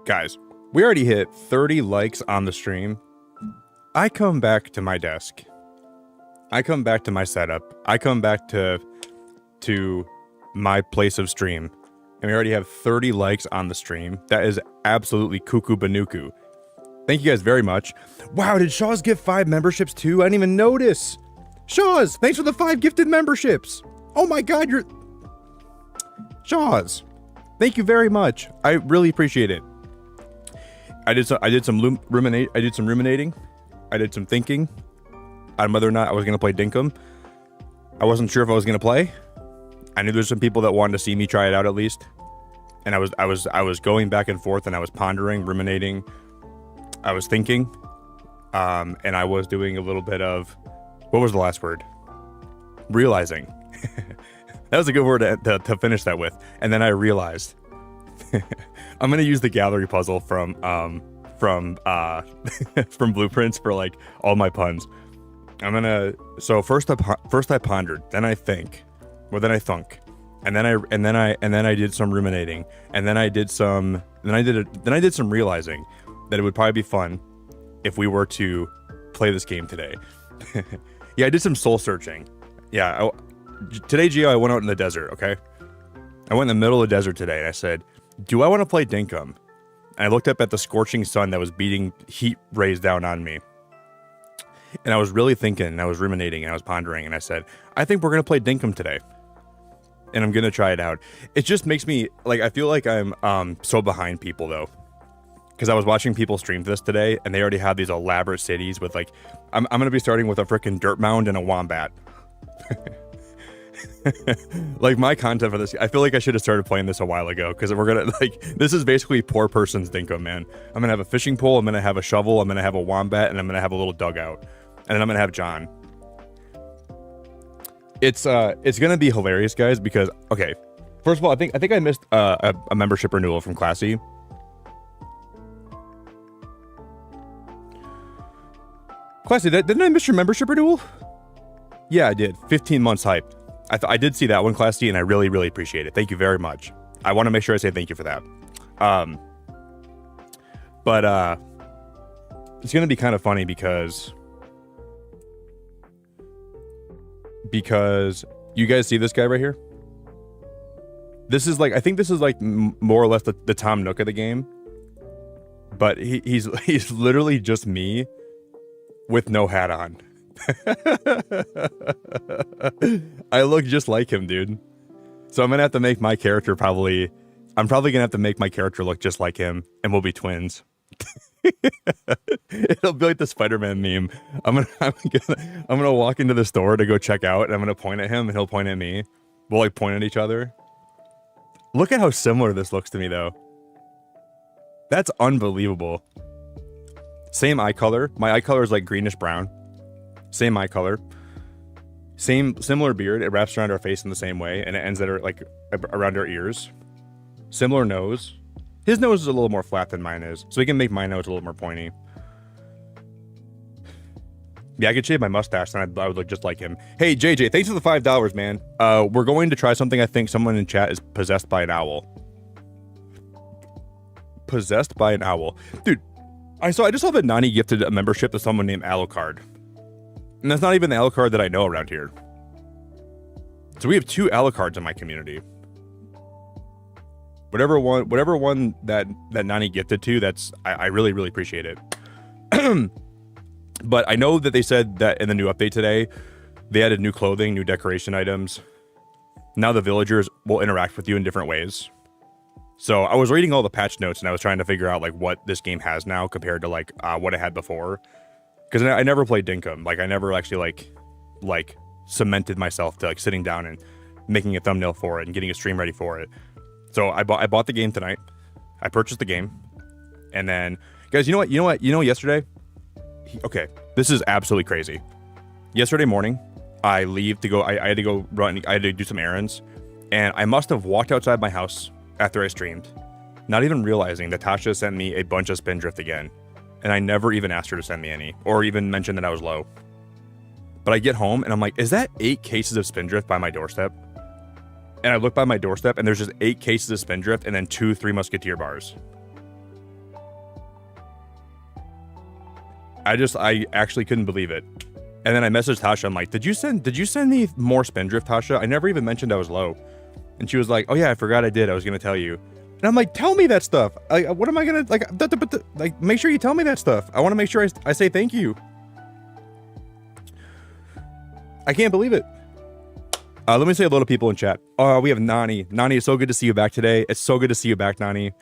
Guys, we already hit 30 likes on the stream. I come back to my desk. I come back to my setup. I come back to my place of stream. And we already have 30 likes on the stream. That is absolutely cuckoo banuku. Thank you guys very much. Wow, did Shaw's get 5 memberships too? I didn't even notice. Shaw's, thanks for the 5 gifted memberships. Oh my god, you're... Shaw's, thank you very much. I really appreciate it. I did some ruminating. I did some thinking on whether or not I was going to play Dinkum. I wasn't sure if I was going to play. I knew there's some people that wanted to see me try it out at least. And I was going back and forth, and I was pondering, ruminating. I was thinking, and I was doing a little bit of, what was the last word? Realizing. That was a good word to finish that with. And then I realized I'm gonna use the gallery puzzle from Blueprints for like all my puns. So first I pondered, then I think, or then I thunk, and then I did some ruminating, and then I did some realizing that it would probably be fun if we were to play this game today. Yeah, I did some soul searching. Yeah, today, Gio, I went out in the desert, okay? I went in the middle of the desert today, and I said, do I want to play Dinkum? And I looked up at the scorching sun that was beating heat rays down on me. And I was really thinking, and I was ruminating, and I was pondering, and I said, I think we're going to play Dinkum today. And I'm going to try it out. It just makes me, like, I feel like I'm so behind people, though. Because I was watching people stream this today, and they already have these elaborate cities with, like, I'm going to be starting with a freaking dirt mound and a wombat. Like, my content for this, I feel like I should have started playing this a while ago, because we're gonna, like, this is basically poor person's Dinkum, man. I'm gonna have a fishing pole, I'm gonna have a shovel, I'm gonna have a wombat, and I'm gonna have a little dugout, and then I'm gonna have John. It's gonna be hilarious, guys, because, okay, first of all, I think I missed a membership renewal from Classy. Classy, didn't I miss your membership renewal? Yeah, I did. 15 months hype. I did see that one, Class D, and I really, really appreciate it. Thank you very much. I want to make sure I say thank you for that. But it's going to be kind of funny because you guys see this guy right here? This is like, I think this is like more or less the Tom Nook of the game. But he's literally just me with no hat on. I look just like him, dude. So I'm gonna have to make my character I'm probably gonna have to make my character look just like him, and we'll be twins. It'll be like the Spider-Man meme. I'm gonna walk into the store to go check out, and I'm gonna point at him, and he'll point at me. We'll like point at each other. Look at how similar this looks to me, though. That's unbelievable. Same eye color. My eye color is like greenish brown. Same eye color, similar beard. It wraps around our face in the same way, and it ends at like around our ears. Similar nose. His nose is a little more flat than mine is, so he can make my nose a little more pointy. Yeah, I could shave my mustache, and I would look just like him. Hey, JJ, thanks for the $5, man. We're going to try something. I think someone in chat is possessed by an owl. Possessed by an owl, dude. I just saw that Nani gifted a membership to someone named Alucard. And that's not even the Alucard that I know around here. So we have 2 Alucards in my community. Whatever one that Nani gifted to, I really, really appreciate it. But I know that they said that in the new update today, they added new clothing, new decoration items. Now the villagers will interact with you in different ways. So I was reading all the patch notes, and I was trying to figure out like what this game has now compared to like what it had before. Because I never played Dinkum. Like, I never actually, like, cemented myself to, like, sitting down and making a thumbnail for it and getting a stream ready for it. So I bought the game tonight. I purchased the game. And then, guys, you know what? Yesterday? Okay, this is absolutely crazy. Yesterday morning, I had to go run. I had to do some errands. And I must have walked outside my house after I streamed, not even realizing that Tasha sent me a bunch of Spindrift again. And I never even asked her to send me any, or even mention that I was low. But I get home, and I'm like, is that 8 cases of Spindrift by my doorstep? And I look by my doorstep, and there's just 8 cases of Spindrift, and then 2 Three Musketeer bars. I actually couldn't believe it. And then I messaged Tasha. I'm like, did you send me more Spindrift, Tasha? I never even mentioned I was low. And she was like, oh yeah, I forgot I did. I was gonna tell you. And I'm like, tell me that stuff. What am I gonna like? Make sure you tell me that stuff. I want to make sure I say thank you. I can't believe it. Let me say hello to people in chat. We have Nani. Nani, it's so good to see you back today. It's so good to see you back, Nani.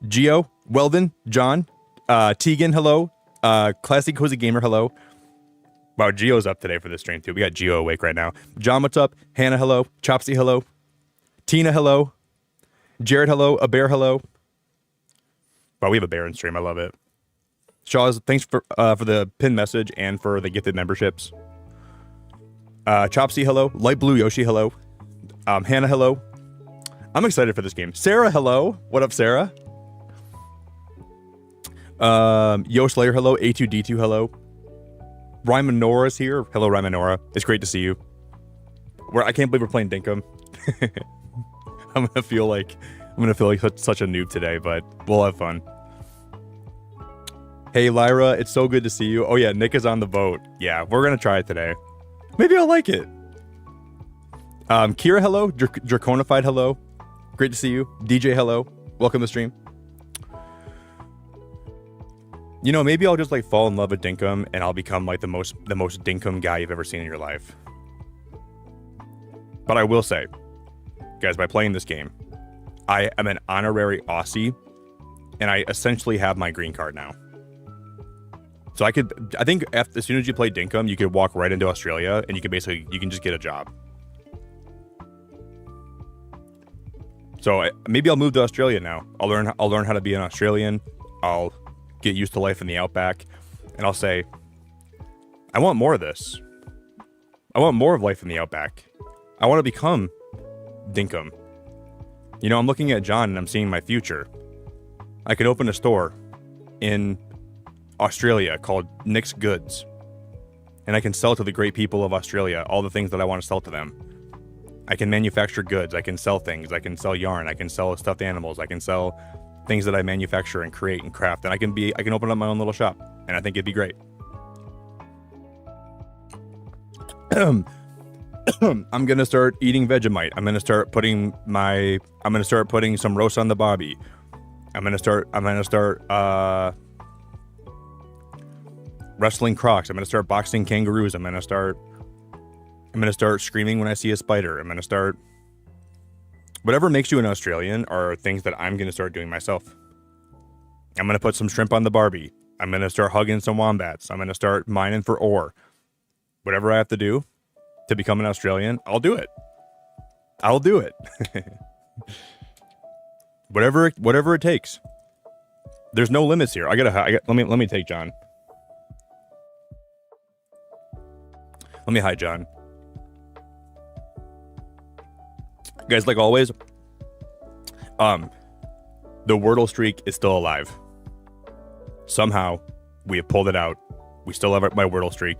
Gio, Weldon, John, Tegan, hello. Classic Cozy Gamer, hello. Wow, Gio's up today for this stream too. We got Gio awake right now. John, what's up? Hannah, hello. Chopsy, hello. Tina, hello. Jared, hello. A bear, hello. Wow, we have a bear in stream. I love it. Shaws, thanks for the pin message and for the gifted memberships. Chopsy, hello. Light Blue Yoshi, hello. Hannah, hello. I'm excited for this game. Sarah, hello. What up, Sarah? Yo Slayer, hello. A2D2, hello. Rymanora is here. Hello, Rymanora. It's great to see you. I can't believe we're playing Dinkum. I'm gonna feel like such a noob today, but we'll have fun. Hey Lyra, it's so good to see you. Oh yeah, Nick is on the vote. Yeah, we're gonna try it today. Maybe I'll like it. Kira, hello. Draconified, hello. Great to see you. DJ, hello. Welcome to the stream. You know, maybe I'll just like fall in love with Dinkum and I'll become like the most Dinkum guy you've ever seen in your life. But I will say, guys, by playing this game, I am an honorary Aussie and I essentially have my green card now. So I think as soon as you play Dinkum, you could walk right into Australia and you can just get a job. So maybe I'll move to Australia now. I'll learn how to be an Australian. I'll get used to life in the outback, and I'll say, I want more of this. I want more of life in the outback. I want to become Dinkum. You know, I'm looking at John and I'm seeing my future. I could open a store in Australia called Nick's Goods, and I can sell to the great people of Australia all the things that I want to sell to them. I can manufacture goods. I can sell things. I can sell yarn. I can sell stuffed animals. I can sell things that I manufacture and create and craft, and I can open up my own little shop, and I think it'd be great. I'm gonna start eating Vegemite. I'm gonna start putting some roast on the barbie. I'm gonna start wrestling crocs. I'm gonna start boxing kangaroos. I'm gonna start screaming when I see a spider. I'm gonna start. Whatever makes you an Australian are things that I'm going to start doing myself. I'm going to put some shrimp on the barbie. I'm going to start hugging some wombats. I'm going to start mining for ore. Whatever I have to do to become an Australian, I'll do it. I'll do it. Whatever it takes. There's no limits here. Let me take John. Let me hide John. Guys, like always, the Wordle streak is still alive. Somehow, we have pulled it out. We still have my Wordle streak.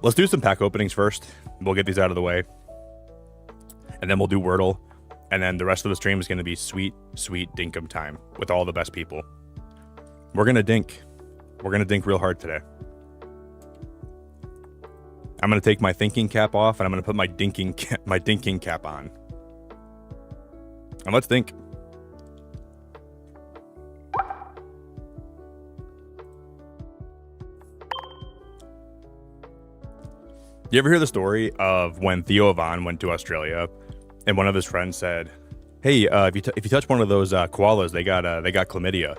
Let's do some pack openings first. We'll get these out of the way. And then we'll do Wordle. And then the rest of the stream is going to be sweet, sweet Dinkum time with all the best people. We're going to dink. We're going to dink real hard today. I'm going to take my thinking cap off, and I'm going to put my dinking cap on. And let's think. You ever hear the story of when Theo Von went to Australia and one of his friends said, hey, if you touch one of those koalas, they got chlamydia.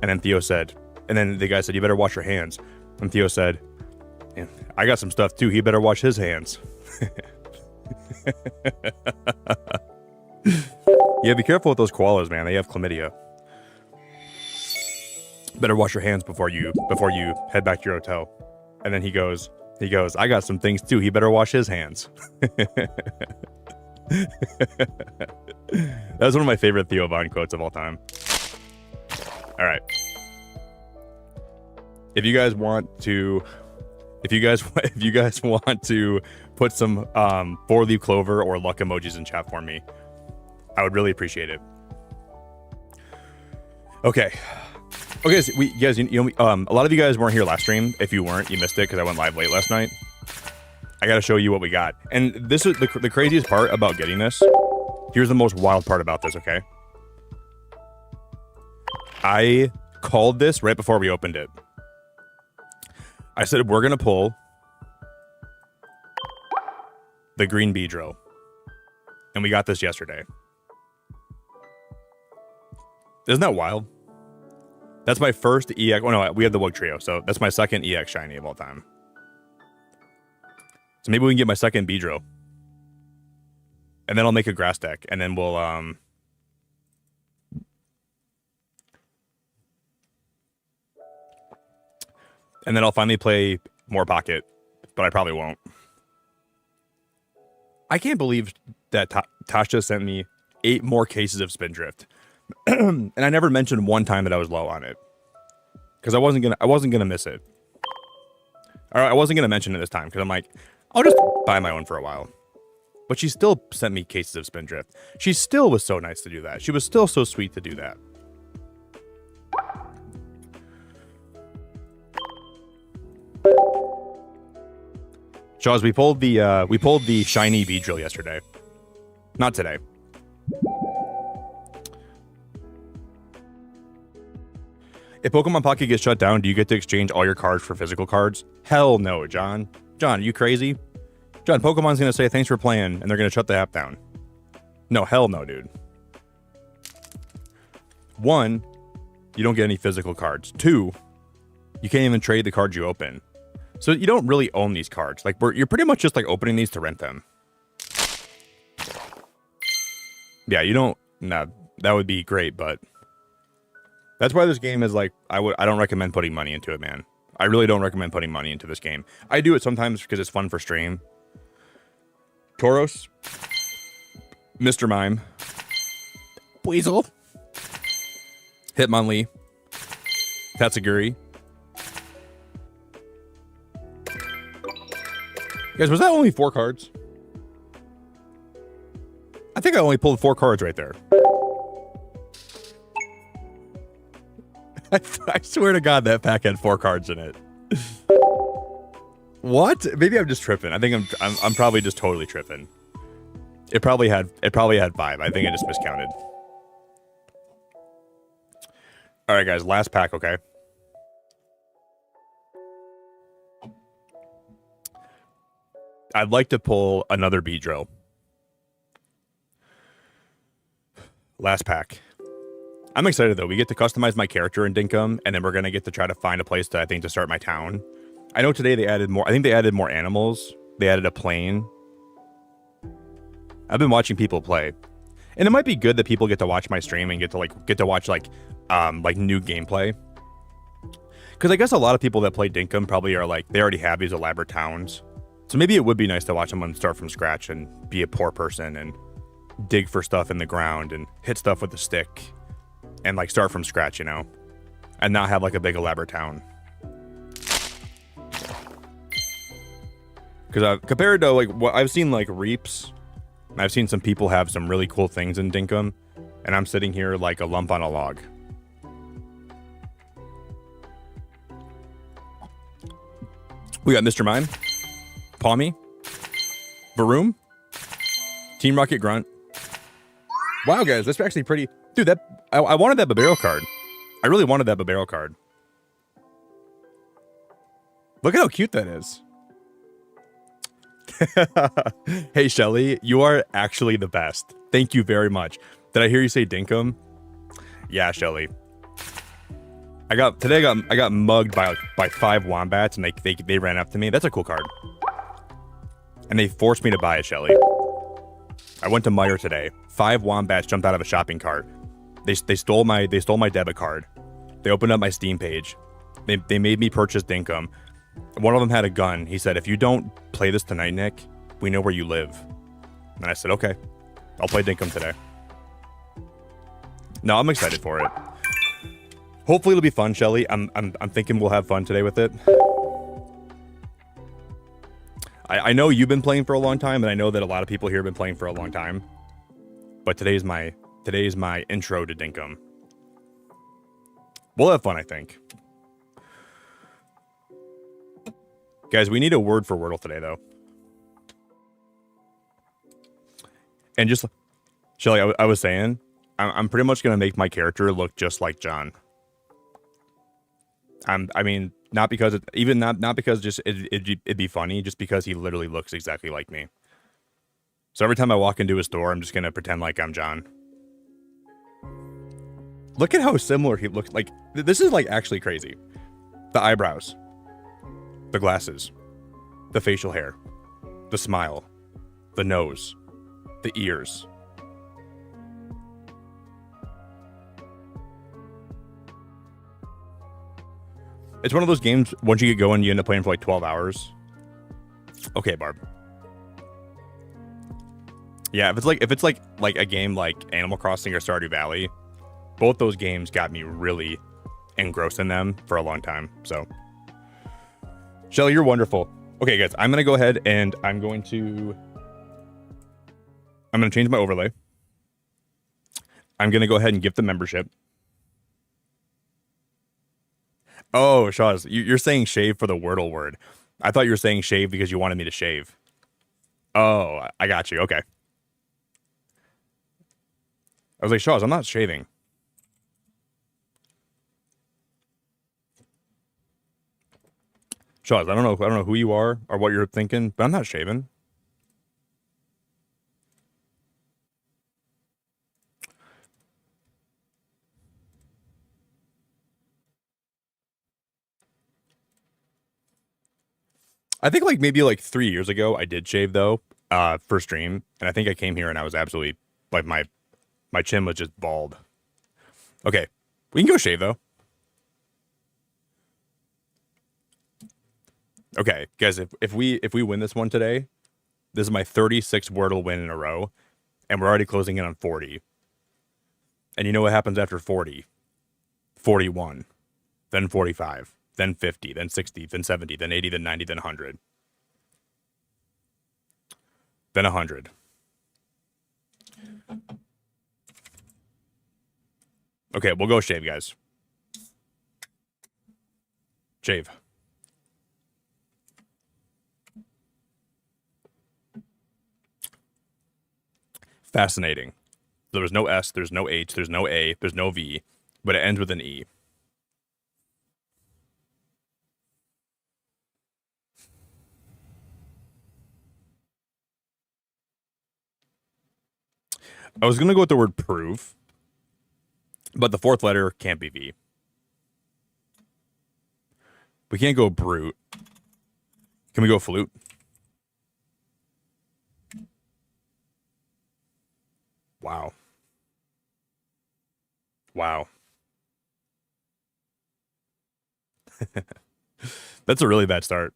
And then Theo said, and then the guy said, you better wash your hands. And Theo said, I got some stuff too. He better wash his hands. Yeah, be careful with those koalas, man. They have chlamydia. Better wash your hands before you head back to your hotel. And then he goes, I got some things too. He better wash his hands. That was one of my favorite Theo Von quotes of all time. All right. If you guys want to put some 4-leaf clover or luck emojis in chat for me, I would really appreciate it. Okay. Okay, so you guys, a lot of you guys weren't here last stream. If you weren't, you missed it because I went live late last night. I got to show you what we got. And this is the craziest part about getting this. Here's the most wild part about this, okay? I called this right before we opened it. I said, we're going to pull the green Beedrill. And we got this yesterday. Isn't that wild? That's my first EX. Oh, no, we have the Wug Trio. So that's my second EX shiny of all time. So maybe we can get my second Beedrill. And then I'll make a grass deck. And then we'll... And then I'll finally play more Pocket. But I probably won't. I can't believe that Tasha sent me 8 more cases of Spindrift. And I never mentioned one time that I was low on it. Because I wasn't gonna miss it. Or I wasn't gonna mention it this time, because I'm like, I'll just buy my own for a while. But she still sent me cases of Spindrift. She still was so nice to do that. She was still so sweet to do that. Shaws, we pulled the shiny Beedrill yesterday. Not today. If Pokemon Pocket gets shut down, do you get to exchange all your cards for physical cards? Hell no, John. John, are you crazy? John, Pokemon's going to say thanks for playing, and they're going to shut the app down. No, hell no, dude. 1, you don't get any physical cards. 2, you can't even trade the cards you open. So you don't really own these cards. Like, you're pretty much just like opening these to rent them. Yeah, you don't... Nah, that would be great, but... That's why this game is like, I don't recommend putting money into it, man. I really don't recommend putting money into this game. I do it sometimes because it's fun for stream. Tauros. Mr. Mime. Weasel. Hitmonlee. Tatsuguri. Guys, was that only 4 cards? I think I only pulled 4 cards right there. I swear to God that pack had 4 cards in it. What? Maybe I'm just tripping. I think I'm probably just totally tripping. It probably had 5. I think I just miscounted. All right, guys, last pack, okay? I'd like to pull another Beedrill. Last pack. I'm excited, though. We get to customize my character in Dinkum, and then we're going to get to try to find a place to, I think, to start my town. I know today they added more. I think they added more animals. They added a plane. I've been watching people play. And it might be good that people get to watch my stream and get to watch new gameplay. Because I guess a lot of people that play Dinkum probably are like, they already have these elaborate towns. So maybe it would be nice to watch someone start from scratch and be a poor person and dig for stuff in the ground and hit stuff with a stick. And like start from scratch, you know, and not have like a big elaborate town. Because compared to like what I've seen, like Reaps, I've seen some people have some really cool things in Dinkum, and I'm sitting here like a lump on a log. We got Mr. Mime, Palmy, Varoom, Team Rocket Grunt. Wow, guys, that's actually pretty. Dude, I wanted that Babero card. I really wanted that Babero card. Look at how cute that is. Hey, Shelly, you are actually the best. Thank you very much. Did I hear you say Dinkum? Yeah, Shelly. I got mugged by 5 wombats, and they ran up to me. That's a cool card. And they forced me to buy it, Shelly. I went to Meijer today. 5 wombats jumped out of a shopping cart. They stole my debit card. They opened up my Steam page. They made me purchase Dinkum. One of them had a gun. He said, "If you don't play this tonight, Nick, we know where you live." And I said, "Okay, I'll play Dinkum today." No, I'm excited for it. Hopefully it'll be fun, Shelly. I'm thinking we'll have fun today with it. I know you've been playing for a long time, and I know that a lot of people here have been playing for a long time. But today's my intro to Dinkum. We'll have fun, I think. Guys, we need a word for Wordle today, though. And just, Shelly, I was saying, I'm pretty much going to make my character look just like John. I mean, not because not because just it'd be funny, just because he literally looks exactly like me. So every time I walk into a store, I'm just gonna pretend like I'm John. Look at how similar he looks. Like, this is like actually crazy. The eyebrows, the glasses, the facial hair, the smile, the nose, the ears. It's one of those games, once you get going, you end up playing for like 12 hours. Okay, Barb. Yeah, if it's like a game like Animal Crossing or Stardew Valley, both those games got me really engrossed in them for a long time. So, Shelly, you're wonderful. Okay, guys, I'm gonna go ahead and I'm gonna change my overlay. I'm gonna go ahead and gift the membership. Oh, Shaw's, you're saying shave for the Wordle word. I thought you were saying shave because you wanted me to shave. Oh, I got you. Okay. I was like, Shaw's, I'm not shaving. Shaw's, I don't know who you are or what you're thinking, but I'm not shaving. I think like maybe like 3 years ago I did shave though, for stream, and I think I came here and I was absolutely like my chin was just bald. Okay, we can go shave though. Okay, guys, if we win this one today, this is my 36th Wordle win in a row, and we're already closing in on 40. And you know what happens after 40? 41, then 45, then 50, then 60, then 70, then 80, then 90, then 100. Then 100. Okay, we'll go shave, guys. Shave. Fascinating. There was no S, there's no H, there's no A, there's no V, but it ends with an E. I was going to go with the word prove, but the fourth letter can't be V. We can't go brute. Can we go flute? Wow. Wow. That's a really bad start.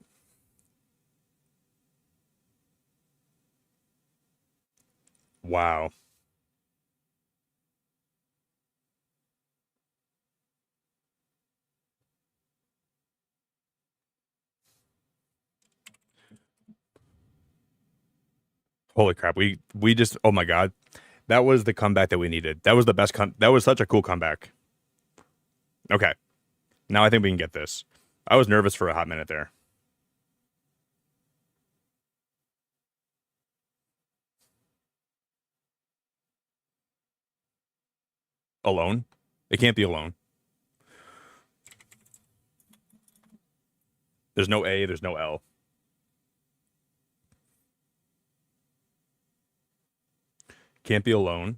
Wow. Holy crap. We just, oh my God. That was the comeback that we needed. That was the best that was such a cool comeback. Okay. Now I think we can get this. I was nervous for a hot minute there. Alone? It can't be alone. There's no A, there's no L. Can't be alone.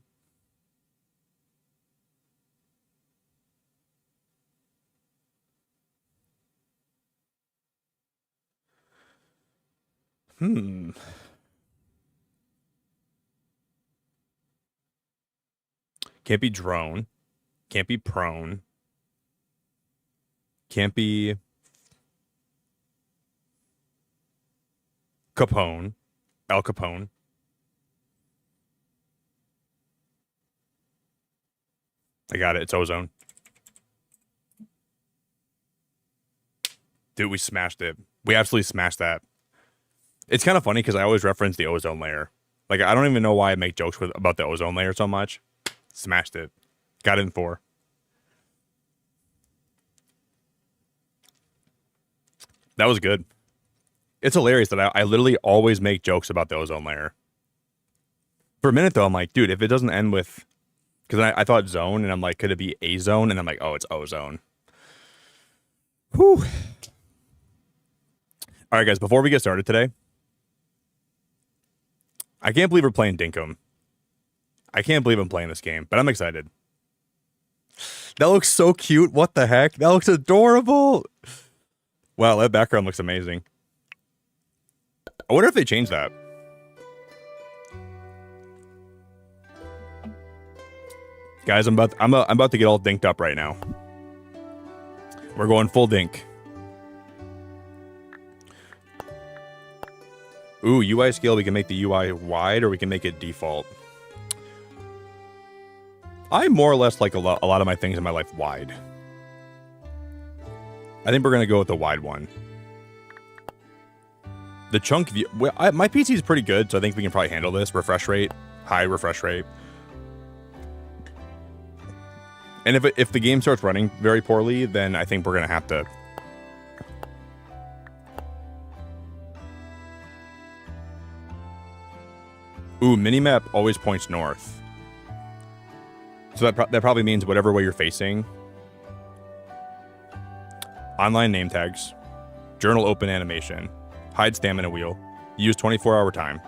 Can't be drone. Can't be prone. Can't be Capone. Al Capone. I got it. It's ozone. Dude, we smashed it. We absolutely smashed that. It's kind of funny because I always reference the ozone layer. Like, I don't even know why I make jokes about the ozone layer so much. Smashed it. Got it in 4. That was good. It's hilarious that I literally always make jokes about the ozone layer. For a minute, though, I'm like, dude, if it doesn't end with... Because I thought zone, and I'm like, could it be a zone? And I'm like, oh, it's ozone. Whew. All right, guys, before we get started today, I can't believe we're playing Dinkum. I can't believe I'm playing this game, but I'm excited. That looks so cute. What the heck? That looks adorable. Wow, that background looks amazing. I wonder if they changed that. Guys, I'm about to get all dinked up right now. We're going full dink. Ooh, UI scale, we can make the UI wide or we can make it default. I more or less like a lot of my things in my life wide. I think we're going to go with the wide one. The chunk view, well, my PC is pretty good, so I think we can probably handle this. Refresh rate, high refresh rate. And if the game starts running very poorly, then I think we're going to have to... Ooh, minimap always points north. So that probably means whatever way you're facing. Online name tags. Journal open animation. Hide stamina wheel. Use 24-hour time.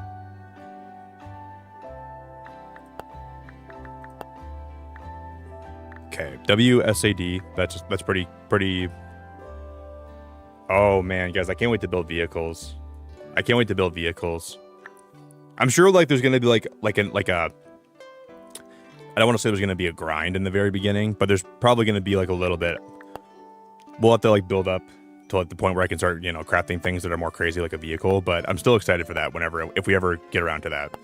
Okay, WSAD. That's pretty. Oh man, guys, I can't wait to build vehicles. I can't wait to build vehicles. I'm sure like there's gonna be like a. I don't want to say there's gonna be a grind in the very beginning, but there's probably gonna be like a little bit. We'll have to like build up to like the point where I can start, you know, crafting things that are more crazy like a vehicle. But I'm still excited for that if we ever get around to that.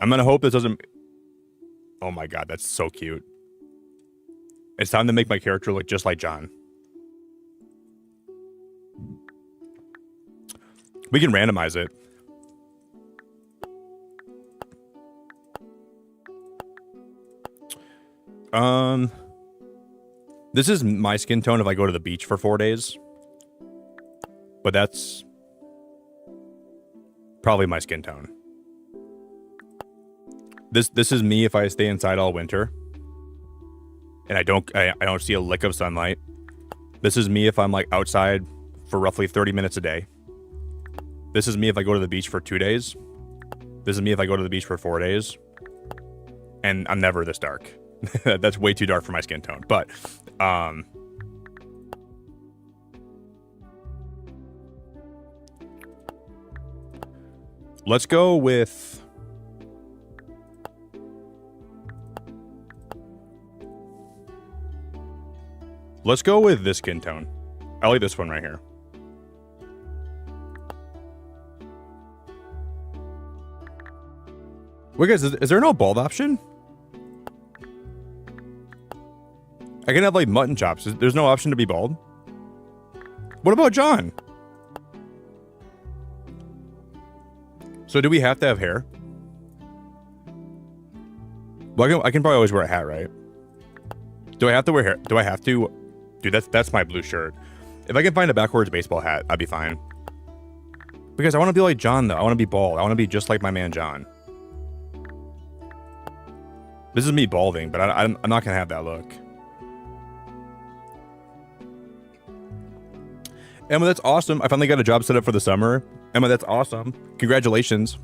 I'm gonna hope this doesn't... Oh my god, that's so cute. It's time to make my character look just like John. We can randomize it. This is my skin tone if I go to the beach for 4 days. But that's probably my skin tone. This is me if I stay inside all winter. And I don't see a lick of sunlight. This is me if I'm like outside for roughly 30 minutes a day. This is me if I go to the beach for 2 days. This is me if I go to the beach for 4 days. And I'm never this dark. That's way too dark for my skin tone. But let's go with... Let's go with this skin tone. I like this one right here. Wait, guys, is there no bald option? I can have like mutton chops. There's no option to be bald. What about John? So do we have to have hair? Well, I can probably always wear a hat, right? Do I have to wear hair? Do I have to? Dude, that's my blue shirt. If I can find a backwards baseball hat, I'd be fine. Because I want to be like John, though. I want to be bald. I want to be just like my man, John. This is me balding, but I'm not going to have that look. Emma, that's awesome. I finally got a job set up for the summer. Emma, that's awesome. Congratulations.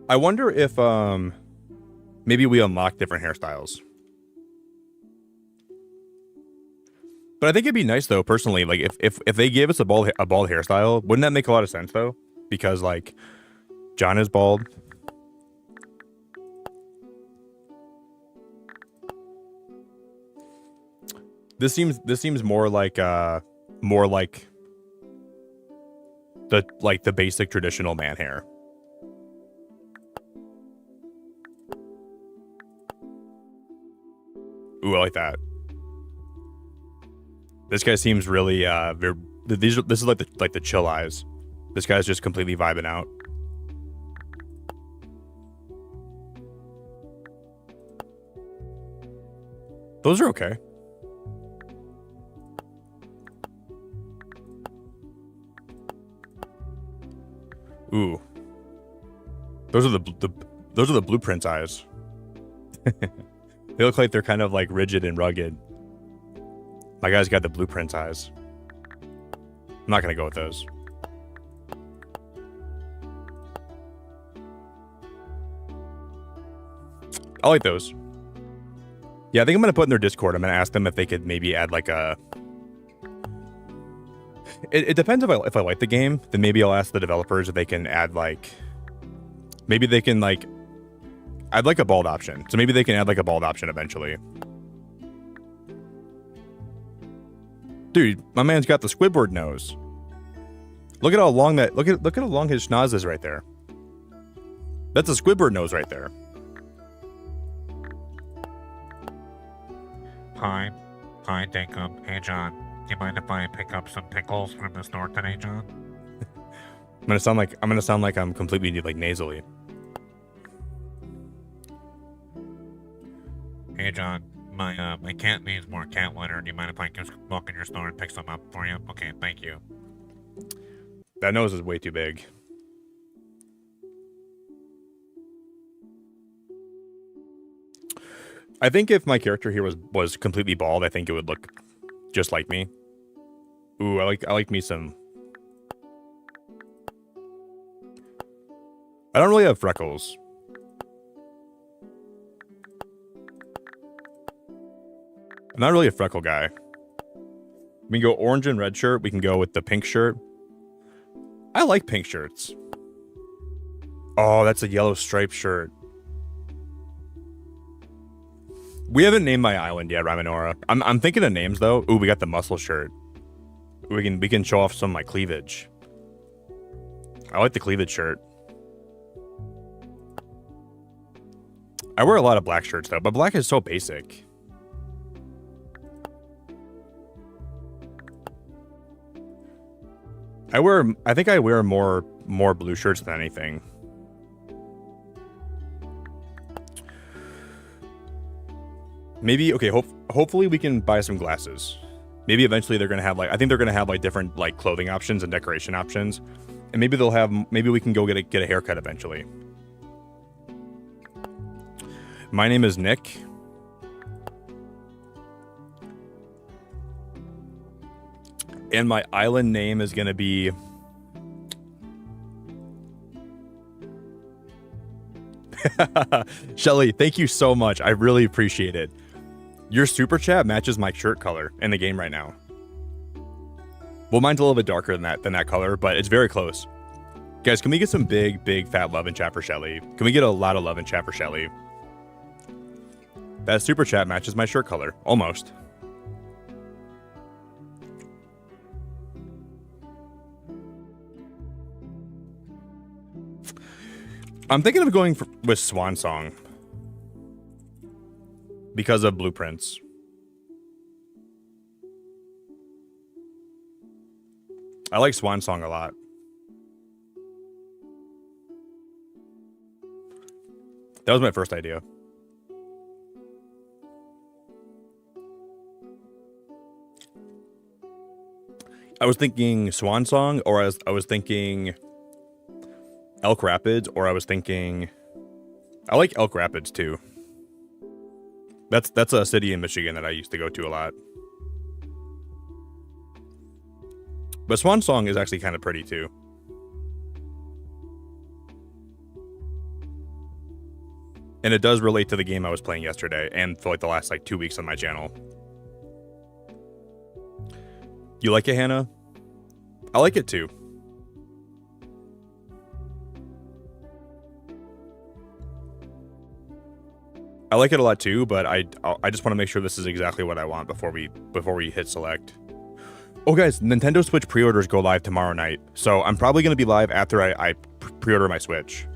I wonder if maybe we unlock different hairstyles. But I think it'd be nice though, personally, like if they gave us a bald hairstyle, wouldn't that make a lot of sense though? Because like John is bald. This seems more like the basic traditional man hair. Ooh, I like that. This guy seems really this is like the chill eyes. This guy's just completely vibing out. Those are okay. Ooh. Those are the blueprints eyes. They look like they're kind of like rigid and rugged. My guy's got the blueprints eyes. I'm not gonna go with those. I like those. Yeah, I think I'm gonna put in their Discord. I'm gonna ask them if they could maybe add like a. It depends if I like the game. Then maybe I'll ask the developers if they can add like. Maybe they can like. I'd like a bald option, so maybe they can add like a bald option eventually. Dude, my man's got the Squidward nose. Look at how long that. Look at how long his schnoz is right there. That's a Squidward nose right there. Hi, Dinkum. Hey, John. Do you mind if I pick up some pickles from the store today, John? I'm gonna sound like I'm completely like nasally. Hey, John. My cat needs more cat litter. Do you mind if I just walk in your store and pick some up for you? Okay, thank you. That nose is way too big. I think if my character here was completely bald, I think it would look just like me. Ooh, I like me some. I don't really have freckles. I'm not really a freckle guy. We can go orange and red shirt. We can go with the pink shirt. I like pink shirts. Oh, that's a yellow striped shirt. We haven't named my island yet, Ramanora. I'm thinking of names though. Ooh, we got the muscle shirt. We can show off some of my cleavage. I like the cleavage shirt. I wear a lot of black shirts though, but black is so basic. I think I wear more blue shirts than anything. Maybe, okay, hopefully we can buy some glasses. Maybe eventually they're going to have like, I think they're going to have like different like clothing options and decoration options. And maybe maybe we can go get a haircut eventually. My name is Nick. And my island name is going to be... Shelly, thank you so much. I really appreciate it. Your super chat matches my shirt color in the game right now. Well, mine's a little bit darker than that color, but it's very close. Guys, can we get some big fat love in chat for Shelly? Can we get a lot of love in chat for Shelly? That super chat matches my shirt color. Almost. I'm thinking of going with Swan Song. Because of blueprints. I like Swan Song a lot. That was my first idea. I was thinking Swan Song, or I was thinking Elk Rapids, or I was thinking... I like Elk Rapids too. That's a city in Michigan that I used to go to a lot. But Swan Song is actually kind of pretty too. And it does relate to the game I was playing yesterday and for like the last like 2 weeks on my channel. You like it, Hannah? I like it too. I like it a lot too, but I just want to make sure this is exactly what I want before we hit select. Oh guys, Nintendo Switch pre-orders go live tomorrow night. So I'm probably going to be live after I pre-order my Switch.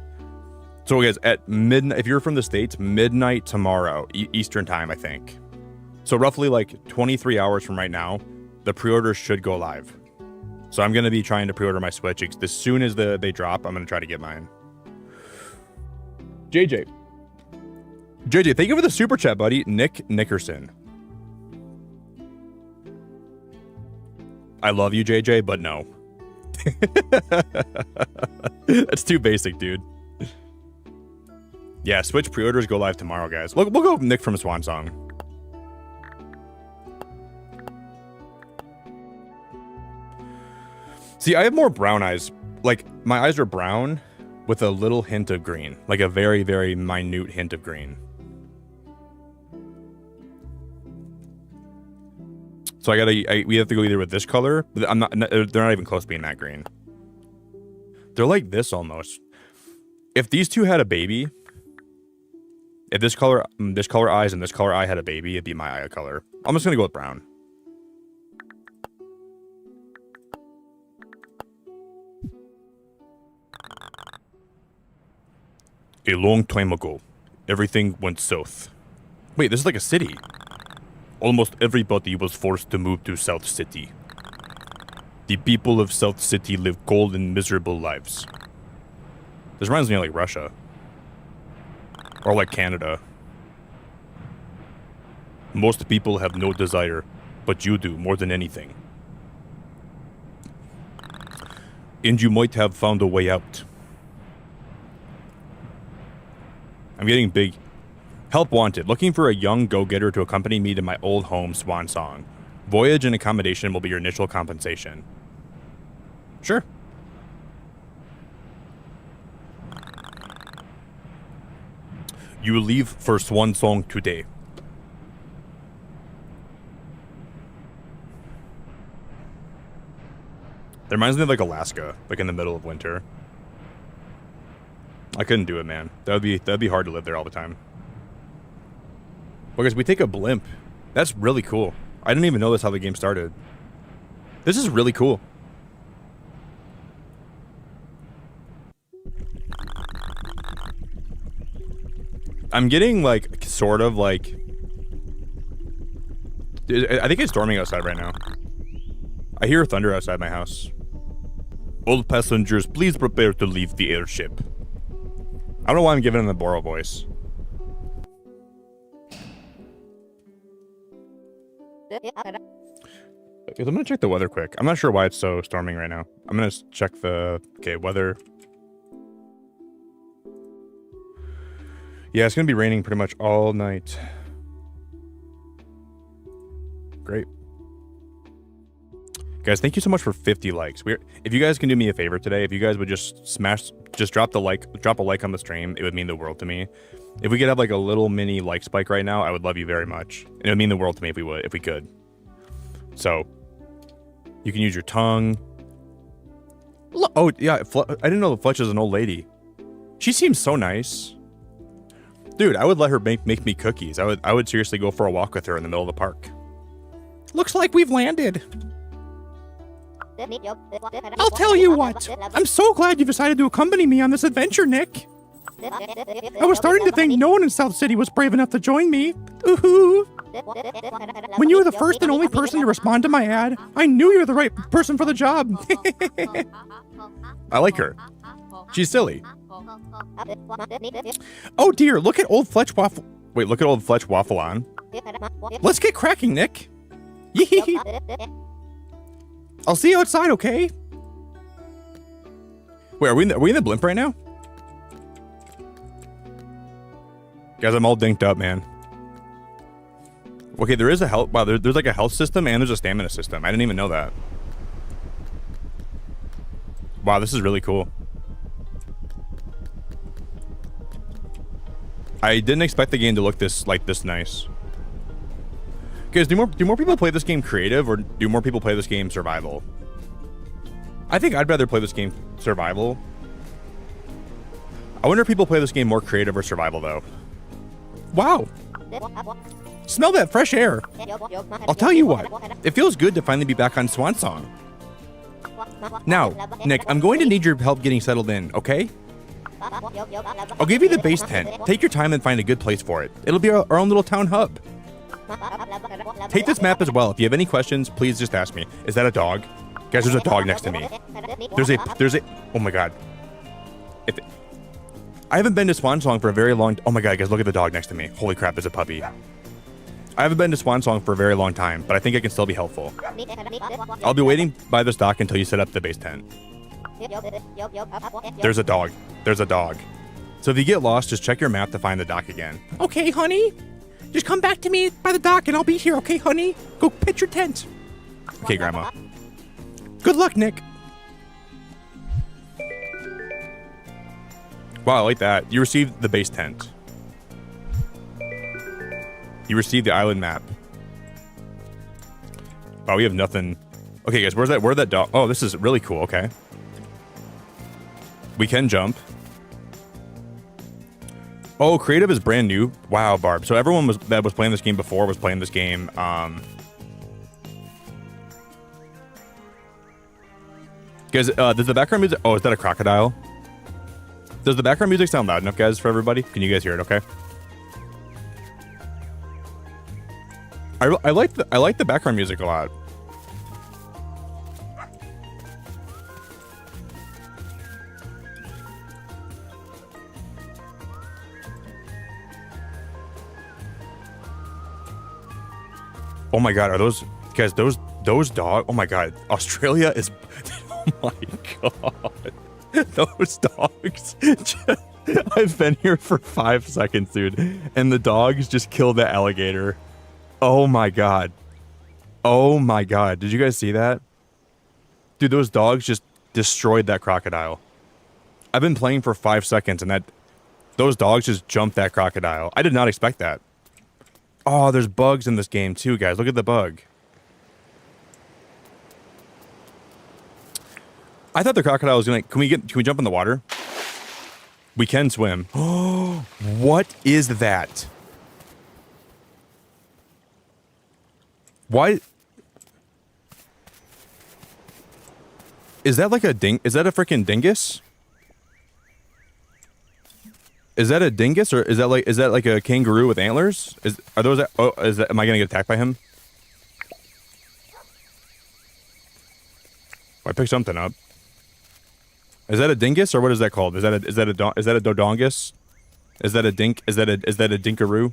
So guys, at midnight, if you're from the States, midnight tomorrow, Eastern time, I think. So roughly like 23 hours from right now, the pre-orders should go live. So I'm going to be trying to pre-order my Switch. As soon as they drop, I'm going to try to get mine. JJ, thank you for the super chat, buddy. Nick Nickerson. I love you, JJ, but no. That's too basic, dude. Yeah, Switch pre-orders go live tomorrow, guys. We'll go Nick from Swan Song. See, I have more brown eyes. Like, my eyes are brown with a little hint of green. Like a very, very minute hint of green. So we have to go either with this color. They're not even close to being that green. They're like this almost. If these two had a baby, if this color eyes and this color eye had a baby, it'd be my eye color. I'm just gonna go with brown. A long time ago, everything went south. Wait, this is like a city. Almost everybody was forced to move to South City. The people of South City live cold and miserable lives. This reminds me of like Russia. Or like Canada. Most people have no desire, but you do more than anything. And you might have found a way out. I'm getting big. Help wanted. Looking for a young go-getter to accompany me to my old home, Swan Song. Voyage and accommodation will be your initial compensation. Sure. You will leave for Swan Song today. That reminds me of like Alaska, like in the middle of winter. I couldn't do it, man. That'd be hard to live there all the time. Because we take a blimp. That's really cool. I didn't even know that's how the game started. This is really cool. I'm getting like sort of like I think it's storming outside right now. I hear thunder outside my house. All passengers, please prepare to leave the airship. I don't know why I'm giving him the Boro voice. I'm gonna check the weather quick. I'm not sure why it's so storming right now. I'm gonna check the weather. Yeah, it's gonna be raining pretty much all night. Great. Guys, thank you so much for 50 likes. If you guys can do me a favor today, if you guys would just drop a like on the stream, it would mean the world to me. If we could have like a little mini like spike right now, I would love you very much. And it would mean the world to me if we could. So, you can use your tongue. Oh yeah, I didn't know Fletch is an old lady. She seems so nice. Dude, I would let her make me cookies. I would seriously go for a walk with her in the middle of the park. Looks like we've landed. I'll tell you what. I'm so glad you decided to accompany me on this adventure, Nick. I was starting to think no one in South City was brave enough to join me. Ooh. When you were the first and only person to respond to my ad, I knew you were the right person for the job. I like her. She's silly. Oh dear, look at old Fletch Waffle. Wait, look at old Fletch Waffle on. Let's get cracking, Nick. Yee. I'll see you outside, okay? Wait, are we in the blimp right now? Guys, I'm all dinked up, man. Okay, there is a health. Wow, there's like a health system and there's a stamina system. I didn't even know that. Wow, this is really cool. I didn't expect the game to look this nice. Guys, do more people play this game creative or do more people play this game survival? I think I'd rather play this game survival. I wonder if people play this game more creative or survival though. Wow. Smell that fresh air. I'll tell you what, it feels good to finally be back on Swan Song. Now, Nick, I'm going to need your help getting settled in, okay? I'll give you the base tent. Take your time and find a good place for it. It'll be our own little town hub. Take this map as well. If you have any questions, please just ask me. Is that a dog? Guys, there's a dog next to me. There's a, oh my God. I haven't been to Swan Song for a very long, oh my God, guys, look at the dog next to me. Holy crap, there's a puppy. I haven't been to Swan Song for a very long time, but I think I can still be helpful. I'll be waiting by this dock until you set up the base tent. There's a dog. There's a dog. So if you get lost, just check your map to find the dock again. Okay, honey. Just come back to me by the dock and I'll be here, okay, honey? Go pitch your tent. Okay, Grandma. Good luck, Nick. Wow, I like that. You received the base tent. You received the island map. Oh, we have nothing. Okay, guys, where'd that dog? Oh, this is really cool. Okay. We can jump. Oh, creative is brand new. Wow, Barb. So everyone that was playing this game before was playing this game. Guys, does the background music? Oh, is that a crocodile? Does the background music sound loud enough, guys, for everybody? Can you guys hear it? Okay. I like the background music a lot. Oh my god, are those guys? Those dogs? Oh my god, Australia is. Oh my god, those dogs. I've been here for 5 seconds, dude, and the dogs just killed the alligator. Oh my god. Oh my god. Did you guys see that? Dude, those dogs just destroyed that crocodile. I've been playing for 5 seconds and those dogs just jumped that crocodile. I did not expect that. Oh, there's bugs in this game too, guys. Look at the bug. I thought the crocodile was gonna. Can we jump in the water? We can swim. Oh, what is that? Why? Is that like a is that a freaking dingus? Is that a dingus or is that like a kangaroo with antlers? Am I gonna get attacked by him? Oh, I picked something up. Is that a dingus or what is that called? Is that a dodongus? Is that a dinkaroo?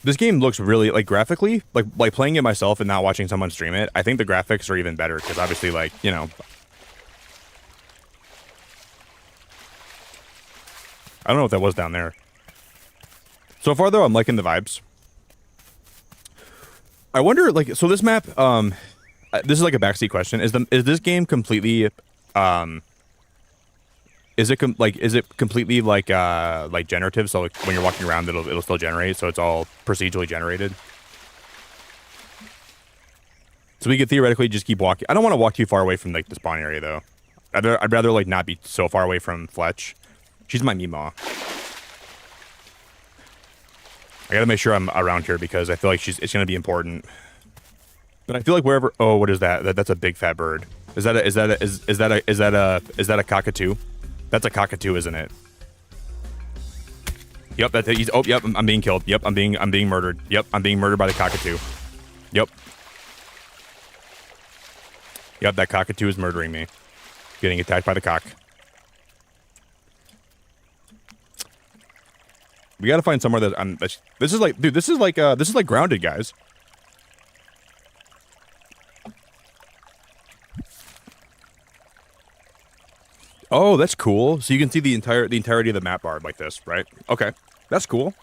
This game looks really, like, graphically, like playing it myself and not watching someone stream it. I think the graphics are even better because obviously, like, you know, I don't know what that was down there. So far though, I'm liking the vibes. I wonder, like, so this map, this is like a backseat question. Is this game completely, is it completely like generative? So like when you're walking around, it'll still generate. So it's all procedurally generated. So we could theoretically just keep walking. I don't want to walk too far away from like the spawn area though. I'd rather like not be so far away from Fletch. She's my Meemaw. I gotta make sure I'm around here because I feel like it's gonna be important. But I feel like wherever. Oh, what is that? That's a big fat bird. Is that a cockatoo? That's a cockatoo, isn't it? Yep. Oh, yep. I'm being killed. Yep. I'm being murdered. Yep. I'm being murdered by the cockatoo. Yep. Yep. That cockatoo is murdering me. Getting attacked by the cock. We gotta find somewhere that this is like, dude. This is like Grounded, guys. Oh, that's cool. So you can see the entirety of the map bar like this, right? Okay, that's cool.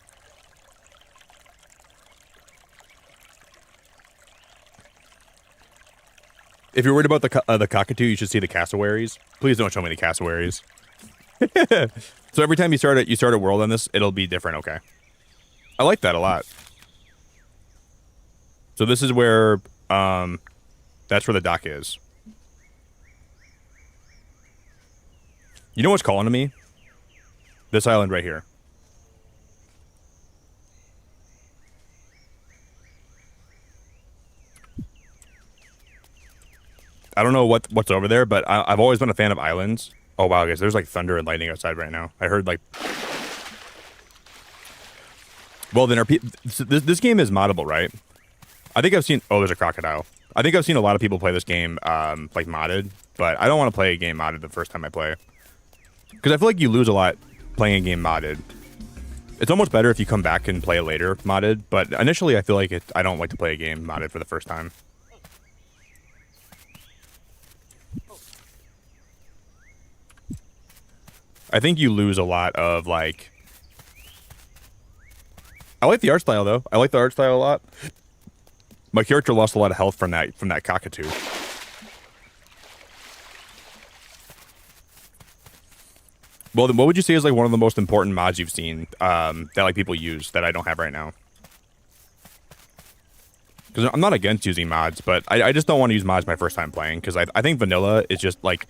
If you're worried about the cockatoo, you should see the cassowaries. Please don't show me the cassowaries. So every time you start a world on this, it'll be different. Okay, I like that a lot. So this is where that's where the dock is. You know what's calling to me? This island right here. I don't know what's over there, but I've always been a fan of islands. Oh wow, guys, there's like thunder and lightning outside right now. I heard like. Well, then this game is moddable, right? I think I've seen. Oh, there's a crocodile. I think I've seen a lot of people play this game like modded, but I don't want to play a game modded the first time I play. Because I feel like you lose a lot playing a game modded. It's almost better if you come back and play it later modded, but initially I feel like I don't like to play a game modded for the first time. I think you lose a lot of like... I like the art style though. I like the art style a lot. My character lost a lot of health from that cockatoo. Well, then what would you say is like one of the most important mods you've seen that like people use that I don't have right now? Because I'm not against using mods, but I just don't want to use mods my first time playing because I think vanilla is just like...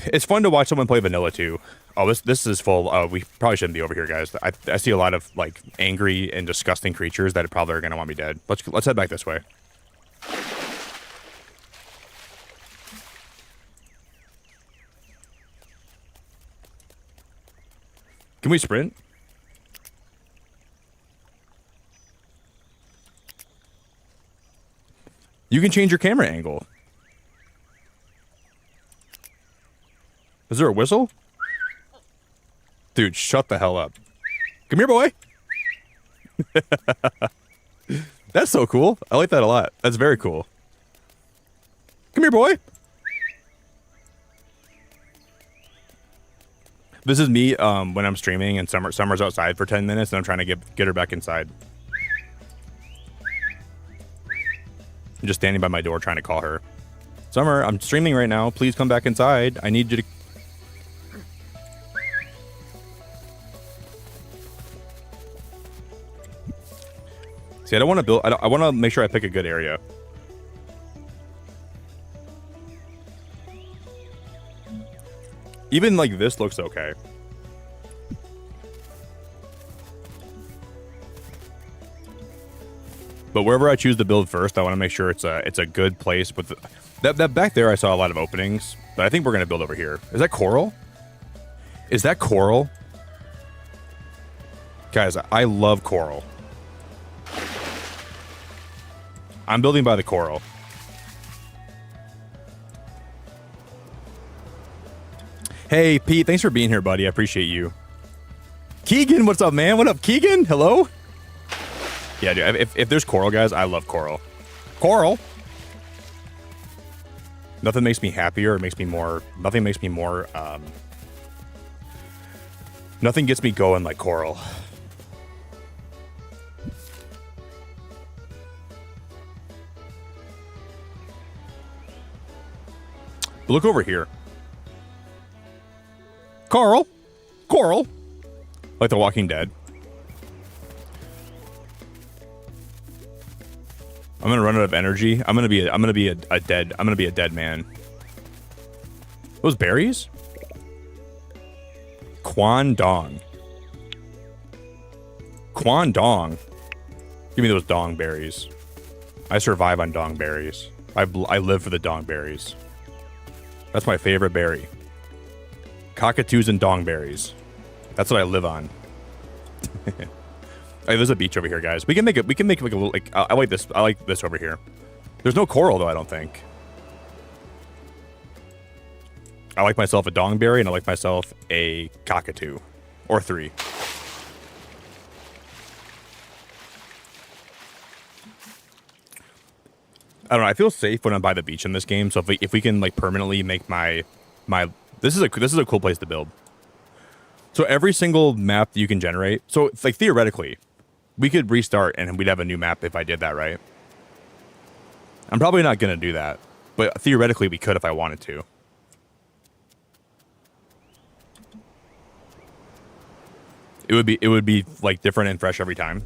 It's fun to watch someone play vanilla too. Oh, this is full. We probably shouldn't be over here, guys. I see a lot of like angry and disgusting creatures that probably are gonna want me dead. Let's head back this way. Can we sprint? You can change your camera angle. Is there a whistle? Dude, shut the hell up. Come here, boy. That's so cool. I like that a lot. That's very cool. Come here, boy. This is me when I'm streaming and Summer's outside for 10 minutes and I'm trying to get her back inside. I'm just standing by my door trying to call her. Summer, I'm streaming right now. Please come back inside. I need you to... See, I don't want to build... I want to make sure I pick a good area. Even like this looks okay. But wherever I choose to build first, I want to make sure it's a good place. With that back there, I saw a lot of openings, but I think we're gonna build over here. Is that coral? Is that coral? Guys, I love coral. I'm building by the coral. Hey, Pete, thanks for being here, buddy. I appreciate you. Keegan, what's up, man? What up, Keegan? Hello? Yeah, dude, if there's coral, guys, I love coral. Coral? Nothing makes me happier. It makes me more... Nothing makes me more... Nothing gets me going like coral. But look over here. Coral. Coral. Like The Walking Dead. I'm gonna run out of energy. I'm gonna be a dead man. Those berries? Kwandong. Kwandong. Give me those dong berries. I survive on dong berries. I live for the dong berries. That's my favorite berry. Cockatoos and dong berries. That's what I live on. Hey, there's a beach over here, guys. We can make like a little like I like this. I like this over here. There's no coral though, I don't think. I like myself a dongberry and I like myself a cockatoo. Or 3. I don't know, I feel safe when I'm by the beach in this game, so if we can like permanently make my this is a cool place to build. So every single map you can generate, so it's like theoretically, we could restart and we'd have a new map if I did that, right? I'm probably not gonna do that, but theoretically we could if I wanted to. It would be like different and fresh every time.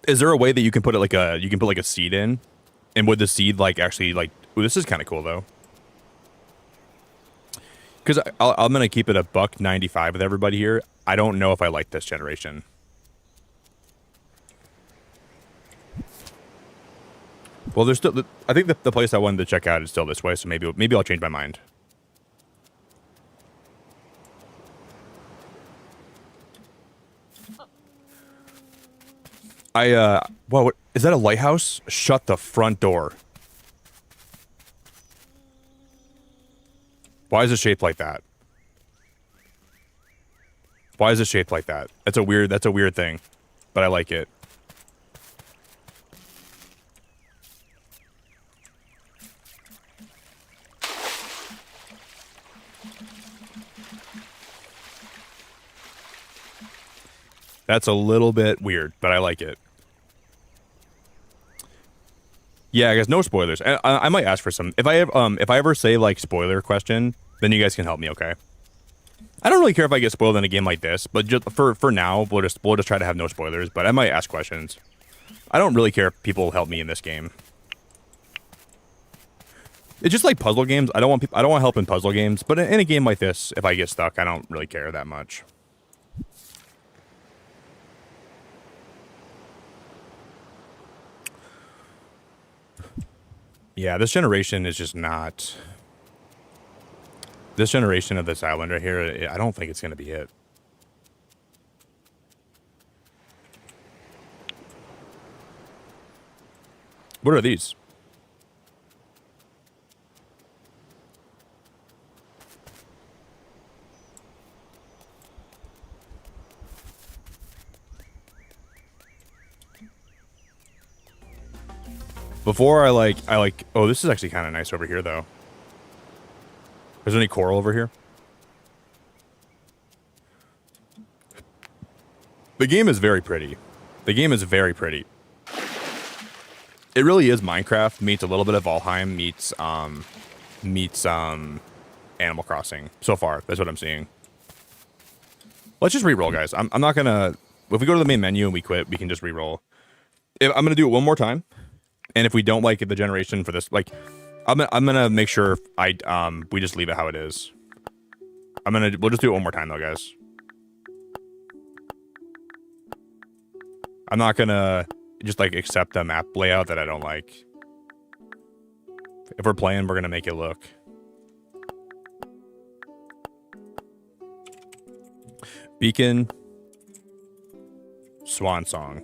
Is there a way that you can put it like a seed in? And would the seed like actually like... Ooh, this is kind of cool though. Because I'm going to keep it a $1.95 with everybody here. I don't know if I like this generation. Well, there's still... I think the place I wanted to check out is still this way, so maybe I'll change my mind. Whoa, what, is that a lighthouse? Shut the front door. Why is it shaped like that? Why is it shaped like that? That's a weird thing, but I like it. That's a little bit weird, but I like it. Yeah, I guess no spoilers. I might ask for some. If I ever say like spoiler question, then you guys can help me, okay? I don't really care if I get spoiled in a game like this, but just for now, we'll just try to have no spoilers. But I might ask questions. I don't really care if people help me in this game. It's just like puzzle games. I don't want help in puzzle games, but in a game like this, if I get stuck, I don't really care that much. Yeah, this generation is just not... This generation of this island right here, I don't think it's going to be it. What are these? Before I like, oh, this is actually kind of nice over here, though. Is there any coral over here? The game is very pretty. The game is very pretty. It really is Minecraft meets a little bit of Valheim meets Animal Crossing. So far, that's what I'm seeing. Let's just re-roll, guys. I'm not gonna... If we go to the main menu and we quit, we can just re-roll. I'm gonna do it one more time. And if we don't like the generation for this, like, I'm gonna make sure we just leave it how it is. We'll just do it one more time though, guys. I'm not gonna just like accept the map layout that I don't like. If we're playing, we're gonna make it look. Beacon. Swan Song.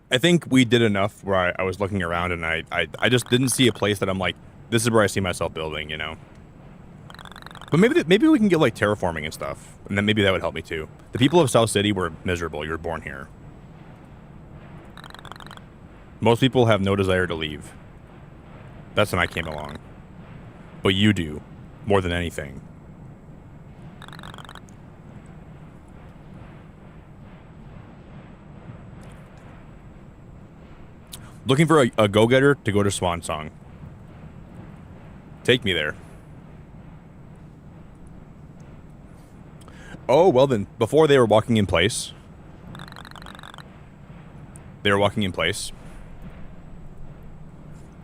I think we did enough where I was looking around and I just didn't see a place that I'm like, this is where I see myself building, you know? But maybe we can get like terraforming and stuff, and then maybe that would help me too. The people of South City were miserable. You were born here. Most people have no desire to leave. That's when I came along. But you do, more than anything. Looking for a go-getter to go to Swan Song. Take me there. Oh, well then, before they were walking in place. They were walking in place.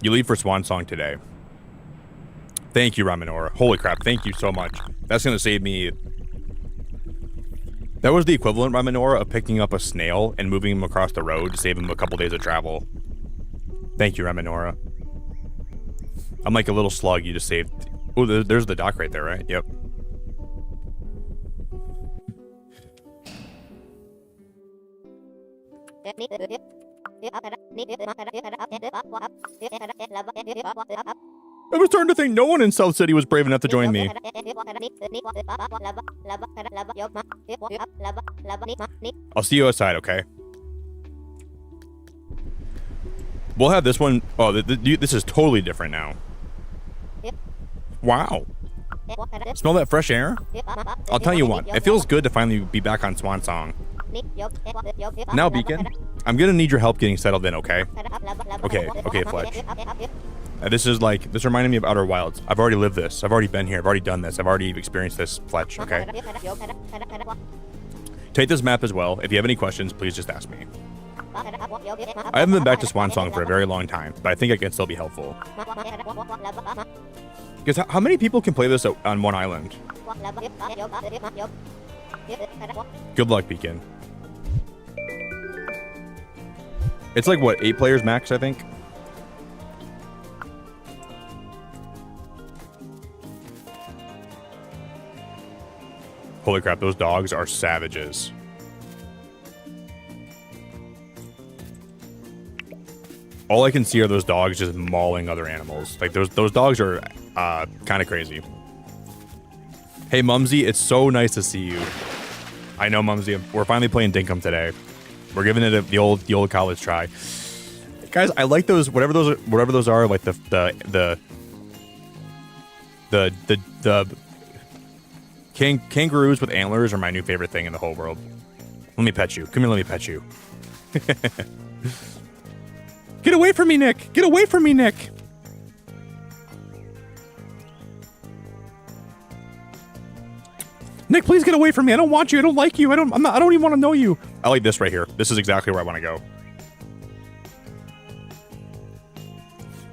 You leave for Swan Song today. Thank you, Raminora. Holy crap, thank you so much. That's going to save me... That was the equivalent, Raminora, of picking up a snail and moving him across the road to save him a couple days of travel. Thank you, Raminora. I'm like a little slug you just saved. Oh, there's the dock right there, right? Yep. I was starting to think no one in South City was brave enough to join me. I'll see you outside, okay? We'll have this one. Oh, this is totally different now. Wow. Smell that fresh air? I'll tell you what, it feels good to finally be back on Swan Song. Now, Beacon, I'm gonna need your help getting settled in, okay? Okay, Fletch. This reminded me of Outer Wilds. I've already lived this. I've already been here. I've already done this. I've already experienced this, Fletch, okay? Take this map as well. If you have any questions, please just ask me. I haven't been back to Swan Song for a very long time, but I think I can still be helpful. Because how many people can play this on one island? Good luck, Beacon. It's like, what, 8 players max, I think? Holy crap, those dogs are savages. all I can see are those dogs just mauling other animals. Like those dogs are kind of crazy. Hey Mumsy, it's so nice to see you. I know Mumsy. We're finally playing Dinkum today. We're giving it the old college try. Guys, I like those whatever those are, like the kangaroos with antlers are my new favorite thing in the whole world. Let me pet you. Come here, let me pet you. Get away from me, Nick! Get away from me, Nick! Nick, please get away from me. I don't want you. I don't like you. I don't even want to know you. I like this right here. This is exactly where I want to go.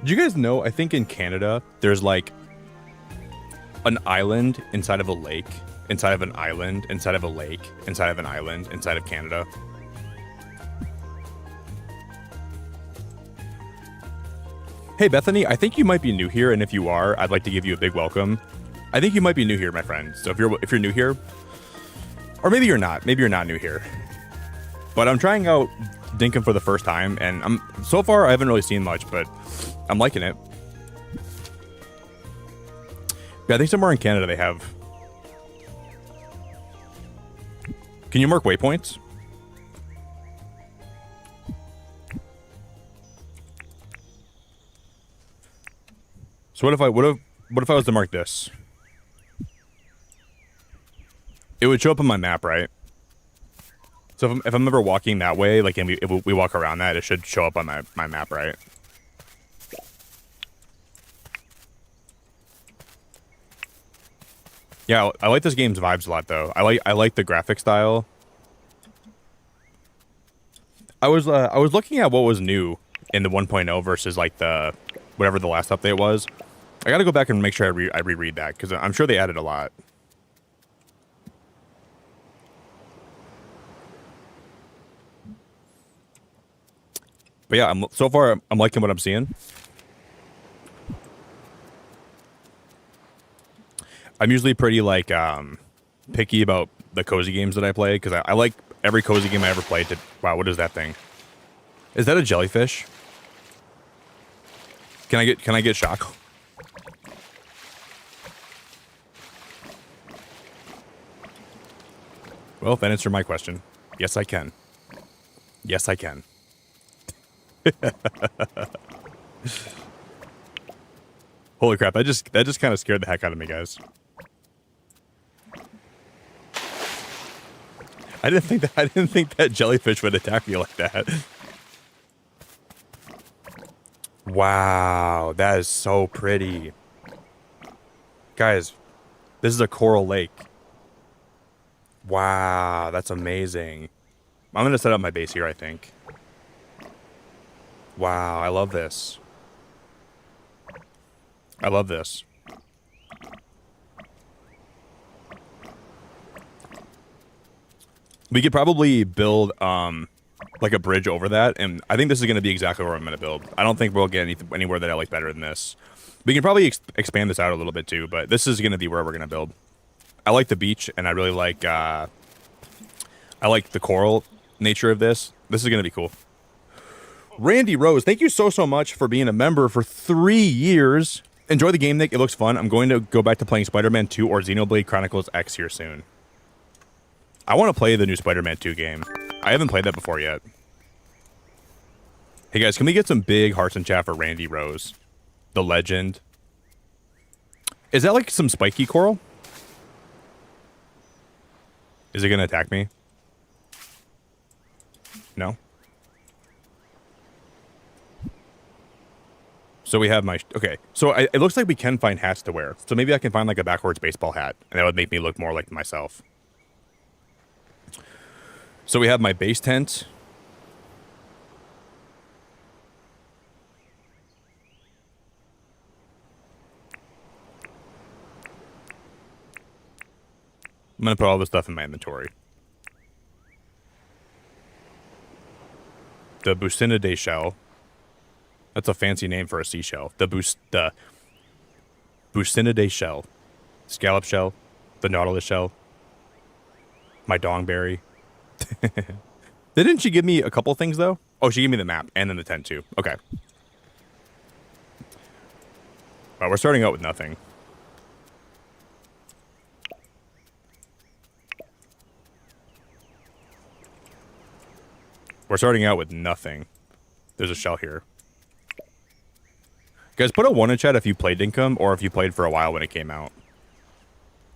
Did you guys know, I think in Canada, there's like an island inside of a lake, inside of an island, inside of a lake, inside of an island, inside of Canada. Hey Bethany, I think you might be new here, and if you are, I'd like to give you a big welcome. I think you might be new here, my friend. So if you're new here, or maybe you're not new here, but I'm trying out Dinkum for the first time, and so far I haven't really seen much, but I'm liking it. Yeah, I think somewhere in Canada they have. Can you mark waypoints? So what if I was to mark this? It would show up on my map, right? So if I'm ever walking that way, like, and if we walk around that, it should show up on my map, right? Yeah, I like this game's vibes a lot, though. I like the graphic style. I was looking at what was new in the 1.0 versus like the whatever the last update was. I gotta go back and make sure I reread that because I'm sure they added a lot. But yeah, so far I'm liking what I'm seeing. I'm usually pretty like picky about the cozy games that I play because I like every cozy game I ever played. Wow, what is that thing? Is that a jellyfish? Can I get shock? Well, that answered my question. Yes, I can. Yes, I can. Holy crap! That just kind of scared the heck out of me, guys. I didn't think that jellyfish would attack me like that. Wow, that is so pretty. Guys, this is a coral lake. Wow, that's amazing. I'm going to set up my base here, I think. Wow, I love this. I love this. We could probably build like a bridge over that, and I think this is going to be exactly where I'm going to build. I don't think we'll get anywhere that I like better than this. We can probably expand this out a little bit too, but this is going to be where we're going to build. I like the beach, and I really like I like the coral nature of this. This is going to be cool. Randy Rose, thank you so much for being a member for 3 years. Enjoy the game, Nick. It looks fun. I'm going to go back to playing Spider-Man 2 or Xenoblade Chronicles X here soon. I want to play the new Spider-Man 2 game. I haven't played that before yet. Hey guys, can we get some big hearts in chat for Randy Rose? The legend. Is that like some spiky coral? Is it going to attack me? No? So we have my... Okay, so it looks like we can find hats to wear. So maybe I can find like a backwards baseball hat, and that would make me look more like myself. So we have my base tent. I'm going to put all this stuff in my inventory. The Bucinidae shell. That's a fancy name for a seashell. The Bucinidae shell. Scallop shell. The Nautilus shell. My dongberry. Didn't she give me a couple things, though? Oh, she gave me the map and then the tent, too. Okay. We're starting out with nothing. We're starting out with nothing. There's a shell here. Guys, put a 1 in chat if you played Dinkum or if you played for a while when it came out.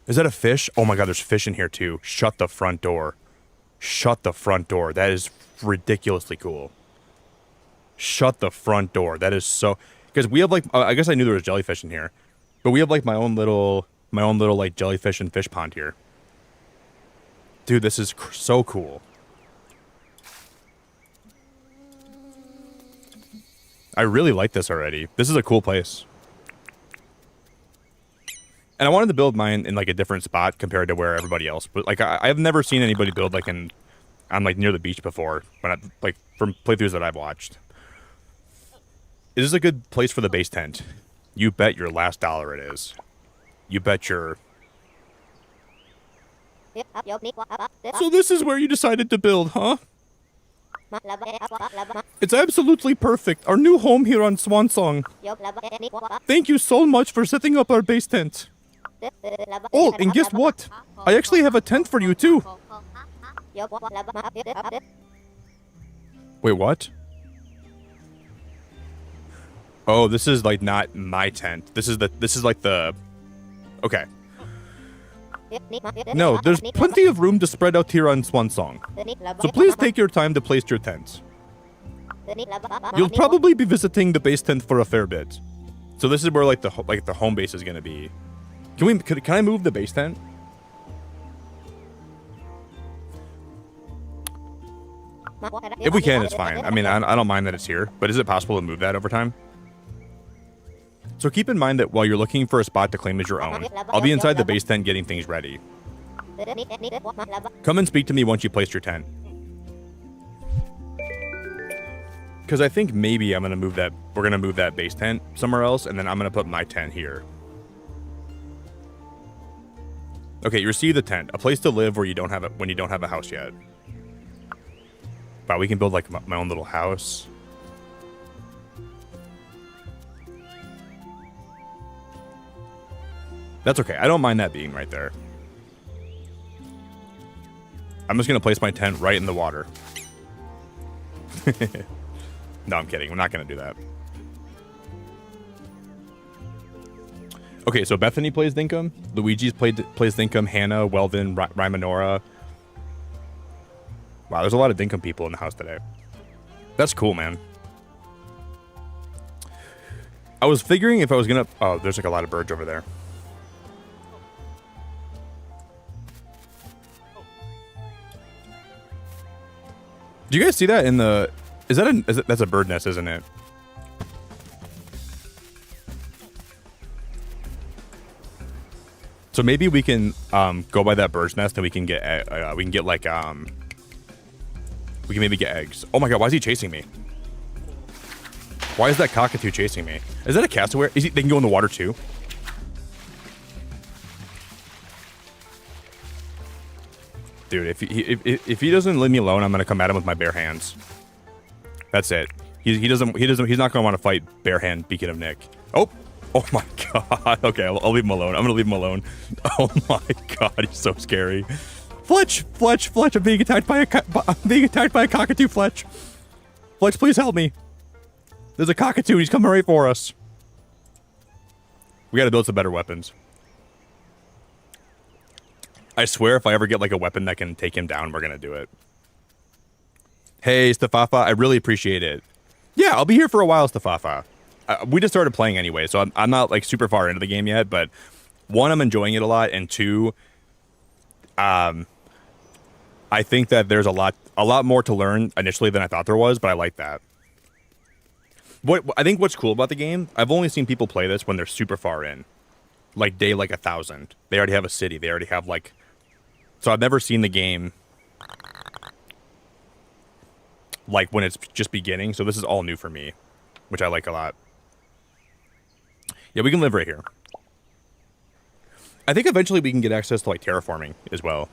Is that a fish? Oh my god, there's fish in here too. Shut the front door. Shut the front door. That is ridiculously cool. Shut the front door. That is so... Because we have like... I guess I knew there was jellyfish in here. But we have like my own little like jellyfish and fish pond here. Dude, this is so cool. I really like this already. This is a cool place. And I wanted to build mine in like a different spot compared to where everybody else. But like I've never seen anybody build like on like near the beach before. But like from playthroughs that I've watched. Is this a good place for the base tent? You bet your last dollar it is. You bet your... So this is where you decided to build, huh? It's absolutely perfect. Our new home here on Swansong. Thank you so much for setting up our base tent. Oh, and guess what? I actually have a tent for you too. Wait, what? Oh, this is like not my tent. This is like the... Okay. No, there's plenty of room to spread out here on Swansong. So please take your time to place your tents. You'll probably be visiting the base tent for a fair bit. So this is where like the home base is gonna be. Can I move the base tent? If we can, it's fine. I mean, I don't mind that it's here, but is it possible to move that over time? So keep in mind that while you're looking for a spot to claim as your own, I'll be inside the base tent getting things ready. Come and speak to me once you place your tent. Because I think maybe we're gonna move that base tent somewhere else, and then I'm gonna put my tent here. Okay, you receive the tent, a place to live where you don't have it when you don't have a house yet. Wow, we can build like my own little house. That's okay. I don't mind that being right there. I'm just going to place my tent right in the water. No, I'm kidding. We're not going to do that. Okay, so Bethany plays Dinkum. Luigi's plays Dinkum. Hannah, Weldon, Rymanora. Wow, there's a lot of Dinkum people in the house today. That's cool, man. I was figuring if I was going to... Oh, there's like a lot of birds over there. Do you guys see that in the... That's a bird nest, isn't it? So maybe we can go by that bird's nest and we can get like we can maybe get eggs. Oh my god, why is he chasing me? Why is that cockatoo chasing me? Is that a cassowary? They can go in the water too? Dude, if he doesn't leave me alone, I'm gonna come at him with my bare hands. That's it. He's not gonna want to fight bare hand Beacon of Nick. Oh my god. Okay, I'll leave him alone. I'm gonna leave him alone. Oh my god, he's so scary. Fletch, I'm being attacked by a cockatoo. Fletch, please help me. There's a cockatoo. He's coming right for us. We gotta build some better weapons. I swear if I ever get like a weapon that can take him down, we're gonna do it. Hey, Stefafa, I really appreciate it. Yeah, I'll be here for a while, Stefafa. We just started playing anyway, so I'm not like super far into the game yet, but one, I'm enjoying it a lot, and two, I think that there's a lot more to learn initially than I thought there was, but I like that. I think what's cool about the game, I've only seen people play this when they're super far in. Like day 1,000. They already have a city. They already have like... So I've never seen the game like when it's just beginning, so this is all new for me, which I like a lot. Yeah, we can live right here. I think eventually we can get access to like terraforming as well.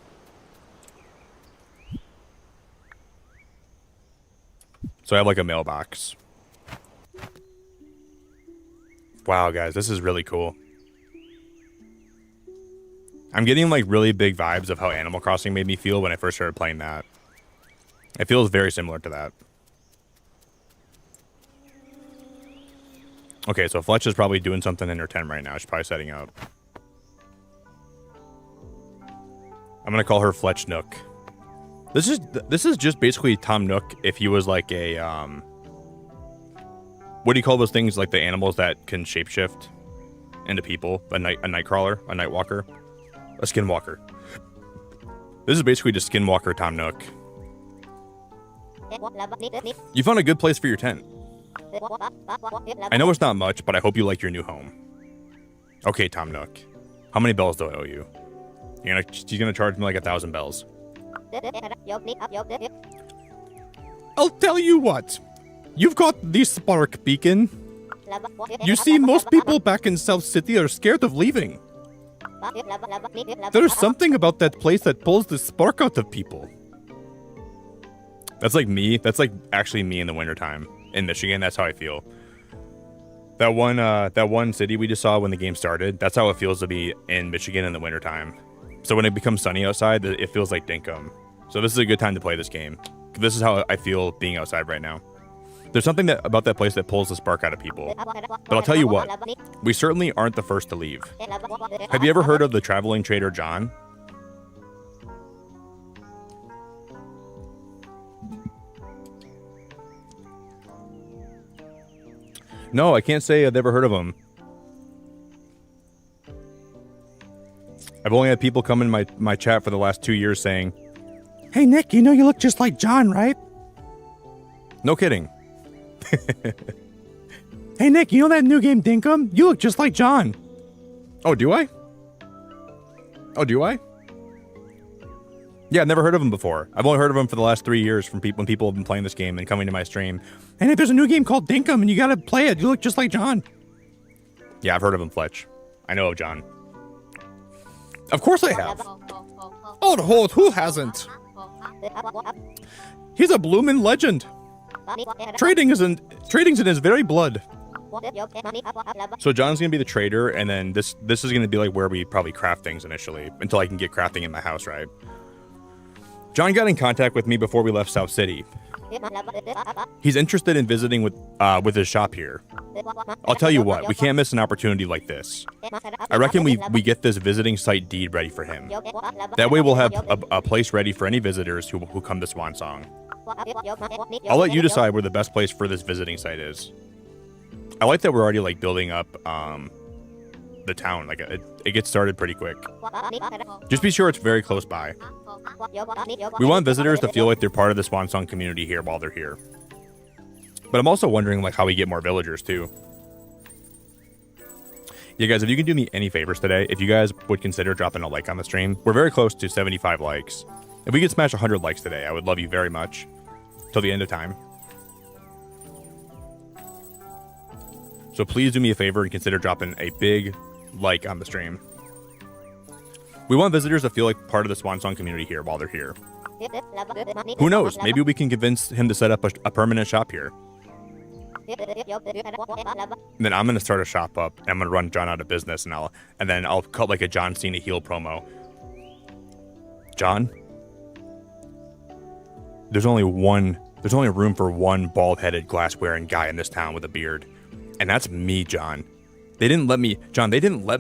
So I have like a mailbox. Wow, guys, this is really cool. I'm getting like really big vibes of how Animal Crossing made me feel when I first started playing that. It feels very similar to that. Okay, so Fletch is probably doing something in her tent right now. She's probably setting up. I'm gonna call her Fletch Nook. This is just basically Tom Nook if he was like a what do you call those things, like the animals that can shapeshift into people? A night crawler, a night walker, a skinwalker. This is basically just Skinwalker Tom Nook. You found a good place for your tent. I know it's not much, but I hope you like your new home. Okay, Tom Nook. How many bells do I owe you? She's gonna charge me like 1,000 bells. I'll tell you what. You've got the spark beacon. You see, most people back in South City are scared of leaving. There's something about that place that pulls the spark out of people. That's like me. That's like actually me in the wintertime in Michigan. That's how I feel. That one city we just saw when the game started, that's how it feels to be in Michigan in the wintertime. So when it becomes sunny outside, it feels like Dinkum. So this is a good time to play this game. This is how I feel being outside right now. There's something about that place that pulls the spark out of people. But I'll tell you what, we certainly aren't the first to leave. Have you ever heard of the traveling trader John? No, I can't say I've ever heard of him. I've only had people come in my chat for the last 2 years saying, Hey, Nick, you know you look just like John, right? no kidding. Hey, Nick, you know that new game Dinkum? You look just like John. Oh, do I? Oh, do I? Yeah, I've never heard of him before. I've only heard of him for the last 3 years from people when people have been playing this game and coming to my stream. And if there's a new game called Dinkum and you gotta play it, you look just like John. Yeah, I've heard of him, Fletch. I know of John. Of course I have. Oh, who hasn't? He's a bloomin' legend. Trading's in his very blood. So John's gonna be the trader, and then this is gonna be like where we probably craft things initially until I can get crafting in my house, right? John got in contact with me before we left South City. He's interested in visiting with his shop here. I'll tell you what, we can't miss an opportunity like this. I reckon we get this visiting site deed ready for him. That way we'll have a place ready for any visitors who come to Swan Song. I'll let you decide where the best place for this visiting site is. I like that we're already like building up the town. Like it gets started pretty quick. Just be sure it's very close by. We want visitors to feel like they're part of the Swan Song community here while they're here. But I'm also wondering like how we get more villagers too. Yeah, guys, if you can do me any favors today, if you guys would consider dropping a like on the stream, we're very close to 75 likes. If we could smash 100 likes today, I would love you very much. Till the end of time. So please do me a favor and consider dropping a big like on the stream. We want visitors to feel like part of the Swan Song community here while they're here. Who knows? Maybe we can convince him to set up a permanent shop here. And then I'm gonna start a shop up. And I'm gonna run John out of business, and then I'll cut like a John Cena heel promo. John, there's only room for one bald-headed, glass-wearing guy in this town with a beard, and that's me, John. They didn't let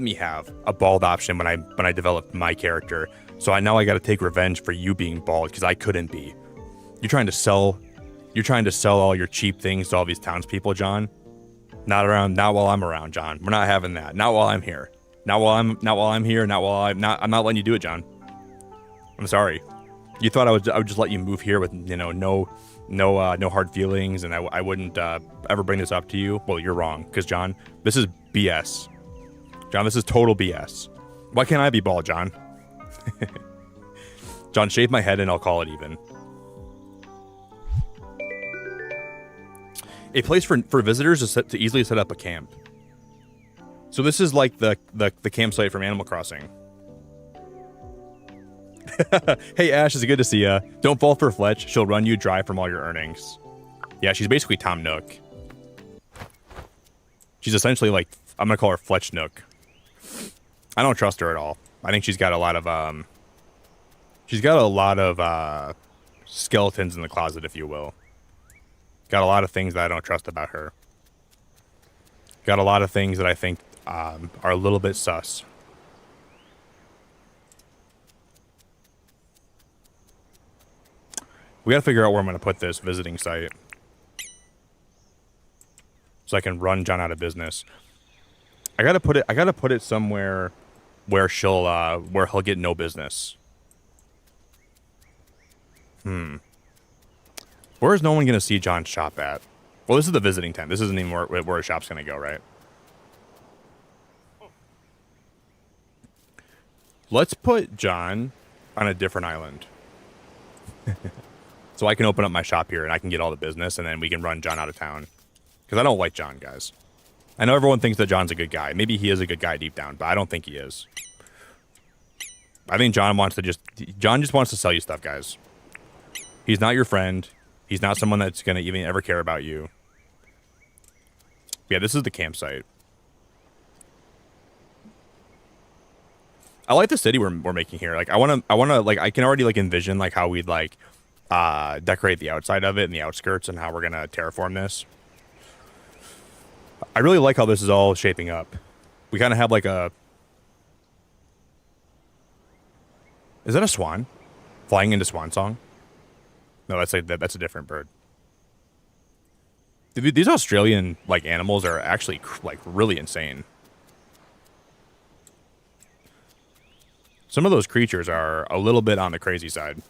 me have a bald option when I developed my character. So now I got to take revenge for you being bald because I couldn't be. You're trying to sell all your cheap things to all these townspeople, John. Not while I'm around, John. We're not having that. Not while I'm here. I'm not letting you do it, John. I'm sorry. You thought I would just let you move here with no hard feelings, and I wouldn't ever bring this up to you. Well, you're wrong, because John, this is BS. John, this is total BS. Why can't I be bald, John? John, shave my head and I'll call it even. A place for visitors to easily set up a camp. So this is like the campsite from Animal Crossing. Hey Ash, it's good to see ya. Don't fall for Fletch. She'll run you dry from all your earnings. Yeah, she's basically Tom Nook. She's essentially like gonna call her Fletch Nook. I don't trust her at all. I think she's got a lot of skeletons in the closet, if you will. Got a lot of things that I don't trust about her. Got a lot of things that I think are a little bit sus. We gotta figure out where I'm gonna put this visiting site, so I can run John out of business. I gotta put it somewhere where he'll get no business. Where is no one gonna see John's shop at? Well, this is the visiting tent. This isn't even where his shop's gonna go, right? Let's put John on a different island. So I can open up my shop here and I can get all the business, and then we can run John out of town. Because I don't like John, guys. I know everyone thinks that John's a good guy. Maybe he is a good guy deep down, but I don't think he is. I think John just wants to sell you stuff, guys. He's not your friend. He's not someone that's going to even ever care about you. Yeah, this is the campsite. I like the city we're making here. Like, I can already like envision like how we'd like decorate the outside of it and the outskirts and how we're gonna terraform this. I really like how this is all shaping up. We kind of have like a... Is that a swan? Flying into swan song? No, that's a different bird. These Australian like animals are actually like really insane. Some of those creatures are a little bit on the crazy side.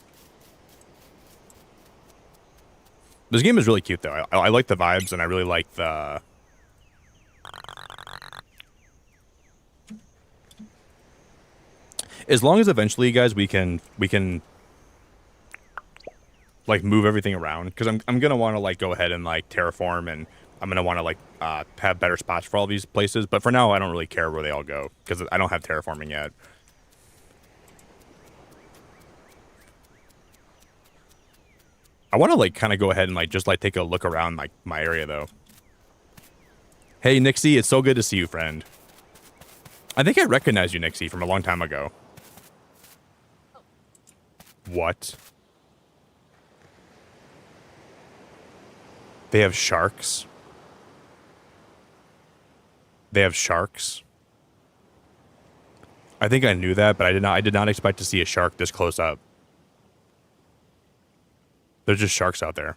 This game is really cute, though. I like the vibes, and I really like the... As long as eventually, guys, we can like move everything around, because I'm gonna want to like go ahead and like terraform, and I'm gonna want to like have better spots for all these places. But for now, I don't really care where they all go because I don't have terraforming yet. I want to like kind of go ahead and like just like take a look around like my area though. Hey Nixie, it's so good to see you, friend. I think I recognize you, Nixie, from a long time ago. What? They have sharks? They have sharks? I think I knew that, but I did not expect to see a shark this close up. There's just sharks out there.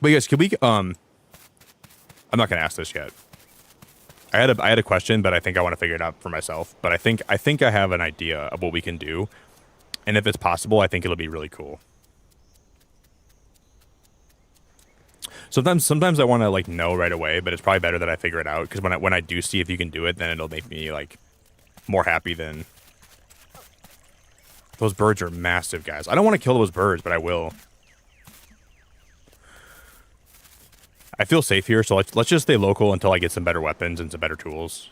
But guys, can we I'm not gonna ask this yet. I had a question, but I think I want to figure it out for myself. But I think I have an idea of what we can do. And if it's possible, I think it'll be really cool. Sometimes I want to like know right away, but it's probably better that I figure it out, because when I do see if you can do it, then it'll make me like more happy than... Those birds are massive, guys. I don't want to kill those birds, but I will. I feel safe here, so let's just stay local until I get some better weapons and some better tools.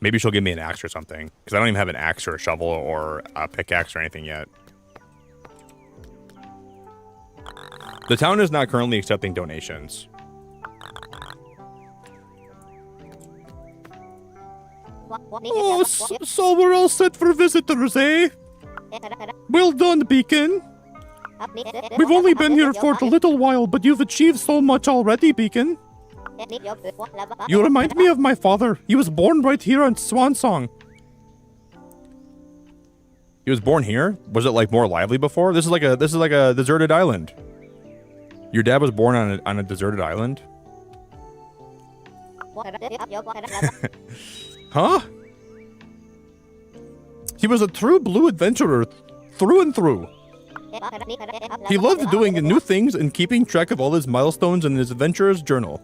Maybe she'll give me an axe or something, because I don't even have an axe or a shovel or a pickaxe or anything yet. The town is not currently accepting donations. Oh, so we're all set for visitors, eh? Well done, Beacon. We've only been here for a little while, but you've achieved so much already, Beacon. You remind me of my father. He was born right here on Swan Song. He was born here? Was it like more lively before? This is like a deserted island. Your dad was born on a deserted island? Huh? He was a true blue adventurer, through and through. He loved doing new things and keeping track of all his milestones in his adventurer's journal.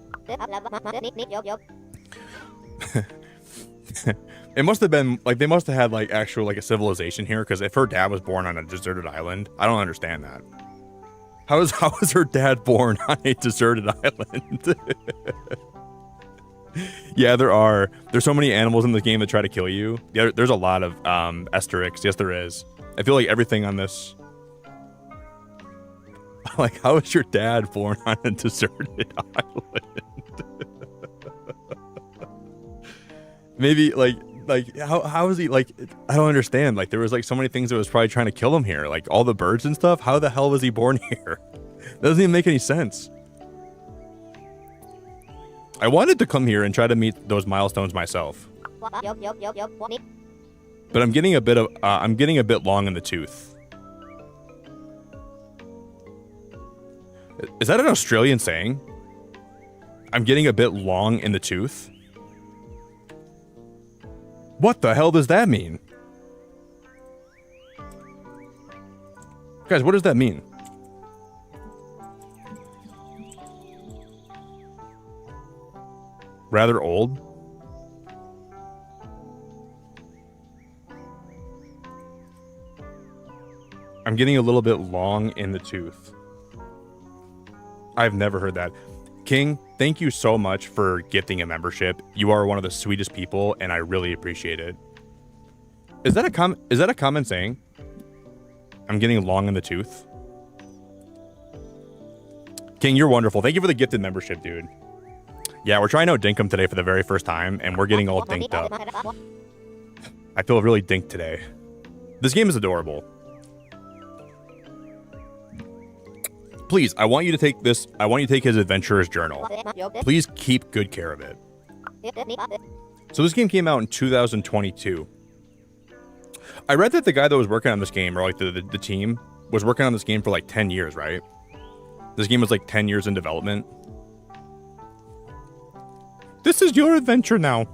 It must have been like they must have had like actual like a civilization here, because if her dad was born on a deserted island, I don't understand that. How was her dad born on a deserted island? Yeah, there's so many animals in this game that try to kill you. Yeah, there's a lot of asterix. Yes, there is. I feel like everything on this. Like, how is your dad born on a deserted island? Maybe like how is he like? I don't understand. Like there was like so many things that was probably trying to kill him here. Like all the birds and stuff. How the hell was he born here? That doesn't even make any sense. I wanted to come here and try to meet those milestones myself, but I'm getting a bit long in the tooth. Is that an Australian saying? I'm getting a bit long in the tooth. What the hell does that mean? Guys, what does that mean? Rather old? I'm getting a little bit long in the tooth. I've never heard that. King, thank you so much for gifting a membership. You are one of the sweetest people, and I really appreciate it. Is that a common saying? I'm getting long in the tooth. King, you're wonderful. Thank you for the gifted membership, dude. Yeah, we're trying out Dinkum today for the very first time, and we're getting all dinked up. I feel really dinked today. This game is adorable. Please, I want you to take this. I want you to take his adventurer's journal. Please keep good care of it. So this game came out in 2022. I read that the guy that was working on this game, or like the team, was working on this game for like 10 years, right? This game was like 10 years in development. This is your adventure now.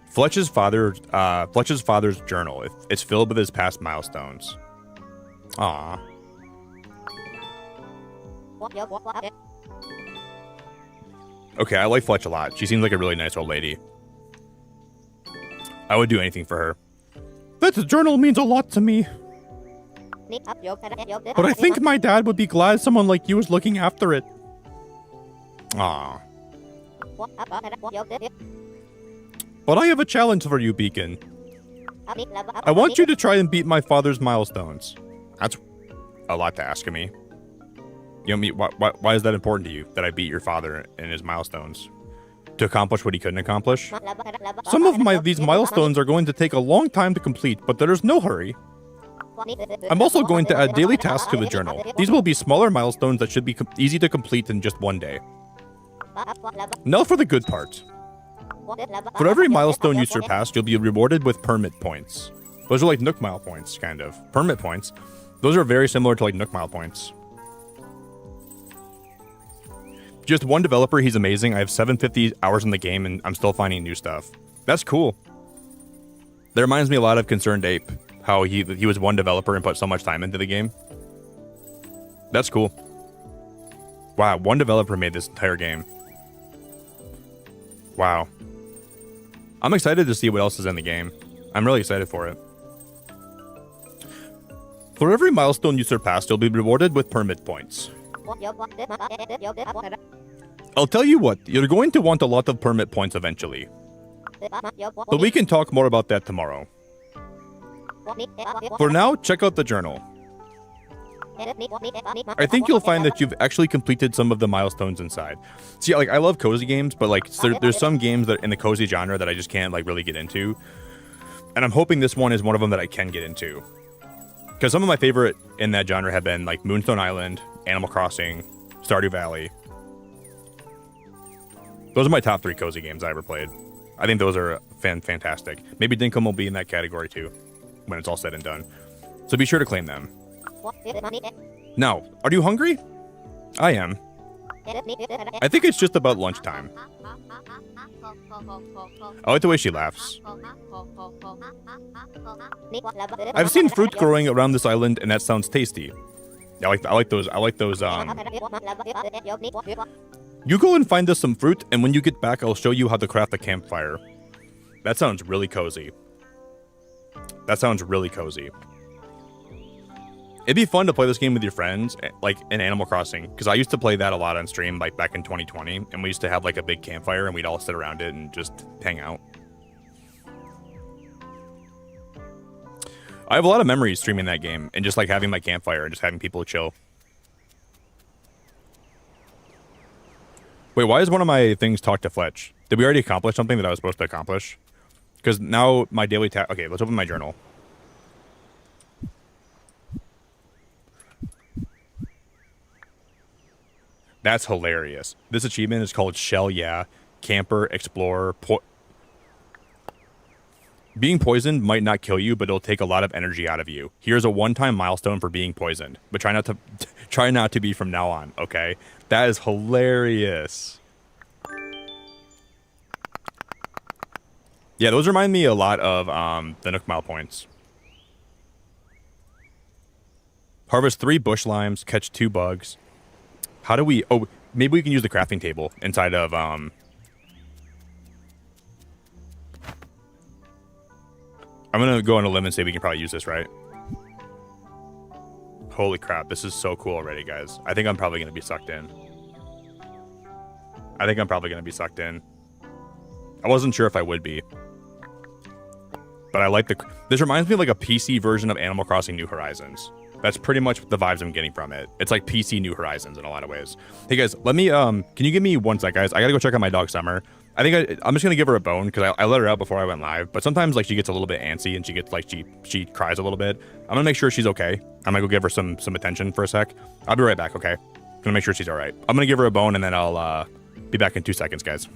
Fletch's father's journal. It's filled with his past milestones. Aww. Okay, I like Fletch a lot. She seems like a really nice old lady. I would do anything for her. That journal means a lot to me. But I think my dad would be glad someone like you is looking after it. Aww. But I have a challenge for you, Beacon. I want you to try and beat my father's milestones. That's a lot to ask of me. You know, why is that important to you, that I beat your father in his milestones? To accomplish what he couldn't accomplish? Some of these milestones are going to take a long time to complete, but there's no hurry. I'm also going to add daily tasks to the journal. These will be smaller milestones that should be easy to complete in just one day. Now for the good part. For every milestone you surpass, you'll be rewarded with permit points. Those are like Nook Mile points, kind of. Permit points. Those are very similar to like Nook Mile points. Just one developer, he's amazing. I have 750 hours in the game and I'm still finding new stuff. That's cool. That reminds me a lot of Concerned Ape. How he was one developer and put so much time into the game. That's cool. Wow, one developer made this entire game. Wow. I'm excited to see what else is in the game. I'm really excited for it. For every milestone you surpass, you'll be rewarded with permit points. I'll tell you what, you're going to want a lot of permit points eventually. But we can talk more about that tomorrow. For now, check out the journal. I think you'll find that you've actually completed some of the milestones inside. See, like, I love cozy games, but like, there's some games that in the cozy genre that I just can't like really get into. And I'm hoping this one is one of them that I can get into. Because some of my favorite in that genre have been like Moonstone Island, Animal Crossing, Stardew Valley. Those are my top 3 cozy games I ever played. I think those are fantastic. Maybe Dinkum will be in that category too, when it's all said and done. So be sure to claim them. Now, are you hungry? I am. I think it's just about lunchtime. I like the way she laughs. I've seen fruit growing around this island, and that sounds tasty. I like those. You go and find us some fruit, and when you get back, I'll show you how to craft a campfire. That sounds really cozy. That sounds really cozy. It'd be fun to play this game with your friends, like in Animal Crossing, because I used to play that a lot on stream, like back in 2020, and we used to have like a big campfire, and we'd all sit around it and just hang out. I have a lot of memories streaming that game and just like having my campfire and just having people chill. Wait, why is one of my things talk to Fletch? Did we already accomplish something that I was supposed to accomplish? Because now my daily task... Okay, let's open my journal. That's hilarious. This achievement is called Shell Yeah, Camper, Explorer, Being poisoned might not kill you, but it'll take a lot of energy out of you. Here's a one-time milestone for being poisoned, but try not to be from now on, okay? That is hilarious. Yeah, those remind me a lot of the Nook Mile points. Harvest 3 bush limes, catch 2 bugs. How do we... Oh, maybe we can use the crafting table inside of... I'm going to go on a limb and say we can probably use this, right? Holy crap, this is so cool already, guys. I think I'm probably going to be sucked in. I wasn't sure if I would be. But I like the... This reminds me of like a PC version of Animal Crossing New Horizons. That's pretty much the vibes I'm getting from it. It's like PC New Horizons in a lot of ways. Hey guys, let me, can you give me 1 sec, guys? I gotta go check out my dog Summer. I think I'm just gonna give her a bone because I let her out before I went live. But sometimes like she gets a little bit antsy and she gets like, she cries a little bit. I'm gonna make sure she's okay. I'm gonna go give her some attention for a sec. I'll be right back, okay? I'm gonna make sure she's all right. I'm gonna give her a bone and then I'll be back in 2 seconds, guys.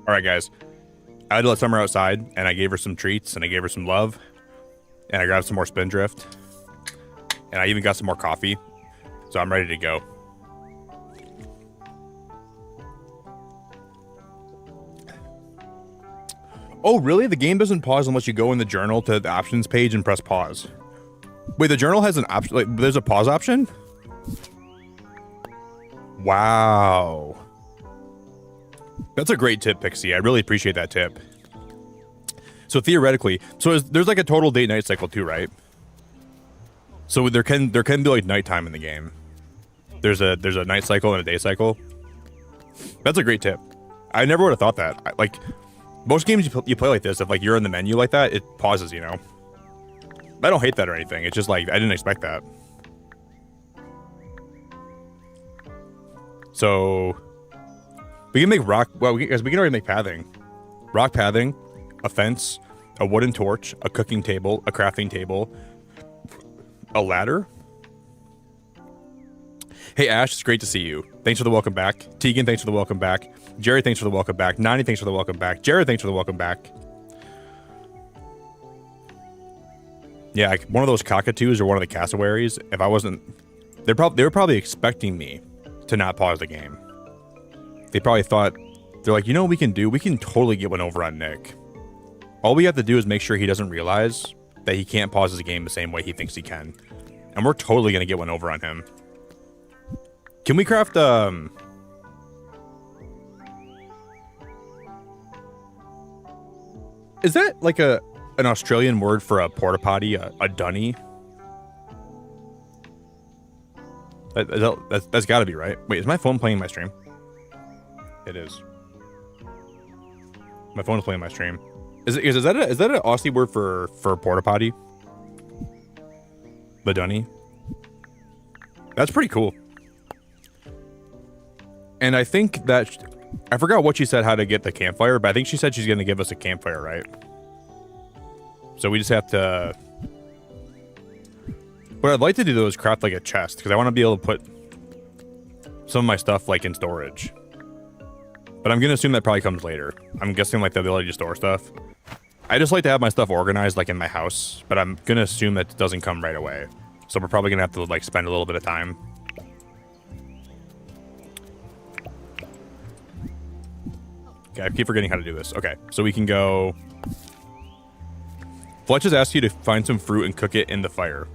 All right, guys. I had to let Summer outside, and I gave her some treats, and I gave her some love, and I grabbed some more Spindrift, and I even got some more coffee, so I'm ready to go. Oh, really? The game doesn't pause unless you go in the journal to the options page and press pause. Wait, the journal has an option, like, there's a pause option? Wow. That's a great tip, Pixie. I really appreciate that tip. So theoretically, there's like a total day-night cycle too, right? So there can be like nighttime in the game. There's a night cycle and a day cycle. That's a great tip. I never would have thought that. Like most games you play like this, if like you're in the menu like that, it pauses, you know. I don't hate that or anything. It's just like I didn't expect that. So we can make rock. Well, we can already make pathing, rock pathing, a fence, a wooden torch, a cooking table, a crafting table, a ladder. Hey Ash, it's great to see you. Thanks for the welcome back. Tegan, thanks for the welcome back. Jerry, thanks for the welcome back. Nani, thanks for the welcome back. Jared, thanks for the welcome back. Yeah, one of those cockatoos or one of the cassowaries. If I wasn't, they were probably expecting me to not pause the game. They probably thought, they're like, you know what we can do? We can totally get one over on Nick. All we have to do is make sure he doesn't realize that he can't pause his game the same way he thinks he can. And we're totally going to get one over on him. Can we craft, is that like an Australian word for a porta potty, a dunny? That's got to be right. Wait, is my phone playing my stream? It is. My phone is playing my stream. Is that an Aussie word for porta potty? The dunny. That's pretty cool. And I think that I forgot what she said how to get the campfire, but I think she said she's going to give us a campfire, right? So we just have to. What I'd like to do though is craft like a chest because I want to be able to put some of my stuff like in storage. But I'm gonna assume that probably comes later. I'm guessing like the ability to store stuff. I just like to have my stuff organized like in my house, but I'm gonna assume that it doesn't come right away. So we're probably gonna have to like spend a little bit of time. Okay, I keep forgetting how to do this. Okay, so we can go. Fletch has asked you to find some fruit and cook it in the fire.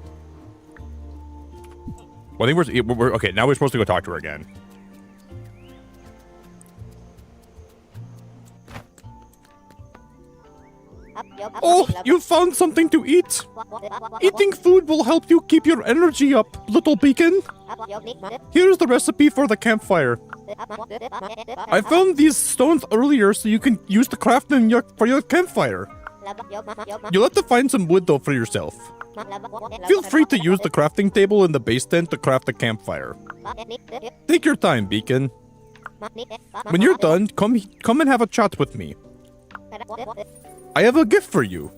Well, I think we're okay. Now we're supposed to go talk to her again. Oh, you found something to eat. Eating food will help you keep your energy up, little beacon. Here's the recipe for the campfire. I found these stones earlier so you can use to craft them for your campfire. You'll have to find some wood though for yourself. Feel free to use the crafting table in the base tent to craft a campfire. Take your time, Beacon. When you're done, come and have a chat with me. I have a gift for you.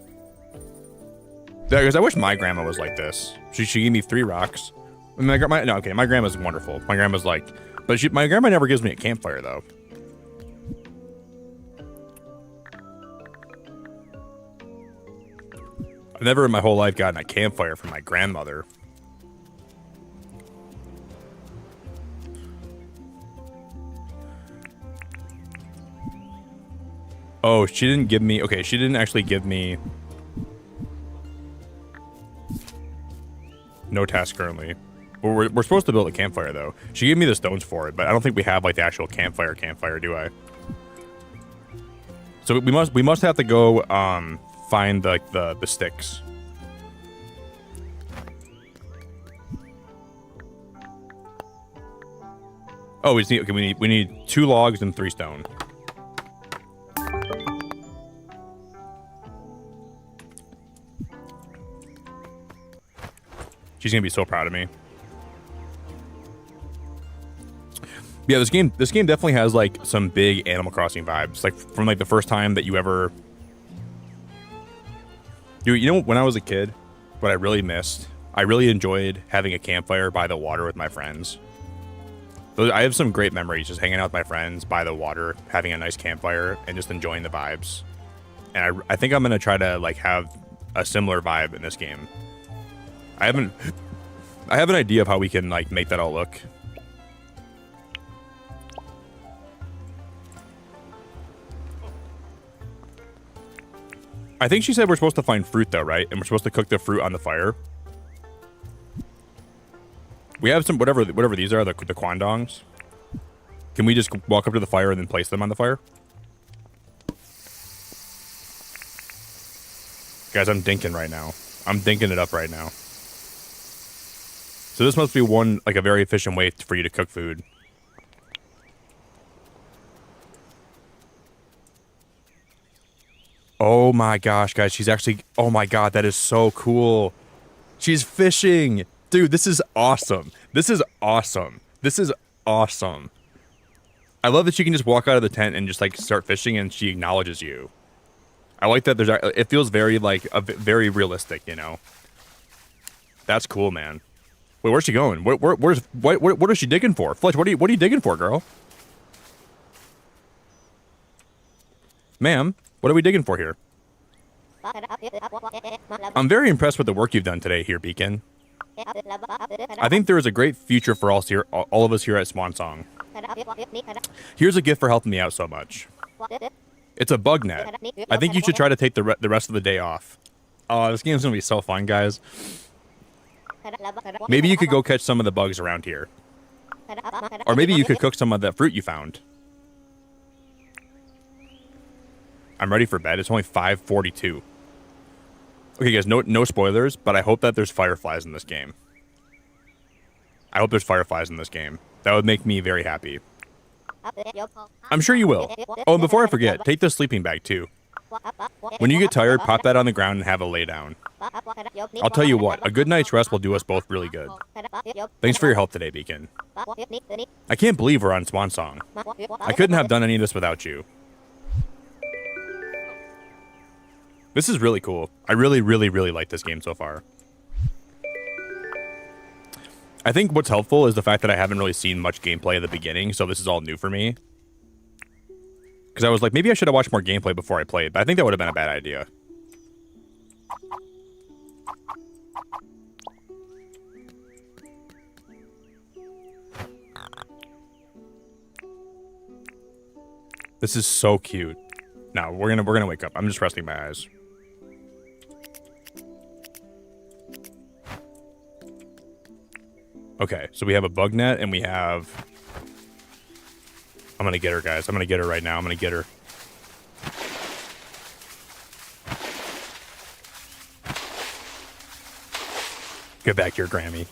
Because I wish my grandma was like this. She gave me 3 rocks. My grandma's wonderful. My grandma's like, but my grandma never gives me a campfire though. I've never in my whole life gotten a campfire from my grandmother. Oh, she didn't give me... Okay, she didn't actually give me... No task currently. We're supposed to build a campfire, though. She gave me the stones for it, but I don't think we have, like, the actual campfire, do I? So we must have to go, find, like, the sticks. Oh, we need 2 logs and 3 stone. She's gonna be so proud of me. Yeah, this game definitely has like some big Animal Crossing vibes. Like from like the first time that you ever. Dude, you know when I was a kid, what I really missed? I really enjoyed having a campfire by the water with my friends. I have some great memories just hanging out with my friends by the water, having a nice campfire, and just enjoying the vibes. And I think I'm gonna try to like have a similar vibe in this game. I have an idea of how we can like make that all look. I think she said we're supposed to find fruit though, right? And we're supposed to cook the fruit on the fire. We have some whatever these are, the quandongs. Can we just walk up to the fire and then place them on the fire? Guys, I'm dinking right now. I'm dinking it up right now. So this must be one, like a very efficient way for you to cook food. Oh my gosh, guys, she's actually, oh my god, that is so cool. She's fishing. Dude, this is awesome. This is awesome. This is awesome. I love that she can just walk out of the tent and just like start fishing and she acknowledges you. I like that it feels very like, very realistic, you know? That's cool, man. Wait, where's she going? What is she digging for? Fletch, what are you digging for, girl? Ma'am, what are we digging for here? I'm very impressed with the work you've done today here, Beacon. I think there is a great future for all of us here at Swan Song. Here's a gift for helping me out so much. It's a bug net. I think you should try to take the rest of the day off. Oh, this game's gonna be so fun, guys. Maybe you could go catch some of the bugs around here. Or maybe you could cook some of that fruit you found. I'm ready for bed. It's only 5:42. Okay, guys, no spoilers, but I hope that there's fireflies in this game. I hope there's fireflies in this game. That would make me very happy. I'm sure you will. Oh, and before I forget, take the sleeping bag too. When you get tired, pop that on the ground and have a lay down. I'll tell you what, a good night's rest will do us both really good. Thanks for your help today, Beacon. I can't believe we're on Swan Song. I couldn't have done any of this without you. This is really cool. I really, really, really like this game so far. I think what's helpful is the fact that I haven't really seen much gameplay at the beginning, so this is all new for me. Because I was like, maybe I should have watched more gameplay before I played, but I think that would have been a bad idea. This is so cute. No, we're gonna wake up. I'm just resting my eyes. Okay, so we have a bug net and we have... I'm gonna get her, guys. I'm gonna get her right now. I'm gonna get her. Get back here, Grammy.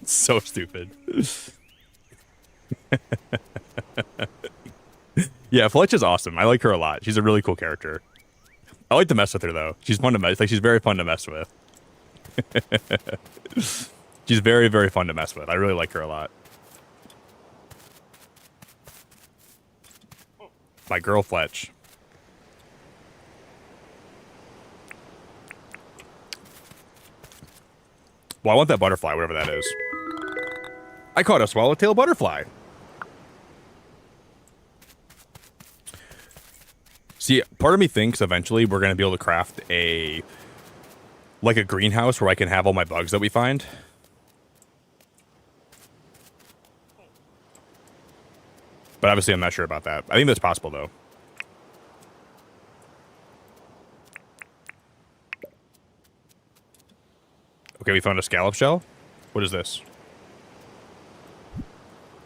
So stupid. Yeah, Fletch is awesome. I like her a lot. She's a really cool character. I like to mess with her though. She's fun to mess. Like she's very fun to mess with. She's very, very fun to mess with. I really like her a lot. My girl Fletch. Well, I want that butterfly, whatever that is. I caught a swallowtail butterfly. See, part of me thinks eventually we're going to be able to craft a greenhouse where I can have all my bugs that we find. But obviously I'm not sure about that. I think that's possible though. Okay, we found a scallop shell. What is this?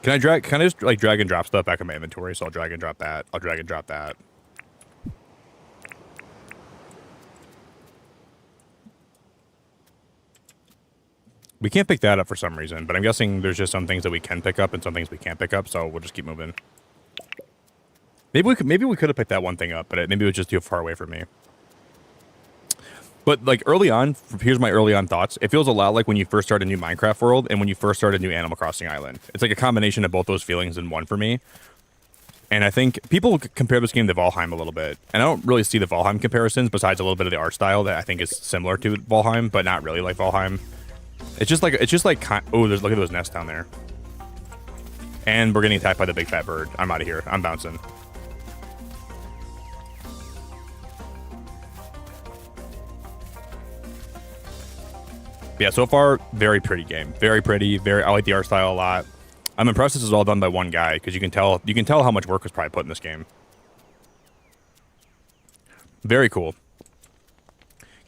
Can I just like drag and drop stuff back in my inventory? So I'll drag and drop that. I'll drag and drop that. We can't pick that up for some reason, but I'm guessing there's just some things that we can pick up and some things we can't pick up, so we'll just keep moving. Maybe we could have picked that one thing up, but maybe it was just too far away from me. But like early on, here's my early on thoughts. It feels a lot like when you first start a new Minecraft world and when you first start a new Animal Crossing island. It's like a combination of both those feelings in one for me. And I think people compare this game to Valheim a little bit. And I don't really see the Valheim comparisons besides a little bit of the art style that I think is similar to Valheim, but not really like Valheim. It's just like oh, there's look at those nests down there. And we're getting attacked by the big fat bird. I'm out of here. I'm bouncing. Yeah, so far, very pretty game. Very pretty. I like the art style a lot. I'm impressed this is all done by one guy because you can tell how much work was probably put in this game. Very cool.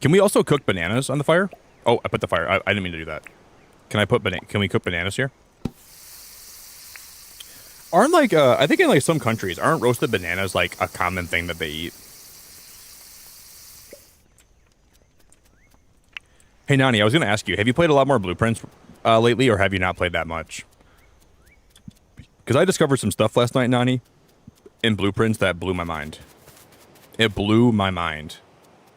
Can we also cook bananas on the fire? Oh, I put the fire. I didn't mean to do that. Can we cook bananas here? Aren't like I think in like some countries aren't roasted bananas like a common thing that they eat? Hey Nani, I was gonna ask you, have you played a lot more Blueprints lately, or have you not played that much? Because I discovered some stuff last night, Nani, in Blueprints that blew my mind. It blew my mind.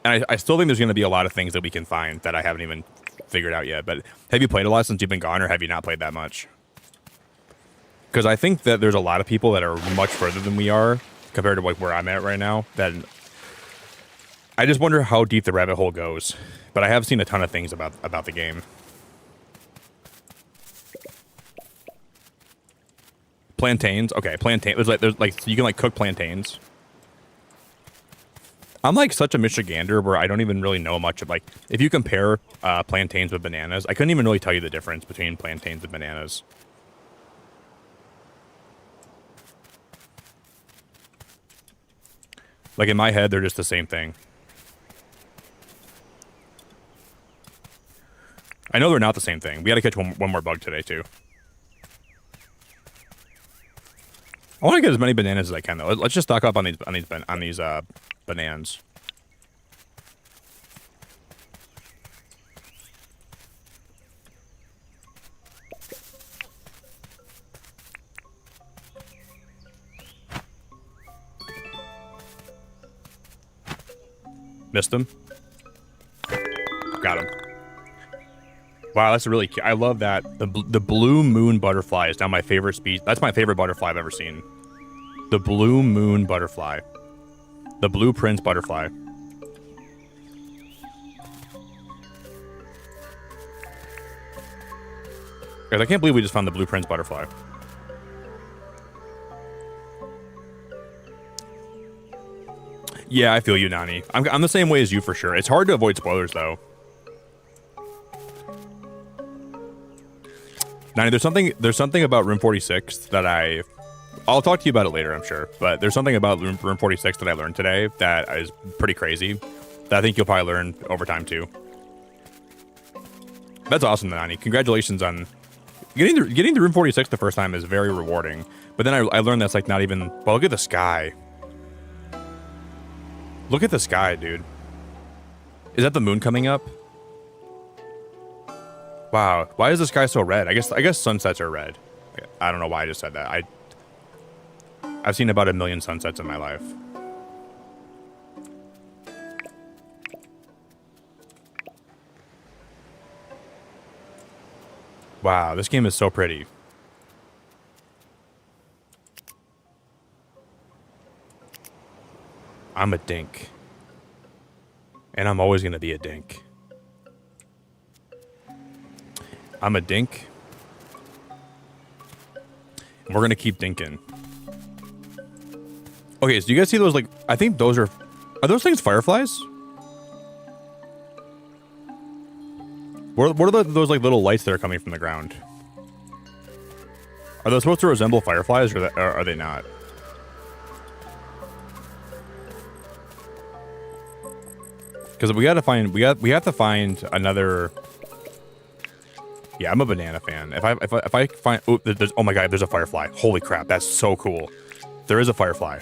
And I still think there's gonna be a lot of things that we can find that I haven't even figured out yet. But have you played a lot since you've been gone, or have you not played that much? Because I think that there's a lot of people that are much further than we are compared to like where I'm at right now. That I just wonder how deep the rabbit hole goes. But I have seen a ton of things about the game. Plantains, okay, plantain. There's like you can like cook plantains. I'm like such a Michigander where I don't even really know much of like if you compare plantains with bananas, I couldn't even really tell you the difference between plantains and bananas. Like in my head, they're just the same thing. I know they're not the same thing. We gotta catch one more bug today too. I want to get as many bananas as I can though. Let's just stock up on these bananas. Missed him. Got him. Wow, that's really cute. I love that. The blue moon butterfly is now my favorite species. That's my favorite butterfly I've ever seen. The blue moon butterfly. The blue prince butterfly. Guys, I can't believe we just found the blue prince butterfly. Yeah, I feel you, Nani. I'm the same way as you for sure. It's hard to avoid spoilers, though. Nani, there's something about Room 46 that I'll talk to you about it later, I'm sure. But there's something about Room 46 that I learned today that is pretty crazy. That I think you'll probably learn over time too. That's awesome, Nani. Congratulations on getting to Room 46 the first time is very rewarding. But then I learned that's like not even. Well, look at the sky. Look at the sky, dude. Is that the moon coming up? Wow, why is the sky so red? I guess sunsets are red. I don't know why I just said that. I've seen about 1 million sunsets in my life. Wow, this game is so pretty. I'm a dink. And I'm always gonna be a dink. I'm a dink. And we're gonna keep dinking. Okay, so you guys see those, like, I think those are those things fireflies? What are those, like, little lights that are coming from the ground? Are those supposed to resemble fireflies, or are they not? Because we have to find another. Yeah, I'm a banana fan. If I find, oh my god, there's a firefly. Holy crap, that's so cool. There is a firefly.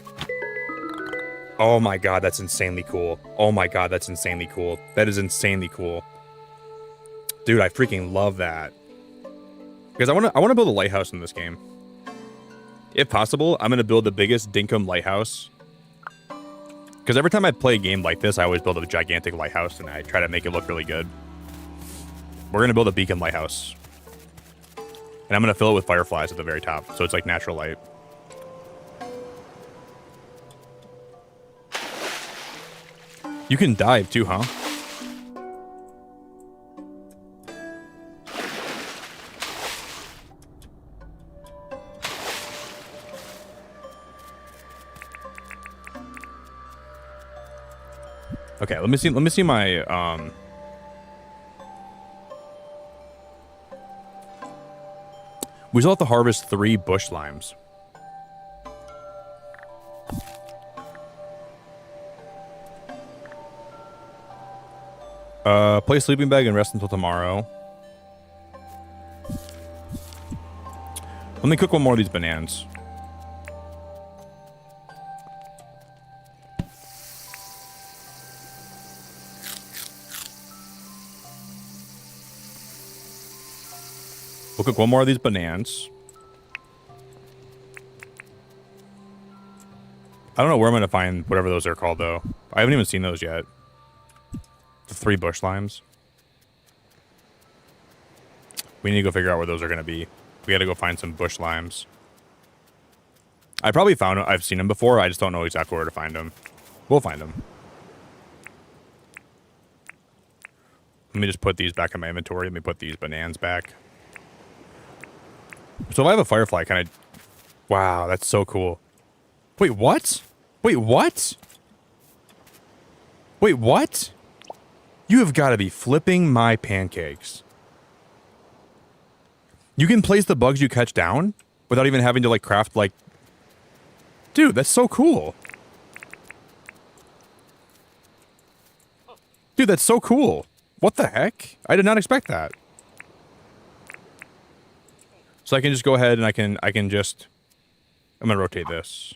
Oh my god, that's insanely cool. Oh my god, that's insanely cool. That is insanely cool. Dude, I freaking love that. Because I want to build a lighthouse in this game. If possible, I'm gonna build the biggest Dinkum lighthouse. Because every time I play a game like this, I always build a gigantic lighthouse and I try to make it look really good. We're going to build a beacon lighthouse. And I'm going to fill it with fireflies at the very top. So it's like natural light. You can dive too, huh? Okay, let me see my we still have to harvest 3 bush limes. Play sleeping bag and rest until tomorrow. Let me cook one more of these bananas. We'll cook one more of these bananas. I don't know where I'm going to find whatever those are called, though. I haven't even seen those yet. The 3 bush limes. We need to go figure out where those are going to be. We got to go find some bush limes. I probably found them. I've seen them before. I just don't know exactly where to find them. We'll find them. Let me just put these back in my inventory. Let me put these bananas back. So if I have a firefly, can I... Wow, that's so cool. Wait, what? Wait, what? Wait, what? You have got to be flipping my pancakes. You can place the bugs you catch down without even having to, like, craft, like... Dude, that's so cool. Dude, that's so cool. What the heck? I did not expect that. So I can just go ahead and I can just... I'm gonna rotate this.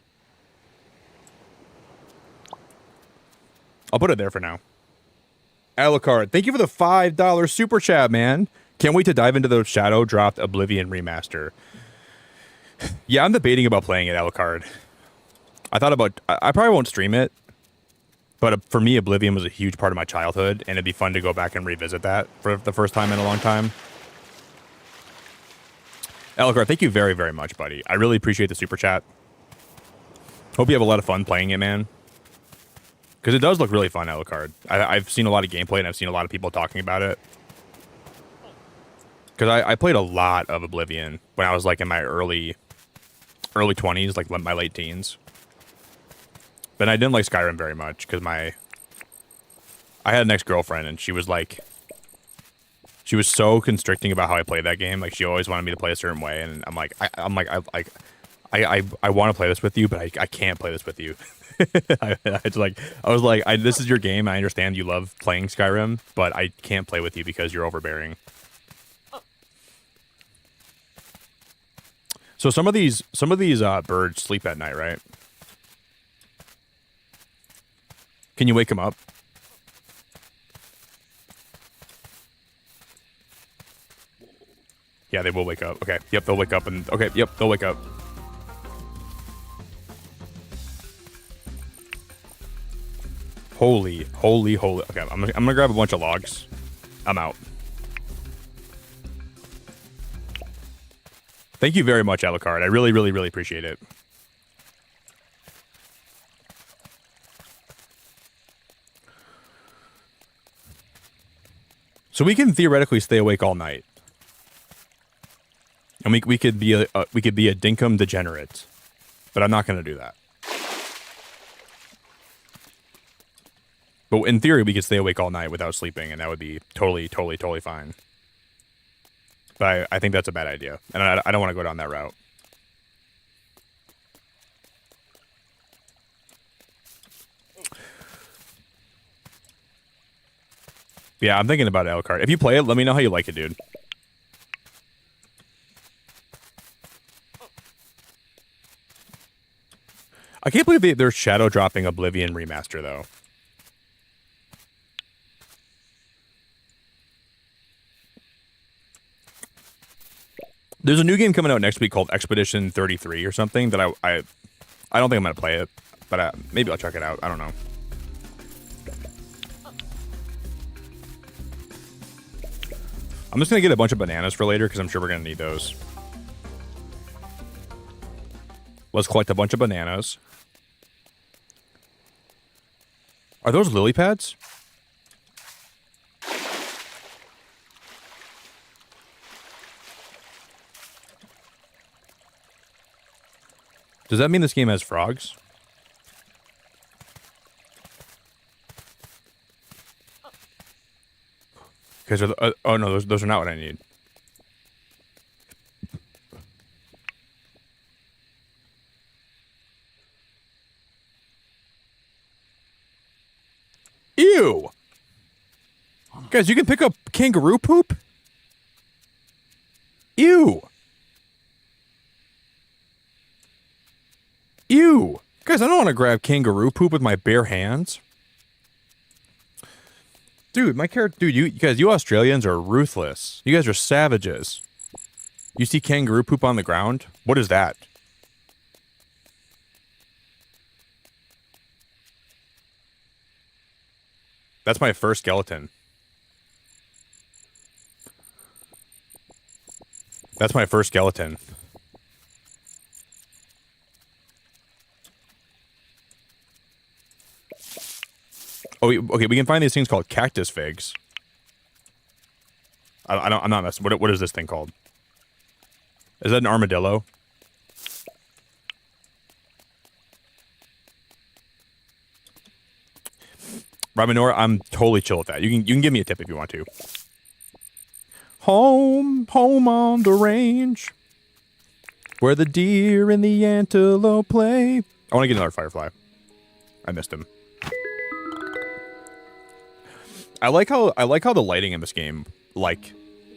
I'll put it there for now. Alucard, thank you for the $5 super chat, man. Can't wait to dive into the Shadow dropped Oblivion remaster. Yeah, I'm debating about playing it, Alucard. I thought about... I probably won't stream it. But for me, Oblivion was a huge part of my childhood, and it'd be fun to go back and revisit that for the first time in a long time. Alucard, thank you very, very much, buddy. I really appreciate the super chat. Hope you have a lot of fun playing it, man. Because it does look really fun, Alucard. I've seen a lot of gameplay, and I've seen a lot of people talking about it. Because I played a lot of Oblivion when I was, like, in my early 20s, like my late teens. But I didn't like Skyrim very much, because I had an ex-girlfriend, and she was, like... She was so constricting about how I played that game. Like, she always wanted me to play a certain way, and I'm like, I want to play this with you, but I can't play this with you. I was like, this is your game. I understand you love playing Skyrim, but I can't play with you because you're overbearing. So some of these birds sleep at night, right? Can you wake them up? Yeah, they will wake up. Okay. Yep, they'll wake up and... Okay, yep, they'll wake up. Holy. Okay, I'm gonna grab a bunch of logs. I'm out. Thank you very much, Alucard. I really, really, really appreciate it. So we can theoretically stay awake all night. And we could be a Dinkum degenerate, but I'm not going to do that. But in theory, we could stay awake all night without sleeping, and that would be totally fine. But I think that's a bad idea, and I don't want to go down that route. Yeah, I'm thinking about Alucard. If you play it, let me know how you like it, dude. I can't believe they're shadow dropping Oblivion remaster, though. There's a new game coming out next week called Expedition 33 or something that I don't think I'm going to play it, but maybe I'll check it out. I don't know. I'm just going to get a bunch of bananas for later because I'm sure we're going to need those. Let's collect a bunch of bananas. Are those lily pads? Does that mean this game has frogs? Because oh no, those are not what I need. Ew! Guys, you can pick up kangaroo poop? Ew! Ew! Guys, I don't want to grab kangaroo poop with my bare hands. Dude, you guys, you Australians are ruthless. You guys are savages. You see kangaroo poop on the ground? What is that? That's my first skeleton. That's my first skeleton. Oh, okay, we can find these things called cactus figs. I'm not messing. What is this thing called? Is that an armadillo? Raminora, I'm totally chill with that. You can give me a tip if you want to. Home on the range, where the deer and the antelope play. I want to get another firefly. I missed him. I like how the lighting in this game, like,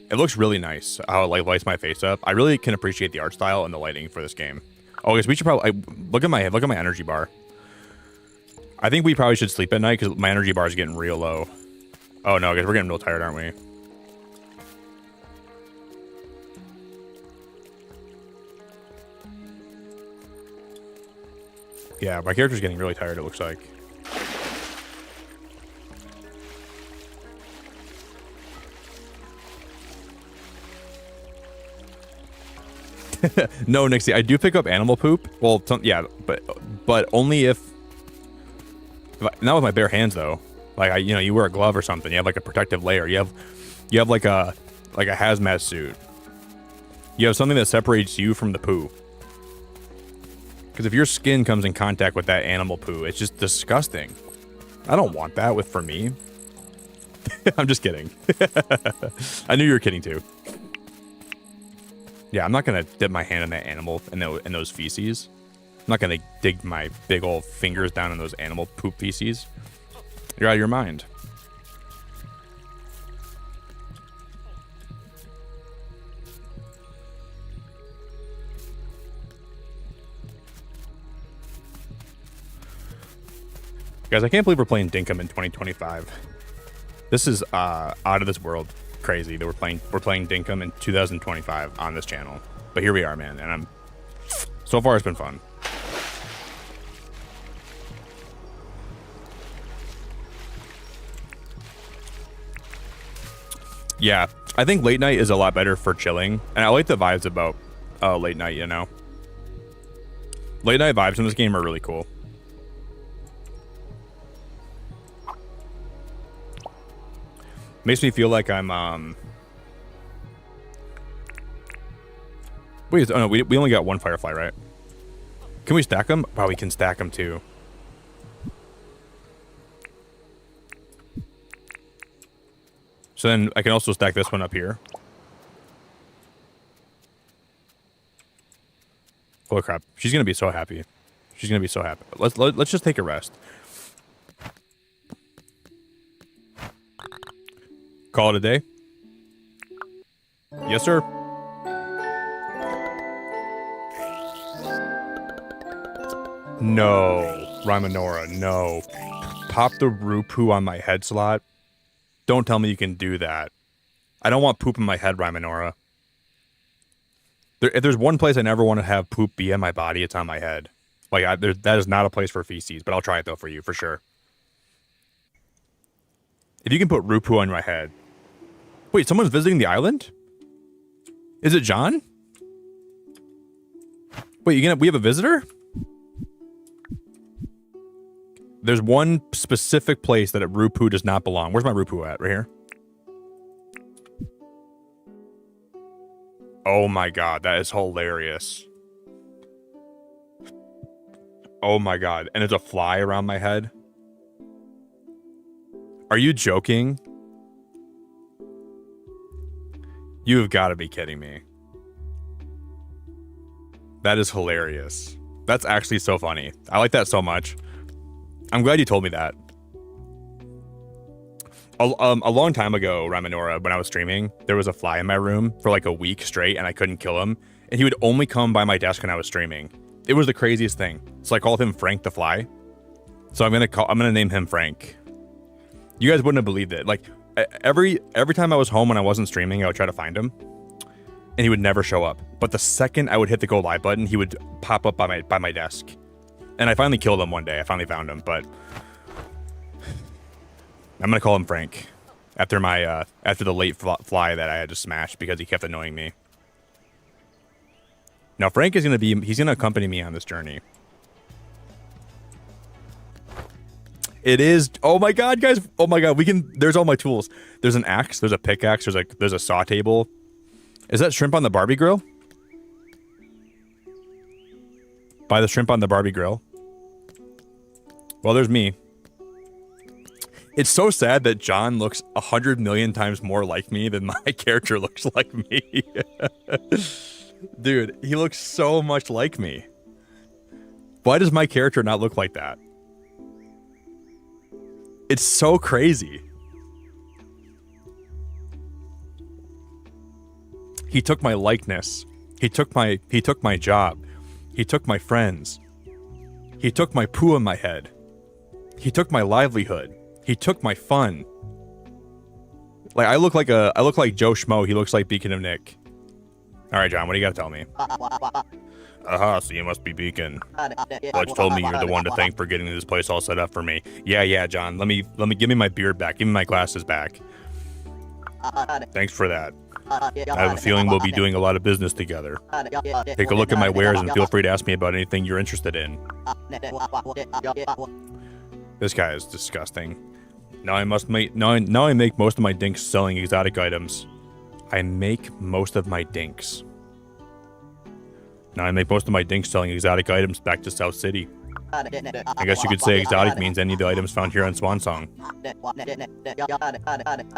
it looks really nice. How it like lights my face up. I really can appreciate the art style and the lighting for this game. Oh, guys, we should probably look at my energy bar. I think we probably should sleep at night because my energy bar is getting real low. Oh no, guys, we're getting real tired, aren't we? Yeah, my character's getting really tired, it looks like. No, Nixie, I do pick up animal poop. Well, yeah, but only if not with my bare hands though. Like you wear a glove or something. You have like a protective layer. You have like a hazmat suit. You have something that separates you from the poo. Because if your skin comes in contact with that animal poo, it's just disgusting. I don't want that for me. I'm just kidding. I knew you were kidding too. Yeah, I'm not gonna dip my hand in that animal in those feces. I'm not gonna dig my big old fingers down in those animal poop feces. You're out of your mind. Guys, I can't believe we're playing Dinkum in 2025. This is out of this world crazy that we're playing Dinkum in 2025 on this channel. But here we are, man, and so far it's been fun. Yeah, I think late night is a lot better for chilling, and I like the vibes about late night, you know. Late night vibes in this game are really cool. Makes me feel like I'm wait, oh no, we only got one firefly, right? Can we stack them? Wow, we can stack them too. So then I can also stack this one up here. Holy crap, she's gonna be so happy. She's gonna be so happy. Let's just take a rest. Call it a day? Yes, sir. No, Raminora, no. Pop the roo poo on my head slot. Don't tell me you can do that. I don't want poop in my head, Raminora. If there's one place I never want to have poop be in my body, it's on my head. Like, that is not a place for feces, but I'll try it though for you, for sure. If you can put roo poo on my head. Wait, someone's visiting the island? Is it John? Wait, we have a visitor? There's one specific place that a roo poo does not belong. Where's my roo poo at? Right here? Oh my god, that is hilarious. Oh my god, and there's a fly around my head. Are you joking? You've got to be kidding me. That is hilarious. That's actually so funny. I like that so much. I'm glad you told me that. A long time ago, Ramanora, when I was streaming, there was a fly in my room for like a week straight and I couldn't kill him. And he would only come by my desk when I was streaming. It was the craziest thing. So I called him Frank the Fly. So I'm gonna name him Frank. You guys wouldn't have believed it. Like every time I was home when I wasn't streaming, I would try to find him. And he would never show up. But the second I would hit the go live button, he would pop up by my desk. And I finally killed him one day. I finally found him, but I'm gonna call him Frank after the late fly that I had to smash because he kept annoying me. Now Frank is he's gonna accompany me on this journey. It is. Oh my god, guys! Oh my god, there's all my tools. There's an axe. There's a pickaxe. There's a saw table. Is that shrimp on the Barbie grill? Buy the shrimp on the Barbie grill. Well, there's me. It's so sad that John looks 100 million times more like me than my character looks like me. Dude, he looks so much like me. Why does my character not look like that? It's so crazy. He took my likeness. He took my job. He took my friends. He took my poo in my head. He took my livelihood. He took my fun. Like I look like Joe Schmo. He looks like Beacon of Nick. All right, John, what do you got to tell me? Aha, so you must be Beacon. Fletch told me you're the one to thank for getting this place all set up for me. Yeah, John. Let me give me my beard back. Give me my glasses back. Thanks for that. I have a feeling we'll be doing a lot of business together. Take a look at my wares and feel free to ask me about anything you're interested in. This guy is disgusting. Now I make most of my dinks selling exotic items. I make most of my dinks. Now I make most of my dinks selling exotic items back to South City. I guess you could say exotic means any of the items found here on Swansong.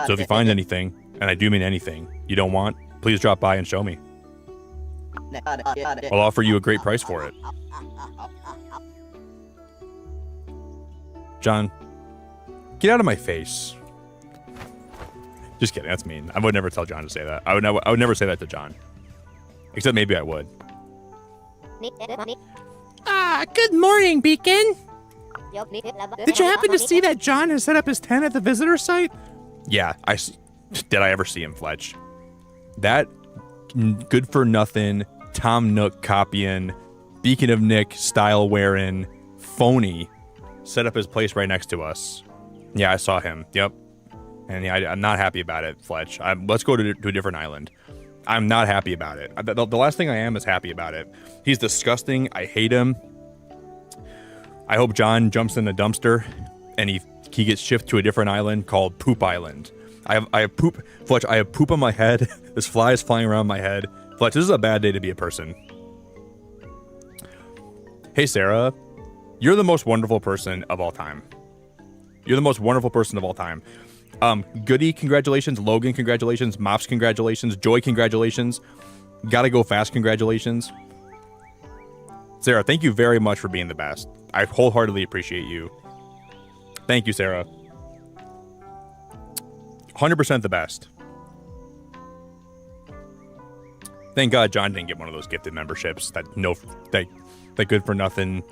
So if you find anything, and I do mean anything, you don't want, please drop by and show me. I'll offer you a great price for it. John, get out of my face. Just kidding, that's mean. I would never tell John to say that. I would never say that to John. Except maybe I would. Good morning, Beacon. Did you happen to see that John has set up his tent at the visitor site? Yeah, did I ever see him, Fletch? That good for nothing, Tom Nook copying, Beacon of Nick style wearing, phony, set up his place right next to us. Yeah, I saw him. Yep. And yeah, I'm not happy about it, Fletch. Let's go to a different island. I'm not happy about it. The last thing I am is happy about it. He's disgusting. I hate him. I hope John jumps in the dumpster and he gets shifted to a different island called Poop Island. I have poop, Fletch. I have poop on my head. This fly is flying around my head. Fletch, this is a bad day to be a person. Hey, Sarah, you're the most wonderful person of all time. You're the most wonderful person of all time. Goody, congratulations. Logan, congratulations. Mops, congratulations. Joy, congratulations. Gotta go fast, congratulations. Sarah, thank you very much for being the best. I wholeheartedly appreciate you. Thank you, Sarah. 100% the best. Thank God John didn't get one of those gifted memberships. That good for nothing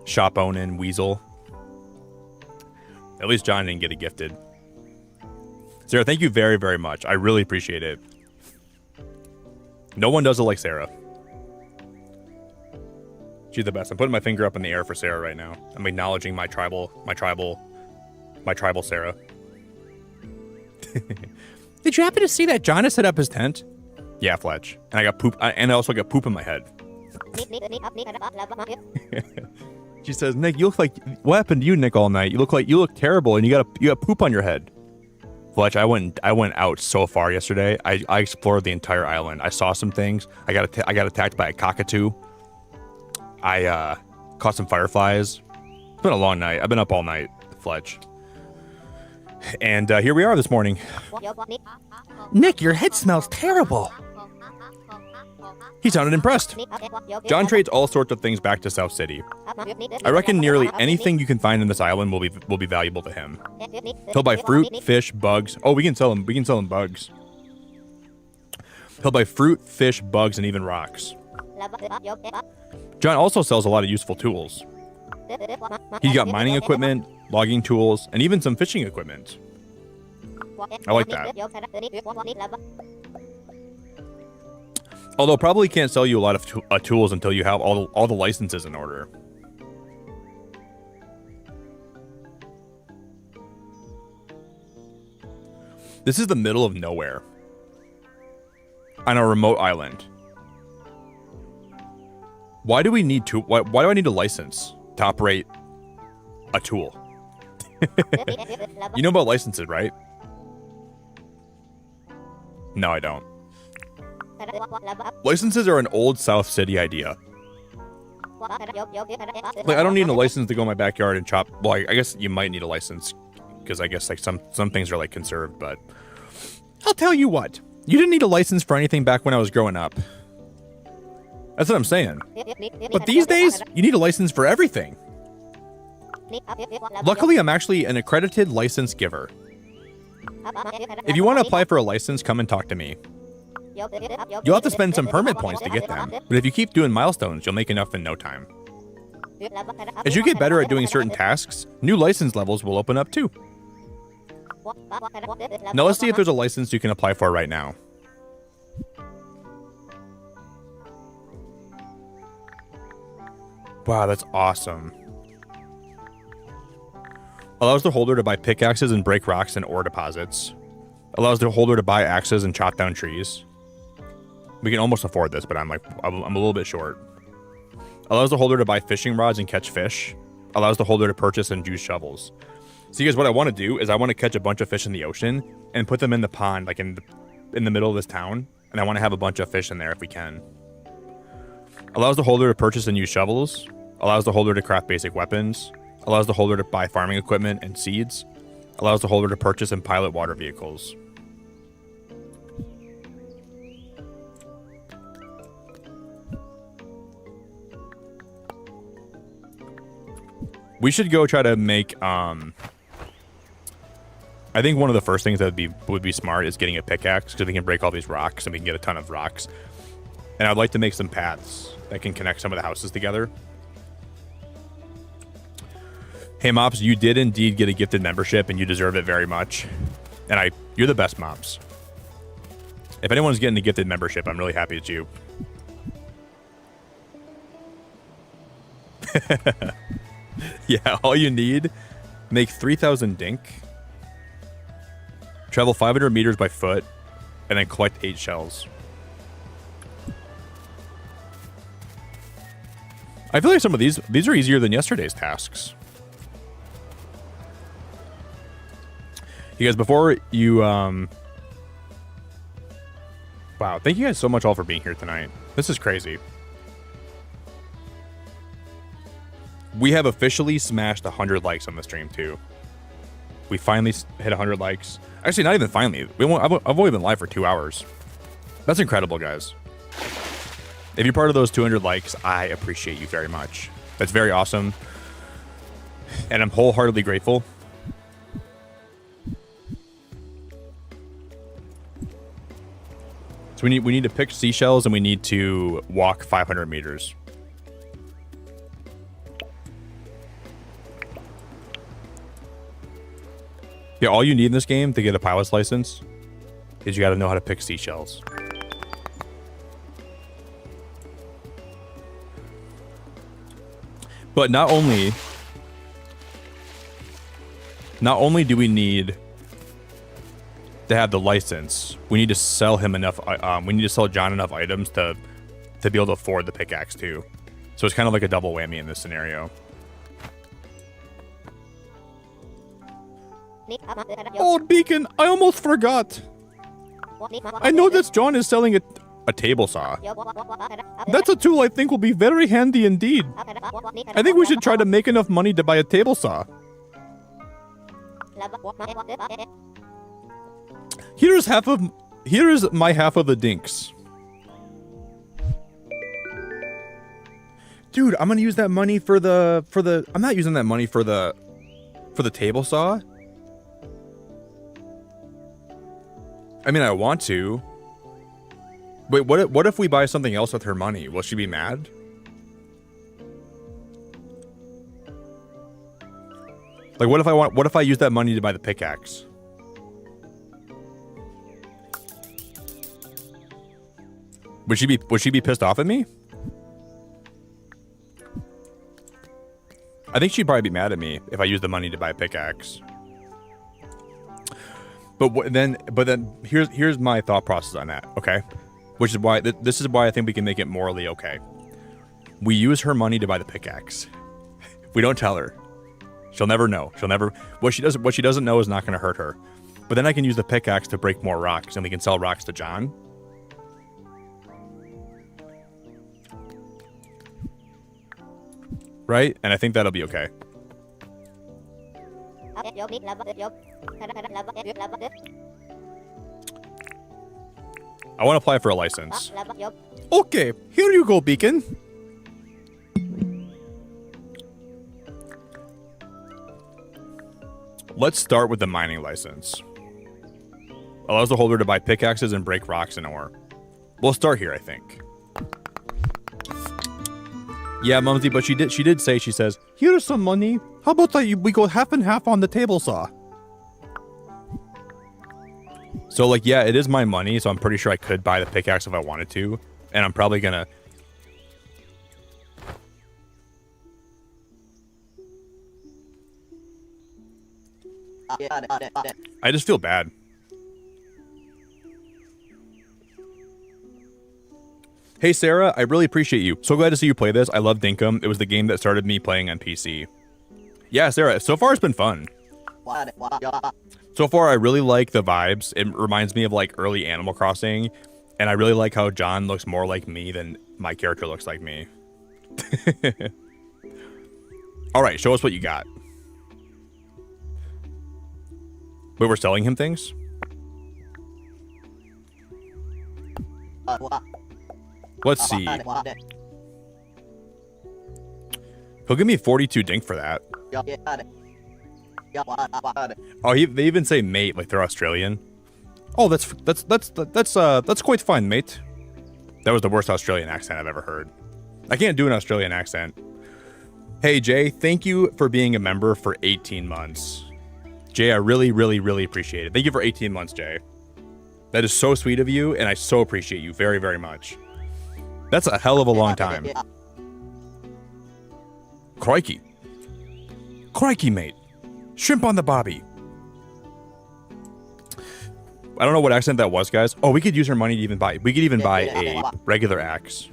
shop owning weasel. At least John didn't get it gifted. Sarah, thank you very, very much. I really appreciate it. No one does it like Sarah. She's the best. I'm putting my finger up in the air for Sarah right now. I'm acknowledging my tribal Sarah. Did you happen to see that John has set up his tent? Yeah, Fletch. And I got poop, and I also got poop in my head. She says, Nick, you look like, what happened to you, Nick, all night? You look terrible, and you got poop on your head. Fletch, I went out so far yesterday. I explored the entire island. I saw some things. I got attacked by a cockatoo. I caught some fireflies. It's been a long night. I've been up all night, Fletch. And here we are this morning. Nick, your head smells terrible. He sounded impressed. John trades all sorts of things back to South City. I reckon nearly anything you can find in this island will be valuable to him. He'll buy fruit, fish, bugs. Oh, we can sell him bugs. He'll buy fruit, fish, bugs, and even rocks. John also sells a lot of useful tools. He's got mining equipment, logging tools, and even some fishing equipment. I like that. Although probably can't sell you a lot of tools until you have all the licenses in order. This is the middle of nowhere. On a remote island. Why do we need why do I need a license to operate a tool? You know about licenses, right? No, I don't. Licenses are an old South City idea. Like, I don't need a license to go in my backyard and chop. Well, I guess you might need a license because I guess like some things are like conserved, but I'll tell you what. You didn't need a license for anything back when I was growing up. That's what I'm saying. But these days, you need a license for everything. Luckily, I'm actually an accredited license giver. If you want to apply for a license, come and talk to me. You'll have to spend some permit points to get them, but if you keep doing milestones, you'll make enough in no time. As you get better at doing certain tasks, new license levels will open up too. Now let's see if there's a license you can apply for right now. Wow, that's awesome. Allows the holder to buy pickaxes and break rocks and ore deposits. Allows the holder to buy axes and chop down trees. We can almost afford this, but I'm a little bit short. Allows the holder to buy fishing rods and catch fish. Allows the holder to purchase and use shovels. So you guys, what I want to do is I want to catch a bunch of fish in the ocean and put them in the pond, like in the middle of this town. And I want to have a bunch of fish in there if we can. Allows the holder to purchase and use shovels. Allows the holder to craft basic weapons. Allows the holder to buy farming equipment and seeds. Allows the holder to purchase and pilot water vehicles. We should go try to make, I think one of the first things that would be smart is getting a pickaxe, because we can break all these rocks and we can get a ton of rocks. And I'd like to make some paths that can connect some of the houses together. Hey Mops, you did indeed get a gifted membership and you deserve it very much. And you're the best, Mops. If anyone's getting a gifted membership, I'm really happy it's you. Yeah, all you need, make 3,000 dink, travel 500 meters by foot, and then collect 8 shells. I feel like some of these are easier than yesterday's tasks. You guys, before you, wow, thank you guys so much all for being here tonight. This is crazy. We have officially smashed 100 likes on the stream, too. We finally hit 100 likes. Actually, not even finally. I've only been live for 2 hours. That's incredible, guys. If you're part of those 200 likes, I appreciate you very much. That's very awesome. And I'm wholeheartedly grateful. So we need to pick seashells and we need to walk 500 meters. Yeah, all you need in this game to get a pilot's license is you got to know how to pick seashells. But not only do we need to have the license, we need to sell him enough. We need to sell John enough items to be able to afford the pickaxe too. So it's kind of like a double whammy in this scenario. Oh, Beacon, I almost forgot. I know that John is selling A table saw. That's a tool I think will be very handy indeed. I think we should try to make enough money to buy a table saw. Here's my half of the dinks. Dude, I'm gonna use that money for the I'm not using that money for the table saw. I mean, I want to. Wait, what if we buy something else with her money? Will she be mad? Like, what if I use that money to buy the pickaxe? Would she be pissed off at me? I think she'd probably be mad at me if I use the money to buy a pickaxe. But then here's my thought process on that, okay? Which is why this is why I think we can make it morally okay. We use her money to buy the pickaxe. We don't tell her. She'll never know. What she doesn't know is not going to hurt her. But then I can use the pickaxe to break more rocks, and we can sell rocks to John. Right? And I think that'll be okay. I want to apply for a license. Okay, here you go, Beacon. Let's start with the mining license. Allows the holder to buy pickaxes and break rocks and ore. We'll start here, I think. Yeah, Mumsy, but she did say, she says, here's some money. How about we go half and half on the table saw? So, like, yeah, it is my money, so I'm pretty sure I could buy the pickaxe if I wanted to. And I'm probably gonna... I just feel bad. Hey, Sarah, I really appreciate you. So glad to see you play this. I love Dinkum. It was the game that started me playing on PC. Yeah, Sarah, so far it's been fun. So far, I really like the vibes. It reminds me of, like, early Animal Crossing. And I really like how John looks more like me than my character looks like me. All right, show us what you got. Wait, we're selling him things? Let's see. He'll give me 42 dink for that. Oh, they even say mate like they're Australian. Oh, that's quite fine, mate. That was the worst Australian accent I've ever heard. I can't do an Australian accent. Hey, Jay, thank you for being a member for 18 months. Jay, I really, really, really appreciate it. Thank you for 18 months, Jay. That is so sweet of you, and I so appreciate you very, very much. That's a hell of a long time. Crikey. Crikey, mate. Shrimp on the bobby. I don't know what accent that was, guys. Oh, we could use her money to even buy... We could even buy a regular axe.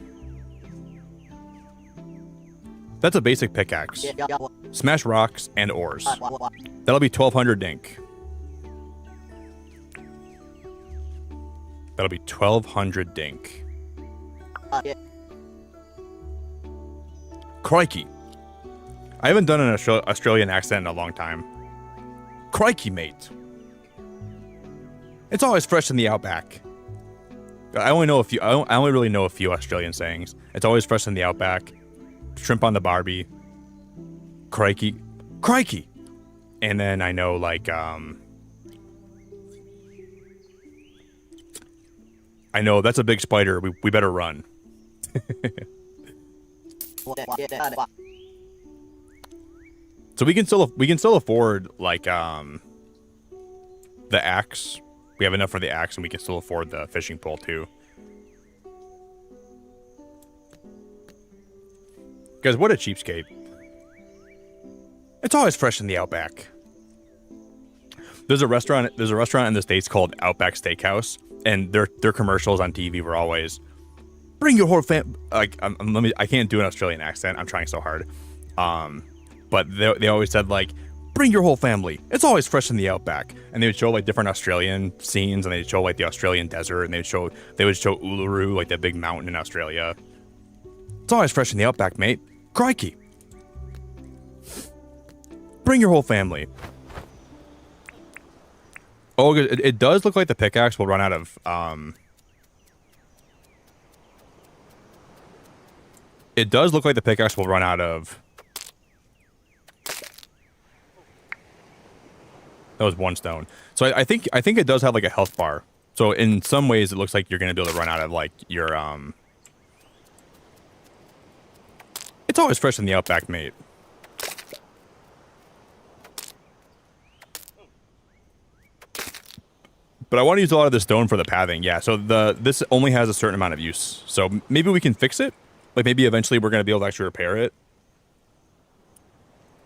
That's a basic pickaxe. Smash rocks and ores. That'll be 1,200 dink. That'll be 1,200 dink. Crikey. I haven't done an Australian accent in a long time. Crikey, mate. It's always fresh in the outback. I only really know a few Australian sayings. It's always fresh in the outback. Shrimp on the barbie. Crikey. Crikey. And then I know, like, I know that's a big spider. We better run. So we can still afford, like, the axe. We have enough for the axe, and we can still afford the fishing pole too. Guys, what a cheapskate. It's always fresh in the outback. There's a restaurant in the States called Outback Steakhouse, and their commercials on TV were always, bring your whole fam... Like, I can't do an Australian accent. I'm trying so hard. But they always said, like, bring your whole family. It's always fresh in the outback. And they would show, like, different Australian scenes, and they'd show, like, the Australian desert, and they would show Uluru, like, the big mountain in Australia. It's always fresh in the outback, mate. Crikey. Bring your whole family. Oh, it does look like the pickaxe will run out of it does look like the pickaxe will run out of. That was 1 stone. So I think it does have like a health bar. So in some ways it looks like you're gonna be able to run out of like your It's always fresh in the outback, mate. But I want to use a lot of the stone for the pathing. Yeah, so this only has a certain amount of use. So maybe we can fix it. Like maybe eventually we're gonna be able to actually repair it.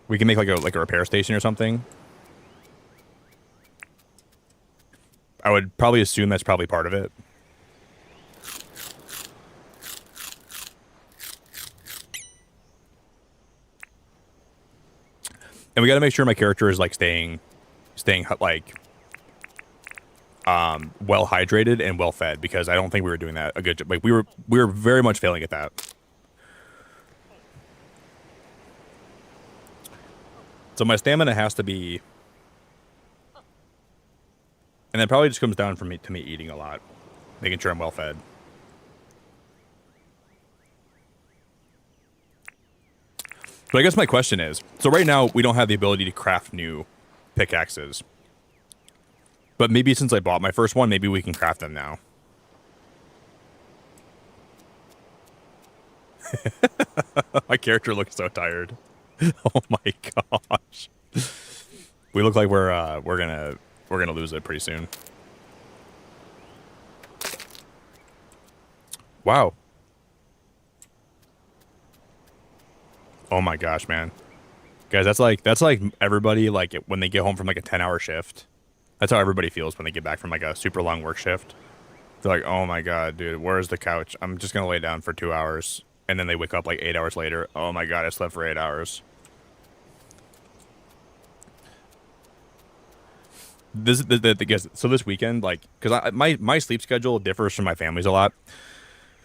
We can make like a repair station or something. I would probably assume that's probably part of it. And we got to make sure my character is like staying like well hydrated and well fed, because I don't think we were doing that a good job. Like we were very much failing at that. So my stamina has to be, and that probably just comes down to me eating a lot, making sure I'm well fed. But I guess my question is, so right now we don't have the ability to craft new pickaxes. But maybe since I bought my first one, maybe we can craft them now. My character looks so tired. Oh my gosh. We look like we're gonna lose it pretty soon. Wow. Oh my gosh, man. Guys, that's like everybody like when they get home from like a 10-hour shift. That's how everybody feels when they get back from like a super long work shift. They're like, "Oh my god, dude, where's the couch? I'm just going to lay down for 2 hours." And then they wake up like 8 hours later. "Oh my god, I slept for 8 hours." So this weekend, like, because my sleep schedule differs from my family's a lot.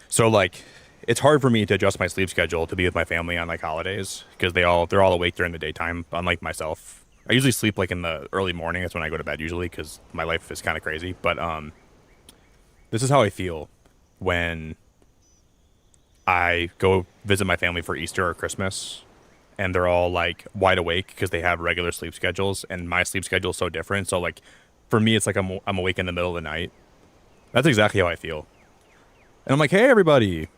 So like, it's hard for me to adjust my sleep schedule to be with my family on like holidays, because they're all awake during the daytime, unlike myself. I usually sleep like in the early morning. That's when I go to bed usually, because my life is kind of crazy. But this is how I feel when I go visit my family for Easter or Christmas, and they're all like wide awake because they have regular sleep schedules, and my sleep schedule is so different. So like, for me, it's like I'm awake in the middle of the night. That's exactly how I feel. And I'm like, "Hey, everybody."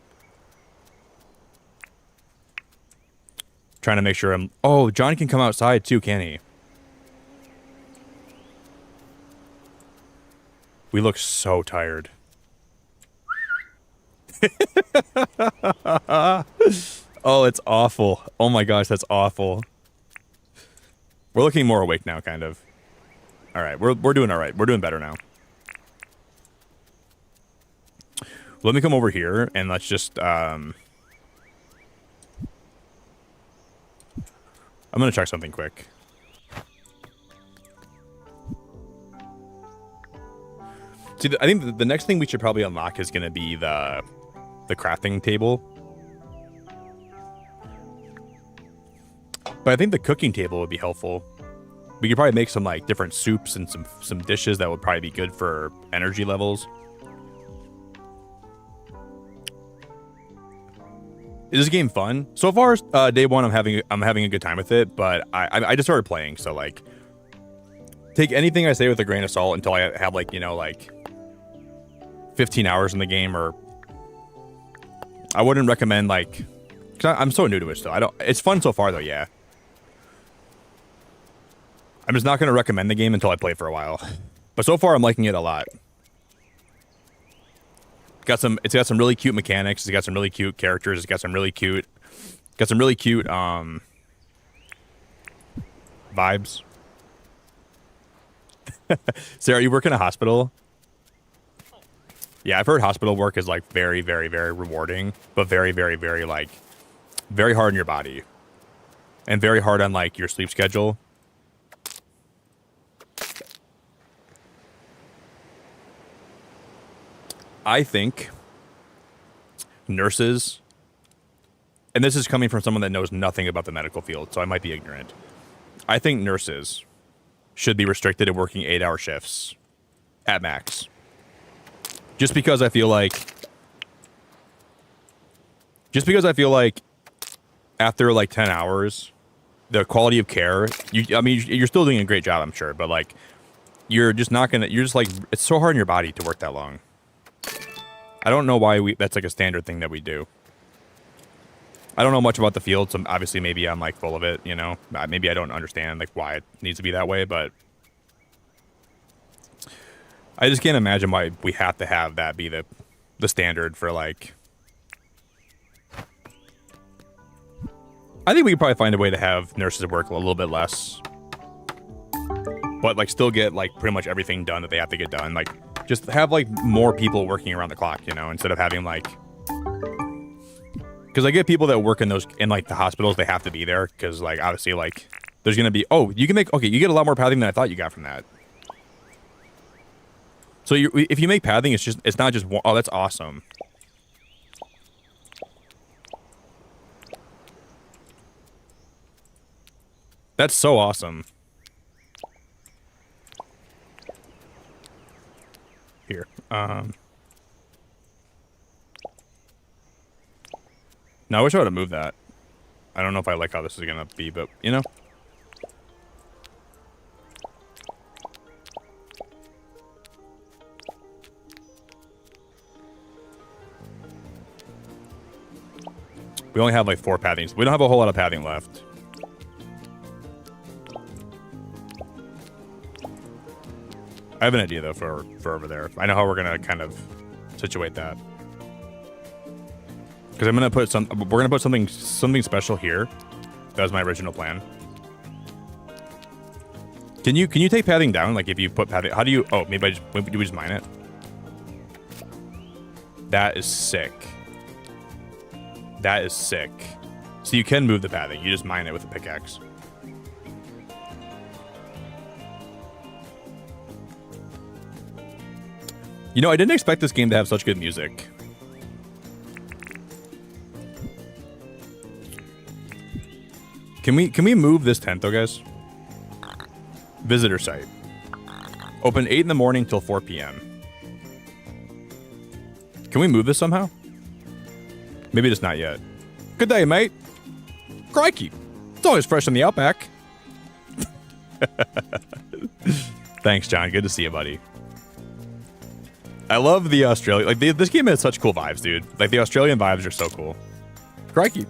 Trying to make sure I'm... Oh, John can come outside too, can he? We look so tired. Oh, it's awful. Oh my gosh, that's awful. We're looking more awake now, kind of. All right, we're doing all right. We're doing better now. Let me come over here and let's just... I'm going to check something quick. See, I think the next thing we should probably unlock is going to be the crafting table. But I think the cooking table would be helpful. We could probably make some like different soups and some dishes that would probably be good for energy levels. Is this game fun? So far, day one, I'm having a good time with it, but I just started playing, so like, take anything I say with a grain of salt until I have like, you know, like 15 hours in the game, or I wouldn't recommend like, cause I'm so new to it still. It's fun so far though, yeah. I'm just not gonna recommend the game until I play for a while, but so far I'm liking it a lot. It's got some really cute mechanics. It's got some really cute characters. It's got some really cute vibes. Sarah, you work in a hospital? Yeah, I've heard hospital work is like very, very, very rewarding, but very, very, very like very hard on your body and very hard on like your sleep schedule. I think nurses, and this is coming from someone that knows nothing about the medical field, so I might be ignorant. I think nurses should be restricted to working 8-hour shifts at max. Just because I feel like after like 10 hours, the quality of care, I mean, you're still doing a great job, I'm sure, but like, you're just like, it's so hard on your body to work that long. I don't know why that's like a standard thing that we do. I don't know much about the field, so obviously maybe I'm like full of it, you know? Maybe I don't understand like why it needs to be that way, but I just can't imagine why we have to have that be the standard for like... I think we could probably find a way to have nurses work a little bit less, but like still get like pretty much everything done that they have to get done. Like just have like more people working around the clock, you know, instead of having like... Because I get people that work in like the hospitals, they have to be there because like obviously like there's gonna be you get a lot more pathing than I thought you got from that. So if you make pathing, it's not just one. Oh, that's awesome. That's so awesome. Here, now I wish I would have moved that. I don't know if I like how this is gonna be, but you know. We only have like 4 pathings. We don't have a whole lot of pathing left. I have an idea though for over there. I know how we're gonna kind of situate that. Because we're gonna put something special here. That was my original plan. Can you take pathing down? Like if you put pathing, how do you? Oh, maybe do we just mine it? That is sick. That is sick. So you can move the pathing. You just mine it with a pickaxe. You know, I didn't expect this game to have such good music. Can we move this tent though, guys? Visitor site. Open 8 in the morning till 4 p.m. Can we move this somehow? Maybe just not yet. Good day, mate. Crikey. It's always fresh in the outback. Thanks, John. Good to see you, buddy. I love the Australia. Like, this game has such cool vibes, dude. Like, the Australian vibes are so cool. Crikey.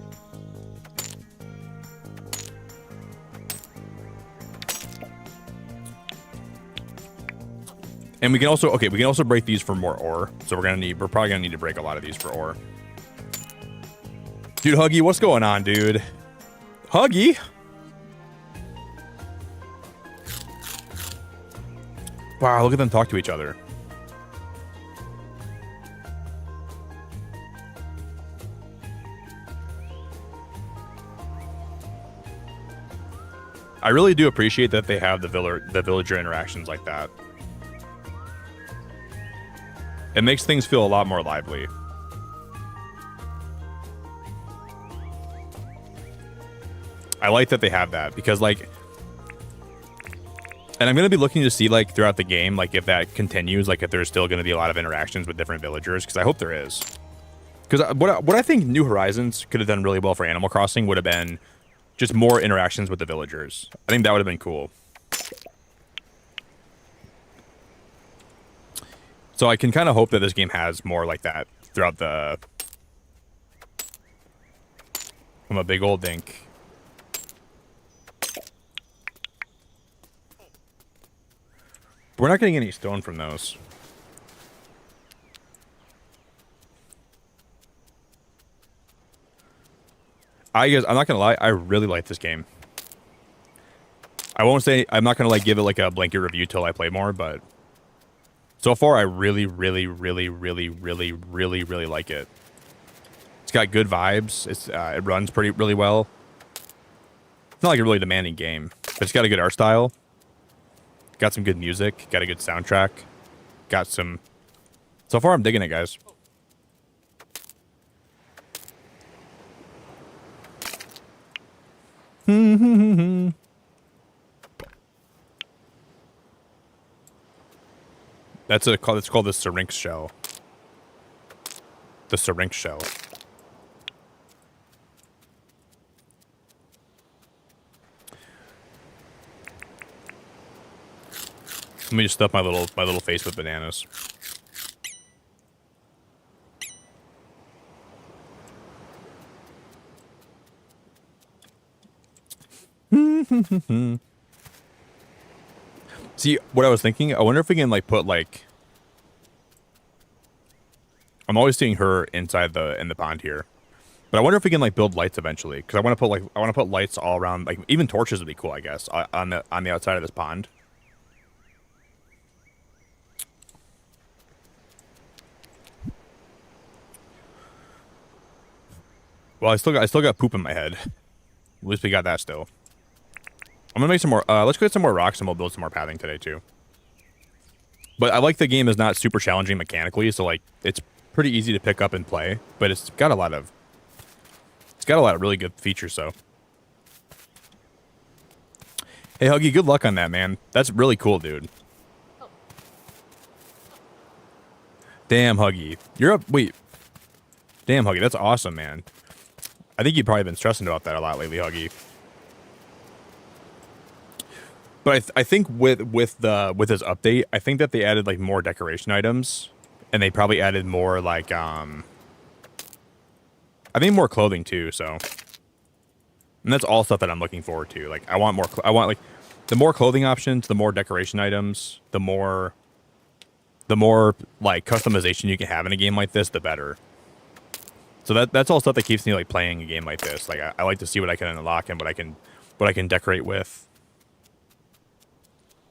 And we can also break these for more ore. So we're probably gonna need to break a lot of these for ore. Dude, Huggy, what's going on, dude? Huggy? Wow, look at them talk to each other. I really do appreciate that they have the villager interactions like that. It makes things feel a lot more lively. I like that they have that because like, and I'm going to be looking to see like throughout the game, like if that continues, like if there's still going to be a lot of interactions with different villagers, because I hope there is. Because what I think New Horizons could have done really well for Animal Crossing would have been just more interactions with the villagers. I think that would have been cool. So I can kind of hope that this game has more like that throughout the... I'm a big old dink. We're not getting any stone from those. I'm not gonna lie, I really like this game. I won't say, I'm not gonna like give it like a blanket review till I play more, but so far I really like it. It's got good vibes. It runs really well. It's not like a really demanding game, but it's got a good art style. Got some good music. Got a good soundtrack. Got some... So far I'm digging it, guys. That's called the syrinx shell. The syrinx shell. Let me just stuff my little face with bananas. See, what I was thinking, I wonder if we can like put like I'm always seeing her inside in the pond here. But I wonder if we can like build lights eventually, because I want to put lights all around, like even torches would be cool, I guess, on the outside of this pond. Well, I still got poop in my head. At least we got that still. I'm gonna make some more. Let's get some more rocks and we'll build some more pathing today too. But I like the game is not super challenging mechanically, so like it's pretty easy to pick up and play. But it's got a lot of really good features. So, hey Huggy, good luck on that, man. That's really cool, dude. Damn Huggy, you're up. Wait, damn Huggy, that's awesome, man. I think you've probably been stressing about that a lot lately, Huggy. But I think with this update, I think that they added like more decoration items, and they probably added more like I think more clothing too. So, and that's all stuff that I'm looking forward to. Like I want more. I want like the more clothing options, the more decoration items, the more like customization you can have in a game like this, the better. So that's all stuff that keeps me like playing a game like this. Like I like to see what I can unlock and what I can decorate with.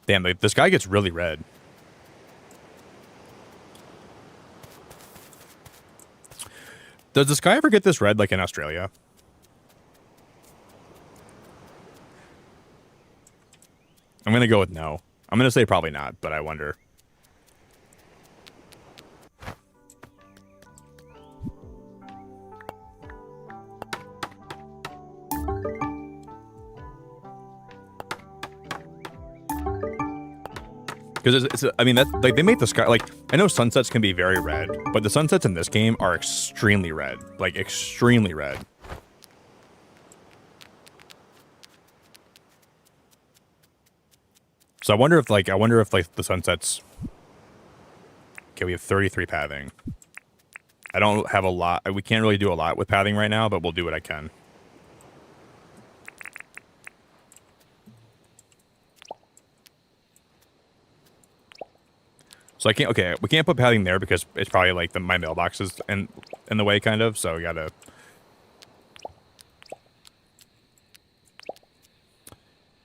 Damn, like, the sky gets really red. Does the sky ever get this red like in Australia? I'm gonna go with no. I'm gonna say probably not, but I wonder. Because I mean, that's like they make the sky like I know sunsets can be very red, but the sunsets in this game are extremely red, like extremely red. So I wonder if like the sunsets. Okay, we have 33 pathing. I don't have a lot. We can't really do a lot with pathing right now, but we'll do what I can. So I can't. Okay, we can't put padding there because it's probably like my mailbox is in the way, kind of. So we gotta.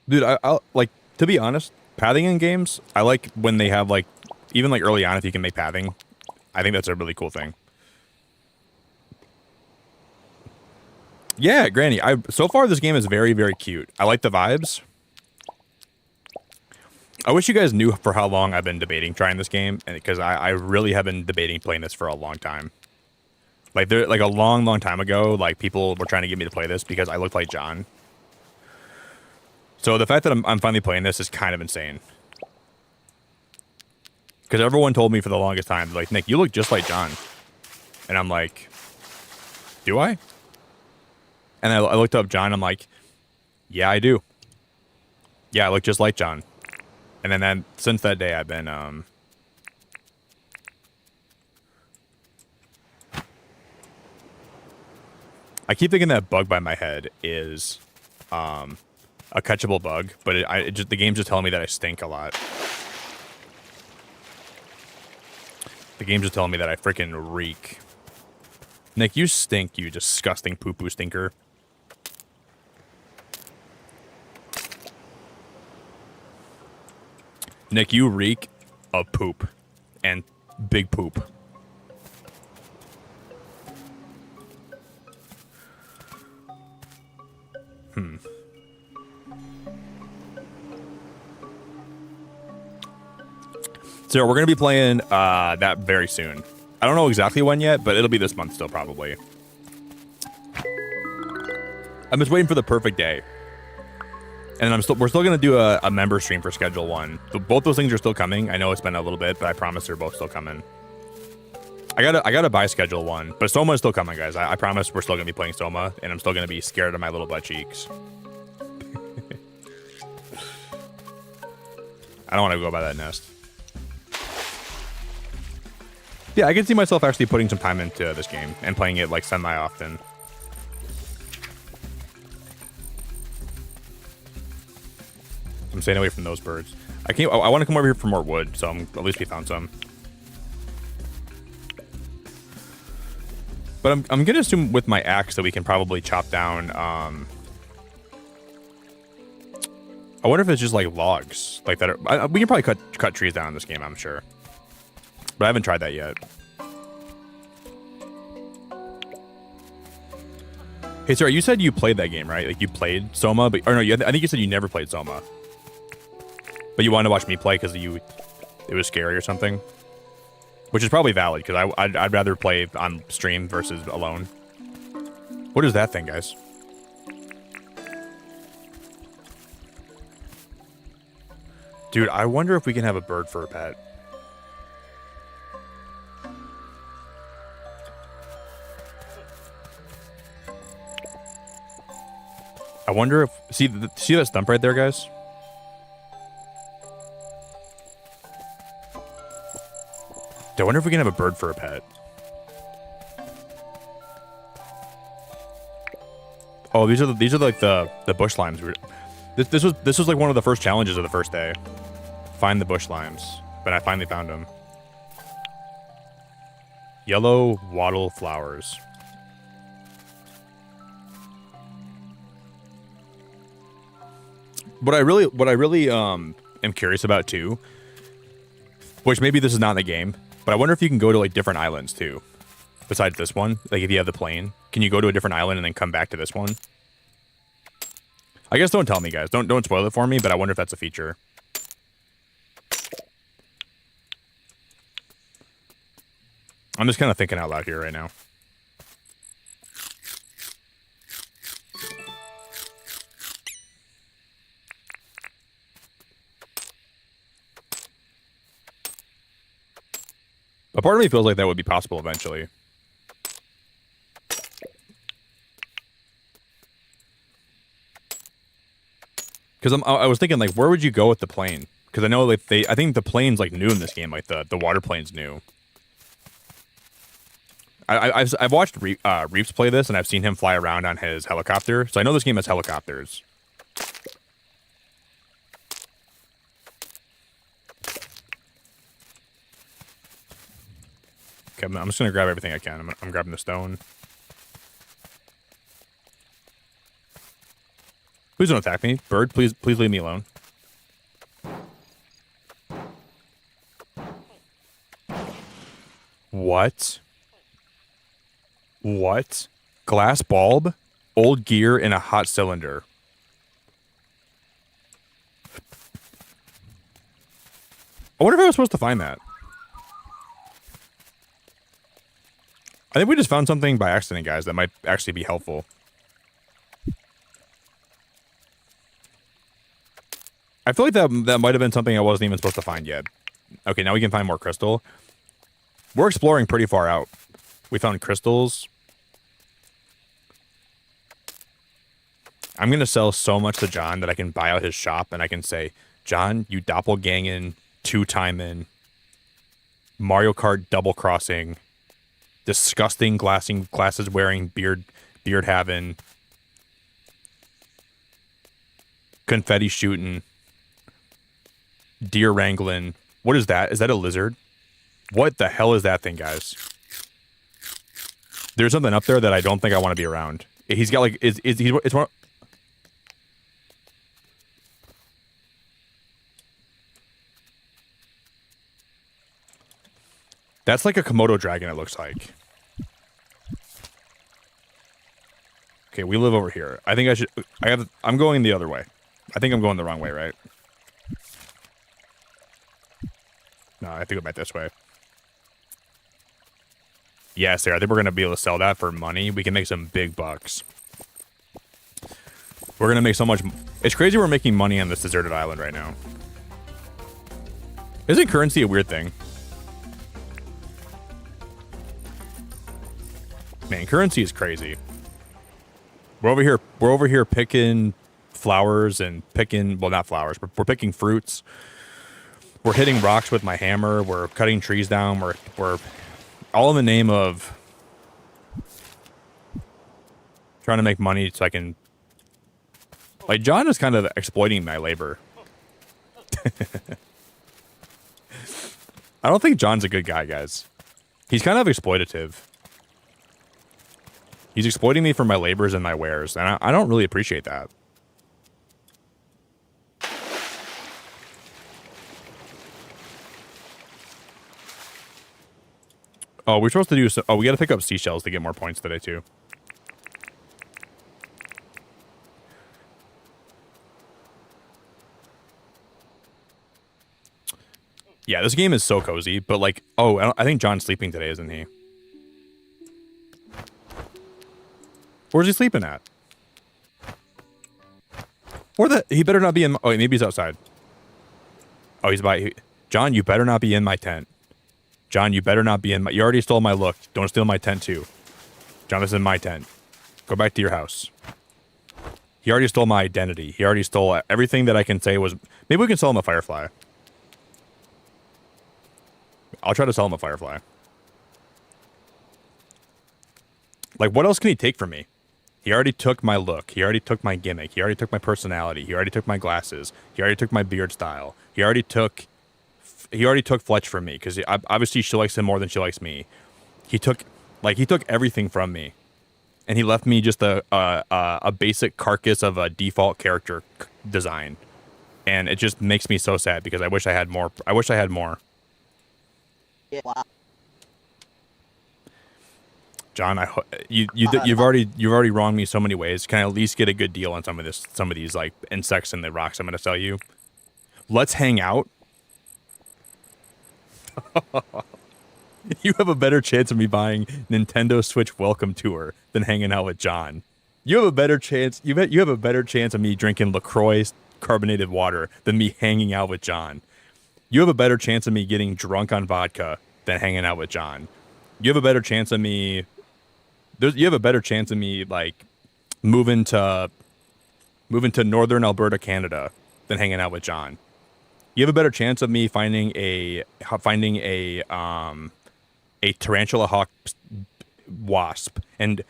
Dude, I like to be honest. Pathing in games, I like when they have like even like early on if you can make pathing. I think that's a really cool thing. Yeah, Granny. So far this game is very, very cute. I like the vibes. I wish you guys knew for how long I've been debating trying this game, and because I really have been debating playing this for a long time. Like a long, long time ago, like people were trying to get me to play this because I looked like John. So the fact that I'm finally playing this is kind of insane. Because everyone told me for the longest time, like, Nick, you look just like John. And I'm like, do I? And I looked up John, I'm like, yeah, I do. Yeah, I look just like John. And then since that day, I've been, I keep thinking that bug by my head is, a catchable bug, but the game's just telling me that I stink a lot. The game's just telling me that I freaking reek. Nick, you stink, you disgusting poo-poo stinker. Nick, you reek of poop. And big poop. So we're going to be playing that very soon. I don't know exactly when yet, but it'll be this month still probably. I'm just waiting for the perfect day. And we're still gonna do a member stream for Schedule 1. Both those things are still coming. I know it's been a little bit, but I promise they're both still coming. I gotta buy Schedule 1, but Soma is still coming, guys. I promise we're still gonna be playing Soma, and I'm still gonna be scared of my little butt cheeks. I don't want to go by that nest. Yeah, I can see myself actually putting some time into this game and playing it like semi-often. I'm staying away from those birds. I want to come over here for more wood, so at least we found some. But I'm gonna assume with my axe that we can probably chop down. I wonder if it's just like logs like that. We can probably cut trees down in this game, I'm sure. But I haven't tried that yet. Hey, sorry, you said you played that game, right? Like you played Soma, but or no, I think you said you never played Soma. But you wanted to watch me play because it was scary or something. Which is probably valid because I'd rather play on stream versus alone. What is that thing, guys? Dude, I wonder if we can have a bird for a pet. I wonder if see that stump right there, guys? I wonder if we can have a bird for a pet. Oh, these are like the bush limes. This was like one of the first challenges of the first day. Find the bush limes, but I finally found them. Yellow wattle flowers. What I really am curious about too, which maybe this is not in the game, but I wonder if you can go to like different islands too, besides this one. Like if you have the plane, can you go to a different island and then come back to this one? I guess don't tell me, guys. Don't spoil it for me, but I wonder if that's a feature. I'm just kind of thinking out loud here right now. A part of me feels like that would be possible eventually. Because I was thinking, like, where would you go with the plane? Because I know, like, I think the plane's, like, new in this game. Like, the water plane's new. I've watched Reeps play this, and I've seen him fly around on his helicopter. So I know this game has helicopters. Okay, I'm just going to grab everything I can. I'm grabbing the stone. Please don't attack me. Bird, please leave me alone. What? What? Glass bulb, old gear, and a hot cylinder. I wonder if I was supposed to find that. I think we just found something by accident, guys, that might actually be helpful. I feel like that might have been something I wasn't even supposed to find yet. Okay, now we can find more crystal. We're exploring pretty far out. We found crystals. I'm going to sell so much to John that I can buy out his shop and I can say, John, you doppelganging, two-timing, Mario Kart double-crossing, disgusting glasses-wearing, beard-having, confetti-shooting, deer wrangling. What is that? Is that a lizard? What the hell is that thing, guys? There's something up there that I don't think I want to be around. He's got like it's one. That's like a Komodo dragon, it looks like. Okay, we live over here. I think I should I'm going the other way. I think I'm going the wrong way, right? No, I have to go back this way. Yes, I think we're going to be able to sell that for money. We can make some big bucks. We're going to make so much... It's crazy we're making money on this deserted island right now. Isn't currency a weird thing? Man, currency is crazy. We're over here picking flowers and picking, well, not flowers, but we're picking fruits. We're hitting rocks with my hammer. We're cutting trees down. We're all in the name of trying to make money so I can, like, John is kind of exploiting my labor. I don't think John's a good guy, guys. He's kind of exploitative. He's exploiting me for my labors and my wares, and I don't really appreciate that. Oh, we're supposed to do so. Oh, we got to pick up seashells to get more points today, too. Yeah, this game is so cozy, but like, oh, I think John's sleeping today, isn't he? Where's he sleeping at? He better not be in, oh, maybe he's outside. Oh, he's by, John, you better not be in my tent. John, you better not be in my, you already stole my look. Don't steal my tent too. John, this is my tent. Go back to your house. He already stole my identity. He already stole everything that I can say was, maybe we can sell him a firefly. I'll try to sell him a firefly. Like, what else can he take from me? He already took my look. He already took my gimmick. He already took my personality. He already took my glasses. He already took my beard style. He already took Fletch from me because obviously she likes him more than she likes me. He took everything from me, and he left me just a basic carcass of a default character design, and it just makes me so sad because I wish I had more. I wish I had more. John, you've already wronged me so many ways. Can I at least get a good deal on some of these like insects and the rocks I'm gonna sell you? Let's hang out. You have a better chance of me buying Nintendo Switch Welcome Tour than hanging out with John. You have a better chance. You have a better chance of me drinking LaCroix carbonated water than me hanging out with John. You have a better chance of me getting drunk on vodka than hanging out with John. You have a better chance of me. You have a better chance of me like moving to northern Alberta, Canada, than hanging out with John. You have a better chance of me finding a tarantula hawk wasp and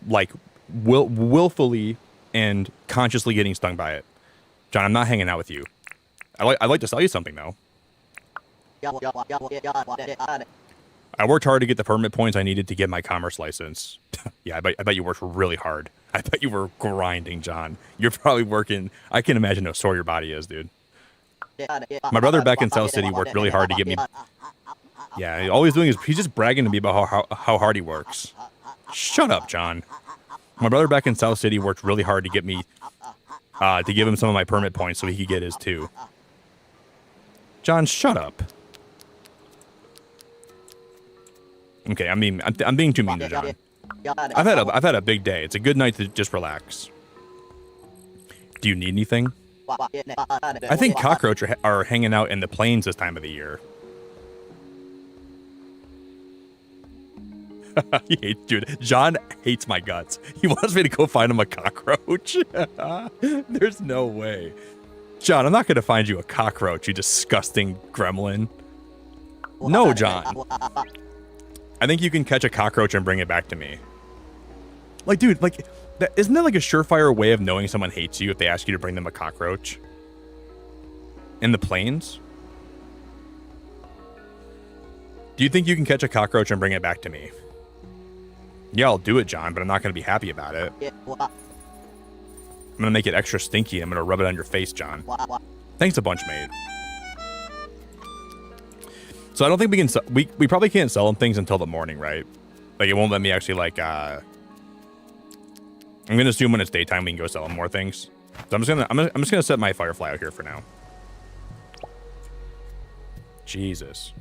like willfully and consciously getting stung by it. John, I'm not hanging out with you. I'd like to sell you something though. I worked hard to get the permit points I needed to get my commerce license. Yeah, I bet you worked really hard. I bet you were grinding, John. You're probably working. I can imagine how sore your body is, dude. My brother back in South City worked really hard to get me. Yeah, all he's doing is he's just bragging to me about how hard he works. Shut up, John. My brother back in South City worked really hard to get me to give him some of my permit points so he could get his too. John, shut up. Okay, I mean, I'm being too mean to John. I've had a big day. It's a good night to just relax. Do you need anything? I think cockroach are hanging out in the plains this time of the year. Dude, John hates my guts. He wants me to go find him a cockroach. There's no way. John, I'm not going to find you a cockroach, you disgusting gremlin. No, John. I think you can catch a cockroach and bring it back to me. Like, dude, like, isn't that like a surefire way of knowing someone hates you if they ask you to bring them a cockroach? In the plains? Do you think you can catch a cockroach and bring it back to me? Yeah, I'll do it, John, but I'm not going to be happy about it. I'm going to make it extra stinky and I'm going to rub it on your face, John. Thanks a bunch, mate. So I don't think we can... We probably can't sell them things until the morning, right? Like, it won't let me actually, like, I'm going to assume when it's daytime we can go sell them more things. So I'm just gonna set my firefly out here for now. Jesus.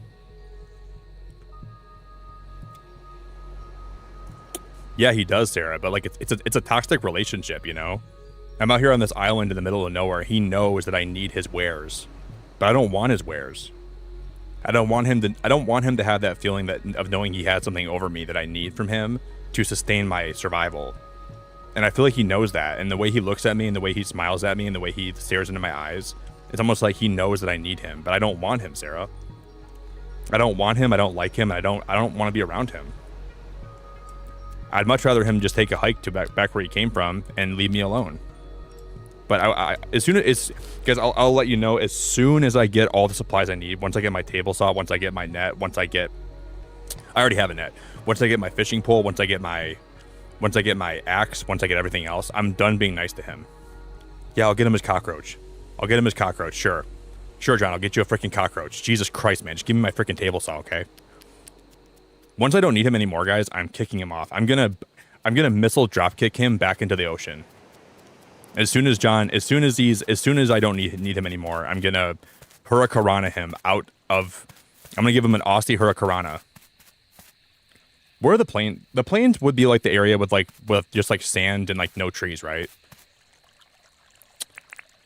Yeah, he does, Sarah, but like it's a toxic relationship, you know? I'm out here on this island in the middle of nowhere. He knows that I need his wares, but I don't want his wares. I don't want him to have that feeling that of knowing he has something over me that I need from him to sustain my survival. And I feel like he knows that. And the way he looks at me and the way he smiles at me and the way he stares into my eyes, it's almost like he knows that I need him, but I don't want him, Sarah. I don't want him. I don't like him. I don't want to be around him. I'd much rather him just take a hike to back where he came from and leave me alone. But as soon as, guys, I'll let you know as soon as I get all the supplies I need. Once I get my table saw, once I get my net, I already have a net. Once I get my fishing pole, once I get my axe, once I get everything else, I'm done being nice to him. Yeah, I'll get him his cockroach. Sure. Sure, John, I'll get you a freaking cockroach. Jesus Christ, man, just give me my freaking table saw, okay? Once I don't need him anymore, guys, I'm kicking him off. I'm gonna missile drop kick him back into the ocean. As soon as I don't need him anymore, I'm gonna hurricanrana him out of. I'm gonna give him an Aussie hurricanrana. Where are the plains? The plains would be like the area with just like sand and like no trees, right?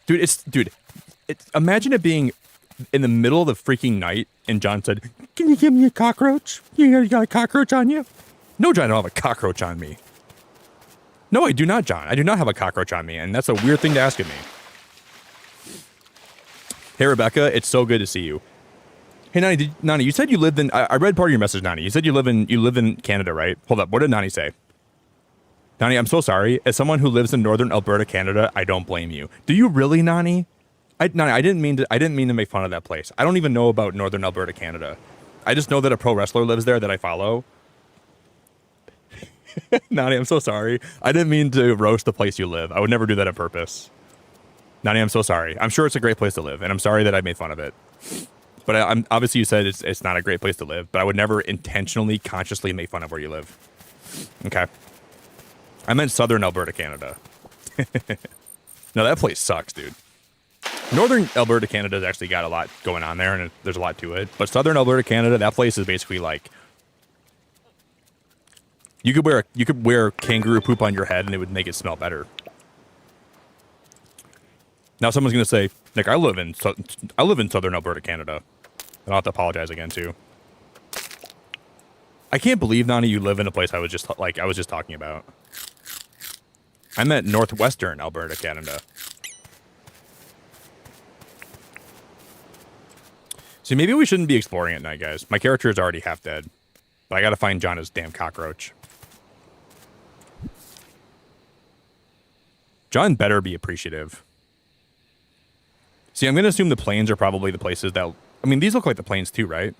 Dude, imagine it being in the middle of the freaking night, and John said, "Can you give me a cockroach? You got a cockroach on you?" No, John, I don't have a cockroach on me. No, I do not, John. I do not have a cockroach on me, and that's a weird thing to ask of me. Hey, Rebecca, it's so good to see you. Hey, Nani, you said you lived in... I read part of your message, Nani. You said you live in Canada, right? Hold up. What did Nani say? Nani, I'm so sorry. As someone who lives in northern Alberta, Canada, I don't blame you. Do you really, Nani? Nani, I didn't mean to make fun of that place. I don't even know about northern Alberta, Canada. I just know that a pro wrestler lives there that I follow. Nani, I'm so sorry. I didn't mean to roast the place you live. I would never do that on purpose. Nani, I'm so sorry. I'm sure it's a great place to live, and I'm sorry that I made fun of it. But I'm obviously you said it's not a great place to live, but I would never intentionally, consciously make fun of where you live. Okay. I meant southern Alberta, Canada. No, that place sucks, dude. Northern Alberta, Canada's actually got a lot going on there, and there's a lot to it. But southern Alberta, Canada, that place is basically like... You could wear kangaroo poop on your head and it would make it smell better. Now someone's gonna say, Nick, I live in southern Alberta, Canada. And I'll have to apologize again too. I can't believe, Nani, you live in a place I was just talking about. I meant northwestern Alberta, Canada. See, maybe we shouldn't be exploring at night, guys. My character is already half dead, but I gotta find John his damn cockroach. John better be appreciative. See, I'm going to assume the plains are probably the places that... I mean, these look like the plains too, right?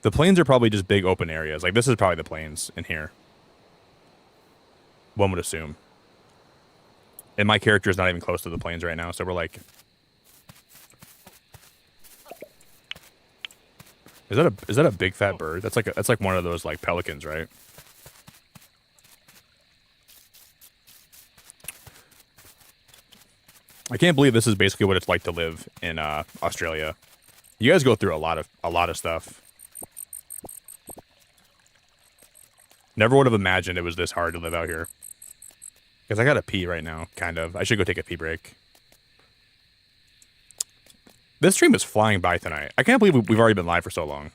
The plains are probably just big open areas. Like, this is probably the plains in here. One would assume. And my character is not even close to the plains right now, so we're like... Is that a big fat bird? That's like one of those like pelicans, right? I can't believe this is basically what it's like to live in Australia. You guys go through a lot of stuff. Never would have imagined it was this hard to live out here. Because I gotta pee right now, kind of. I should go take a pee break. This stream is flying by tonight. I can't believe we've already been live for so long.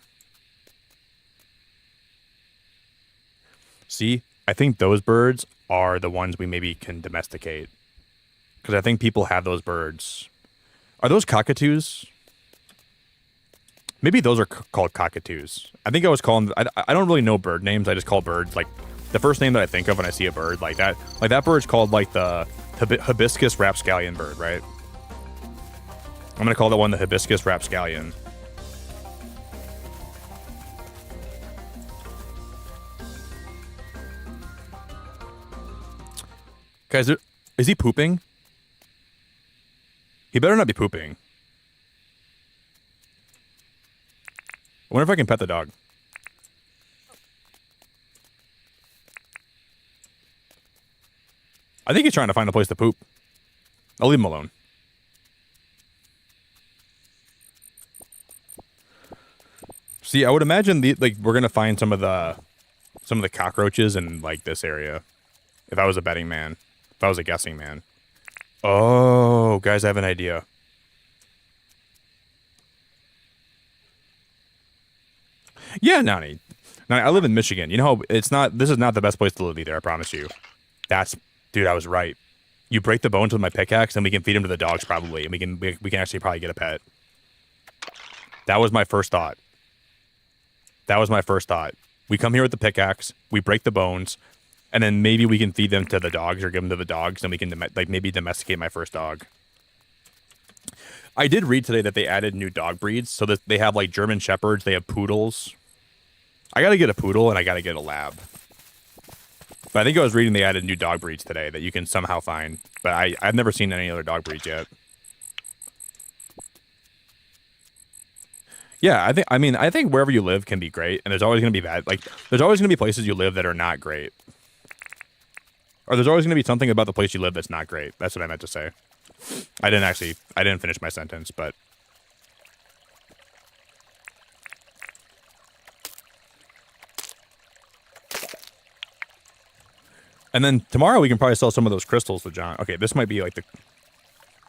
See, I think those birds are the ones we maybe can domesticate. Because I think people have those birds. Are those cockatoos? Maybe those are called cockatoos. I think I was calling... I don't really know bird names. I just call birds, like, the first name that I think of when I see a bird, like that. Like, that bird's called, like, the hibiscus rapscallion bird, right? I'm going to call that one the hibiscus rapscallion. Guys, is he pooping? He better not be pooping. I wonder if I can pet the dog. I think he's trying to find a place to poop. I'll leave him alone. See, I would imagine we're gonna find some of the cockroaches in like this area. If I was a betting man. If I was a guessing man. Oh, guys, I have an idea. Yeah, Nani. Nani, I live in Michigan. You know, this is not the best place to live either, I promise you. Dude, I was right. You break the bones with my pickaxe, and we can feed them to the dogs probably, and we can actually probably get a pet. That was my first thought. We come here with the pickaxe, we break the bones, and then maybe we can feed them to the dogs or give them to the dogs, and we can maybe domesticate my first dog. I did read today that they added new dog breeds, so that they have like German Shepherds, they have poodles. I gotta get a poodle and I gotta get a lab. But I think I was reading they added new dog breeds today that you can somehow find. But I've never seen any other dog breeds yet. Yeah, I think wherever you live can be great, and there's always gonna be bad. Like, there's always gonna be places you live that are not great. Or there's always gonna be something about the place you live that's not great. That's what I meant to say. I didn't finish my sentence, but and then tomorrow we can probably sell some of those crystals to John. Okay, this might be like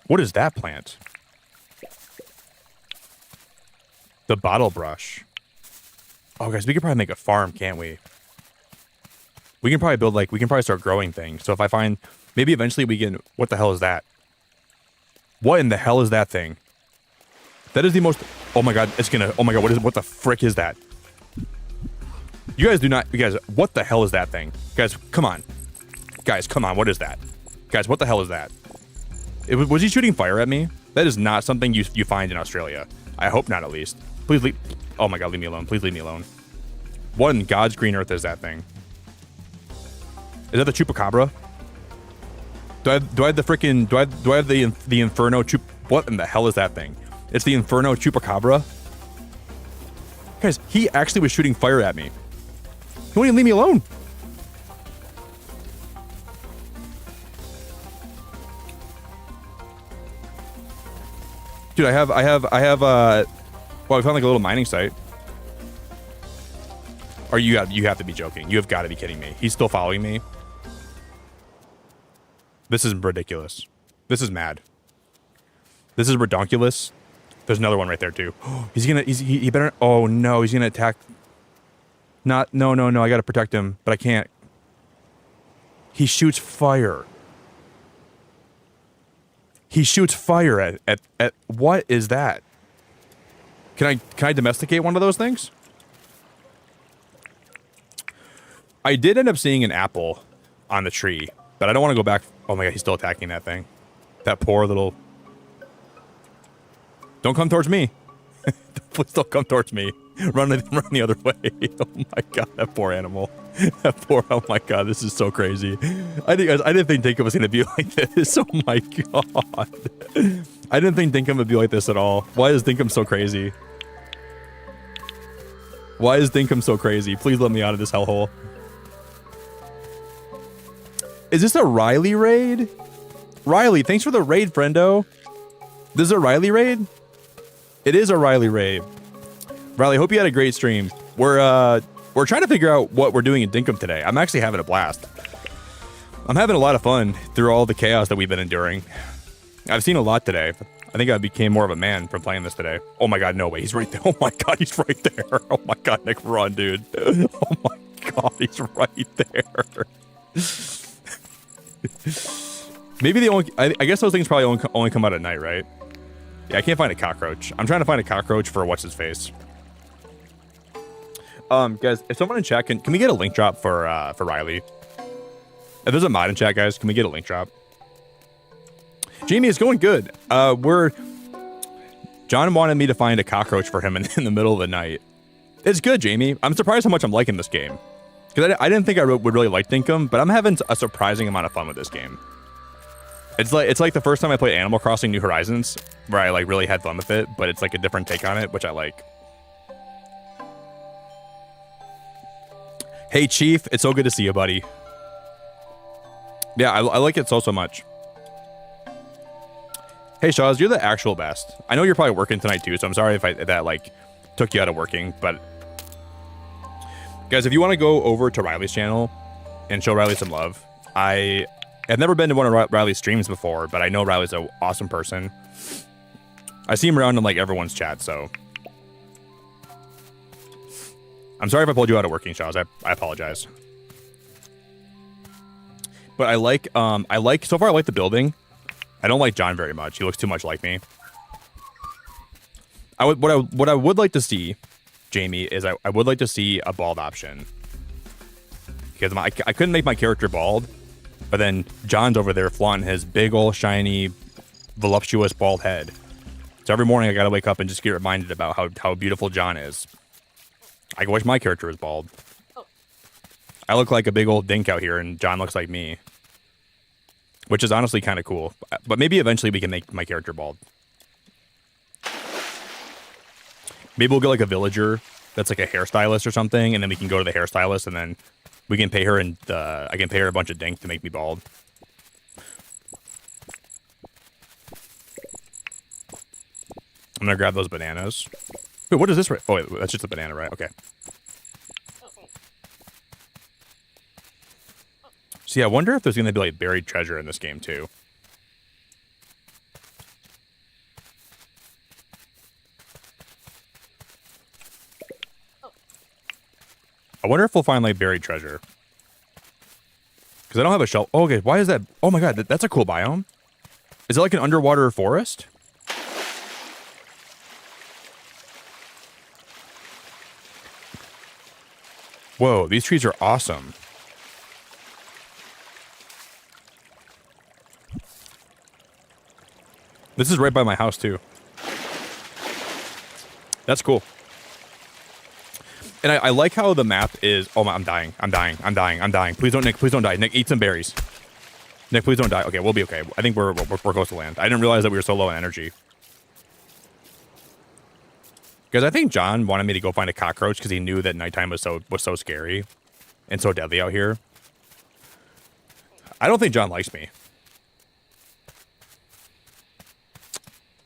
what is that plant? The bottle brush. Oh, guys, we could probably make a farm, can't we? We can probably start growing things. So if I find, maybe eventually we can, what the hell is that? What in the hell is that thing? That is the most, oh my god, oh my god, what the frick is that? You guys, what the hell is that thing? Guys, come on. Guys, come on, what is that? Guys, what the hell is that? Was he shooting fire at me? That is not something you find in Australia. I hope not, at least. Please leave, oh my god, leave me alone. Please leave me alone. What in God's green earth is that thing? Is that the chupacabra? Do I have the freaking, do I have the Inferno what in the hell is that thing? It's the Inferno chupacabra? Guys, he actually was shooting fire at me. He won't even leave me alone. Dude, I have, well, I found like a little mining site. Or you have to be joking. You have got to be kidding me. He's still following me. This is ridiculous. This is mad. This is redonkulous. There's another one right there too. He better, oh no, he's gonna attack. No, I gotta protect him, but I can't. He shoots fire. He shoots fire at what is that? Can I domesticate one of those things? I did end up seeing an apple on the tree, but I don't want to go back. Oh my god, he's still attacking that thing. That poor little... Don't come towards me. Please don't come towards me. Run the other way. Oh my god, that poor animal. Oh my god, this is so crazy. I didn't think Dinkum was going to be like this. Oh my god. I didn't think Dinkum would be like this at all. Why is Dinkum so crazy? Why is Dinkum so crazy? Please let me out of this hellhole. Is this a Riley raid? Riley, thanks for the raid, friendo. This is a Riley raid? It is a Riley raid. Riley, hope you had a great stream. We're trying to figure out what we're doing in Dinkum today. I'm actually having a blast. I'm having a lot of fun through all the chaos that we've been enduring. I've seen a lot today. I think I became more of a man from playing this today. Oh my god, no way. He's right there. Oh my god, he's right there. Oh my god, Nick, run, dude. Oh my god, he's right there. Maybe they only, I guess those things probably only come out at night, right? Yeah, I can't find a cockroach. I'm trying to find a cockroach for what's his face. Guys, if someone in chat can we get a link drop for Riley? If there's a mod in chat, guys, can we get a link drop? Jamie, it's going good. John wanted me to find a cockroach for him in the middle of the night. It's good, Jamie. I'm surprised how much I'm liking this game. Because I didn't think I would really like Dinkum, but I'm having a surprising amount of fun with this game. It's like the first time I played Animal Crossing New Horizons, where I like really had fun with it, but it's like a different take on it, which I like. Hey, Chief, it's so good to see you, buddy. Yeah, I like it so much. Hey, Shawz, you're the actual best. I know you're probably working tonight too, so I'm sorry if that like took you out of working, but guys, if you want to go over to Riley's channel and show Riley some love, I have never been to one of Riley's streams before, but I know Riley's an awesome person. I see him around in like everyone's chat, so I'm sorry if I pulled you out of working, Shaws. I apologize. But I like so far I like the building. I don't like John very much. He looks too much like me. What I would like to see, Jamie, is I would like to see a bald option. Because I couldn't make my character bald, but then John's over there flaunting his big old shiny voluptuous bald head. So every morning I gotta wake up and just get reminded about how beautiful John is. I wish my character was bald. I look like a big old dink out here, and John looks like me. Which is honestly kind of cool. But maybe eventually we can make my character bald. Maybe we'll get like a villager that's like a hairstylist or something, and then we can go to the hairstylist, and then we can pay her, and I can pay her a bunch of dink to make me bald. I'm gonna grab those bananas. Wait, what is this? Oh, wait, that's just a banana, right? Okay. See, I wonder if there's gonna be like buried treasure in this game too. I wonder if we'll find like buried treasure. Because I don't have a shelf. Oh, okay, why is that? Oh my god, that's a cool biome. Is it like an underwater forest? Whoa, these trees are awesome. This is right by my house too. That's cool. And I like how the map is. Oh my, I'm dying. Please don't, Nick. Please don't die. Nick, eat some berries. Nick, please don't die. Okay, we'll be okay. I think we're close to land. I didn't realize that we were so low on energy. Because I think John wanted me to go find a cockroach because he knew that nighttime was so scary and so deadly out here. I don't think John likes me.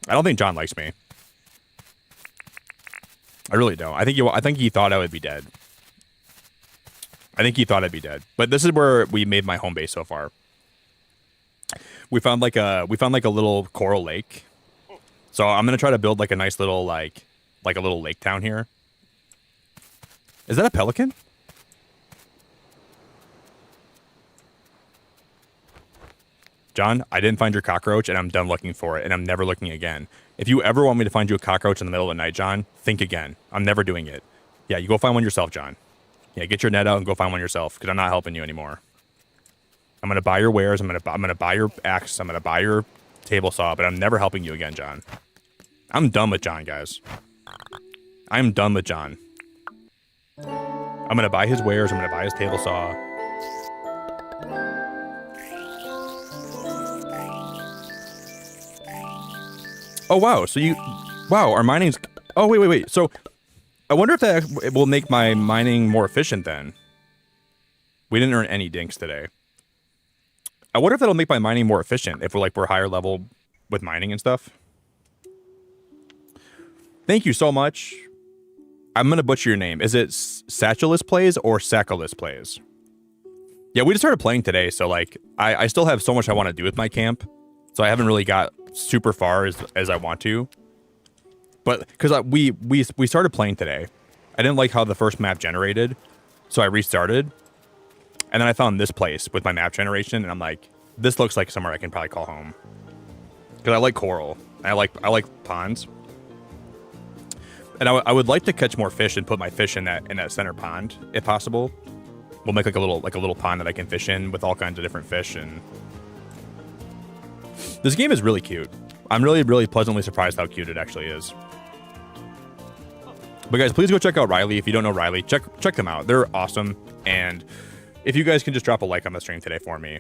I don't think John likes me. I really don't. I think he thought I would be dead. I think he thought I'd be dead. But this is where we made my home base so far. We found like a little coral lake. So I'm gonna try to build like a nice little like a little lake town here. Is that a pelican? John, I didn't find your cockroach, and I'm done looking for it, and I'm never looking again. If you ever want me to find you a cockroach in the middle of the night, John, think again. I'm never doing it. Yeah, you go find one yourself, John. Yeah, get your net out and go find one yourself, because I'm not helping you anymore. I'm gonna buy your wares. I'm gonna buy your axe. I'm gonna buy your table saw, but I'm never helping you again, John. I'm done with John, guys. I'm done with John. I'm gonna buy his wares. I'm gonna buy his table saw. Oh, wow. So wow, our mining's, oh, wait. So I wonder if that will make my mining more efficient then. We didn't earn any dinks today. I wonder if that'll make my mining more efficient if we're higher level with mining and stuff. Thank you so much. I'm going to butcher your name. Is it Satchellus Plays or Sackalus Plays? Yeah, we just started playing today, so like I still have so much I want to do with my camp. So I haven't really got super far as I want to. But because we started playing today. I didn't like how the first map generated, so I restarted. And then I found this place with my map generation, and I'm like, this looks like somewhere I can probably call home. Because I like coral. And I like ponds. And I would like to catch more fish and put my fish in that center pond, if possible. We'll make like a little pond that I can fish in with all kinds of different fish. And this game is really cute. I'm really, really pleasantly surprised how cute it actually is. But guys, please go check out Riley. If you don't know Riley, check them out. They're awesome. And if you guys can just drop a like on the stream today for me.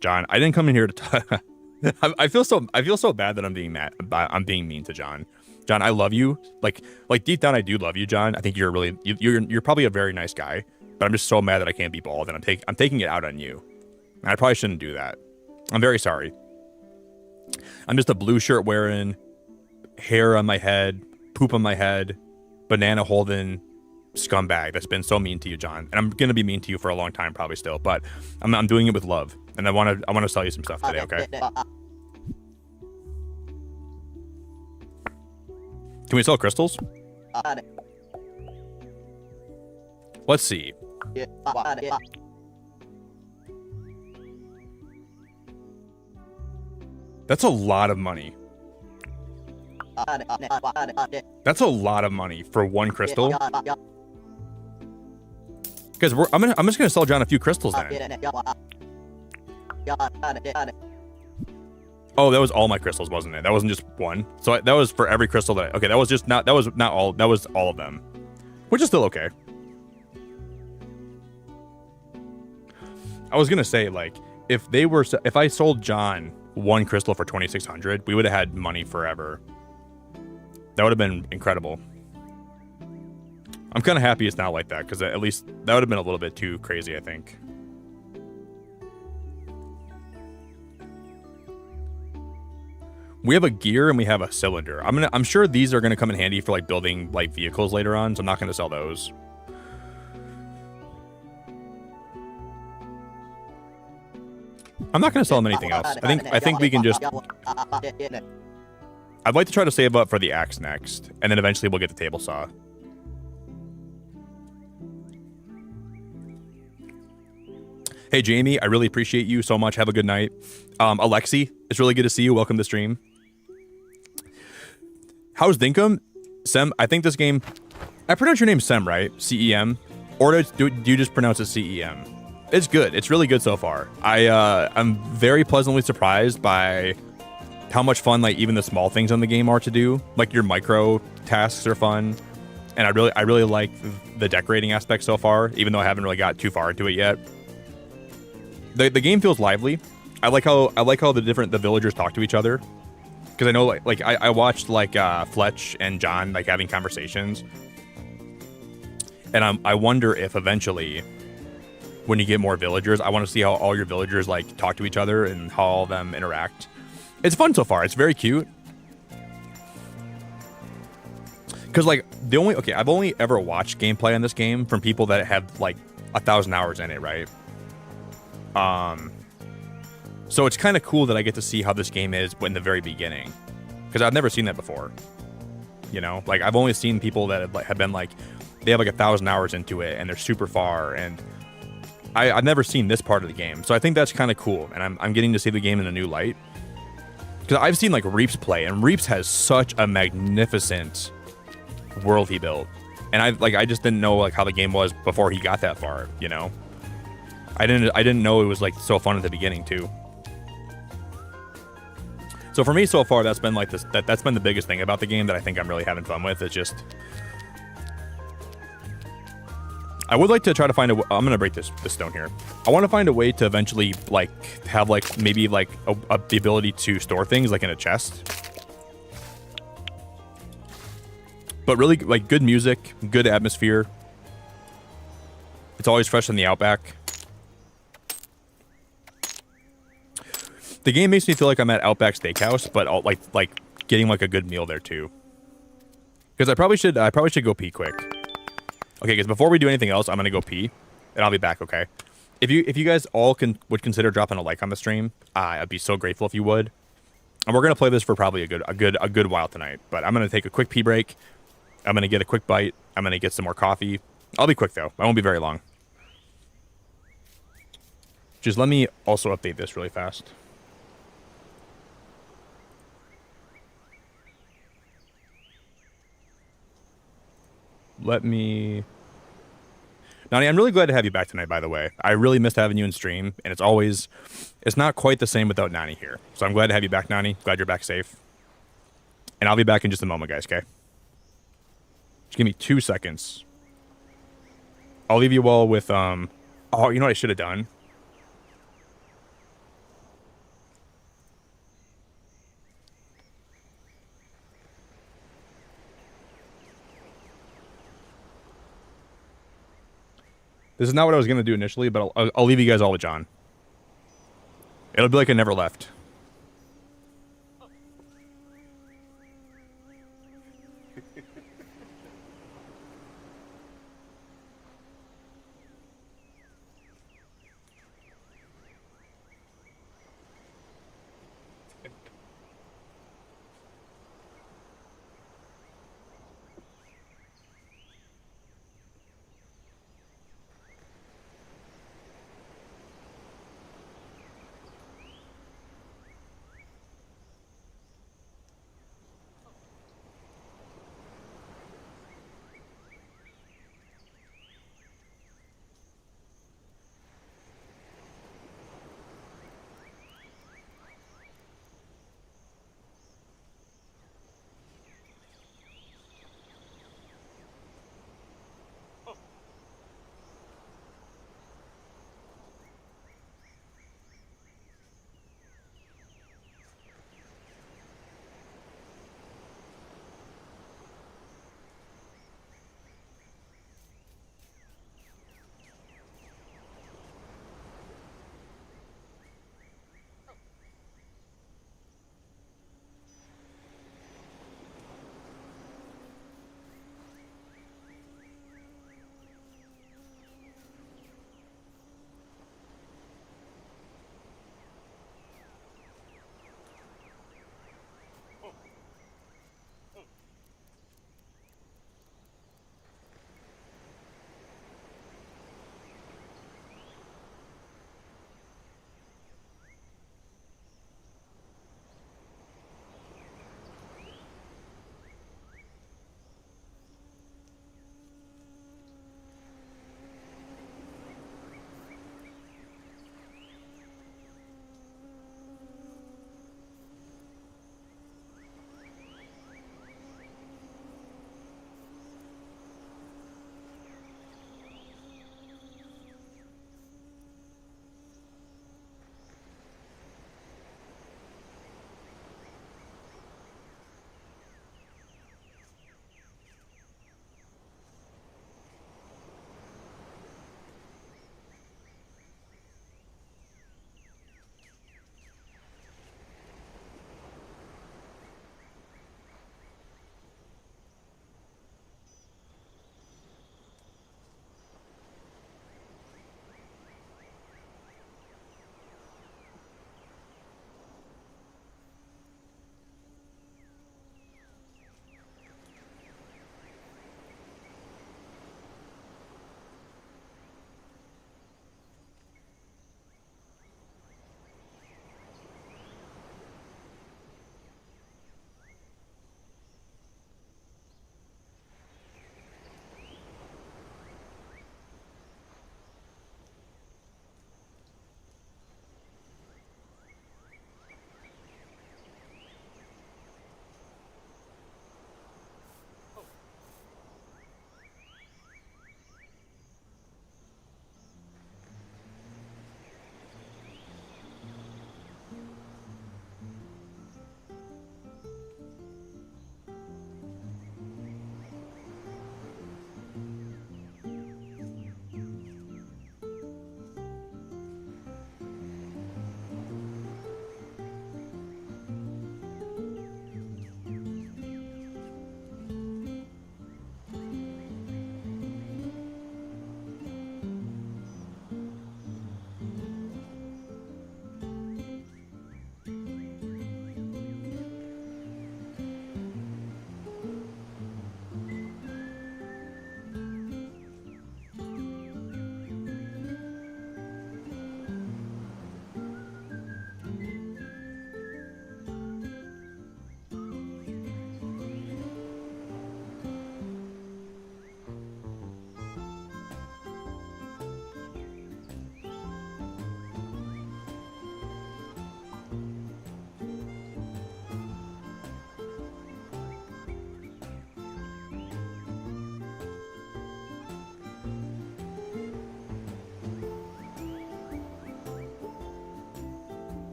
John, I didn't come in here to talk. I feel so bad that I'm being mean to John. John, I love you. Like deep down, I do love you, John. I think you're probably a very nice guy. But I'm just so mad that I can't be bald, and I'm taking it out on you. And I probably shouldn't do that. I'm very sorry. I'm just a blue shirt wearing, hair on my head, poop on my head, banana holding, scumbag that's been so mean to you, John. And I'm gonna be mean to you for a long time, probably still, but I'm doing it with love, and I wanna sell you some stuff today. Okay? Can we sell crystals? Let's see. That's a lot of money. That's a lot of money for one crystal. Because I'm just gonna sell John a few crystals then. Oh, that was all my crystals, wasn't it? That wasn't just one. So that was for every crystal that okay, that was not all, that was all of them. Which is still okay. I was gonna say, like, if I sold John one crystal for 2,600, we would have had money forever. That would have been incredible. I'm kind of happy it's not like that, because at least that would have been a little bit too crazy, I think. We have a gear and we have a cylinder. I'm sure these are gonna come in handy for like building like vehicles later on, so I'm not gonna sell those. I'm not gonna sell them anything else. I think we can just. I'd like to try to save up for the axe next, and then eventually we'll get the table saw. Hey Jamie, I really appreciate you so much. Have a good night. Alexi, it's really good to see you. Welcome to the stream. How's Dinkum? Sem, I think this game, I pronounce your name Sem, right? C-E-M? Or do you just pronounce it C-E-M? It's good. It's really good so far. I'm very pleasantly surprised by how much fun like even the small things in the game are to do. Like your micro tasks are fun. And I really like the decorating aspect so far, even though I haven't really got too far into it yet. The game feels lively. I like how the villagers talk to each other. Because I know like I watched like Fletch and John like having conversations. And I wonder if eventually when you get more villagers, I want to see how all your villagers like talk to each other and how all of them interact. It's fun so far. It's very cute. Because like I've only ever watched gameplay on this game from people that have like 1,000 hours in it, right? So it's kind of cool that I get to see how this game is in the very beginning, because I've never seen that before. You know, like I've only seen people that have been like, they have like 1,000 hours into it and they're super far, and I've never seen this part of the game. So I think that's kind of cool, and I'm getting to see the game in a new light. Because I've seen like Reaps play, and Reaps has such a magnificent world he built, and I just didn't know like how the game was before he got that far. You know, I didn't know it was like so fun at the beginning too. So for me so far, that's been like that's been the biggest thing about the game that I think I'm really having fun with. It's just, I would like to try to find I'm gonna break this stone here. I want to find a way to eventually like have like maybe like the ability to store things like in a chest. But really like good music, good atmosphere. It's always fresh in the outback. The game makes me feel like I'm at Outback Steakhouse, but like getting like a good meal there too. Because I probably should go pee quick. Okay, because before we do anything else, I'm gonna go pee, and I'll be back. Okay. If you guys all would consider dropping a like on the stream, I'd be so grateful if you would. And we're gonna play this for probably a good while tonight. But I'm gonna take a quick pee break. I'm gonna get a quick bite. I'm gonna get some more coffee. I'll be quick though. I won't be very long. Just let me also update this really fast. Let me... Nani, I'm really glad to have you back tonight, by the way. I really missed having you in stream, and it's not quite the same without Nani here. So I'm glad to have you back, Nani. Glad you're back safe. And I'll be back in just a moment, guys, okay? Just give me 2 seconds. I'll leave you all with, oh, you know what I should have done? This is not what I was going to do initially, but I'll leave you guys all with John. It'll be like I never left.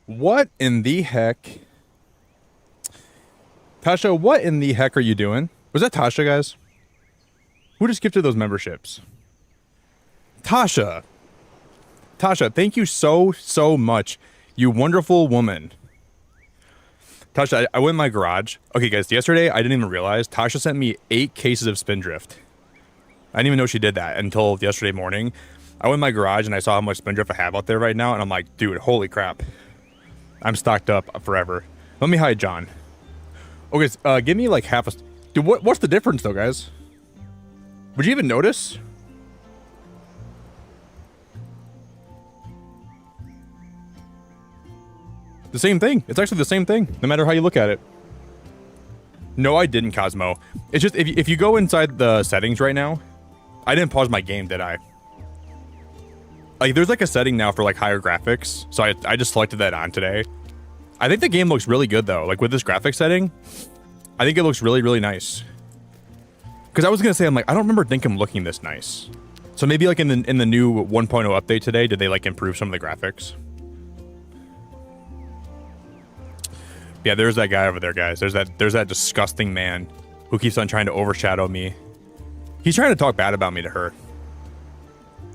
What in the heck? Tasha, what in the heck are you doing? Was that Tasha, guys? Who just gifted those memberships? Tasha. Tasha, thank you so much. You wonderful woman. Tasha, I went in my garage. Okay, guys, yesterday I didn't even realize Tasha sent me 8 cases of Spindrift. I didn't even know she did that until yesterday morning. I went in my garage and I saw how much Spindrift I have out there right now, and I'm like, dude, holy crap. I'm stocked up forever. Let me hide John. Okay, give me like half a... Dude, what's the difference though, guys? Would you even notice? The same thing. It's actually the same thing, no matter how you look at it. No, I didn't, Cosmo. It's just, if you go inside the settings right now, I didn't pause my game, did I? Like, there's like a setting now for like higher graphics, so I just selected that on today. I think the game looks really good though. Like with this graphics setting, I think it looks really nice. Because I was gonna say, I'm like, I don't remember Dinkum looking this nice. So maybe like in the new 1.0 update today, did they like improve some of the graphics? Yeah, there's that guy over there, guys. There's that disgusting man who keeps on trying to overshadow me. He's trying to talk bad about me to her.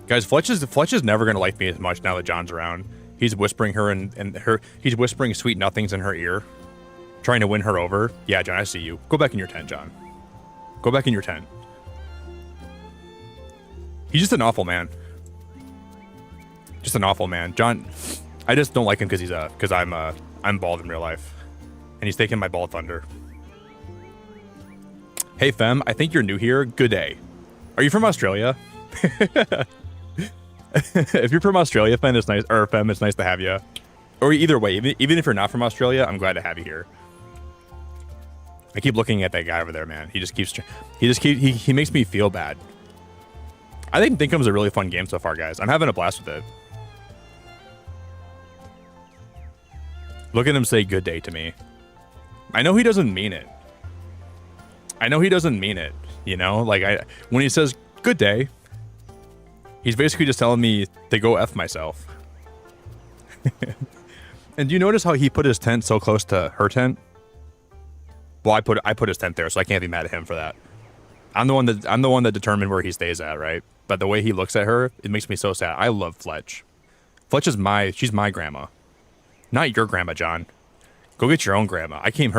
Guys, Fletch is never gonna like me as much now that John's around. He's whispering her and her. He's whispering sweet nothings in her ear, trying to win her over. Yeah, John, I see you. Go back in your tent, John. Go back in your tent. He's just an awful man. Just an awful man, John. I just don't like him because I'm bald in real life, and he's taking my ball thunder. Hey, Fem, I think you're new here. Good day. Are you from Australia? If you're from Australia, Fem, it's nice. Or Fem, it's nice to have you. Or either way, even if you're not from Australia, I'm glad to have you here. I keep looking at that guy over there, man. He makes me feel bad. I think Dinkum's a really fun game so far, guys. I'm having a blast with it. Look at him say good day to me. I know he doesn't mean it. You know, like when he says good day, he's basically just telling me to go F myself. And do you notice how he put his tent so close to her tent? Well, I put his tent there, so I can't be mad at him for that. I'm the one that determined where he stays at, right? But the way he looks at her, it makes me so sad. I love Fletch. Fletch is she's my grandma. Not your grandma, John. Go get your own grandma. I came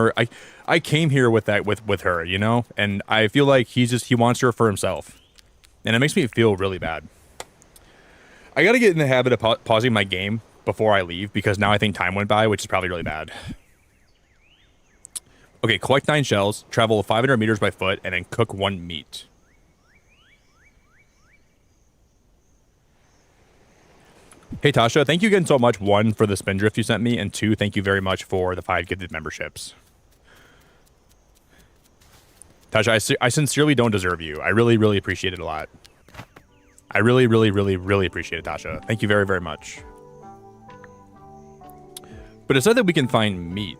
here with her, you know? And I feel like he wants her for himself. And it makes me feel really bad. I gotta get in the habit of pausing my game before I leave, because now I think time went by, which is probably really bad. Okay, collect 9 shells, travel 500 meters by foot, and then cook 1 meat. Hey, Tasha, thank you again so much. 1, for the spindrift you sent me, and 2, thank you very much for the 5 gifted memberships. Tasha, I sincerely don't deserve you. I really, really appreciate it a lot. I really, really, really, really appreciate it, Tasha. Thank you very, very much. But it said that we can find meat.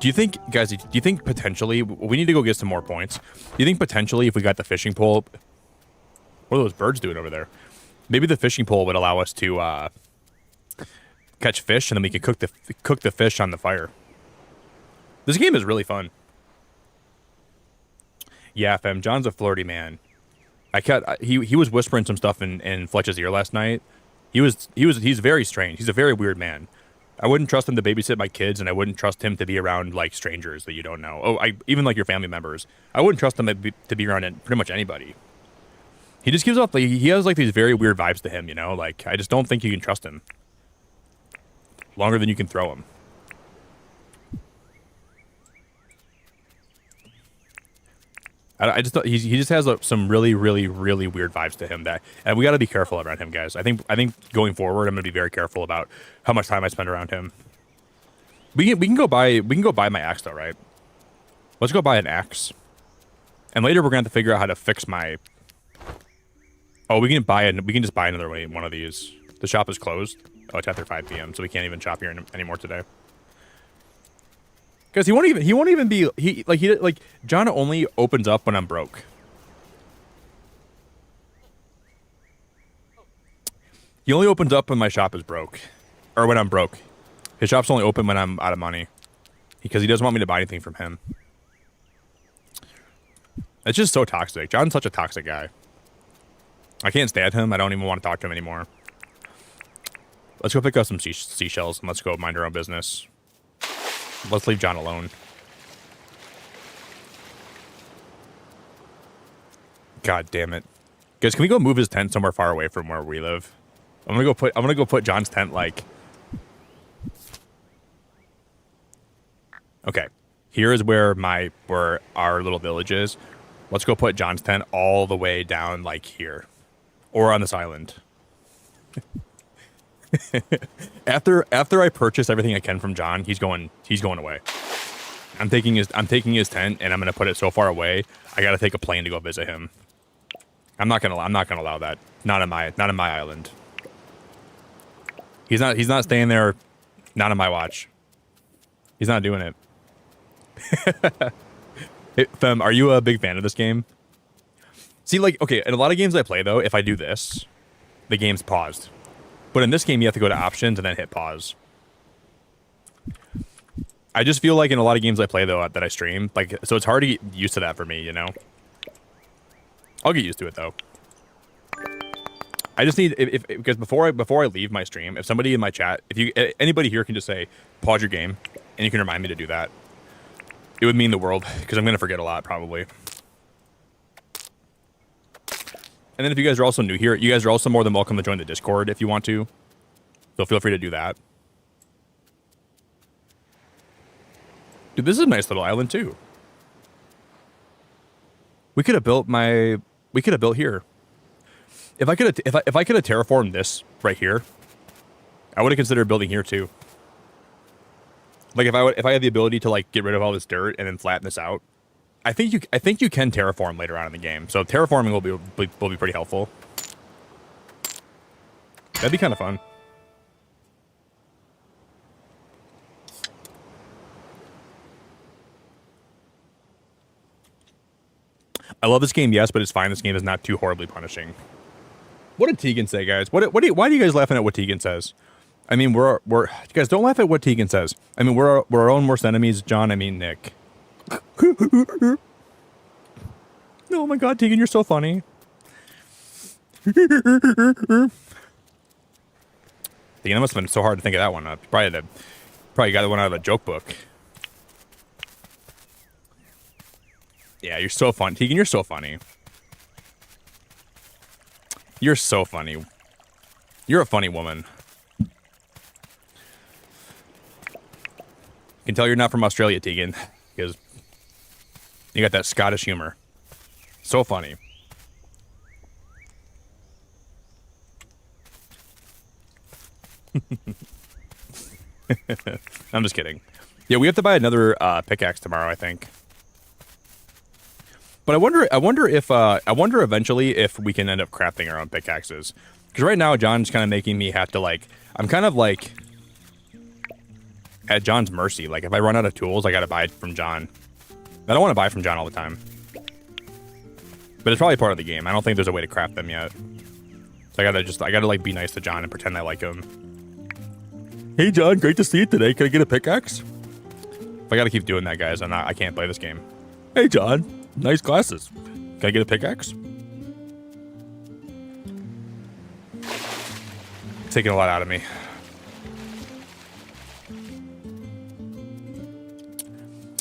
Do you think, guys, do you think potentially, we need to go get some more points. Do you think potentially if we got the fishing pole, what are those birds doing over there? Maybe the fishing pole would allow us to catch fish, and then we can cook the fish on the fire. This game is really fun. Yeah, fam, John's a flirty man. He was whispering some stuff in Fletch's ear last night. He's very strange. He's a very weird man. I wouldn't trust him to babysit my kids, and I wouldn't trust him to be around like strangers that you don't know. Oh, even like your family members. I wouldn't trust him to be around pretty much anybody. He just gives off like he has like these very weird vibes to him, you know. Like I just don't think you can trust him longer than you can throw him. I just he just has some really, really, really weird vibes to him and we got to be careful around him, guys. I think going forward, I'm gonna be very careful about how much time I spend around him. We can go buy my axe though, right? Let's go buy an axe, and later we're gonna have to figure out how to fix my. Oh, we can just buy another one of these. The shop is closed. Oh, it's after 5 p.m., so we can't even shop here anymore today. Because he won't even be John only opens up when I'm broke. He only opens up when my shop is broke, or when I'm broke. His shop's only open when I'm out of money, because he doesn't want me to buy anything from him. It's just so toxic. John's such a toxic guy. I can't stand him. I don't even want to talk to him anymore. Let's go pick up some seashells and let's go mind our own business. Let's leave John alone. God damn it. Guys, can we go move his tent somewhere far away from where we live? I'm gonna go put John's tent like. Okay. Here is where our little village is. Let's go put John's tent all the way down like here. Or on this island. After I purchase everything I can from John, he's going away. I'm taking his tent and I'm gonna put it so far away. I gotta take a plane to go visit him. I'm not gonna allow that. Not on my island. He's not staying there. Not on my watch. He's not doing it. Hey, Fem, are you a big fan of this game? See, like, okay, in a lot of games I play though, if I do this, the game's paused. But in this game, you have to go to options and then hit pause. I just feel like in a lot of games I play, though, that I stream, like, so it's hard to get used to that for me, you know? I'll get used to it, though. I just need, because before I leave my stream, if somebody in my chat, anybody here can just say, pause your game, and you can remind me to do that, it would mean the world, because I'm going to forget a lot, probably. And then if you guys are also new here, you guys are also more than welcome to join the Discord if you want to. So feel free to do that. Dude, this is a nice little island too. We could have built here. If I could have terraformed this right here, I would have considered building here too. Like if I had the ability to like get rid of all this dirt and then flatten this out. I think you can terraform later on in the game, so terraforming will be pretty helpful. That'd be kind of fun. I love this game, yes, but it's fine. This game is not too horribly punishing. What did Tegan say, guys? Why are you guys laughing at what Tegan says? I mean, we're you guys don't laugh at what Tegan says. I mean, we're our own worst enemies, John. I mean, Nick. Oh my god, Tegan, you're so funny. Tegan, that must have been so hard to think of that one up. Probably got that one out of a joke book. Yeah, you're so fun. Tegan, you're so funny. You're so funny. You're a funny woman. You can tell you're not from Australia, Tegan, because you got that Scottish humor. So funny. I'm just kidding. Yeah, we have to buy another pickaxe tomorrow, I think. But I wonder eventually if we can end up crafting our own pickaxes. Because right now, John's kind of making me have to, like, I'm kind of, like, at John's mercy. Like, if I run out of tools, I gotta buy it from John. I don't want to buy from John all the time. But it's probably part of the game. I don't think there's a way to craft them yet. So I gotta, like, be nice to John and pretend I like him. Hey, John, great to see you today. Can I get a pickaxe? If I gotta keep doing that, guys, I can't play this game. Hey, John. Nice glasses. Can I get a pickaxe? Taking a lot out of me.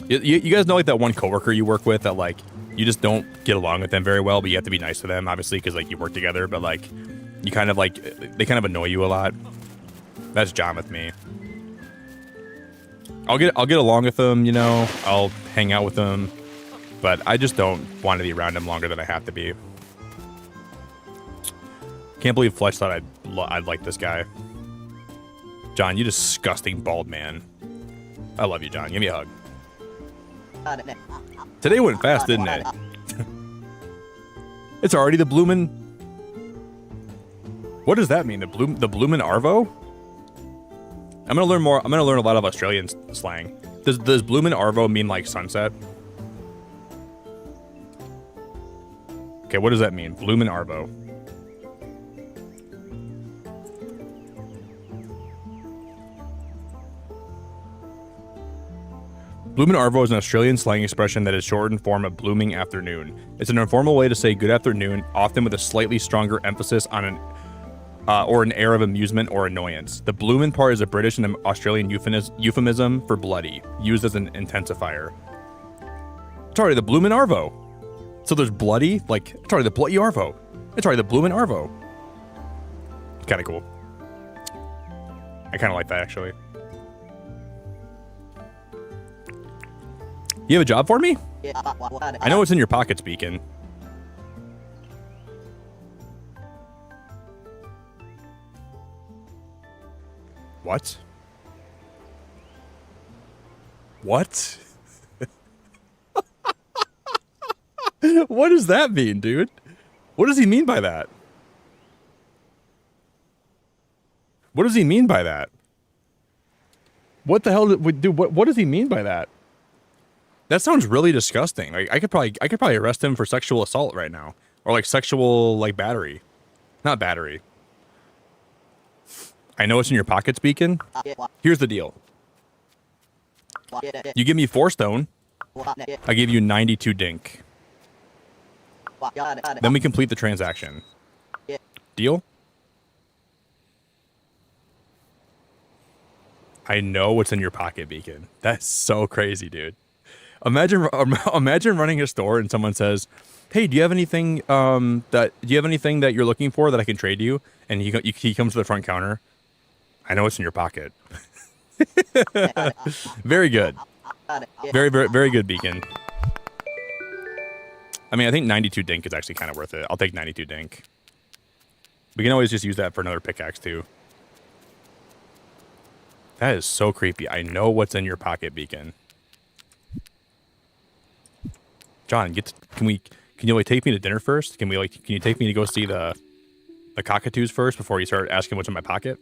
You guys know, like, that one coworker you work with that, like, you just don't get along with them very well, but you have to be nice to them, obviously, because, like, you work together, but, like, you kind of, like, they kind of annoy you a lot. That's John with me. I'll get along with them, you know. I'll hang out with them. But I just don't want to be around him longer than I have to be. Can't believe Fletch thought I'd like this guy. John, you disgusting bald man. I love you, John. Give me a hug. Today went fast, didn't it? It's already the bloomin'... What does that mean? The bloomin' Arvo? I'm gonna learn more. I'm gonna learn a lot of Australian slang. Does bloomin' Arvo mean, like, sunset? Okay, what does that mean? Bloomin' Arvo. Bloomin' Arvo is an Australian slang expression that is shortened form of blooming afternoon. It's an informal way to say good afternoon, often with a slightly stronger emphasis on an air of amusement or annoyance. The bloomin' part is a British and Australian euphemism for bloody, used as an intensifier. Sorry, the bloomin' Arvo. So there's bloody, like, sorry, the bloody Arvo. It's already the bloomin' Arvo. Kind of cool. I kind of like that, actually. You have a job for me? I know it's in your pockets, Beacon. What? What? What does that mean, dude? What does he mean by that? What does he mean by that? What the hell dude, what does he mean by that? That sounds really disgusting. Like, I could probably arrest him for sexual assault right now. Or, like, sexual, like, battery. Not battery. I know it's in your pockets, Beacon. Here's the deal. You give me 4 stone, I give you 92 dink. Then we complete the transaction. Deal? I know what's in your pocket, Beacon. That's so crazy, dude. Imagine running a store and someone says, "Hey, do you have anything that you're looking for that I can trade you?" And he comes to the front counter. I know what's in your pocket. Very good. Very, very, very good, Beacon. I mean, I think 92 dink is actually kind of worth it. I'll take 92 dink. We can always just use that for another pickaxe too. That is so creepy. I know what's in your pocket, Beacon. John, can you like take me to dinner first? Can you take me to go see the cockatoos first before you start asking what's in my pocket?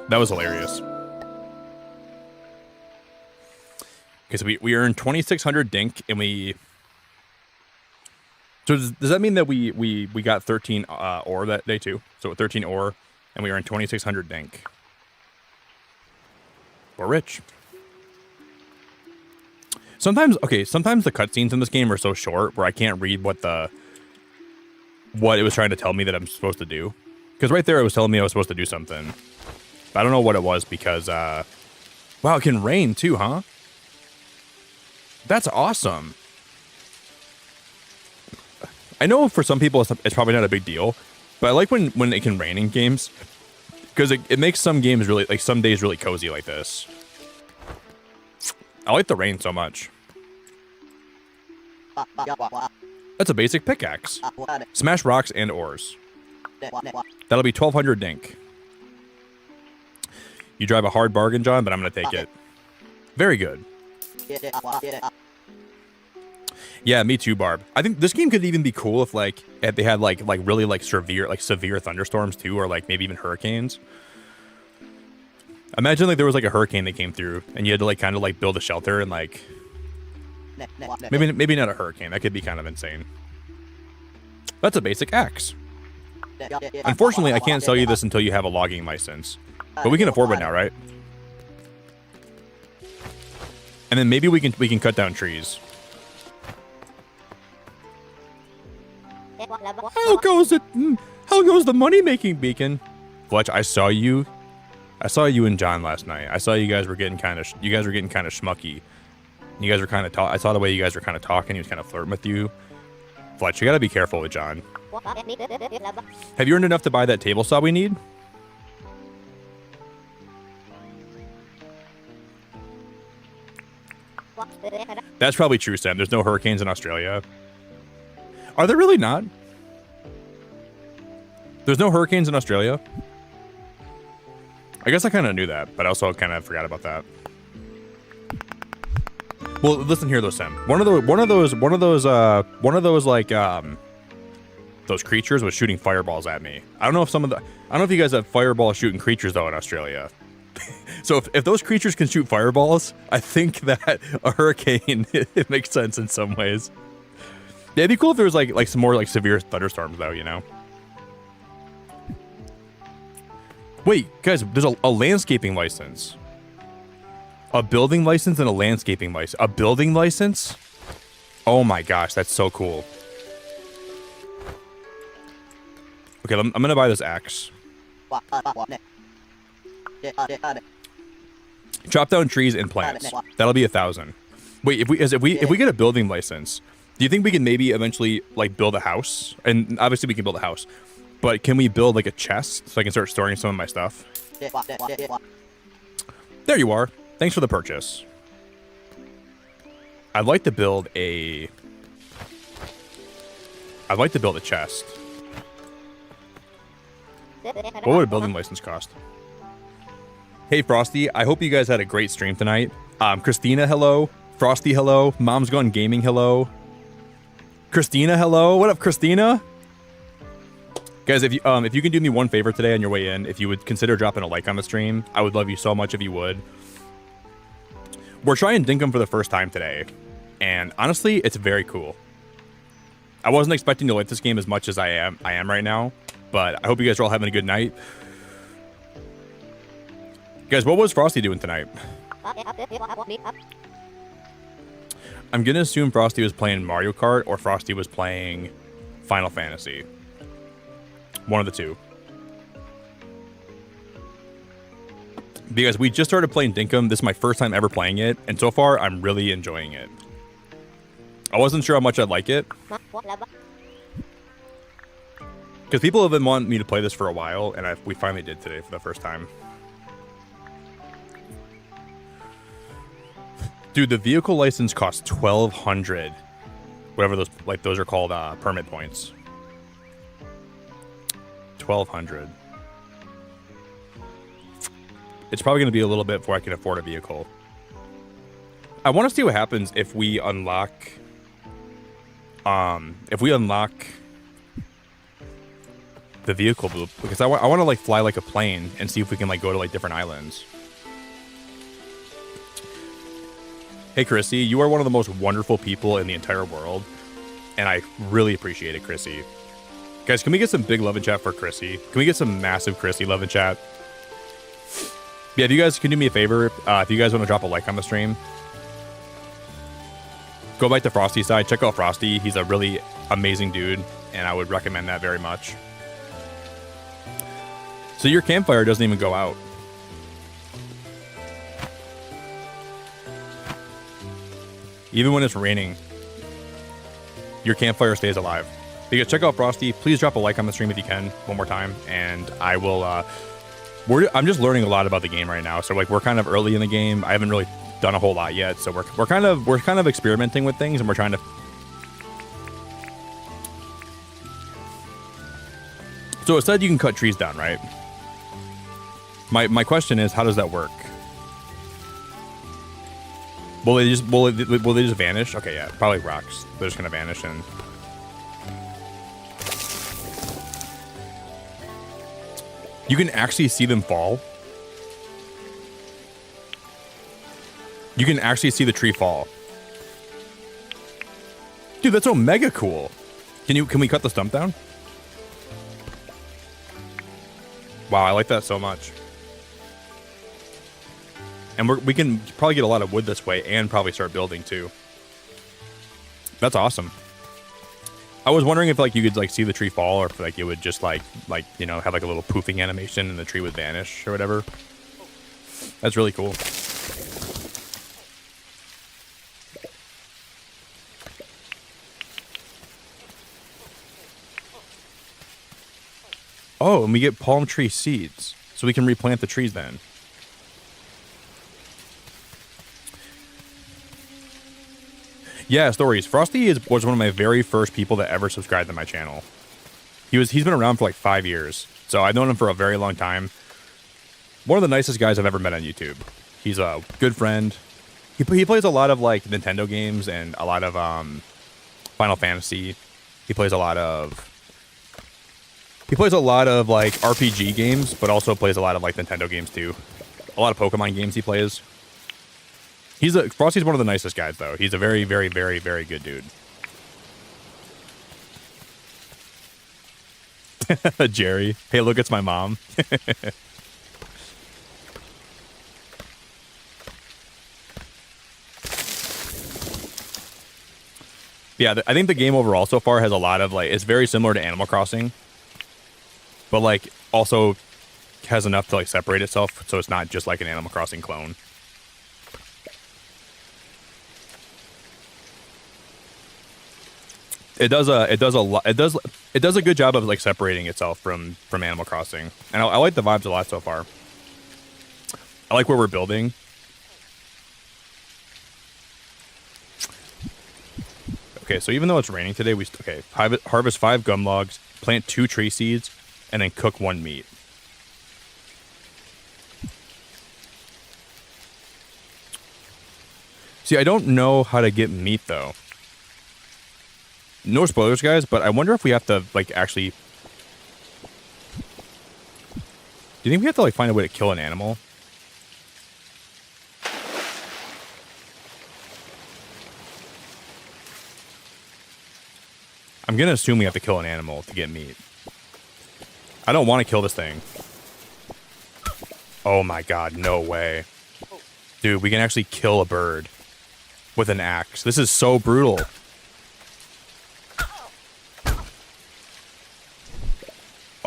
That was hilarious. Okay, so we earned 2,600 dink, and so does that mean that we got 13 ore that day too? So 13 ore, and we earned 2,600 dink. We're rich. Sometimes the cutscenes in this game are so short where I can't read what it was trying to tell me that I'm supposed to do. Because right there it was telling me I was supposed to do something. But I don't know what it was because, wow, it can rain too, huh? That's awesome. I know for some people it's probably not a big deal, but I like when it can rain in games. Because it makes some games really, like some days really cozy like this. I like the rain so much. That's a basic pickaxe. Smash rocks and ores. That'll be 1,200 dink. You drive a hard bargain, John, but I'm going to take it. Very good. Yeah, me too, Barb. I think this game could even be cool if like if they had like really like severe thunderstorms too, or like maybe even hurricanes. Imagine like there was like a hurricane that came through and you had to like kind of like build a shelter and like maybe not a hurricane. That could be kind of insane. That's a basic axe. Unfortunately, I can't sell you this until you have a logging license. But we can afford it now, right? And then maybe we can cut down trees. How goes it? How goes the money-making beacon? Fletch, I saw you and John last night. I saw you guys were getting kind of schmucky. You guys were kind of I saw the way you guys were kind of talking. He was kind of flirting with you. Fletch, you gotta be careful with John. Have you earned enough to buy that table saw we need? That's probably true, Sam. There's no hurricanes in Australia. Are there really not? There's no hurricanes in Australia? I guess I kind of knew that, but I also kind of forgot about that. Well, listen here though, Sam. One of those creatures was shooting fireballs at me. I don't know if you guys have fireball shooting creatures though in Australia. So if those creatures can shoot fireballs, I think that a hurricane it makes sense in some ways. Yeah, it'd be cool if there was like some more like severe thunderstorms though, you know. Wait, guys, there's a landscaping license. A building license and a landscaping license. A building license? Oh my gosh, that's so cool. Okay, I'm gonna buy this axe. Chop down trees and plants. That'll be 1,000. Wait, if we get a building license, do you think we can maybe eventually like build a house? And obviously we can build a house, but can we build like a chest so I can start storing some of my stuff? There you are. Thanks for the purchase. I'd like to build a chest. What would a building license cost? Hey, Frosty, I hope you guys had a great stream tonight. Christina, hello. Frosty, hello. Mom's Gone Gaming, hello. Christina, hello. What up, Christina? Guys, if you can do me one favor today on your way in, if you would consider dropping a like on the stream, I would love you so much if you would. We're trying Dinkum for the first time today, and honestly, it's very cool. I wasn't expecting to like this game as much as I am right now, but I hope you guys are all having a good night. Guys, what was Frosty doing tonight? I'm gonna assume Frosty was playing Mario Kart or Frosty was playing Final Fantasy. One of the two. Because we just started playing Dinkum. This is my first time ever playing it, and so far I'm really enjoying it. I wasn't sure how much I'd like it, because people have been wanting me to play this for a while, and we finally did today for the first time. Dude, the vehicle license costs 1,200. Whatever those are called, permit points. 1,200. It's probably going to be a little bit before I can afford a vehicle. I want to see what happens if we unlock... the vehicle loop, because I want to like fly like a plane and see if we can like go to like different islands. Hey, Chrissy, you are one of the most wonderful people in the entire world, and I really appreciate it, Chrissy. Guys, can we get some big love in chat for Chrissy? Can we get some massive Chrissy love in chat? Yeah, if you guys can do me a favor, if you guys want to drop a like on the stream, go back to Frosty's side. Check out Frosty. He's a really amazing dude, and I would recommend that very much. So your campfire doesn't even go out. Even when it's raining, your campfire stays alive. Because check out Frosty. Please drop a like on the stream if you can one more time, and I will. I'm just learning a lot about the game right now. So like we're kind of early in the game. I haven't really done a whole lot yet. So we're kind of experimenting with things, and we're trying to. So it said you can cut trees down, right? My question is, how does that work? Will they just vanish? Okay, yeah, probably rocks. They're just gonna vanish and. You can actually see them fall. You can actually see the tree fall. Dude, that's so mega cool. Can we cut the stump down? Wow, I like that so much. And we can probably get a lot of wood this way and probably start building too. That's awesome. I was wondering if like you could like see the tree fall or if like it would just like you know have like a little poofing animation and the tree would vanish or whatever. That's really cool. Oh, and we get palm tree seeds. So we can replant the trees then. Yeah, stories. Frosty was one of my very first people that ever subscribed to my channel. He's been around for like 5 years. So I've known him for a very long time. One of the nicest guys I've ever met on YouTube. He's a good friend. He plays a lot of like Nintendo games and a lot of Final Fantasy. He plays a lot of like RPG games, but also plays a lot of like Nintendo games too. A lot of Pokemon games he plays. Frosty's one of the nicest guys though. He's a very, very, very, very good dude. Jerry. Hey, look, it's my mom. Yeah, I think the game overall so far has a lot of like, it's very similar to Animal Crossing, but like also has enough to like separate itself, so it's not just like an Animal Crossing clone. It does a good job of like separating itself from Animal Crossing, and I like the vibes a lot so far. I like where we're building. Okay, so even though it's raining today, harvest 5 gum logs, plant 2 tree seeds, and then cook 1 meat. See, I don't know how to get meat though. No spoilers, guys, but I wonder if we have to like actually. Do you think we have to like find a way to kill an animal? I'm gonna assume we have to kill an animal to get meat. I don't want to kill this thing. Oh my god, no way. Dude, we can actually kill a bird with an axe. This is so brutal.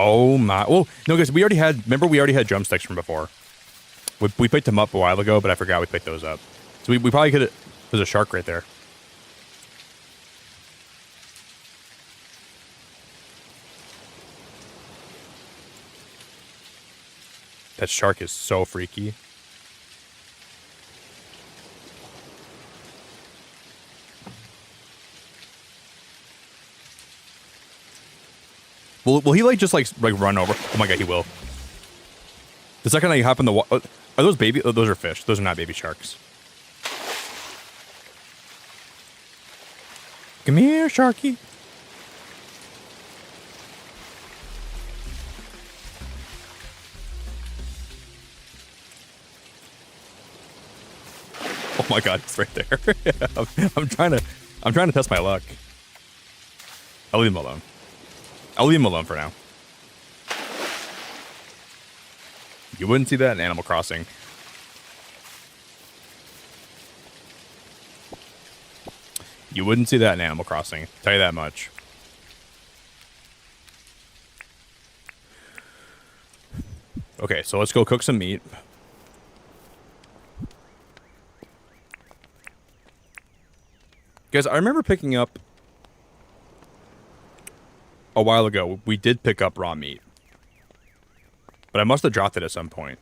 Oh my. Oh, no, guys, remember we already had drumsticks from before. We picked them up a while ago, but I forgot we picked those up. So we probably could have. There's a shark right there. That shark is so freaky. Will he like just like run over? Oh my god, he will. The second I hop in the water, are those baby? Oh, those are fish. Those are not baby sharks. Come here, Sharky. Oh my god, it's right there. I'm trying to test my luck. I'll leave him alone. I'll leave him alone for now. You wouldn't see that in Animal Crossing. You wouldn't see that in Animal Crossing. Tell you that much. Okay, so let's go cook some meat. Guys, I remember picking up a while ago, we did pick up raw meat. But I must have dropped it at some point.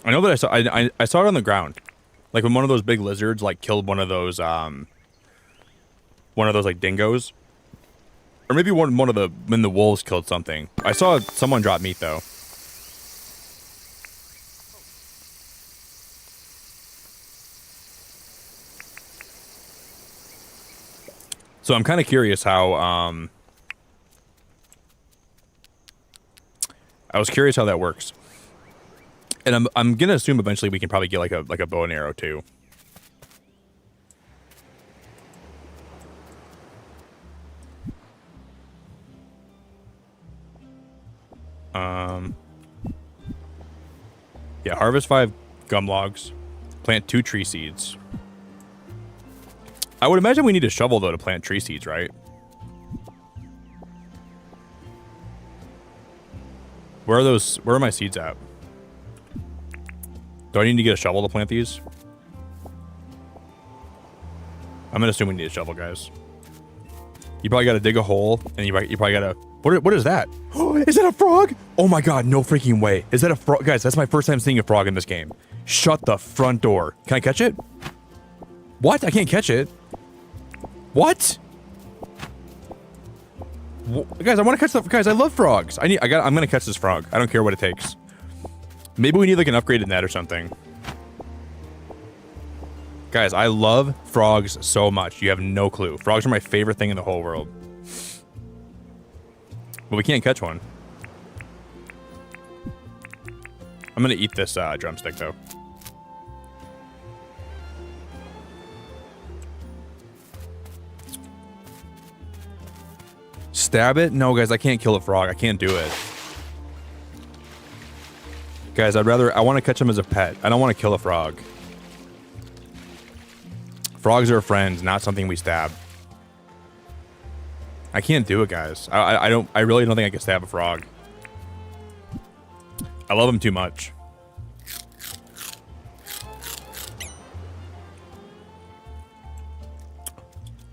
I know that I saw it on the ground. Like when one of those big lizards like killed one of those like dingoes. Or maybe one of the when the wolves killed something. I saw someone drop meat though. So I'm kind of curious how I was curious how that works. And I'm gonna assume eventually we can probably get like a bow and arrow too. Yeah, harvest 5 gum logs, plant 2 tree seeds. I would imagine we need a shovel though to plant tree seeds, right? Where are those? Where are my seeds at? Do I need to get a shovel to plant these? I'm gonna assume we need a shovel, guys. You probably gotta dig a hole, and you probably gotta. What is that? Is that a frog? Oh my god, no freaking way. Is that a frog? Guys, that's my first time seeing a frog in this game. Shut the front door. Can I catch it? What? I can't catch it. What? Guys, I want to catch the. Guys, I love frogs. I'm gonna catch this frog. I don't care what it takes. Maybe we need like an upgraded net or something. Guys, I love frogs so much. You have no clue. Frogs are my favorite thing in the whole world. But we can't catch one. I'm gonna eat this drumstick though. Stab it? No, guys, I can't kill a frog. I can't do it. Guys, I want to catch him as a pet. I don't want to kill a frog. Frogs are friends, not something we stab. I can't do it, guys. I really don't think I can stab a frog. I love them too much.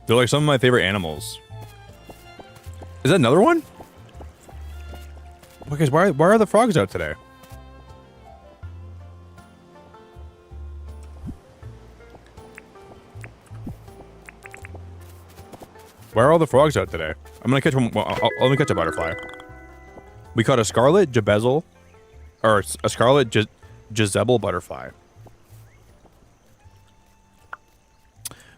They're like some of my favorite animals. Is that another one? Well, guys, why are the frogs out today? Why are all the frogs out today? I'm gonna catch one. Well, let me catch a butterfly. We caught a scarlet jabezel, or a scarlet Jezebel butterfly.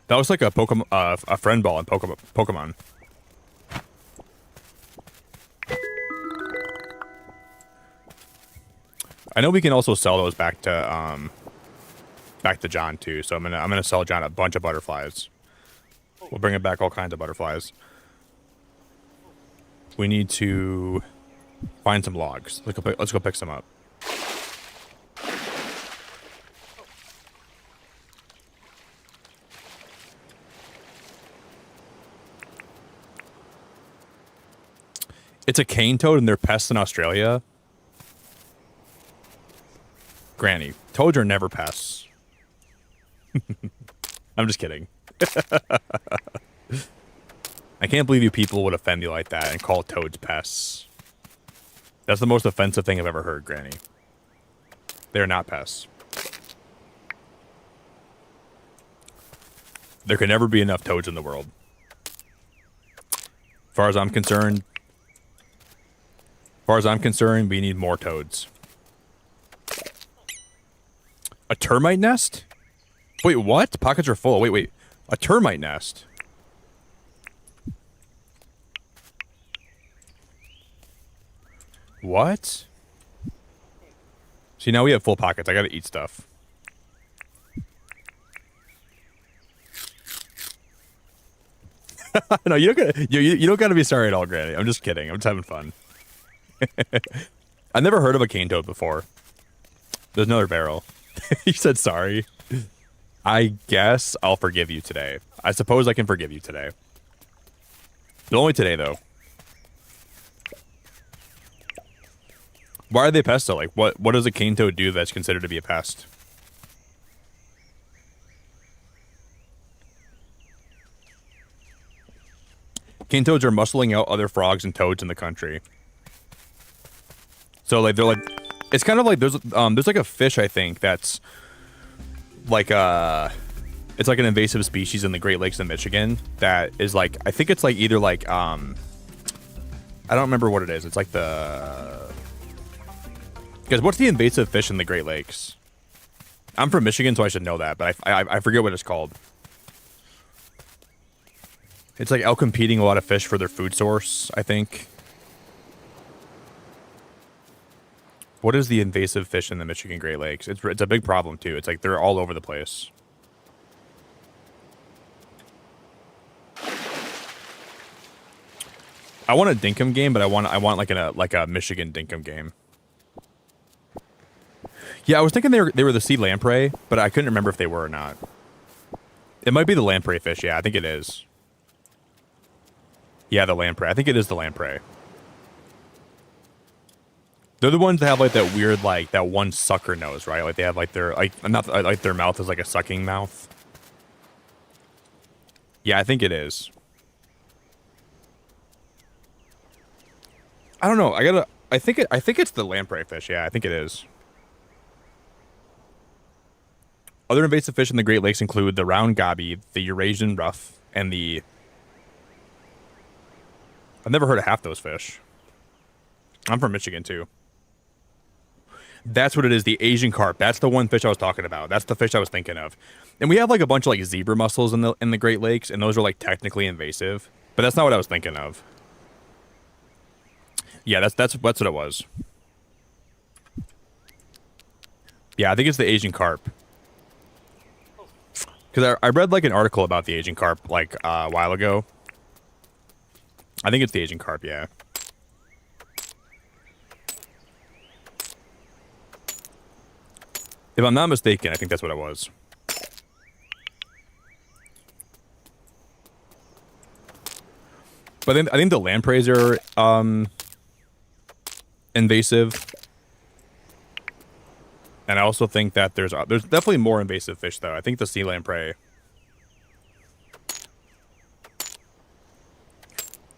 That was like a Pokemon, a friend ball in Pokemon. I know we can also sell those back to John too. So I'm gonna sell John a bunch of butterflies. We'll bring it back all kinds of butterflies. We need to find some logs. Let's go pick some up. It's a cane toad and they're pests in Australia. Granny, toads are never pests. I'm just kidding. I can't believe you people would offend you like that and call toads pests. That's the most offensive thing I've ever heard, Granny. They're not pests. There can never be enough toads in the world. As far as I'm concerned, we need more toads. A termite nest? Wait, what? Pockets are full. Wait. A termite nest. What? See, now we have full pockets. I gotta eat stuff. No, you don't gotta be sorry at all, Granny. I'm just kidding. I'm just having fun. I've never heard of a cane toad before. There's another barrel. You said sorry. I guess I'll forgive you today. I suppose I can forgive you today. But only today, though. Why are they pests, though? Like, what does a cane toad do that's considered to be a pest? Cane toads are muscling out other frogs and toads in the country. So, like, they're like... It's kind of like there's like a fish, I think, that's... like it's like an invasive species in the Great Lakes in Michigan that is like, I think it's like either like I don't remember what it is. It's like the... Guys, what's the invasive fish in the Great Lakes? I'm from Michigan, so I should know that, but I forget what it's called. It's like outcompeting a lot of fish for their food source, I think. What is the invasive fish in the Michigan Great Lakes? It's a big problem, too. It's like they're all over the place. I want a Dinkum game, but I want like a Michigan Dinkum game. Yeah, I was thinking they were the sea lamprey, but I couldn't remember if they were or not. It might be the lamprey fish. Yeah, I think it is. Yeah, the lamprey. I think it is the lamprey. They're the ones that have like that weird like that one sucker nose, right? Like they have like their not like their mouth is like a sucking mouth. Yeah, I think it is. I don't know. I think it's the lamprey fish. Yeah, I think it is. Other invasive fish in the Great Lakes include the round gobby, the Eurasian ruff, and the... I've never heard of half those fish. I'm from Michigan, too. That's what it is, the Asian carp. That's the one fish I was talking about. That's the fish I was thinking of. And we have like a bunch of like zebra mussels in the Great Lakes, and those are like technically invasive. But that's not what I was thinking of. Yeah, that's what it was. Yeah, I think it's the Asian carp. Because I read like an article about the Asian carp like a while ago. I think it's the Asian carp, yeah. If I'm not mistaken, I think that's what it was. But I think the lampreys are invasive. And I also think that there's definitely more invasive fish though. I think the sea lamprey.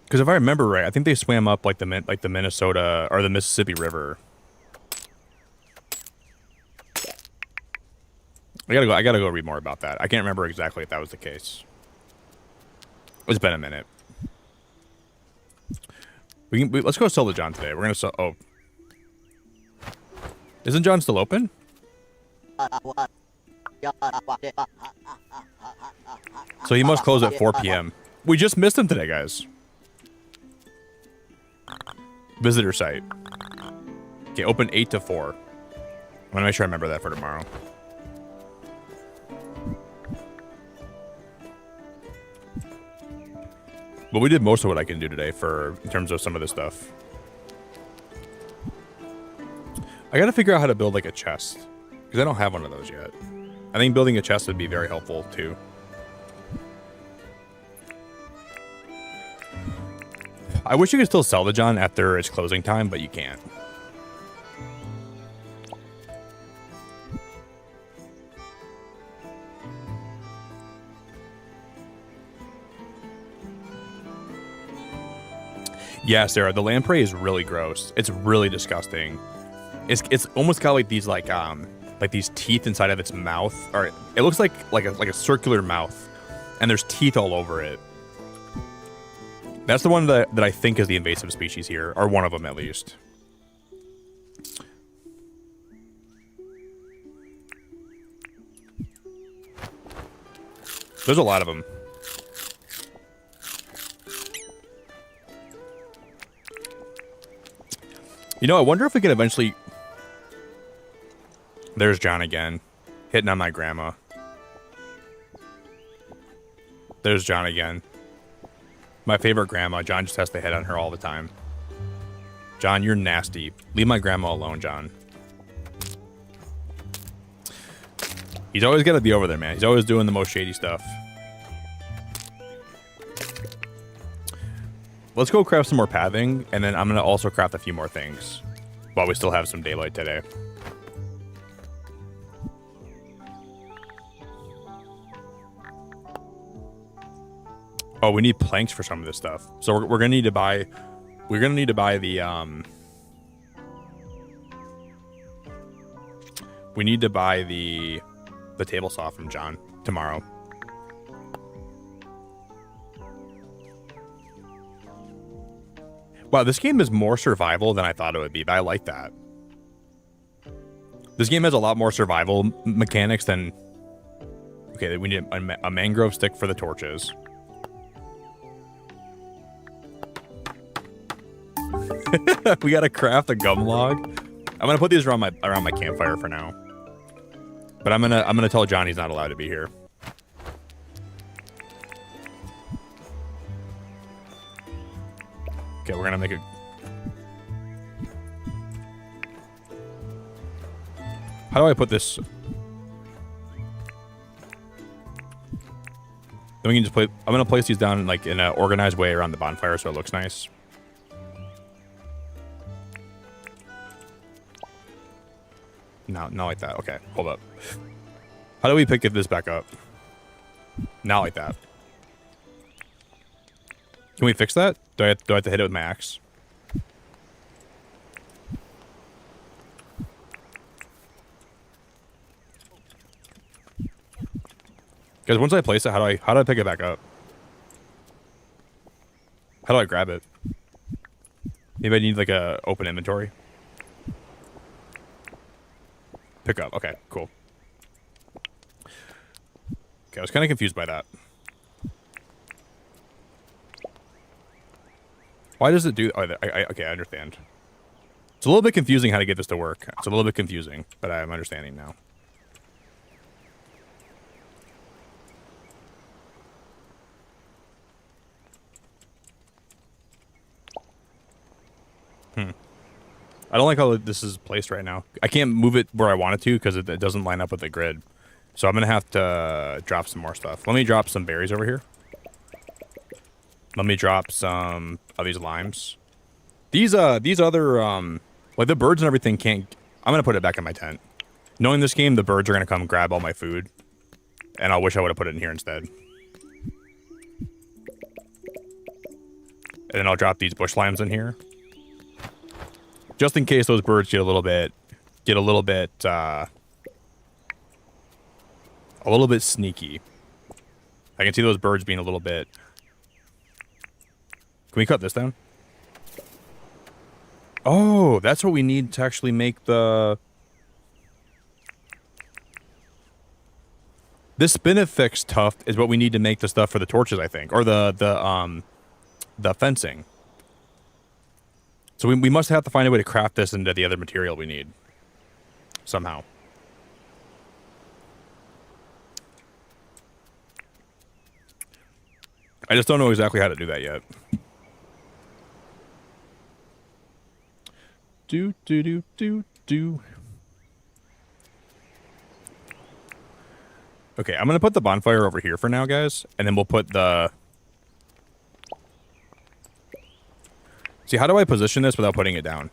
Because if I remember right, I think they swam up like the Minnesota or the Mississippi River. I gotta go read more about that. I can't remember exactly if that was the case. It's been a minute. Let's go sell to John today. We're gonna sell. Oh, isn't John still open? So he must close at 4 p.m. We just missed him today, guys. Visitor site. Okay, open 8 to 4. I'm gonna make sure I remember that for tomorrow. But we did most of what I can do today in terms of some of this stuff. I gotta figure out how to build like a chest. Because I don't have one of those yet. I think building a chest would be very helpful too. I wish you could still sell to John after its closing time, but you can't. Yeah, Sarah, the lamprey is really gross. It's really disgusting. It's almost got like these like these teeth inside of its mouth, or it looks like a circular mouth, and there's teeth all over it. That's the one that I think is the invasive species here, or one of them at least. There's a lot of them. You know, I wonder if we could eventually... There's John again, hitting on my grandma. There's John again. My favorite grandma. John just has to hit on her all the time. John, you're nasty. Leave my grandma alone, John. He's always got to be over there, man. He's always doing the most shady stuff. Let's go craft some more pathing, and then I'm going to also craft a few more things while we still have some daylight today. Oh, we need planks for some of this stuff. So we're going to need to buy... We're going to need to buy the... We need to buy the table saw from John tomorrow. Wow, this game is more survival than I thought it would be, but I like that. This game has a lot more survival mechanics than... Okay, we need a mangrove stick for the torches. We gotta craft a gum log. I'm gonna put these around my campfire for now. But I'm gonna tell John he's not allowed to be here. Okay, we're gonna make a... How do I put this? Then we can just play... I'm gonna place these down like in an organized way around the bonfire so it looks nice. No, not like that. Okay, hold up. How do we pick this back up? Not like that. Can we fix that? Do I have to hit it with my axe? Because once I place it, how do I pick it back up? How do I grab it? Maybe I need like a open inventory. Pick up. Okay, cool. Okay, I was kind of confused by that. Why does it do... Oh, okay, I understand. It's a little bit confusing how to get this to work. It's a little bit confusing, but I'm understanding now. I don't like how this is placed right now. I can't move it where I want it to because it doesn't line up with the grid. So I'm going to have to drop some more stuff. Let me drop some berries over here. Let me drop some of these limes. These other, like the birds and everything can't... I'm going to put it back in my tent. Knowing this game, the birds are going to come grab all my food. And I wish I would have put it in here instead. And then I'll drop these bush limes in here. Just in case those birds get a little bit sneaky. I can see those birds being a little bit... Can we cut this down? Oh, that's what we need to actually make the... This spinifex tuft is what we need to make the stuff for the torches, I think. Or the fencing. So we must have to find a way to craft this into the other material we need. Somehow. I just don't know exactly how to do that yet. Do. Okay, I'm going to put the bonfire over here for now, guys. And then we'll put the... See, how do I position this without putting it down?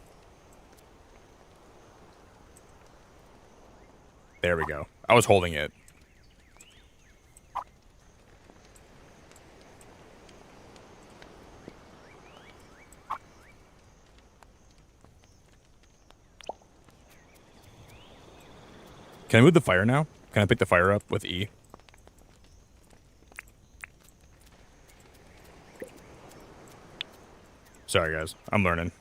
There we go. I was holding it. Can I move the fire now? Can I pick the fire up with E? Sorry, guys. I'm learning.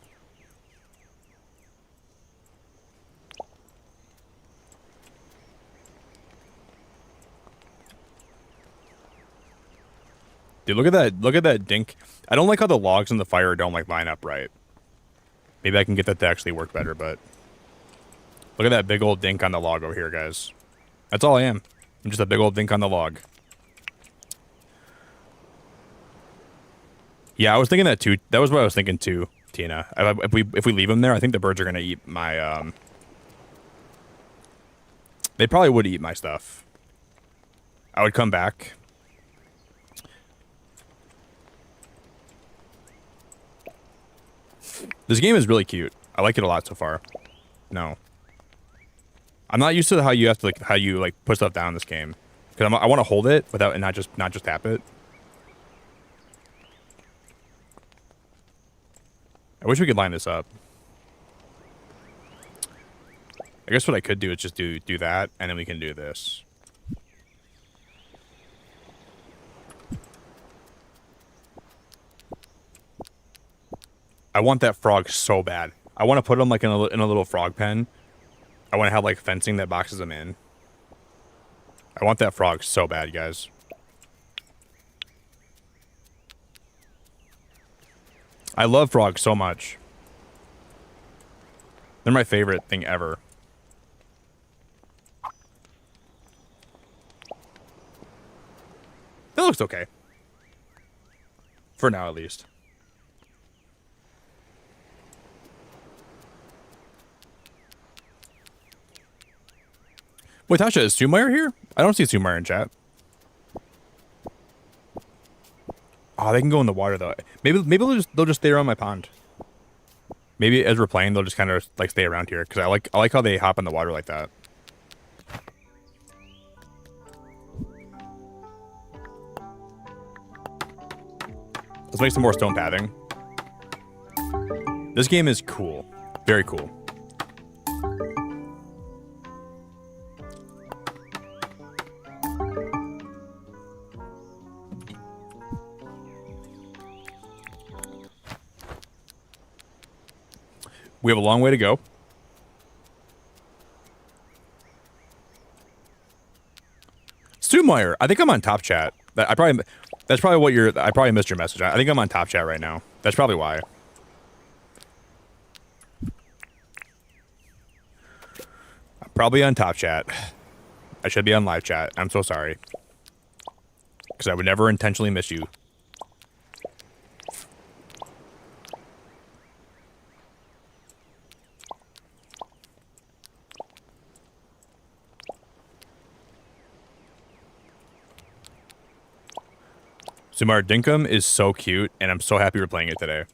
Dude, look at that. Look at that dink. I don't like how the logs in the fire don't like line up right. Maybe I can get that to actually work better, but look at that big old dink on the log over here, guys. That's all I am. I'm just a big old dink on the log. Yeah, I was thinking that too. That was what I was thinking too, Tina. If we leave them there, I think the birds are gonna eat my They probably would eat my stuff. I would come back. This game is really cute. I like it a lot so far. No. I'm not used to how you have to put stuff down in this game. Because I want to hold it without and not just tap it. I wish we could line this up. I guess what I could do is just do that, and then we can do this. I want that frog so bad. I want to put him like in a little frog pen. I want to have like fencing that boxes him in. I want that frog so bad, guys. I love frogs so much. They're my favorite thing ever. That looks okay. For now, at least. Wait, Tasha, is Sumeyer here? I don't see Sumeyer in chat. Oh, they can go in the water though. Maybe they'll just stay around my pond. Maybe as we're playing, they'll just kind of like stay around here because I like how they hop in the water like that. Let's make some more stone pathing. This game is cool, very cool. We have a long way to go. Stumeyer, I think I'm on top chat. That's probably what I probably missed your message. I think I'm on top chat right now. That's probably why. I'm probably on top chat. I should be on live chat. I'm so sorry. Because I would never intentionally miss you. Sumar, Dinkum is so cute, and I'm so happy we're playing it today.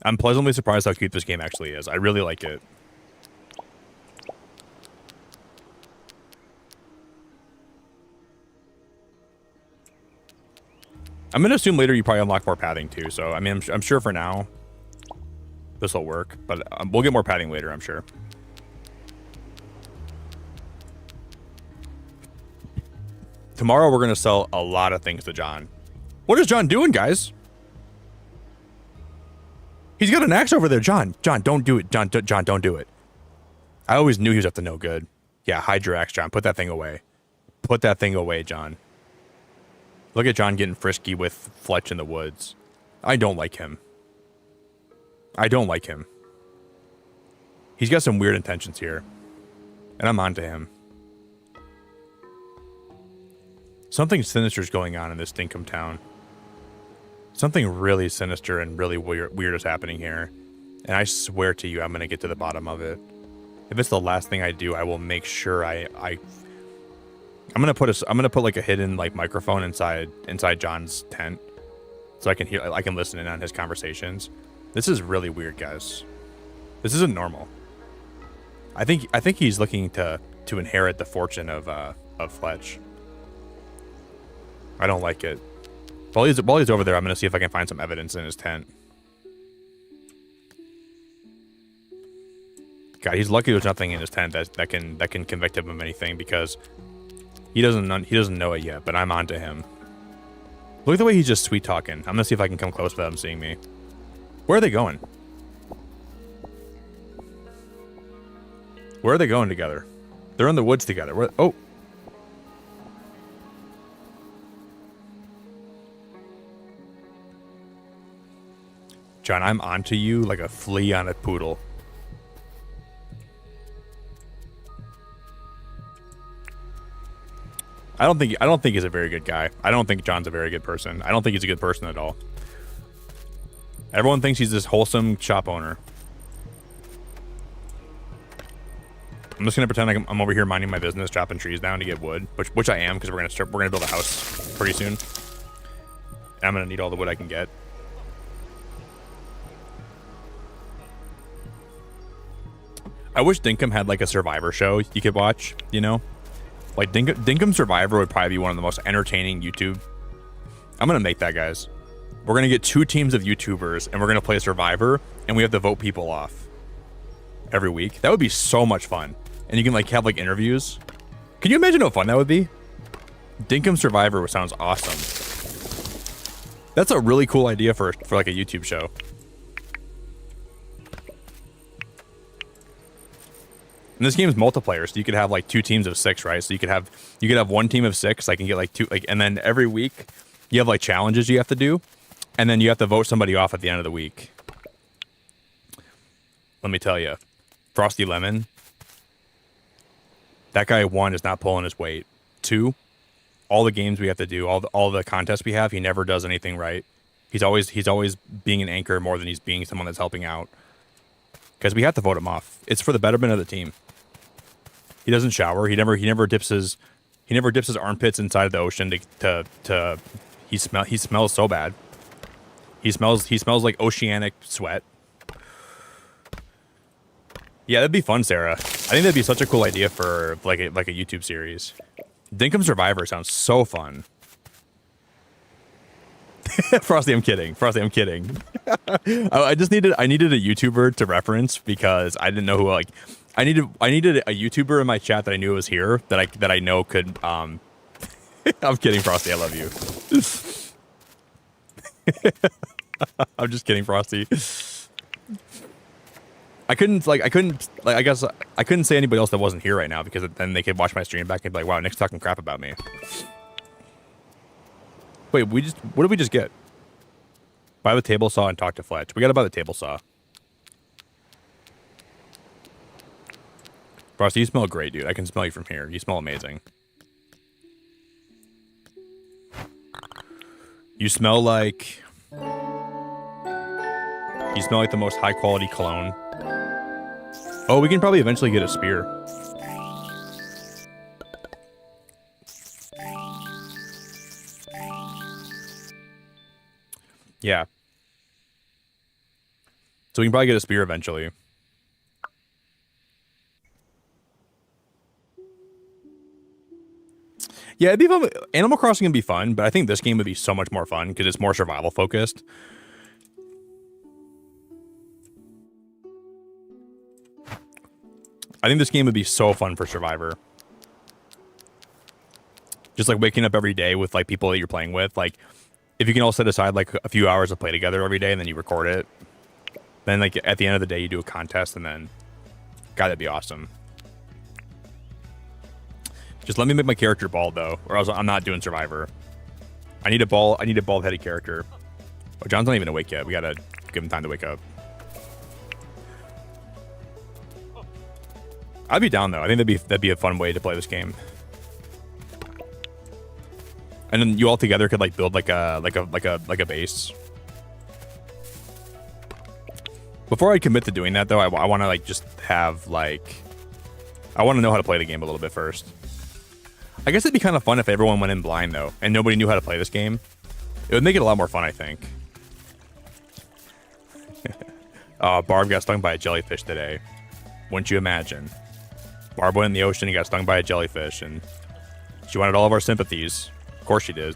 I'm pleasantly surprised how cute this game actually is. I really like it. I'm going to assume later you probably unlock more padding too, so I mean, I'm sure for now this will work, but we'll get more padding later, I'm sure. Tomorrow we're going to sell a lot of things to John. What is John doing, guys? He's got an axe over there. John, don't do it. John, don't do it. I always knew he was up to no good. Yeah, hide your axe, John. Put that thing away. Put that thing away, John. Look at John getting frisky with Fletch in the woods. I don't like him. I don't like him. He's got some weird intentions here. And I'm on to him. Something sinister is going on in this Dinkum town. Something really sinister and really weird is happening here. And I swear to you, I'm going to get to the bottom of it. If it's the last thing I do, I will make sure I'm going to put like a hidden like microphone inside John's tent so I can listen in on his conversations. This is really weird, guys. This isn't normal. I think he's looking to inherit the fortune of Fletch. I don't like it. While he's over there, I'm gonna see if I can find some evidence in his tent. God, he's lucky there's nothing in his tent that can convict him of anything because he doesn't know it yet. But I'm onto him. Look at the way he's just sweet talking. I'm gonna see if I can come close without him seeing me. Where are they going? Where are they going together? They're in the woods together. Oh. John, I'm onto you like a flea on a poodle. I don't think he's a very good guy. I don't think John's a very good person. I don't think he's a good person at all. Everyone thinks he's this wholesome shop owner. I'm just gonna pretend like I'm over here minding my business, chopping trees down to get wood, which I am because we're gonna build a house pretty soon. And I'm gonna need all the wood I can get. I wish Dinkum had like a Survivor show you could watch, you know? Like Dinkum Survivor would probably be one of the most entertaining YouTube. I'm gonna make that, guys. We're gonna get 2 teams of YouTubers and we're gonna play Survivor and we have to vote people off every week. That would be so much fun. And you can like have like interviews. Can you imagine how fun that would be? Dinkum Survivor sounds awesome. That's a really cool idea for like a YouTube show. And this game is multiplayer, so you could have like 2 teams of 6, right? So you could have one team of 6. I can get like 2, like, and then every week you have like challenges you have to do, and then you have to vote somebody off at the end of the week. Let me tell you, Frosty Lemon. That guy, 1, is not pulling his weight. 2, all the games we have to do, all the contests we have, he never does anything right. He's always being an anchor more than he's being someone that's helping out. Because we have to vote him off. It's for the betterment of the team. He doesn't shower. He never dips his armpits inside the ocean he smells so bad. He smells like oceanic sweat. Yeah, that'd be fun, Sarah. I think that'd be such a cool idea for like a YouTube series. Dinkum Survivor sounds so fun. Frosty, I'm kidding. Frosty, I'm kidding. I needed a YouTuber to reference because I didn't know who I needed a YouTuber in my chat that I knew was here that I know could I'm kidding, Frosty, I love you. I'm just kidding, Frosty. I couldn't say anybody else that wasn't here right now because then they could watch my stream back and be like, wow, Nick's talking crap about me. Wait, what did we just get? Buy the table saw and talk to Fletch. We gotta buy the table saw. Frosty, you smell great, dude. I can smell you from here. You smell amazing. You smell like the most high quality cologne. Oh, we can probably eventually get a spear. Yeah. So we can probably get a spear eventually. Yeah, it'd be fun. Animal Crossing would be fun, but I think this game would be so much more fun because it's more survival focused. I think this game would be so fun for Survivor. Just like waking up every day with like people that you're playing with. Like if you can all set aside like a few hours to play together every day and then you record it. Then like at the end of the day you do a contest and then God, that'd be awesome. Just let me make my character bald though, or else I'm not doing Survivor. I need a bald-headed character. Oh, John's not even awake yet. We gotta give him time to wake up. I'd be down though. I think that'd be a fun way to play this game. And then you all together could like build like a base. Before I commit to doing that though, I want to like just have like I want to know how to play the game a little bit first. I guess it'd be kind of fun if everyone went in blind though and nobody knew how to play this game. It would make it a lot more fun, I think. Barb got stung by a jellyfish today. Wouldn't you imagine? Barb went in the ocean and got stung by a jellyfish, and she wanted all of our sympathies. Of course she did.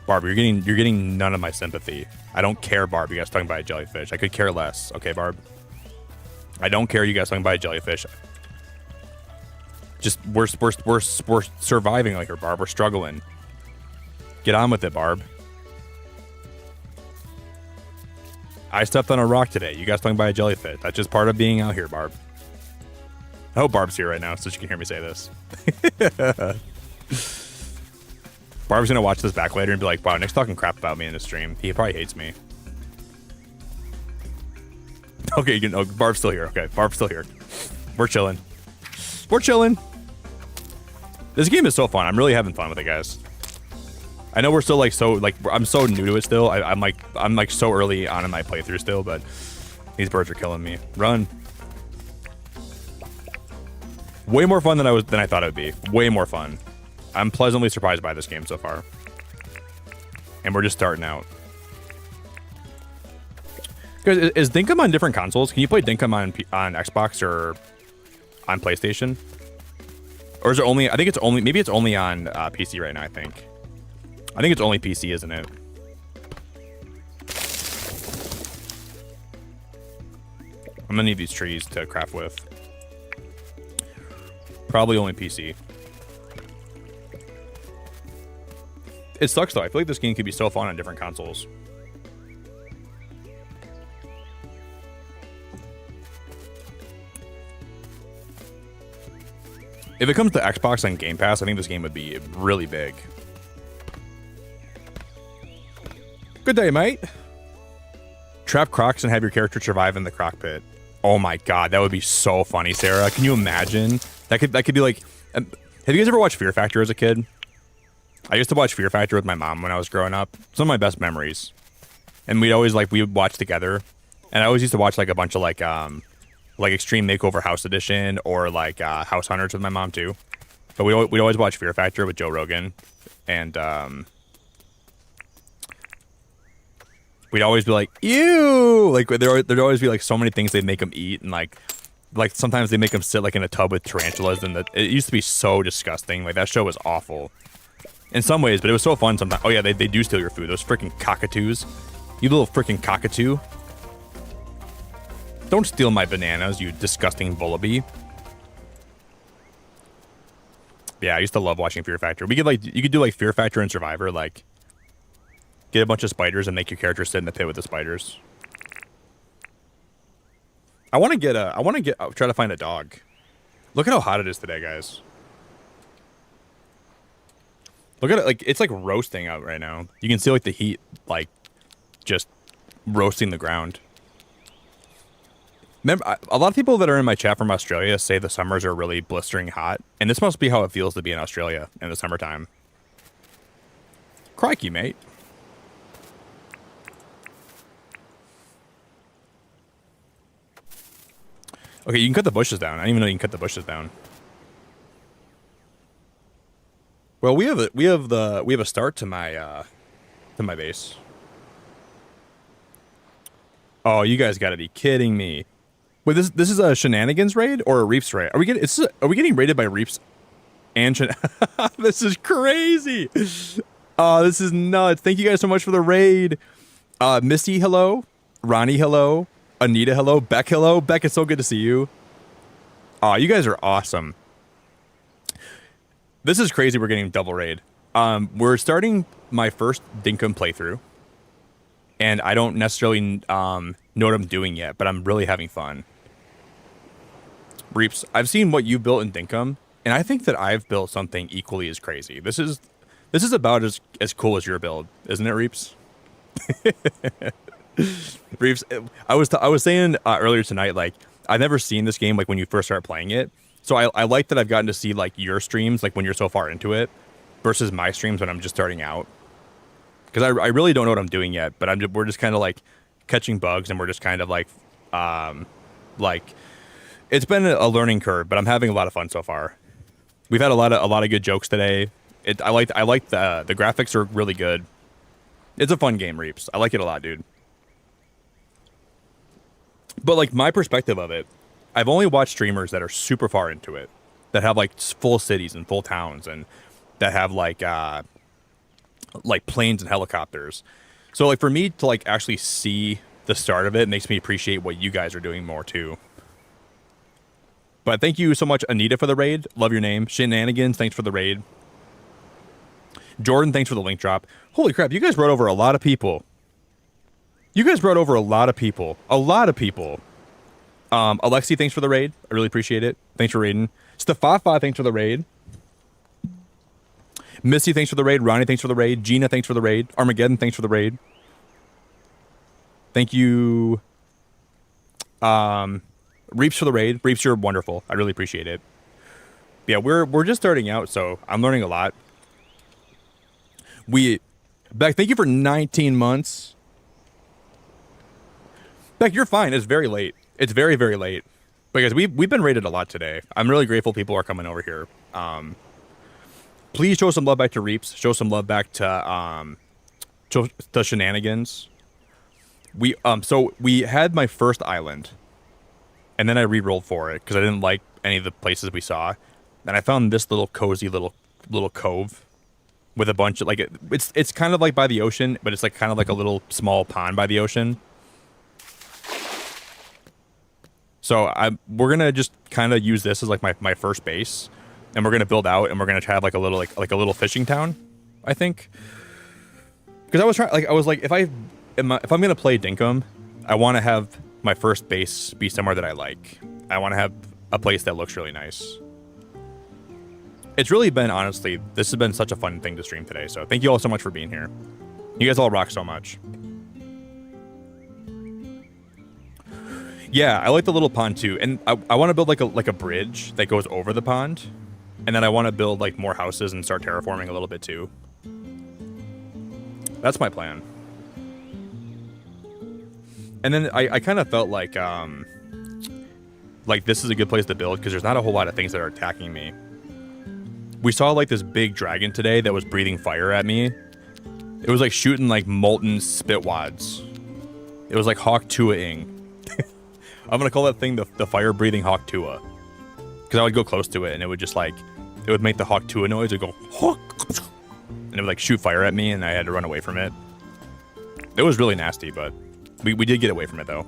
Barb, you're getting none of my sympathy. I don't care, Barb, you got stung by a jellyfish. I could care less. Okay, Barb? I don't care you got stung by a jellyfish. Just we're surviving like her, Barb. We're struggling. Get on with it, Barb. I stepped on a rock today. You got stung by a jellyfish. That's just part of being out here, Barb. I hope Barb's here right now so she can hear me say this. Barb's gonna watch this back later and be like, wow, Nick's talking crap about me in the stream. He probably hates me. Okay, Barb's still here. Okay, Barb's still here. We're chilling. We're chilling. This game is so fun. I'm really having fun with it, guys. I know we're still I'm so new to it still. I'm like so early on in my playthrough still, but these birds are killing me. Run. Way more fun than I thought it would be. Way more fun. I'm pleasantly surprised by this game so far. And we're just starting out. Guys, is Dinkum on different consoles? Can you play Dinkum on Xbox or on PlayStation? Or is it only? I think it's only. Maybe it's only on PC right now. I think it's only PC, isn't it? I'm gonna need these trees to craft with. Probably only PC. It sucks though. I feel like this game could be so fun on different consoles. If it comes to Xbox and Game Pass, I think this game would be really big. Good day, mate. Trap crocs and have your character survive in the croc pit. Oh my god, that would be so funny, Sarah. Can you imagine? That could be like... have you guys ever watched Fear Factor as a kid? I used to watch Fear Factor with my mom when I was growing up. Some of my best memories. And we would watch together. And I always used to watch like a bunch of like Extreme Makeover House Edition or like House Hunters with my mom too. But we'd always watch Fear Factor with Joe Rogan. And we'd always be like, ew! Like there'd always be like so many things they'd make them eat, and like sometimes they make them sit like in a tub with tarantulas, and it used to be so disgusting. Like that show was awful in some ways, but it was so fun sometimes. Oh yeah, they do steal your food. Those freaking cockatoos. You little freaking cockatoo. Don't steal my bananas, you disgusting bullaby. Yeah, I used to love watching Fear Factor. You could do like Fear Factor and Survivor, like get a bunch of spiders and make your character sit in the pit with the spiders. I want to try to find a dog. Look at how hot it is today, guys. Look at it, like it's like roasting out right now. You can see like the heat, like just roasting the ground. Remember, a lot of people that are in my chat from Australia say the summers are really blistering hot, and this must be how it feels to be in Australia in the summertime. Crikey, mate. Okay, you can cut the bushes down. I didn't even know you can cut the bushes down. Well, we have a start to my base. Oh, you guys got to be kidding me! Wait, this is a shenanigans raid or a reefs raid? Are we getting raided by reefs? And this is crazy! Oh, this is nuts! Thank you guys so much for the raid. Misty, hello. Ronnie, hello. Anita, hello. Beck, hello. Beck, it's so good to see you. Aw, you guys are awesome. This is crazy we're getting double raid. We're starting my first Dinkum playthrough. And I don't necessarily know what I'm doing yet, but I'm really having fun. Reeps, I've seen what you built in Dinkum, and I think that I've built something equally as crazy. This is about as cool as your build, isn't it, Reeps? Reeves, I was saying earlier tonight, like I've never seen this game like when you first start playing it, so I like that I've gotten to see like your streams like when you're so far into it versus my streams when I'm just starting out, because I really don't know what I'm doing yet, but we're just kind of like catching bugs, and we're just kind of like it's been a learning curve, but I'm having a lot of fun so far. We've had a lot of good jokes today. I like the graphics are really good. It's a fun game, Reeps. I like it a lot, dude. But like my perspective of it, I've only watched streamers that are super far into it, that have like full cities and full towns, and that have like planes and helicopters. So like for me to like actually see the start of it makes me appreciate what you guys are doing more too. But thank you so much, Anita, for the raid. Love your name. Shenanigans, thanks for the raid. Jordan, thanks for the link drop. Holy crap, you guys brought over a lot of people. You guys brought over a lot of people. A lot of people. Alexi, thanks for the raid. I really appreciate it. Thanks for raiding. Stefafa, thanks for the raid. Missy, thanks for the raid. Ronnie, thanks for the raid. Gina, thanks for the raid. Armageddon, thanks for the raid. Thank you. Reeps for the raid. Reeps, you're wonderful. I really appreciate it. Yeah, we're just starting out, so I'm learning a lot. Beck, thank you for 19 months. Beck, you're fine. It's very late. It's very, very late. But guys, we've been raided a lot today. I'm really grateful people are coming over here. Please show some love back to Reeps. Show some love back to Shenanigans. So we had my first island, and then I re-rolled for it because I didn't like any of the places we saw, and I found this little cozy little cove with a bunch of like it's kind of like by the ocean, but it's like kind of like a little small pond by the ocean. So we're gonna just kind of use this as like my first base, and we're gonna build out, and we're gonna have like a little fishing town, I think. Because I was like, if I'm gonna play Dinkum, I want to have my first base be somewhere that I like. I want to have a place that looks really nice. It's really been, honestly, this has been such a fun thing to stream today. So thank you all so much for being here. You guys all rock so much. Yeah, I like the little pond too, and I want to build like a bridge that goes over the pond, and then I want to build like more houses and start terraforming a little bit too. That's my plan. And then I kind of felt like this is a good place to build because there's not a whole lot of things that are attacking me. We saw like this big dragon today that was breathing fire at me. It was like shooting like molten spit wads. It was like Hawk Tua-ing. I'm gonna call that thing the fire-breathing Hawk Tua, because I would go close to it and it would just like, it would make the Hawk Tua noise. It'd go Hawk, and it would like shoot fire at me, and I had to run away from it. It was really nasty, but we did get away from it though.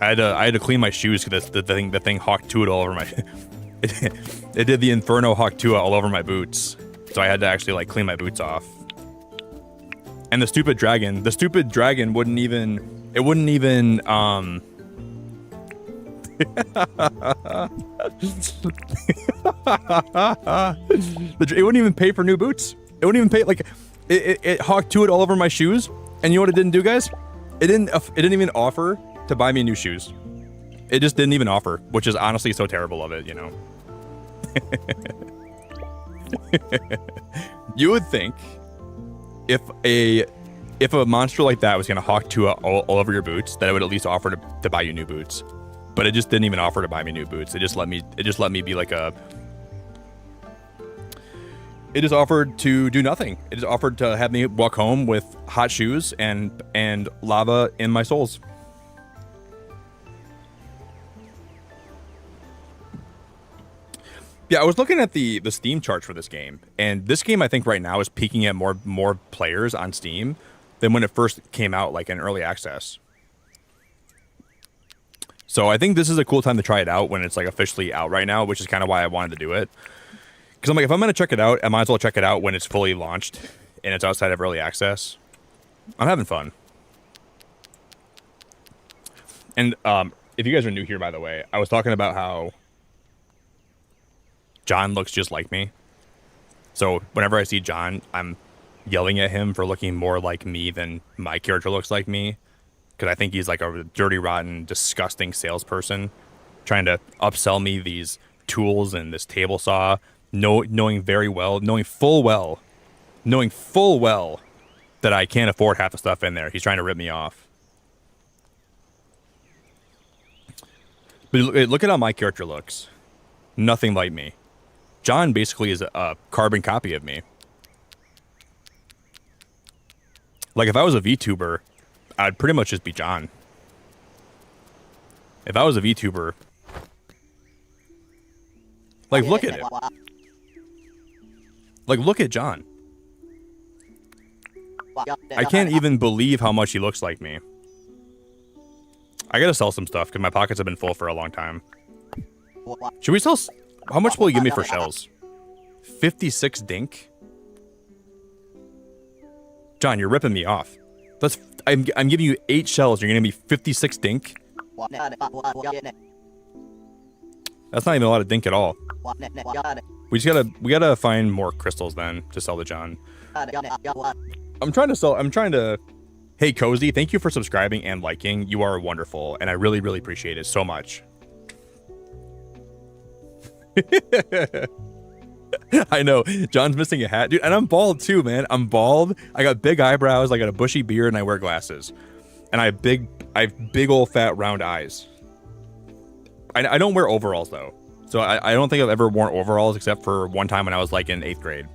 I had to clean my shoes because the thing Hawk Tua all over my. It did the Inferno Hawk Tua all over my boots, so I had to actually like clean my boots off. And the stupid dragon wouldn't even, it wouldn't even, it wouldn't even pay for new boots. It wouldn't even pay, like, it Hawk Tua'd all over my shoes. And you know what it didn't do, guys? It didn't even offer to buy me new shoes. It just didn't even offer, which is honestly so terrible of it, you know? You would think if a monster like that was gonna Hawk Tua all over your boots, that it would at least offer to buy you new boots. But it just didn't even offer to buy me new boots. It just let me be like a. It just offered to do nothing. It just offered to have me walk home with hot shoes and lava in my soles. Yeah, I was looking at the Steam charts for this game, and this game I think right now is peaking at more players on Steam than when it first came out, like in early access. So I think this is a cool time to try it out when it's like officially out right now, which is kind of why I wanted to do it. Because I'm like, if I'm gonna check it out, I might as well check it out when it's fully launched and it's outside of early access. I'm having fun. And if you guys are new here, by the way, I was talking about how John looks just like me. So whenever I see John, I'm yelling at him for looking more like me than my character looks like me. Because I think he's like a dirty, rotten, disgusting salesperson trying to upsell me these tools and this table saw, knowing full well that I can't afford half the stuff in there. He's trying to rip me off. But look at how my character looks. Nothing like me. John basically is a carbon copy of me. Like, if I was a VTuber, I'd pretty much just be John. If I was a VTuber, like, look at it. Like, look at John. I can't even believe how much he looks like me. I gotta sell some stuff because my pockets have been full for a long time. Should we sell? How much will you give me for shells? 56 dink? John, you're ripping me off. I'm giving you 8 shells. You're gonna give me 56 dink? That's not even a lot of dink at all. We gotta find more crystals then to sell to John. I'm trying to. Hey Cozy, thank you for subscribing and liking. You are wonderful, and I really, really appreciate it so much. I know, John's missing a hat, dude, and I'm bald too, man. I'm bald. I got big eyebrows, I got a bushy beard, and I wear glasses. And I have big old fat round eyes. I don't wear overalls though, so I don't think I've ever worn overalls except for one time when I was like in 8th grade.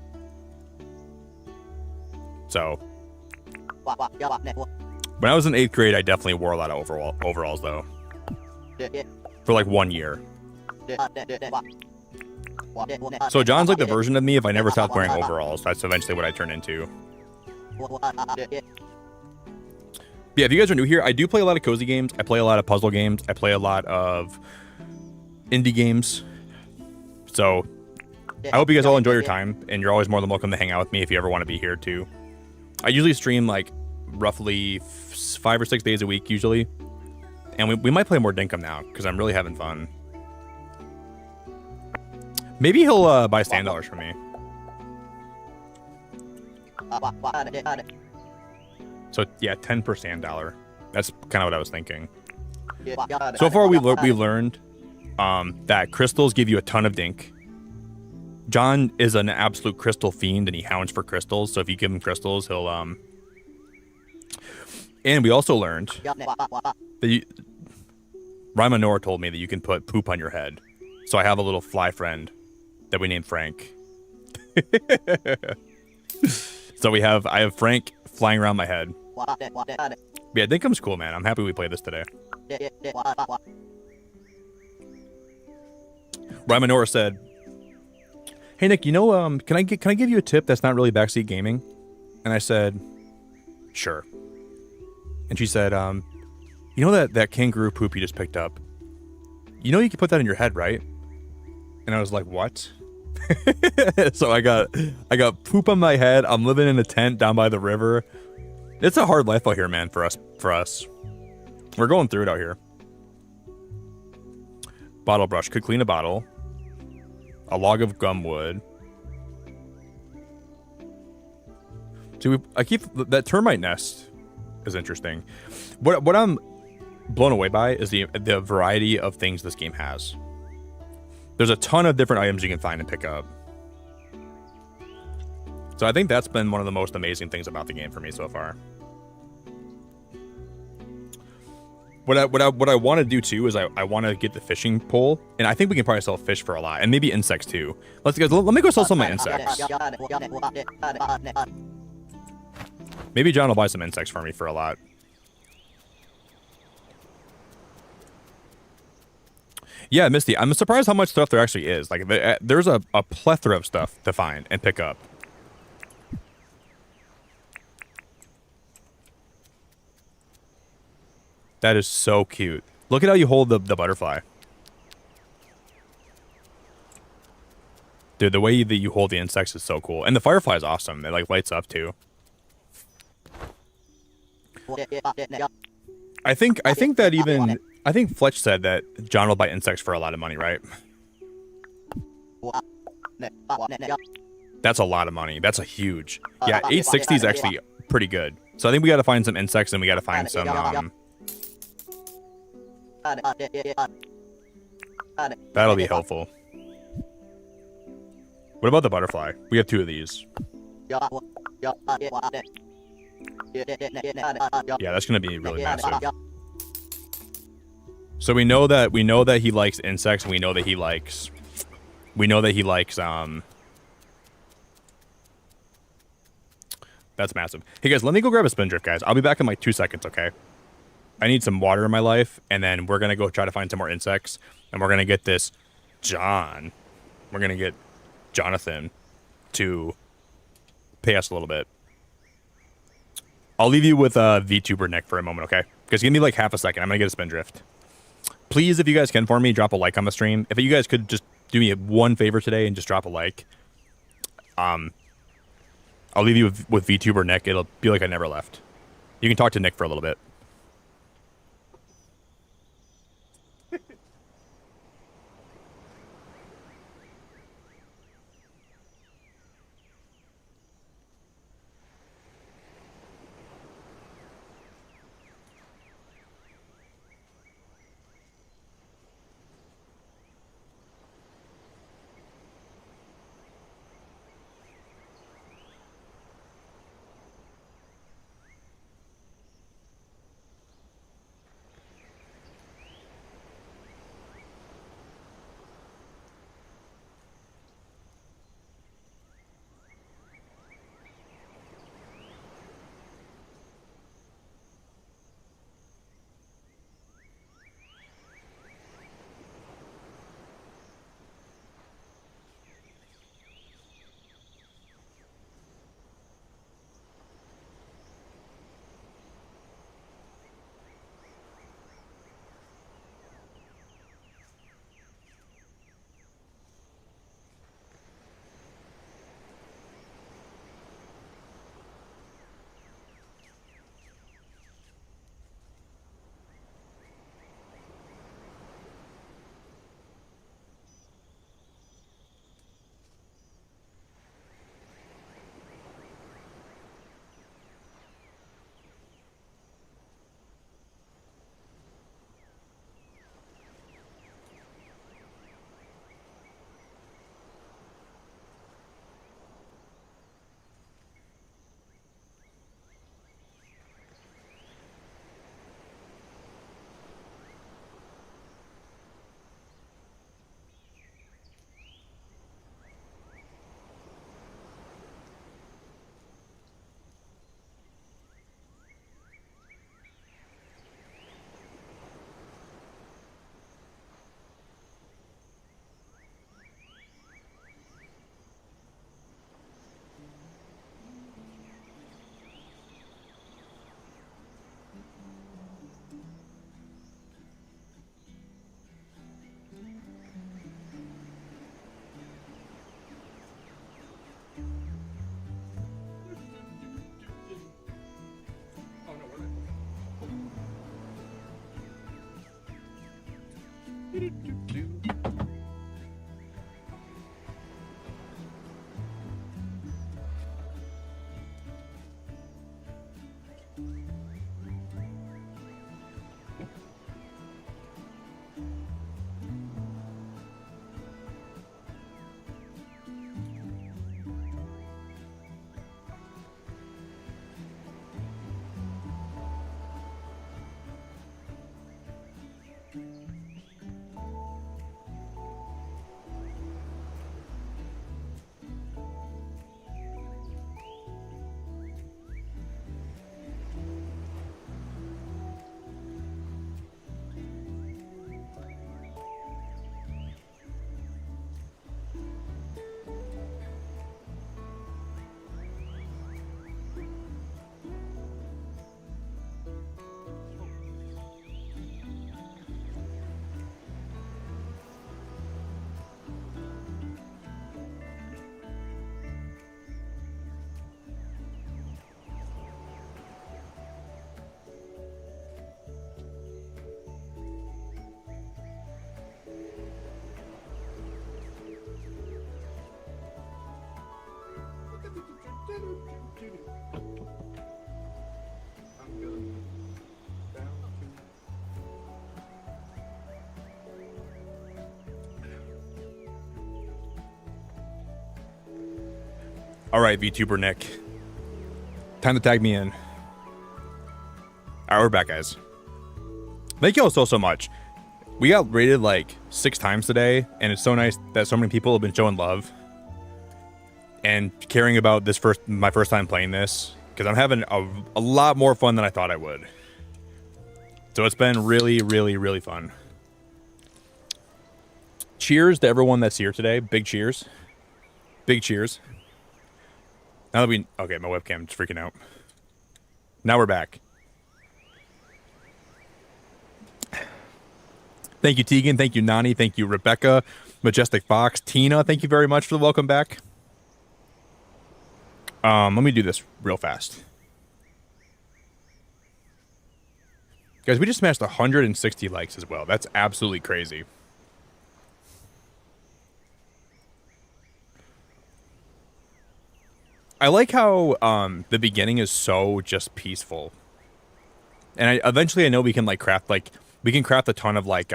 So when I was in 8th grade, I definitely wore a lot of overalls though, for like 1 year. So John's like the version of me if I never stopped wearing overalls. That's eventually what I turn into. Yeah, if you guys are new here, I do play a lot of cozy games. I play a lot of puzzle games. I play a lot of indie games. So I hope you guys all enjoy your time, and you're always more than welcome to hang out with me if you ever want to be here too. I usually stream like roughly 5 or 6 days a week usually, And we might play more Dinkum now, because I'm really having fun. Maybe he'll buy sand dollars from me. So yeah, 10 per sand dollar. That's kind of what I was thinking. So far we learned that crystals give you a ton of dink. John is an absolute crystal fiend and he hounds for crystals. So if you give him crystals, he'll And we also learned that Rymanor told me that you can put poop on your head. So I have a little fly friend that we named Frank. So I have Frank flying around my head. Yeah, Dinkum's cool, man. I'm happy we played this today. Rymanor said, "Hey Nick, you know, can I give you a tip that's not really backseat gaming?" And I said, "Sure." And she said, "You know that kangaroo poop you just picked up? You know you can put that in your head, right?" And I was like, "What?" So I got poop on my head. I'm living in a tent down by the river. It's a hard life out here, man, for us. We're going through it out here. Bottle brush. Could clean a bottle. A log of gum wood. See, that termite nest is interesting. What I'm blown away by is the variety of things this game has. There's a ton of different items you can find and pick up. So I think that's been one of the most amazing things about the game for me so far. What I want to do too is I want to get the fishing pole, and I think we can probably sell fish for a lot, and maybe insects too. Let me go sell some of my insects. Maybe John will buy some insects for me for a lot. Yeah, Misty, I'm surprised how much stuff there actually is. Like, there's a plethora of stuff to find and pick up. That is so cute. Look at how you hold the butterfly. Dude, the way that you hold the insects is so cool. And the firefly is awesome. It, like, lights up, too. I think that even... I think Fletch said that John will buy insects for a lot of money, right? That's a lot of money. That's a huge... Yeah, 860 is actually pretty good. So I think we got to find some insects and we got to find some... That'll be helpful. What about the butterfly? We have 2 of these. Yeah, that's going to be really massive. So we know that he likes insects, and we know that he likes that's massive. Hey guys, let me go grab a spindrift, guys. I'll be back in like 2 seconds, okay? I need some water in my life, and then we're gonna go try to find some more insects, and we're gonna get this John. We're gonna get Jonathan to pay us a little bit. I'll leave you with VTuber Nick for a moment, okay? Because give me like half a second. I'm gonna get a spindrift. Please, if you guys can for me, drop a like on the stream. If you guys could just do me one favor today and just drop a like. I'll leave you with VTuber Nick. It'll be like I never left. You can talk to Nick for a little bit. All right, VTuber Nick. Time to tag me in. All right, we're back, guys. Thank you all so much. We got rated like 6 times today, and it's so nice that so many people have been showing love and caring about this my first time playing this, because I'm having a lot more fun than I thought I would. So it's been really, really, really fun. Cheers to everyone that's here today. Big cheers. Big cheers. Now that okay, my webcam's freaking out. Now we're back. Thank you, Tegan. Thank you, Nani. Thank you, Rebecca. Majestic Fox. Tina, thank you very much for the welcome back. Let me do this real fast. Guys, we just smashed 160 likes as well. That's absolutely crazy. I like how the beginning is so just peaceful. And eventually I know we can like craft like we can craft a ton of like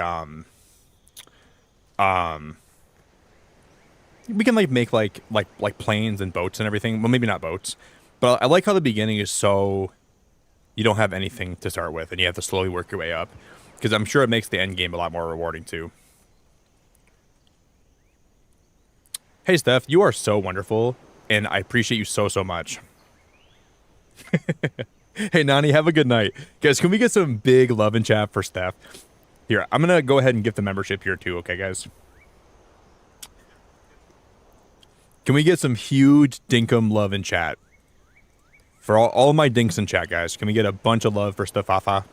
we can like make like planes and boats and everything. Well, maybe not boats. But I like how the beginning is so you don't have anything to start with and you have to slowly work your way up, because I'm sure it makes the end game a lot more rewarding too. Hey Steph, you are so wonderful. And I appreciate you so much. Hey, Nani, have a good night. Guys, can we get some big love in chat for Steph? Here, I'm going to go ahead and give the membership here too, okay, guys? Can we get some huge Dinkum love in chat? For all my dinks in chat, guys. Can we get a bunch of love for Stefafa?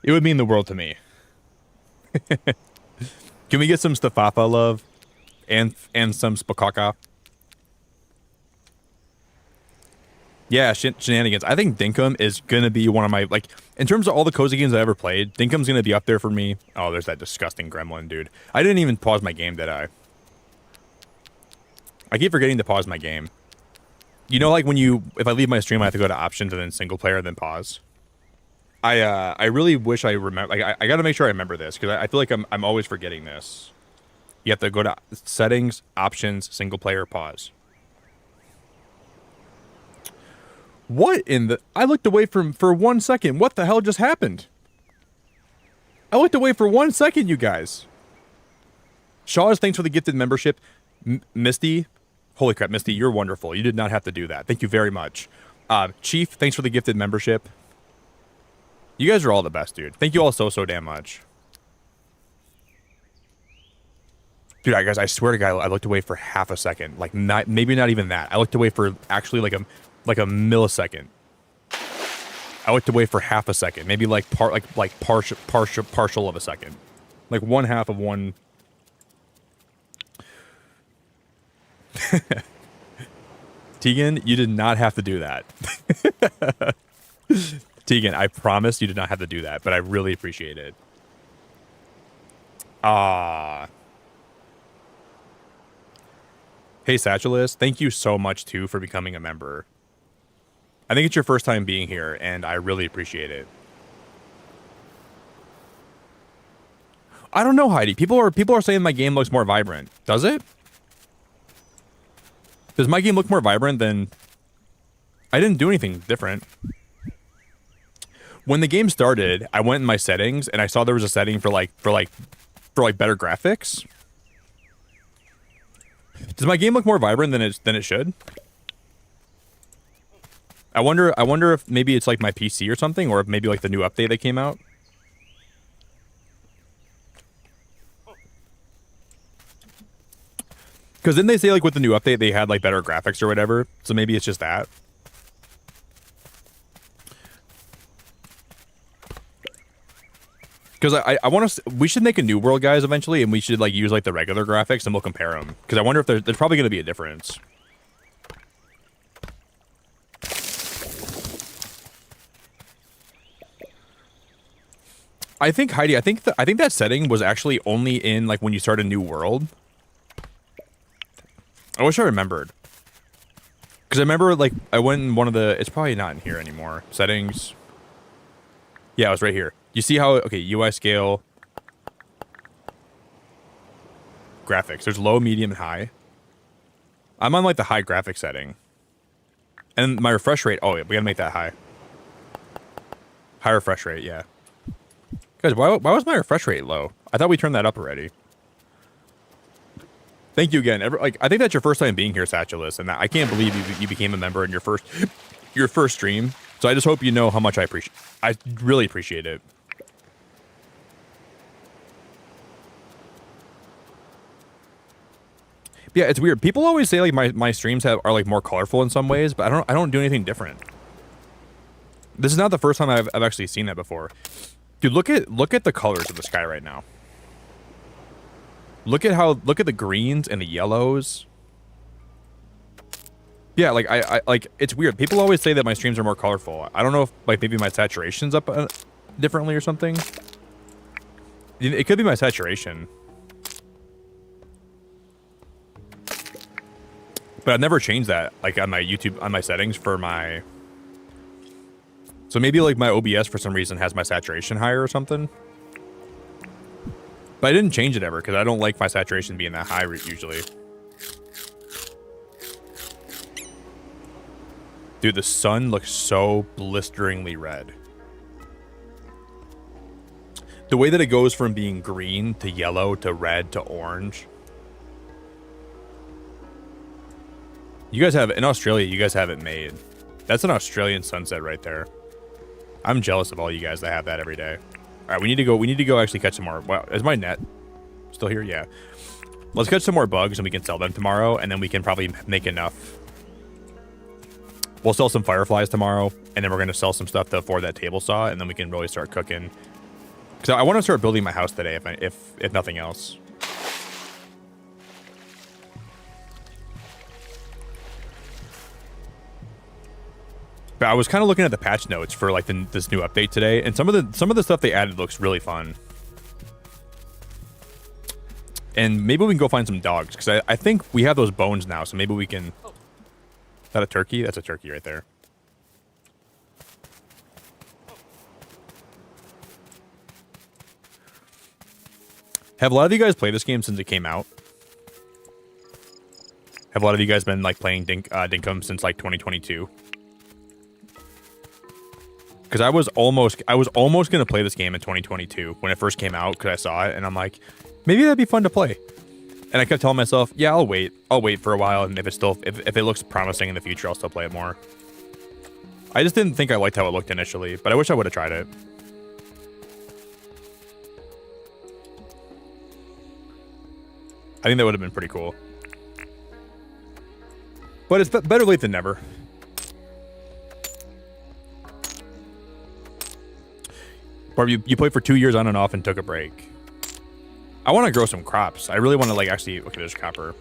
It would mean the world to me. Can we get some Stefafa love? And some Spakaka. Yeah, shenanigans. I think Dinkum is going to be one of my, like, in terms of all the cozy games I ever played, Dinkum's going to be up there for me. Oh, there's that disgusting gremlin, dude. I didn't even pause my game, did I? I keep forgetting to pause my game. You know, like when if I leave my stream, I have to go to options and then single player, then pause. I really wish I remember, like, I got to make sure I remember this, because I feel like I'm always forgetting this. You have to go to settings, options, single player, pause. What in the... I looked away for 1 second. What the hell just happened? I looked away for 1 second, you guys. Shaw's, thanks for the gifted membership. Misty, holy crap, Misty, you're wonderful. You did not have to do that. Thank you very much. Chief, thanks for the gifted membership. You guys are all the best, dude. Thank you all so damn much. Dude, guys, I swear to God, I looked away for half a second. Like, maybe not even that. I looked away for actually like a millisecond. I looked away for half a second. Maybe like partial of a second. Like one half of one. Tegan, you did not have to do that. Tegan, I promise you did not have to do that, but I really appreciate it. Hey, Satchellus, thank you so much, too, for becoming a member. I think it's your first time being here, and I really appreciate it. I don't know, Heidi. People are saying my game looks more vibrant. Does it? Does my game look more vibrant than... I didn't do anything different. When the game started, I went in my settings, and I saw there was a setting for better graphics. Does my game look more vibrant than it should? I wonder if maybe it's like my PC or something, or if maybe like the new update that came out. Because didn't they say like with the new update they had like better graphics or whatever? So maybe it's just that. Because I want to, we should make a new world, guys, eventually, and we should like use like the regular graphics and we'll compare them. Because I wonder if there's probably going to be a difference. I think, Heidi, I think that setting was actually only in like when you start a new world. I wish I remembered. Because I remember like I went in one of the, it's probably not in here anymore. Settings. Yeah, it was right here. You see how, okay, UI scale, graphics. There's low, medium, and high. I'm on like the high graphic setting. And my refresh rate, oh, yeah, we gotta make that high. High refresh rate, yeah. Guys, why was my refresh rate low? I thought we turned that up already. Thank you again. I think that's your first time being here, Satchellus, and I can't believe you became a member in your first stream. So I just hope you know how much I really appreciate it. Yeah, it's weird. People always say like my streams are like more colorful in some ways, but I don't do anything different. This is not the first time I've actually seen that before. Dude, look at the colors of the sky right now. Look at the greens and the yellows. Yeah, like I like it's weird. People always say that my streams are more colorful. I don't know if like maybe my saturation's up differently or something. It could be my saturation. But I've never changed that, like on my YouTube, on my settings for my... So maybe like my OBS for some reason has my saturation higher or something. But I didn't change it ever because I don't like my saturation being that high usually. Dude, the sun looks so blisteringly red. The way that it goes from being green to yellow to red to orange. You guys have, in Australia, you guys have it made. That's an Australian sunset right there. I'm jealous of all you guys that have that every day. All right, we need to go actually catch some more. Wow, is my net still here? Yeah. Let's catch some more bugs and we can sell them tomorrow, and then we can probably make enough. We'll sell some fireflies tomorrow, and then we're gonna sell some stuff to afford that table saw, and then we can really start cooking. Because I want to start building my house today, if nothing else. But I was kind of looking at the patch notes for like this new update today, and some of the stuff they added looks really fun. And maybe we can go find some dogs, because I think we have those bones now, so maybe we can... Is that a turkey? That's a turkey right there. Have a lot of you guys played this game since it came out? Have a lot of you guys been like playing Dinkum since like 2022? Because I was almost gonna play this game in 2022 when it first came out, because I saw it and I'm like, maybe that'd be fun to play. And I kept telling myself, yeah, I'll wait for a while, and if it looks promising in the future, I'll still play it more. I just didn't think I liked how it looked initially, but I wish I would have tried it. I think that would have been pretty cool. But it's better late than never. Or you played for 2 years on and off and took a break. I want to grow some crops. I really want to like actually... Okay, there's copper.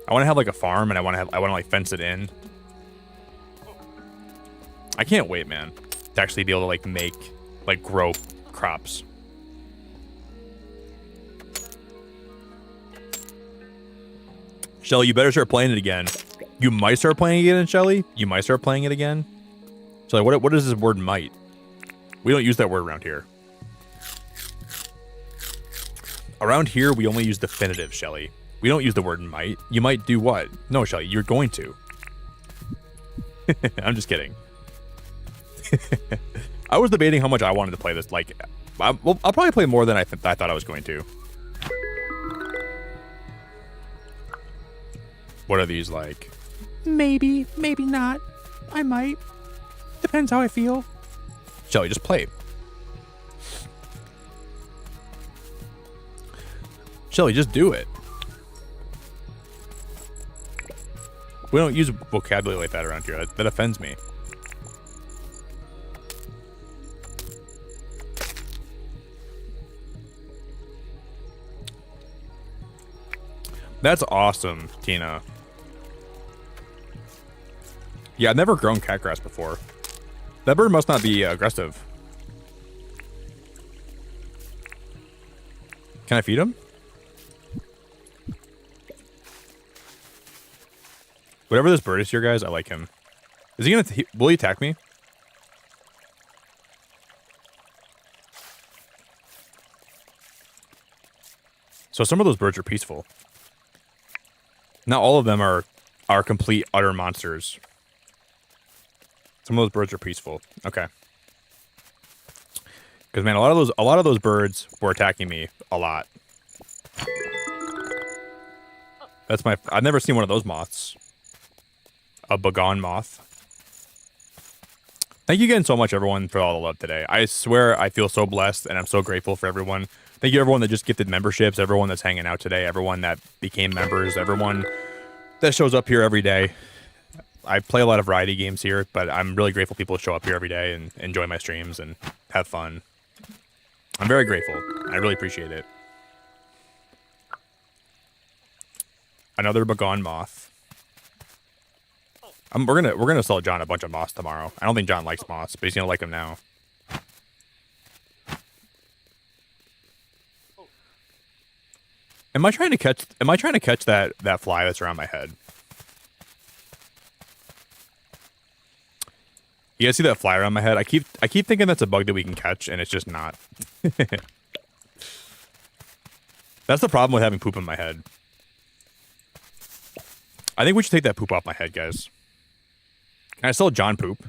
I want to have like a farm, and I want to like fence it in. I can't wait, man. to actually be able to grow crops. Shelly, you better start playing it again. You might start playing it again, Shelly. You might start playing it again. Shelly, what is this word might? We don't use that word around here. Around here, we only use definitive, Shelly. We don't use the word might. You might do what? No, Shelly, you're going to. I'm just kidding. I was debating how much I wanted to play this. Like, I'll probably play more than I thought I was going to. What are these like? Maybe, maybe not. I might. Depends how I feel. Shelly, just play. Shelly, just do it. We don't use vocabulary like that around here. That offends me. That's awesome, Tina. Yeah, I've never grown catgrass before. That bird must not be aggressive. Can I feed him? Whatever this bird is here, guys, I like him. Is he gonna... will he attack me? So some of those birds are peaceful. Not all of them are complete, utter monsters. Some of those birds are peaceful. Okay. Because, man, a lot of those birds were attacking me a lot. That's my... I've never seen one of those moths. A begone moth. Thank you again so much, everyone, for all the love today. I swear I feel so blessed, and I'm so grateful for everyone. Thank you, everyone that just gifted memberships, everyone that's hanging out today, everyone that became members, everyone that shows up here every day. I play a lot of variety games here, but I'm really grateful people show up here every day and enjoy my streams and have fun. I'm very grateful. I really appreciate it. Another begone moth. We're gonna sell John a bunch of moths tomorrow. I don't think John likes moths, but he's gonna like them now. Am I trying to catch that fly that's around my head? You guys see that fly around my head? I keep thinking that's a bug that we can catch, and it's just not. That's the problem with having poop in my head. I think we should take that poop off my head, guys. Can I sell John poop?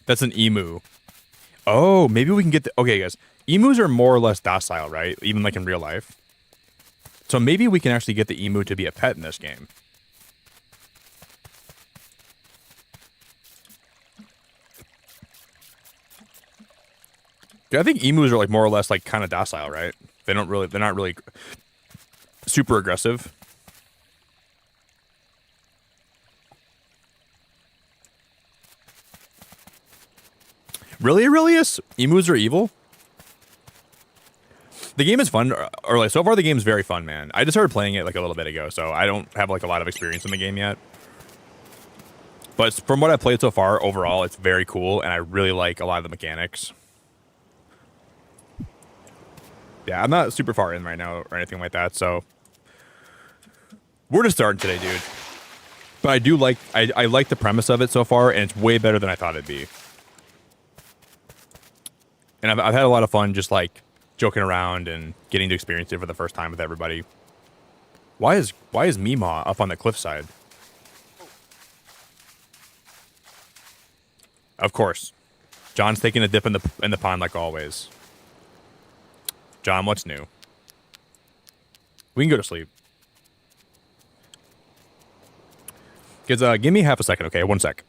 That's an emu. Oh, maybe we can get the... Okay, guys. Emus are more or less docile, right? Even like in real life. So maybe we can actually get the emu to be a pet in this game. Yeah, I think emus are like more or less like kind of docile, right? They're not really super aggressive. Really, Aurelius? Emus are evil? The game is fun, or like so far the game's very fun, man. I just started playing it like a little bit ago, so I don't have like a lot of experience in the game yet. But from what I've played so far, overall, it's very cool, and I really like a lot of the mechanics. Yeah, I'm not super far in right now or anything like that, so we're just starting today, dude. But I do like I like the premise of it so far, and it's way better than I thought it'd be. And I've had a lot of fun just like joking around and getting to experience it for the first time with everybody. Why is Meemaw up on the cliffside? Of course. John's taking a dip in the pond like always. John, what's new? We can go to sleep. Kids, give me half a second, okay? 1 sec.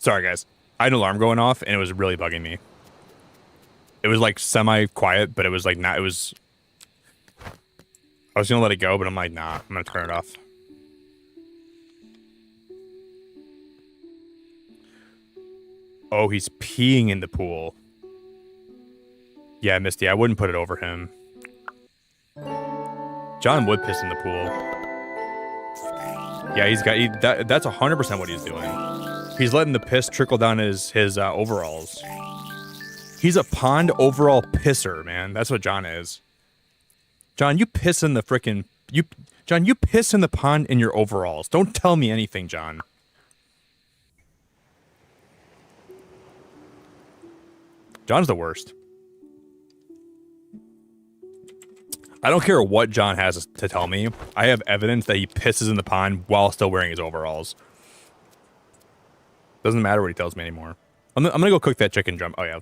Sorry, guys. I had an alarm going off, and it was really bugging me. It was like semi-quiet, but it was like not. It was. I was gonna let it go, but I'm like, nah. I'm gonna turn it off. Oh, he's peeing in the pool. Yeah, Misty, I wouldn't put it over him. John would piss in the pool. Yeah, he's got that's 100% what he's doing. He's letting the piss trickle down his overalls. He's a pond overall pisser, man. That's what John is. John, you piss in the frickin' John, you piss in the pond in your overalls. Don't tell me anything, John. John's the worst. I don't care what John has to tell me. I have evidence that he pisses in the pond while still wearing his overalls. Doesn't matter what he tells me anymore. I'm gonna go cook that chicken drum. Oh yeah,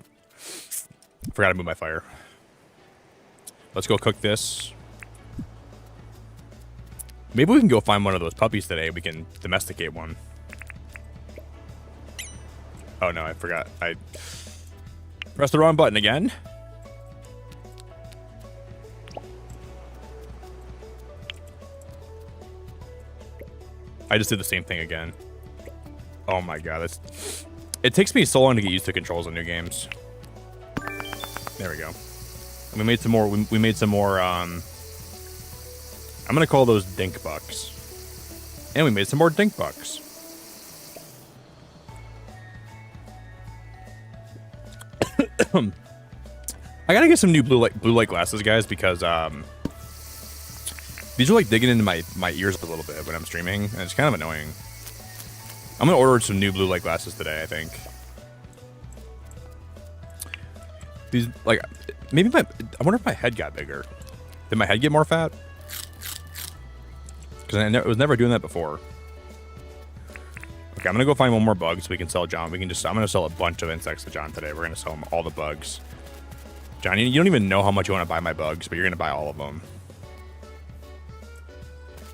forgot to move my fire. Let's go cook this. Maybe we can go find one of those puppies today. We can domesticate one. Oh no, I forgot. I pressed the wrong button again. I just did the same thing again. Oh my god, it takes me so long to get used to controls in new games. There we go. And we made some more. We made some more. I'm gonna call those dink bucks. And we made some more dink bucks. I gotta get some new blue light glasses, guys, because these are like digging into my ears a little bit when I'm streaming, and it's kind of annoying. I'm gonna order some new blue light glasses today, I think. These, like, maybe I wonder if my head got bigger. Did my head get more fat? Because I was never doing that before. Okay, I'm gonna go find one more bug so we can sell John. I'm gonna sell a bunch of insects to John today. We're gonna sell him all the bugs. John, you don't even know how much you want to buy my bugs, but you're gonna buy all of them.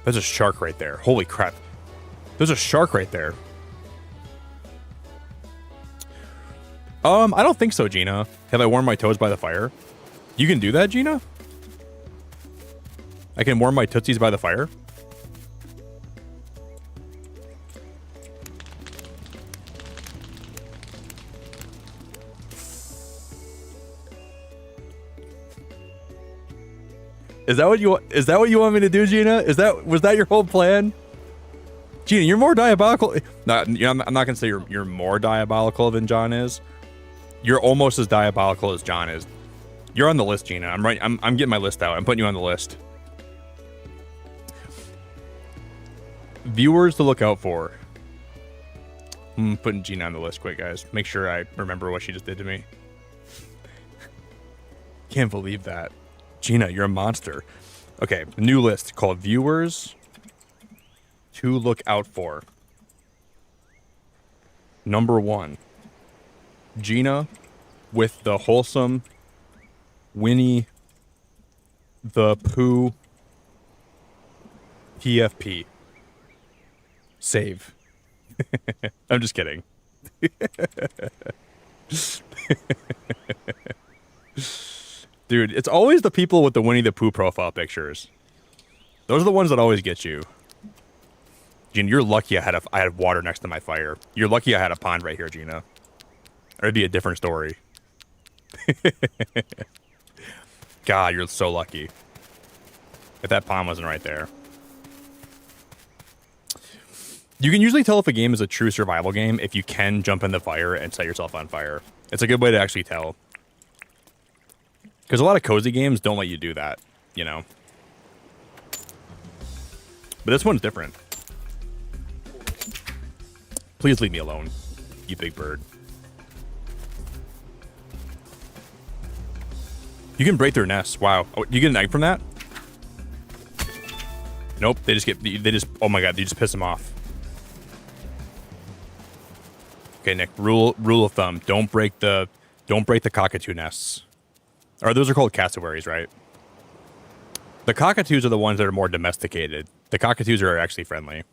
There's a shark right there. Holy crap. There's a shark right there. I don't think so, Gina. Have I warmed my toes by the fire? You can do that, Gina? I can warm my tootsies by the fire? Is that what you want me to do, Gina? Was that your whole plan? Gina, you're more diabolical. No, I'm not gonna say you're more diabolical than John is. You're almost as diabolical as John is. You're on the list, Gina. I'm right. I'm getting my list out. I'm putting you on the list. Viewers to look out for. I'm putting Gina on the list quick, guys. Make sure I remember what she just did to me. Can't believe that. Gina, you're a monster. Okay, new list called Viewers to Look Out For. Number 1. Gina with the wholesome Winnie the Pooh PFP. Save. I'm just kidding. Dude, it's always the people with the Winnie the Pooh profile pictures. Those are the ones that always get you. Gina, you're lucky I had water next to my fire. You're lucky I had a pond right here, Gina. Or it'd be a different story. God, you're so lucky. If that pond wasn't right there. You can usually tell if a game is a true survival game if you can jump in the fire and set yourself on fire. It's a good way to actually tell. Because a lot of cozy games don't let you do that, you know. But this one's different. Please leave me alone, you big bird. You can break their nests. Wow. Oh, you get an egg from that? Nope. Oh my god, they just piss them off. Okay, Nick, rule of thumb. Don't break the cockatoo nests. Or those are called cassowaries, right? The cockatoos are the ones that are more domesticated. The cockatoos are actually friendly.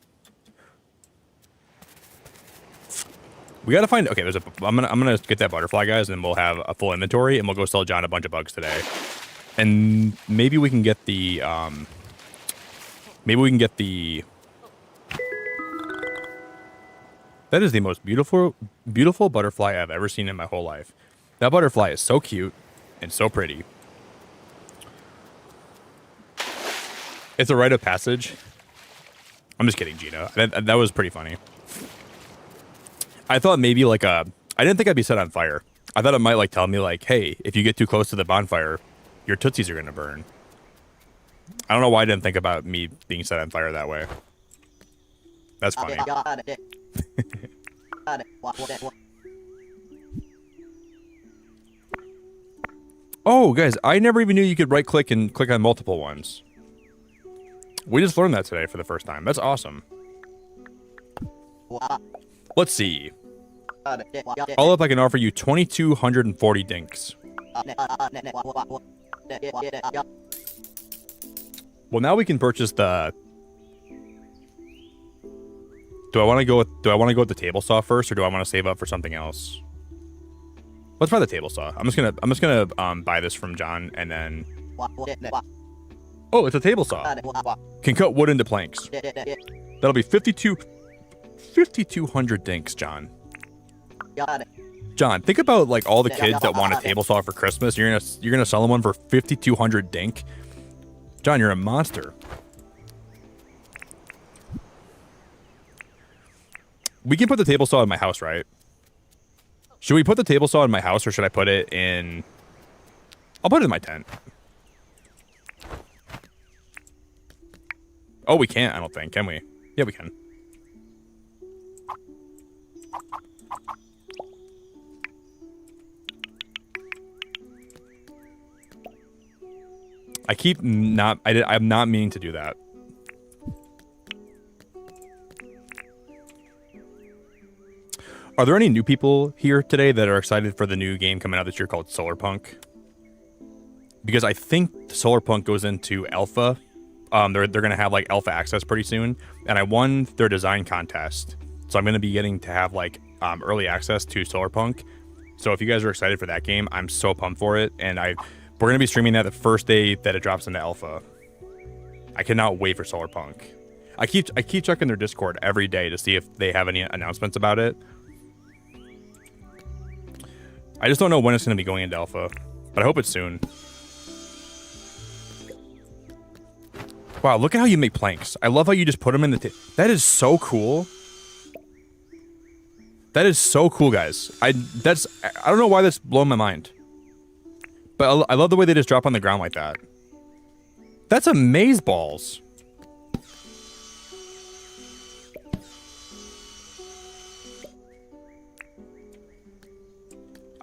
We gotta find. Okay, I'm gonna get that butterfly, guys, and then we'll have a full inventory, and we'll go sell John a bunch of bugs today, and maybe we can get the That is the most beautiful butterfly I've ever seen in my whole life. That butterfly is so cute and so pretty. It's a rite of passage. I'm just kidding, Gina. That was pretty funny. I thought maybe like I didn't think I'd be set on fire. I thought it might like tell me like, hey, if you get too close to the bonfire, your tootsies are gonna burn. I don't know why I didn't think about me being set on fire that way. That's funny. Oh, guys, I never even knew you could right click and click on multiple ones. We just learned that today for the first time. That's awesome. Let's see. All up, I can offer you 2,240 dinks. Well, now we can purchase the. Do I want to go with the table saw first, or do I want to save up for something else? Let's try the table saw. I'm just gonna buy this from John, and then. Oh, it's a table saw. Can cut wood into planks. That'll be 5,200 dinks, John. John, think about like all the kids that want a table saw for Christmas. You're gonna sell them one for 5,200 dink. John, you're a monster. We can put the table saw in my house, right? Should we put the table saw in my house, or should I put it in... I'll put it in my tent. Oh, we can't, I don't think. Can we? Yeah, we can. I'm not meaning to do that. Are there any new people here today that are excited for the new game coming out this year called Solarpunk? Because I think Solarpunk goes into alpha. They're going to have like alpha access pretty soon, and I won their design contest, so I'm going to be getting to have like early access to Solarpunk. So if you guys are excited for that game, I'm so pumped for it, and we're going to be streaming that the first day that it drops into alpha. I cannot wait for Solarpunk. I keep checking their Discord every day to see if they have any announcements about it. I just don't know when it's going to be going into alpha, but I hope it's soon. Wow, look at how you make planks. I love how you just put them in the... That is so cool. That is so cool, guys. I don't know why that's blown my mind. But I love the way they just drop on the ground like that. That's amazeballs.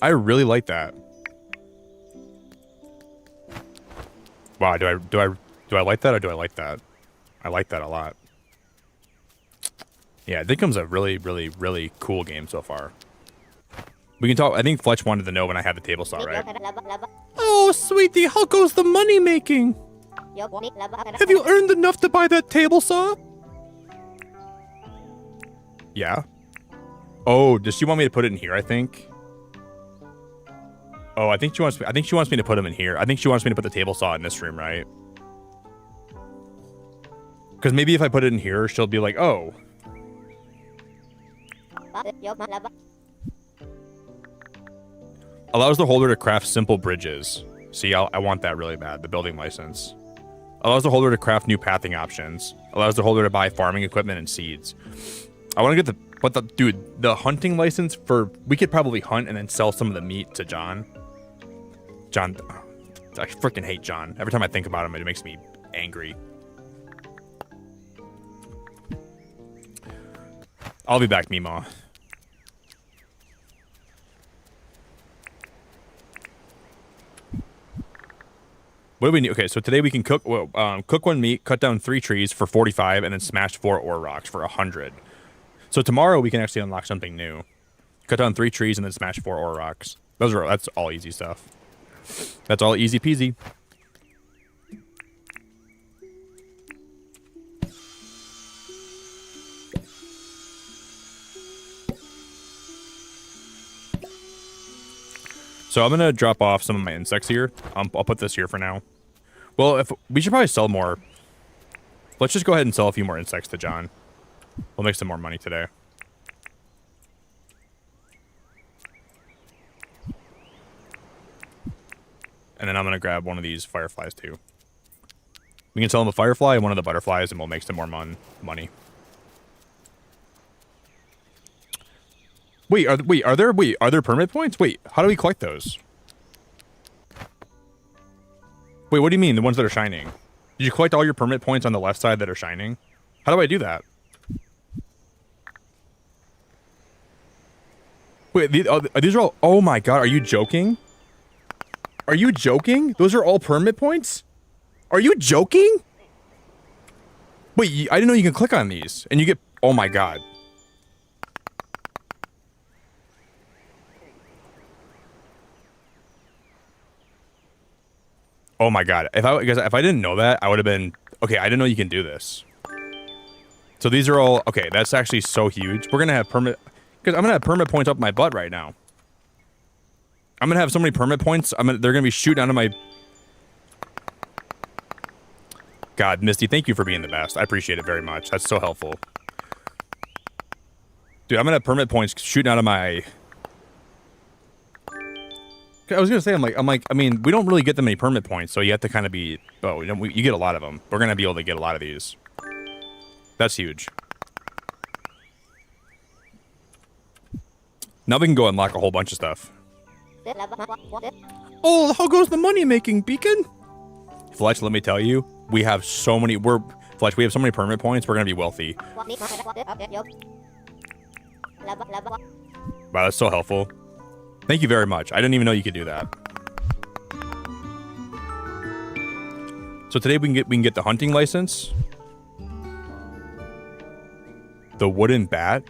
I really like that. Wow, do I like that, or do I like that? I like that a lot. Yeah, Dinkum's a really, really, really cool game so far. We can talk. I think Fletch wanted to know when I had the table saw, right? Oh, sweetie, how goes the money making? Have you earned enough to buy that table saw? Yeah. Oh, does she want me to put it in here, I think? Oh, I think she wants me to put them in here. I think she wants me to put the table saw in this room, right? Because maybe if I put it in here, she'll be like, oh. Allows the holder to craft simple bridges. See, I want that really bad, the building license. Allows the holder to craft new pathing options. Allows the holder to buy farming equipment and seeds. I want to get the hunting license for... We could probably hunt and then sell some of the meat to John. John, I freaking hate John. Every time I think about him, it makes me angry. I'll be back, Mima. What do we need? Okay, so today we can cook cook one meat, cut down 3 trees for 45, and then smash 4 ore rocks for 100. So tomorrow we can actually unlock something new. Cut down 3 trees and then smash 4 ore rocks. That's all easy stuff. That's all easy peasy. So I'm gonna drop off some of my insects here. I'll put this here for now. Well, if we should probably sell more. Let's just go ahead and sell a few more insects to John. We'll make some more money today. And then I'm gonna grab one of these fireflies too. We can sell him a firefly and one of the butterflies, and we'll make some more money. Wait, are there permit points? Wait, how do we collect those? Wait, what do you mean, the ones that are shining? Did you collect all your permit points on the left side that are shining? How do I do that? Wait, these are all... Oh my god, are you joking? Are you joking? Those are all permit points? Are you joking? Wait, I didn't know you can click on these and you get... Oh my god. Oh my god. If I didn't know that, I would have been... Okay, I didn't know you can do this. So these are all... Okay, that's actually so huge. We're going to have permit... Because I'm going to have permit points up my butt right now. I'm going to have so many permit points. They're going to be shooting out of my... God, Misty, thank you for being the best. I appreciate it very much. That's so helpful. Dude, I'm going to have permit points shooting out of my... I was going to say, I'm like, I mean, we don't really get that many permit points, so you have to kind of be... Oh, you get a lot of them. We're going to be able to get a lot of these. That's huge. Now we can go unlock a whole bunch of stuff. Oh, how goes the money making, Beacon? Fletch, let me tell you, we have so many... Fletch, we have so many permit points, we're going to be wealthy. Wow, that's so helpful. Thank you very much. I didn't even know you could do that. So today we can get the hunting license. The wooden bat.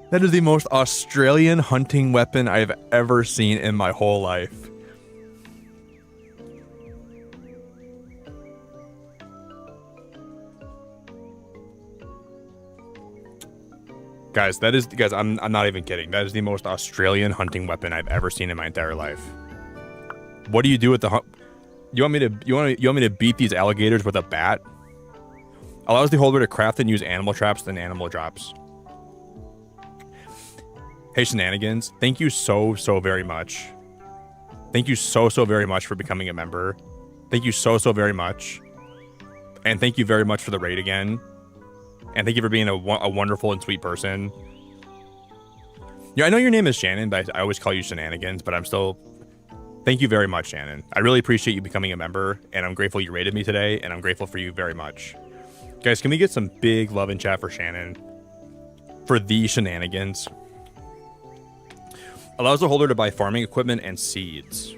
That is the most Australian hunting weapon I've ever seen in my whole life. Guys, I'm not even kidding. That is the most Australian hunting weapon I've ever seen in my entire life. What do you do with the You want me to beat these alligators with a bat? Allows the holder to craft and use animal traps and animal drops. Hey, Shenanigans, thank you so very much. Thank you so very much for becoming a member. Thank you so very much. And thank you very much for the raid again. And thank you for being a wonderful and sweet person. Yeah, I know your name is Shannon, but I always call you Shenanigans, but I'm still... Thank you very much, Shannon. I really appreciate you becoming a member, and I'm grateful you raided me today, and I'm grateful for you very much. Guys, can we get some big love in chat for Shannon? For the Shenanigans. Allows the holder to buy farming equipment and seeds.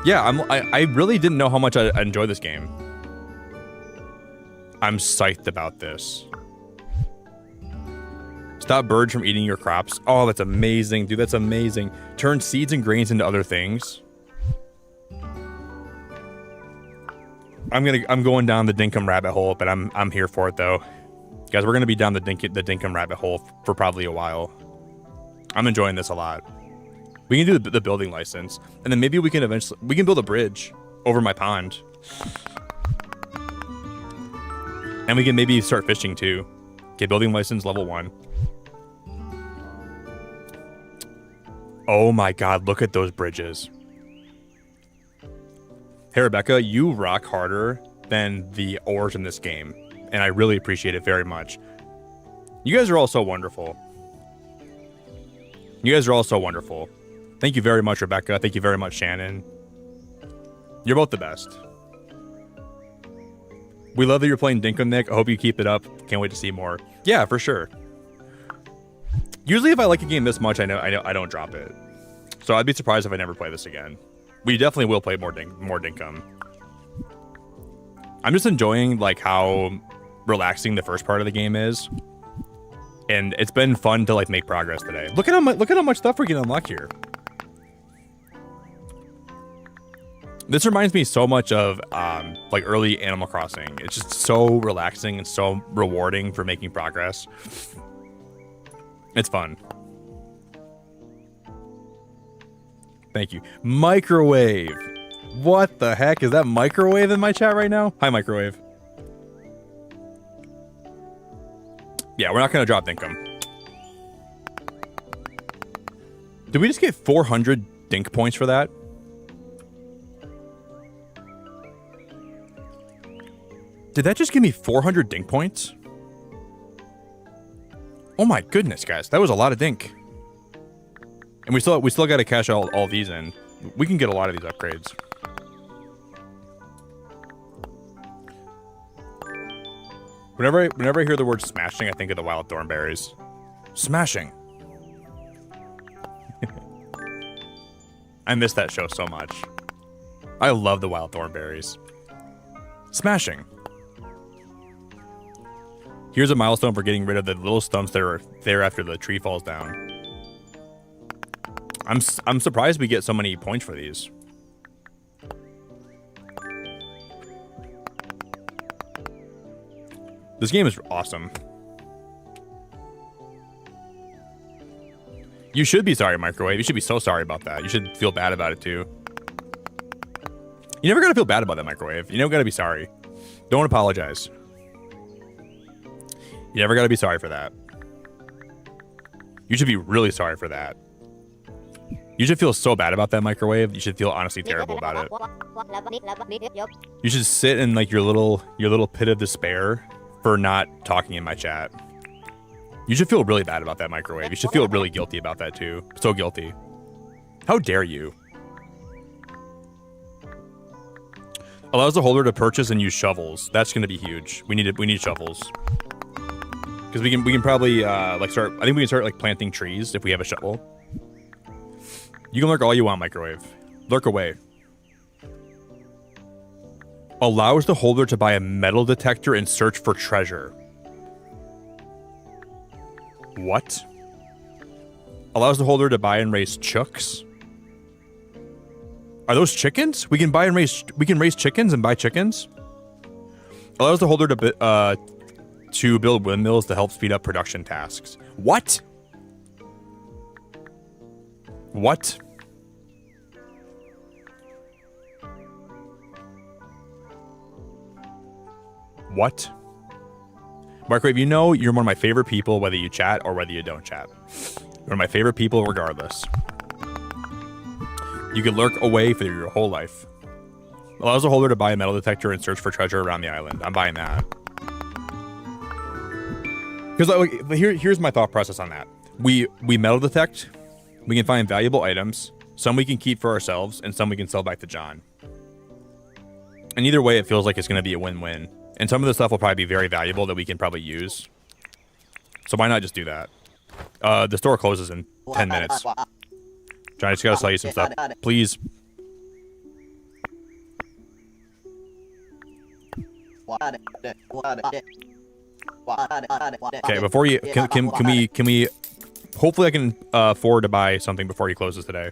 Yeah, I really didn't know how much I enjoy this game. I'm psyched about this. Stop birds from eating your crops. Oh, that's amazing, dude. That's amazing. Turn seeds and grains into other things. I'm going down the Dinkum rabbit hole, but I'm here for it though. Guys, we're gonna be down the Dinkum rabbit hole for probably a while. I'm enjoying this a lot. We can do the building license, and then maybe we can build a bridge over my pond. And we can maybe start fishing too. Okay, building license level 1. Oh my god, look at those bridges. Hey Rebecca, you rock harder than the ores in this game. And I really appreciate it very much. You guys are all so wonderful. You guys are all so wonderful. Thank you very much, Rebecca. Thank you very much, Shannon. You're both the best. We love that you're playing Dinkum, Nick. I hope you keep it up. Can't wait to see more. Yeah, for sure. Usually if I like a game this much, I don't drop it. So I'd be surprised if I never play this again. We definitely will play more Dinkum. I'm just enjoying like how relaxing the first part of the game is. And it's been fun to like make progress today. Look at how much stuff we're getting unlocked here. This reminds me so much of like early Animal Crossing. It's just so relaxing and so rewarding for making progress. It's fun. Thank you. Microwave. What the heck? Is that Microwave in my chat right now? Hi, Microwave. Yeah, we're not going to drop Dinkum. Did we just get 400 Dink points for that? Did that just give me 400 Dink points? Oh my goodness, guys. That was a lot of Dink. And we still got to cash all these in. We can get a lot of these upgrades. Whenever I hear the word smashing, I think of the wild thornberries. Smashing. I miss that show so much. I love the wild thornberries. Smashing. Here's a milestone for getting rid of the little stumps that are there after the tree falls down. I'm surprised we get so many points for these. This game is awesome. You should be sorry, Microwave. You should be so sorry about that. You should feel bad about it too. You never gotta feel bad about that, Microwave. You never gotta be sorry. Don't apologize. You never gotta be sorry for that. You should be really sorry for that. You should feel so bad about that, Microwave. You should feel honestly terrible about it. You should sit in like your little pit of despair for not talking in my chat. You should feel really bad about that, Microwave. You should feel really guilty about that too. So guilty. How dare you? Allows the holder to purchase and use shovels. That's going to be huge. We need shovels. Because we can probably like start. I think we can start like planting trees if we have a shovel. You can lurk all you want, Microwave. Lurk away. Allows the holder to buy a metal detector and search for treasure. What? Allows the holder to buy and raise chooks. Are those chickens? We can raise chickens and buy chickens. Allows the holder to build windmills to help speed up production tasks. What? What? What? Microwave, you know you're one of my favorite people, whether you chat or whether you don't chat. You're one of my favorite people regardless. You can lurk away for your whole life. Allows the holder to buy a metal detector and search for treasure around the island. I'm buying that. Because like, here's my thought process on that. We metal detect. We can find valuable items. Some we can keep for ourselves, and some we can sell back to John. And either way, it feels like it's going to be a win-win. And some of the stuff will probably be very valuable that we can probably use. So why not just do that? The store closes in 10 minutes. John, I just got to sell you some stuff. Please. Okay, before you... Can we... Hopefully I can afford to buy something before he closes today.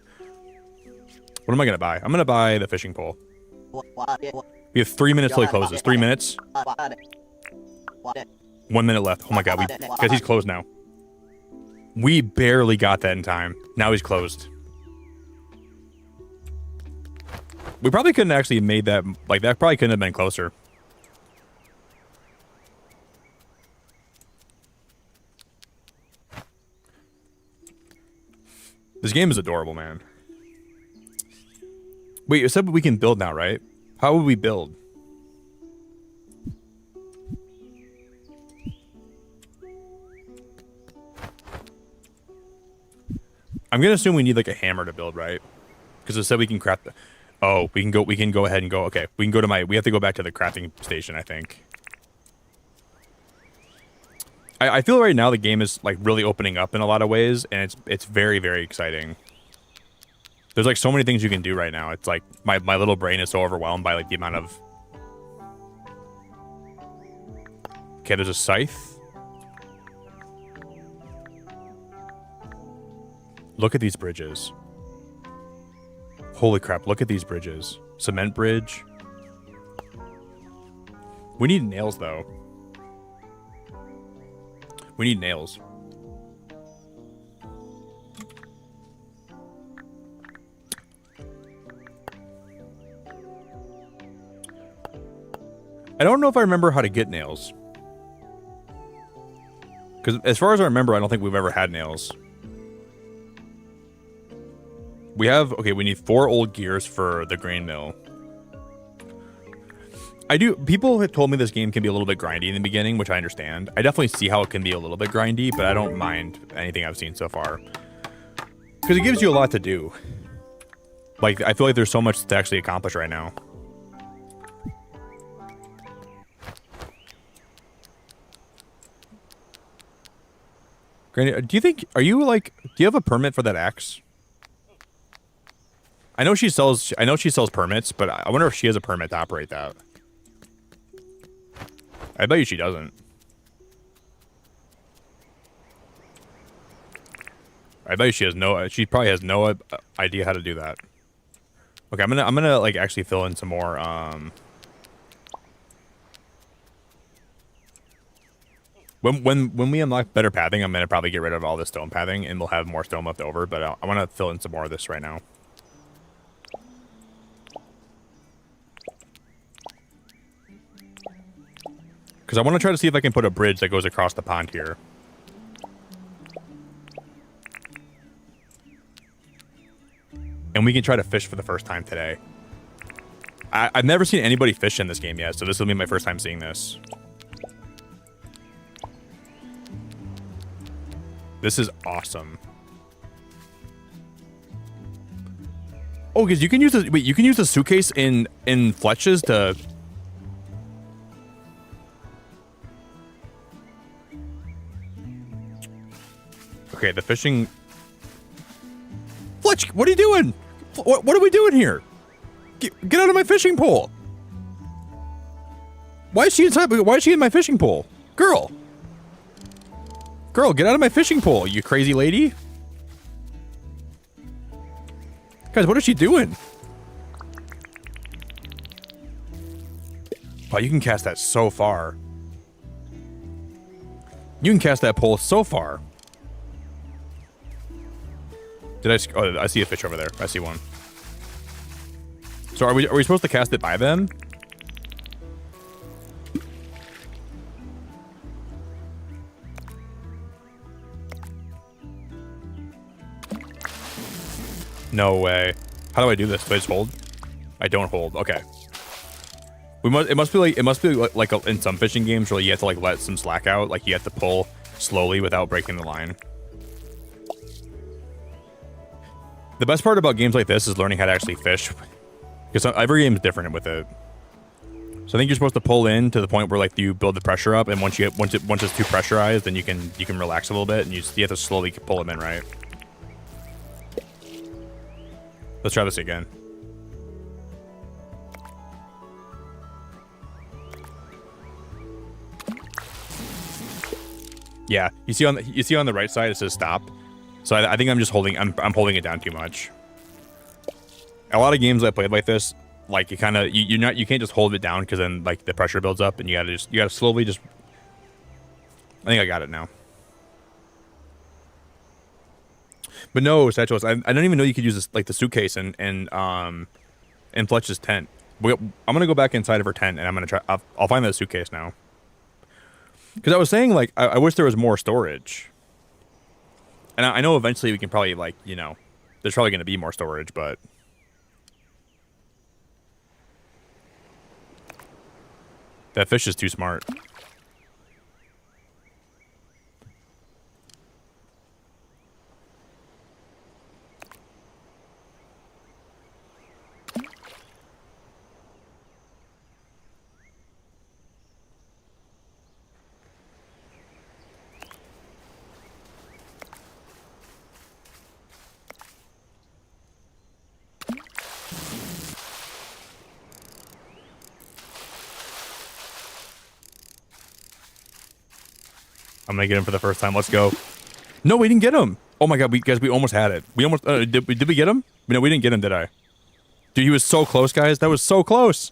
What am I going to buy? I'm going to buy the fishing pole. We have 3 minutes till he closes. 3 minutes. 1 minute left. Oh my god, guys, he's closed now. We barely got that in time. Now he's closed. We probably couldn't actually have made that... Like, that probably couldn't have been closer. This game is adorable, man. Wait, you said we can build now, right? How would we build? I'm gonna assume we need like a hammer to build, right? Because it said we can craft the... Oh, we can go ahead and go. Okay, we can go to my... We have to go back to the crafting station, I think. I feel right now the game is like really opening up in a lot of ways, and it's very, very exciting. There's like so many things you can do right now. It's like my little brain is so overwhelmed by like the amount of... Okay, there's a scythe. Look at these bridges. Holy crap, look at these bridges. Cement bridge. We need nails, though. We need nails. I don't know if I remember how to get nails. Because as far as I remember, I don't think we've ever had nails. We have... Okay, we need 4 old gears for the grain mill. People have told me this game can be a little bit grindy in the beginning, which I understand. I definitely see how it can be a little bit grindy, but I don't mind anything I've seen so far. Because it gives you a lot to do. Like, I feel like there's so much to actually accomplish right now. Granny, do you have a permit for that axe? I know she sells permits, but I wonder if she has a permit to operate that. I bet you she doesn't. I bet you she probably has no idea how to do that. Okay, I'm gonna like actually fill in some more When we unlock better pathing, I'm gonna probably get rid of all this stone pathing, and we'll have more stone left over. But I want to fill in some more of this right now. Because I want to try to see if I can put a bridge that goes across the pond here. And we can try to fish for the first time today. I've never seen anybody fish in this game yet, so this will be my first time seeing this. This is awesome. Oh, because you can use the you can use the suitcase in Fletch's to. Okay, the fishing. Fletch, what are you doing? What are we doing here? Get out of my fishing pole! Why is she inside? Why is she in my fishing pole? Girl! Girl, get out of my fishing pole, you crazy lady! Guys, what is she doing? Wow, you can cast that so far. You can cast that pole so far. Oh, I see a fish over there. I see one. So are we supposed to cast it by them? No way. How do I do this? Do I just hold? I don't hold. Okay. It must be like in some fishing games where you have to like let some slack out, like you have to pull slowly without breaking the line. The best part about games like this is learning how to actually fish, because every game is different with it. So I think you're supposed to pull in to the point where like you build the pressure up, and once it's too pressurized, then you can relax a little bit, and you have to slowly pull them in, right? Let's try this again. Yeah, you see on the right side it says stop. So I think I'm just holding. I'm holding it down too much. A lot of games I played like this, like you kind of you can't just hold it down because then like the pressure builds up and you gotta slowly just. I think I got it now. But no, Satchel, I don't even know you could use this, like the suitcase in Fletch's tent. I'm gonna go back inside of her tent and I'm gonna try. I'll find that suitcase now. Because I was saying like I wish there was more storage. And I know eventually we can probably like there's probably gonna be more storage, but. That fish is too smart. I'm gonna get him for the first time. Let's go. No, we didn't get him. Oh my god, guys, we almost had it. We almost did we get him? No, we didn't get him, did I? Dude, he was so close, guys. That was so close.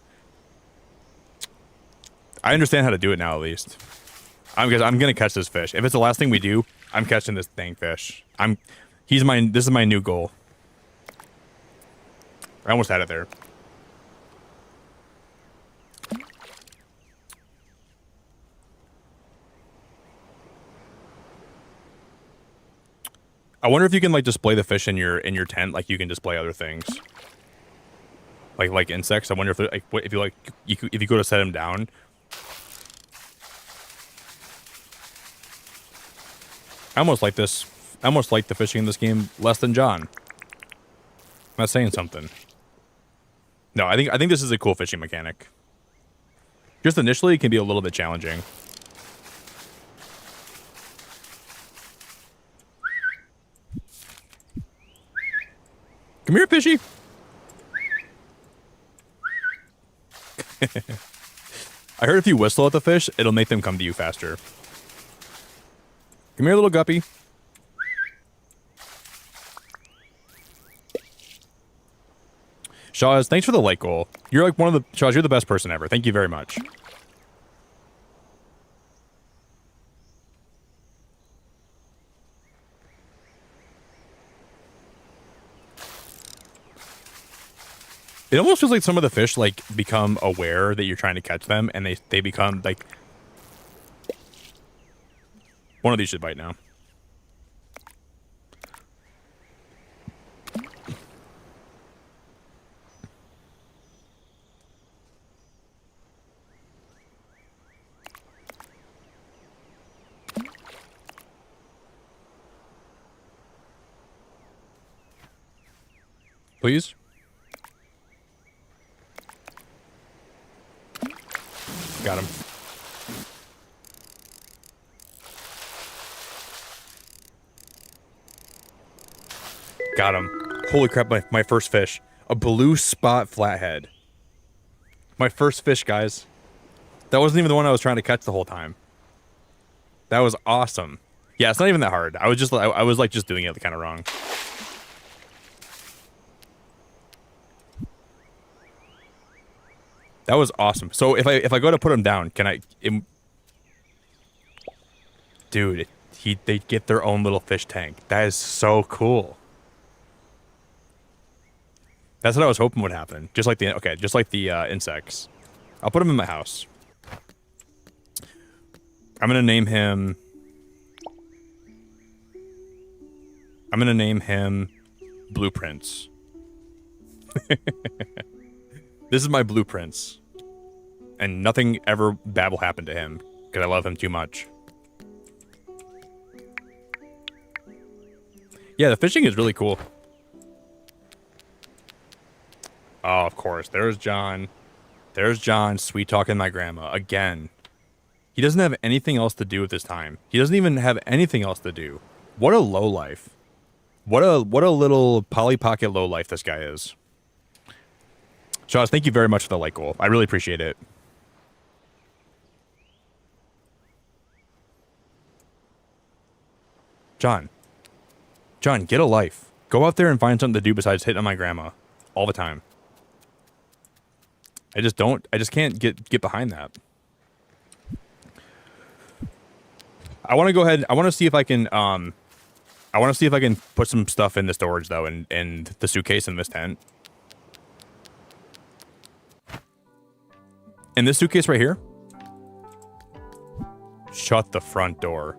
I understand how to do it now, at least. I'm gonna catch this fish. If it's the last thing we do, I'm catching this dang fish. This is my new goal. I almost had it there. I wonder if you can like display the fish in your tent like you can display other things. Like insects. I wonder if if you go to set them down. I almost like this. I almost like the fishing in this game less than John. That's saying something. No, I think this is a cool fishing mechanic. Just initially, it can be a little bit challenging. Come here, fishy. I heard if you whistle at the fish, it'll make them come to you faster. Come here, little guppy. Shawz, thanks for the like goal. You're like Shawz, you're the best person ever. Thank you very much. It almost feels like some of the fish like become aware that you're trying to catch them, and they become like. One of these should bite now. Please? Got him. Got him. Holy crap, my first fish. A blue spot flathead. My first fish, guys. That wasn't even the one I was trying to catch the whole time. That was awesome. Yeah, it's not even that hard. I was like just doing it kind of wrong. That was awesome. So if I go to put them down, can I? Dude, they get their own little fish tank. That is so cool. That's what I was hoping would happen. Just like the insects. I'll put them in my house. I'm gonna name him Blueprints. This is my Blueprints. And nothing ever bad will happen to him, because I love him too much. Yeah, the fishing is really cool. Oh, of course. There's John. There's John sweet-talking my grandma. Again. He doesn't have anything else to do with his time. He doesn't even have anything else to do. What a lowlife. What a little Polly Pocket lowlife this guy is. Shawz, thank you very much for the like goal. I really appreciate it. John, get a life. Go out there and find something to do besides hitting on my grandma all the time. I just can't get behind that. I want to go ahead. I want to see if I can put some stuff in the storage though, in the suitcase in this tent. In this suitcase right here. Shut the front door.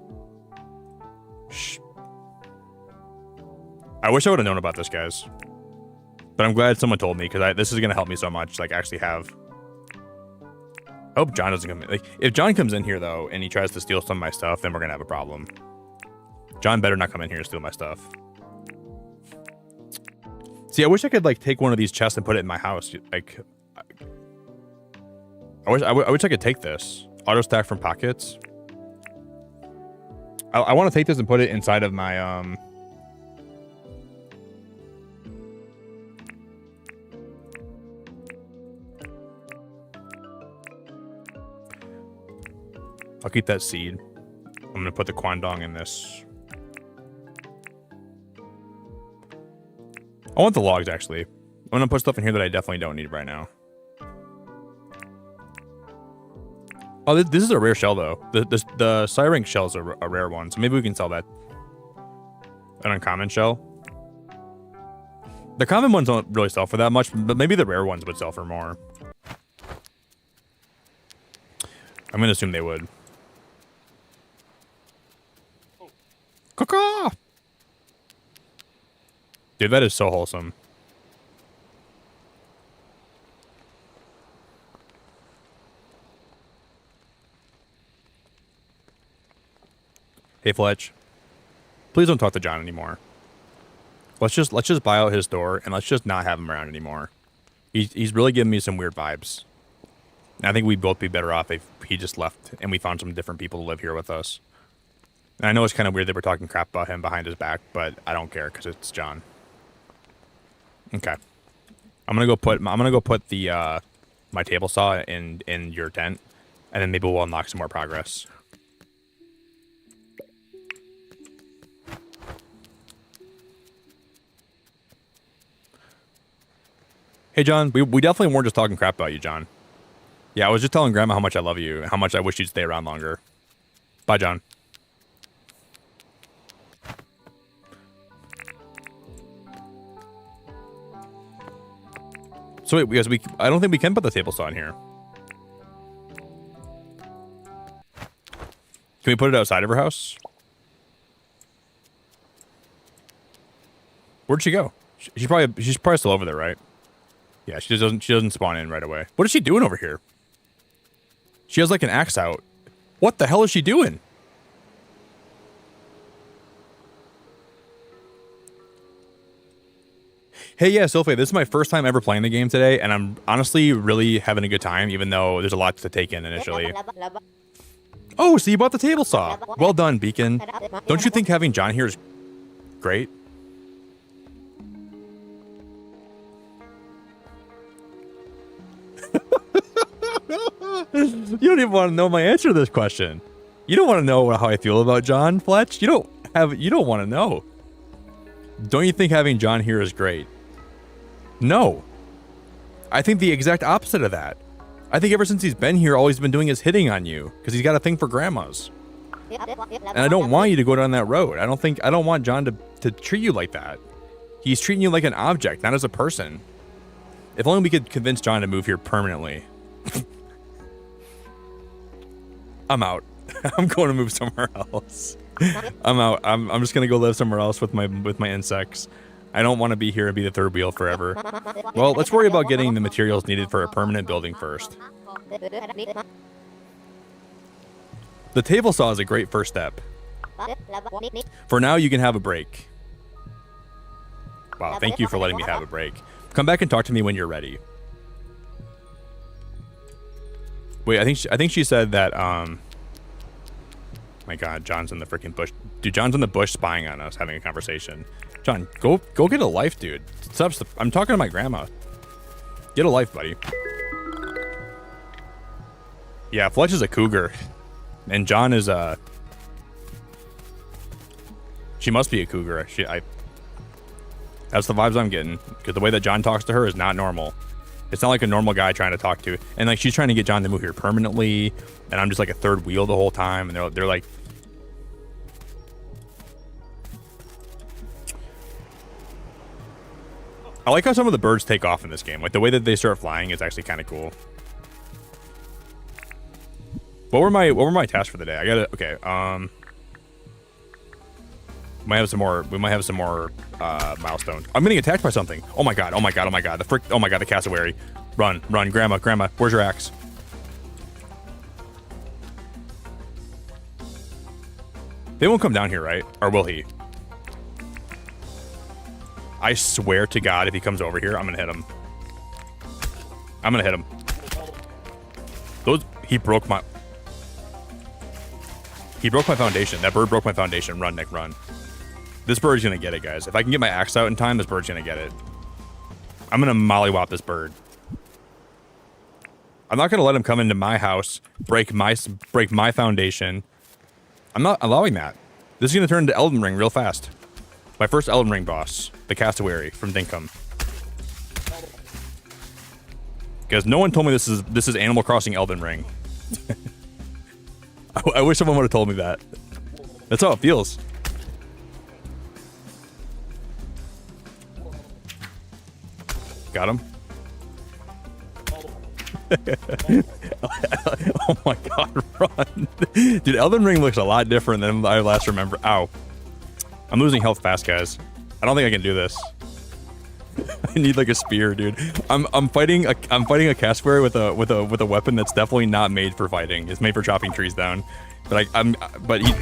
Shh. I wish I would have known about this, guys. But I'm glad someone told me, because this is going to help me so much, like, actually have... I hope John doesn't come in. Like, if John comes in here, though, and he tries to steal some of my stuff, then we're going to have a problem. John better not come in here and steal my stuff. See, I wish I could, like, take one of these chests and put it in my house. Like, I wish I could take this. Auto stack from pockets. I want to take this and put it inside of my, I'll keep that seed. I'm going to put the Kwandong in this. I want the logs, actually. gonna put stuff in here that I definitely don't need right now. Oh, this is a rare shell though. The Siren shell's a rare one, so maybe we can sell that. An uncommon shell. The common ones don't really sell for that much, but maybe the rare ones would sell for more. I'm gonna assume they would. Caw-caw! Dude, that is so wholesome. Hey Fletch, please don't talk to John anymore. Let's just buy out his store and let's just not have him around anymore. He's really giving me some weird vibes. And I think we'd both be better off if he just left and we found some different people to live here with us. And I know it's kind of weird that we're talking crap about him behind his back, but I don't care because it's John. Okay, I'm gonna go put the my table saw in your tent, and then maybe we'll unlock some more progress. Hey John, we definitely weren't just talking crap about you, John. Yeah, I was just telling Grandma how much I love you and how much I wish you'd stay around longer. Bye, John. So wait, because I don't think we can put the table saw in here. Can we put it outside of her house? Where'd she go? She's probably still over there, right? Yeah, she doesn't spawn in right away. What is she doing over here? She has like an axe out. What the hell is she doing? Hey, yeah, Sophie, this is my first time ever playing the game today, and I'm honestly really having a good time, even though there's a lot to take in initially. Oh, so you bought the table saw. Well done, Beacon. Don't you think having John here is great? You don't even want to know my answer to this question. You don't want to know how I feel about John, Fletch. You don't want to know. Don't you think having John here is great? No. I think the exact opposite of that. I think ever since he's been here, all he's been doing is hitting on you because he's got a thing for grandmas. And I don't want you to go down that road. I don't want John to treat you like that. He's treating you like an object, not as a person. If only we could convince John to move here permanently. I'm out. I'm going to move somewhere else. I'm out. I'm just gonna go live somewhere else with my insects. I don't want to be here and be the third wheel forever. Well, let's worry about getting the materials needed for a permanent building first. The table saw is a great first step. For now, you can have a break. Wow, thank you for letting me have a break. Come back and talk to me when you're ready. Wait, I think she said that, my God, John's in the freaking bush. Dude, John's in the bush spying on us, having a conversation. John, go get a life, dude. I'm talking to my grandma. Get a life, buddy. Yeah, Fletch is a cougar. And John is a... She must be a cougar. That's the vibes I'm getting. Because the way that John talks to her is not normal. It's not like a normal guy trying to talk to. And like she's trying to get John to move here permanently. And I'm just like a third wheel the whole time. And they're like... I like how some of the birds take off in this game. Like the way that they start flying is actually kind of cool. What were my tasks for the day? I gotta, okay. We might have some more milestones. I'm getting attacked by something. Oh my God. The cassowary. Run, grandma, where's your axe? They won't come down here, right? Or will he? I swear to God, if he comes over here, I'm gonna hit him. He broke my foundation. That bird broke my foundation. Run, Nick, run. This bird's gonna get it, guys. If I can get my axe out in time, this bird's gonna get it. I'm gonna mollywop this bird. I'm not gonna let him come into my house, break my foundation. I'm not allowing that. This is gonna turn into Elden Ring real fast. My first Elden Ring boss, the cassowary from Dinkum. Because no one told me this is Animal Crossing Elden Ring. I wish someone would have told me that. That's how it feels. Got him. Oh my god, run. Dude, Elden Ring looks a lot different than I last remember. Ow. I'm losing health fast, guys. I don't think I can do this. I need like a spear, dude. I'm fighting a cassowary with a weapon that's definitely not made for fighting. It's made for chopping trees down. But he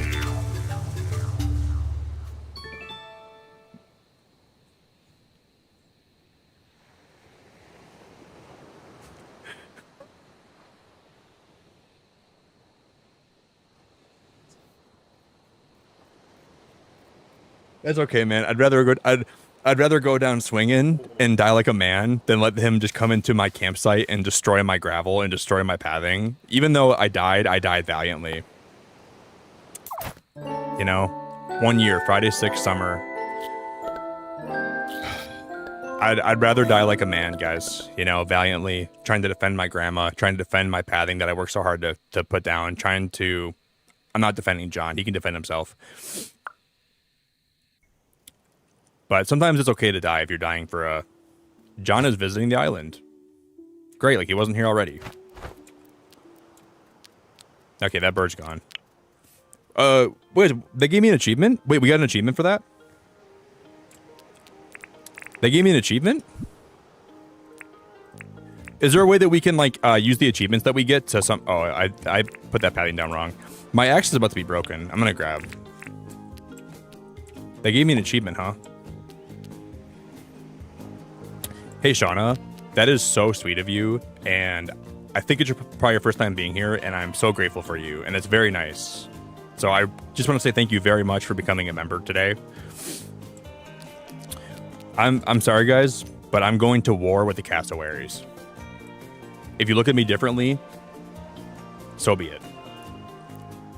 That's okay, man. I'd rather go down swinging and die like a man than let him just come into my campsite and destroy my gravel and destroy my pathing. Even though I died valiantly. You know, 1 year, Friday 6 summer. I'd rather die like a man, guys. You know, valiantly, trying to defend my grandma, trying to defend my pathing that I worked so hard to put down, I'm not defending John. He can defend himself. But sometimes it's okay to die if you're dying for a... John is visiting the island. Great, like he wasn't here already. Okay, that bird's gone. Wait, they gave me an achievement? Wait, we got an achievement for that? They gave me an achievement? Is there a way that we can, like, use the achievements that we get to some... Oh, I put that padding down wrong. My axe is about to be broken. I'm gonna grab. They gave me an achievement, huh? Hey, Shauna, that is so sweet of you, and I think it's probably your first time being here, and I'm so grateful for you, and it's very nice. So I just want to say thank you very much for becoming a member today. I'm sorry, guys, but I'm going to war with the cassowaries. If you look at me differently, so be it.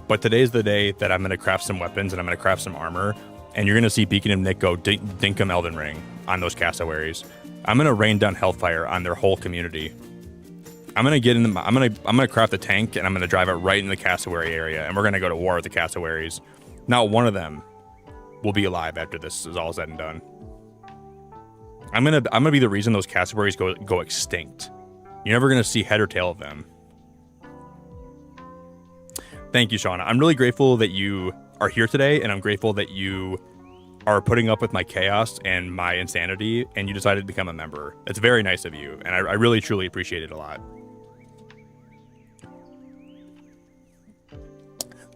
But today's the day that I'm going to craft some weapons, and I'm going to craft some armor, and you're going to see Beacon and Nick go Dinkum Elden Ring on those cassowaries. I'm gonna rain down hellfire on their whole community. I'm gonna get in I'm gonna craft a tank and I'm gonna drive it right in the cassowary area, and we're gonna go to war with the cassowaries. Not one of them will be alive after this is all said and done. I'm gonna be the reason those cassowaries go extinct. You're never gonna see head or tail of them. Thank you, Shauna. I'm really grateful that you are here today, and I'm grateful that you are putting up with my chaos and my insanity, and you decided to become a member. It's very nice of you, and I really, truly appreciate it a lot.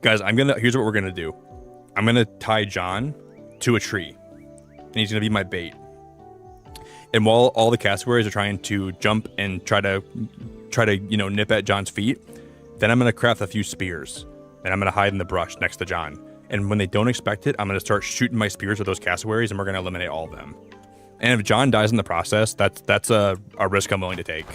Guys, here's what we're gonna do. I'm gonna tie John to a tree, and he's gonna be my bait. And while all the cassowaries are trying to jump and try to nip at John's feet, then I'm gonna craft a few spears, and I'm gonna hide in the brush next to John. And when they don't expect it, I'm going to start shooting my spears with those cassowaries, and we're going to eliminate all of them. And if John dies in the process, that's a risk I'm willing to take.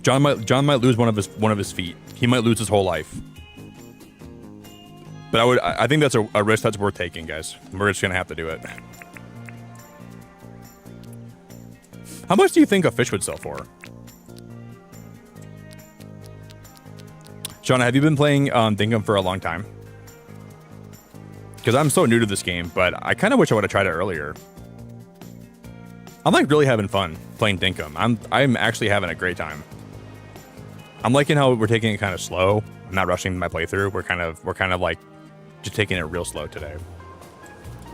John might lose one of his feet. He might lose his whole life. But I think that's a risk that's worth taking, guys. We're just going to have to do it. How much do you think a fish would sell for? Shauna, have you been playing Dinkum for a long time? Because I'm so new to this game, but I kind of wish I would have tried it earlier. I'm like really having fun playing Dinkum. I'm actually having a great time. I'm liking how we're taking it kind of slow. I'm not rushing my playthrough. We're kind of like just taking it real slow today.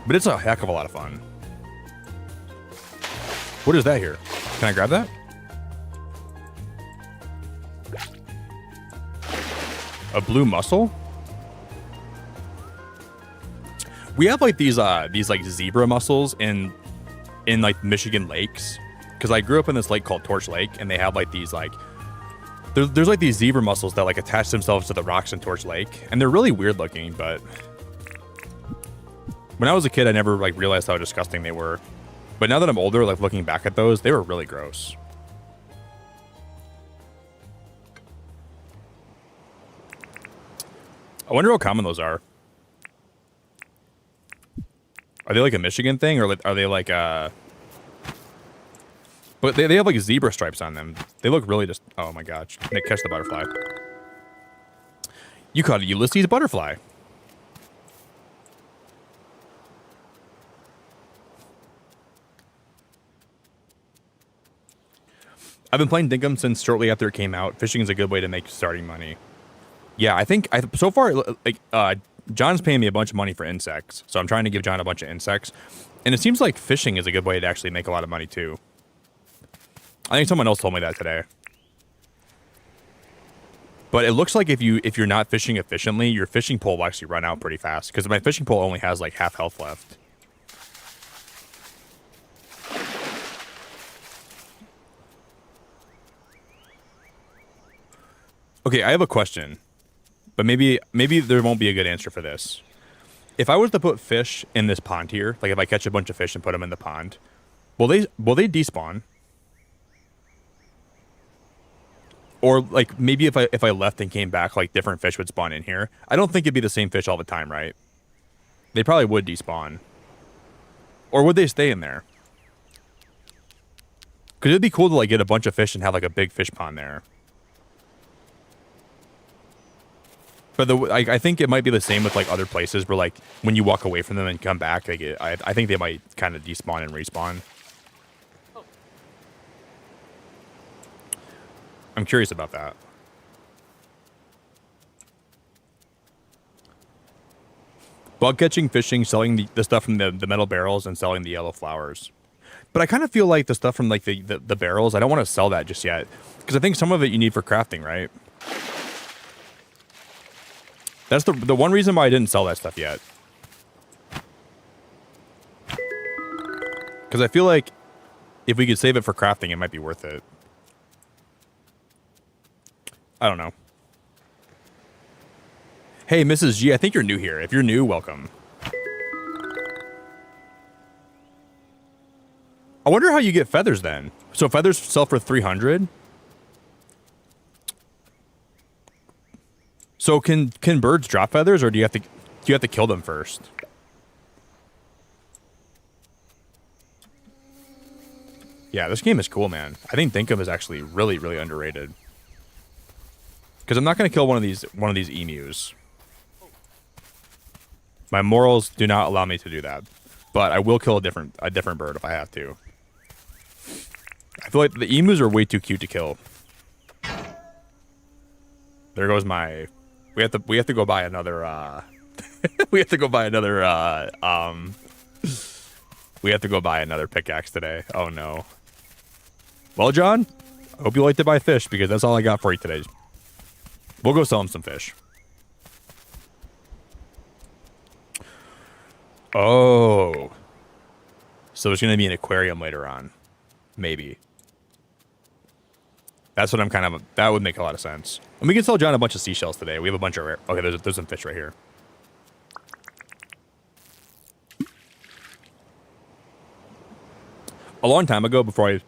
But it's a heck of a lot of fun. What is that here? Can I grab that? A blue mussel? We have like these like zebra mussels in like Michigan lakes, because I grew up in this lake called Torch Lake, and they have like these like there's like these zebra mussels that like attach themselves to the rocks in Torch Lake, and they're really weird looking. But when I was a kid, I never like realized how disgusting they were. But now that I'm older, like looking back at those, they were really gross. I wonder how common those are. Are they like a Michigan thing, or are they like But they have like zebra stripes on them. They look really just. Oh my gosh! Nick, catch the butterfly. You caught a Ulysses butterfly. I've been playing Dinkum since shortly after it came out. Fishing is a good way to make starting money. Yeah, I think so far, like John's paying me a bunch of money for insects, so I'm trying to give John a bunch of insects, and it seems like fishing is a good way to actually make a lot of money too. I think someone else told me that today. But it looks like if you're not fishing efficiently, your fishing pole will actually run out pretty fast. Because my fishing pole only has like half health left. Okay, I have a question, but maybe there won't be a good answer for this. If I was to put fish in this pond here, like if I catch a bunch of fish and put them in the pond, will they despawn? Or like maybe if I left and came back, like different fish would spawn in here. I don't think it'd be the same fish all the time, right? They probably would despawn. Or would they stay in there? Because it'd be cool to like get a bunch of fish and have like a big fish pond there. But I think it might be the same with like other places where like when you walk away from them and come back, like I think they might kind of despawn and respawn. I'm curious about that. Bug catching, fishing, selling the stuff from the metal barrels, and selling the yellow flowers. But I kind of feel like the stuff from like the barrels, I don't want to sell that just yet. Because I think some of it you need for crafting, right? That's the one reason why I didn't sell that stuff yet. Because I feel like if we could save it for crafting, it might be worth it. I don't know. Hey, Mrs. G, I think you're new here. If you're new, welcome. I wonder how you get feathers then. So feathers sell for 300? So can birds drop feathers, or do you have to kill them first? Yeah, this game is cool, man. I think Dinkum is actually really, really underrated. Because I'm not going to kill one of these emus. My morals do not allow me to do that, but I will kill a different bird if I have to. I feel like the emus are way too cute to kill. There goes my. We have to go buy another. We have to go buy another. We have to go buy another pickaxe today. Oh no. Well, John, I hope you like to buy fish because that's all I got for you today. We'll go sell him some fish. Oh. So there's going to be an aquarium later on. Maybe. That's what I'm kind of... That would make a lot of sense. And we can sell John a bunch of seashells today. We have a bunch of... Okay, there's some fish right here. A long time ago, before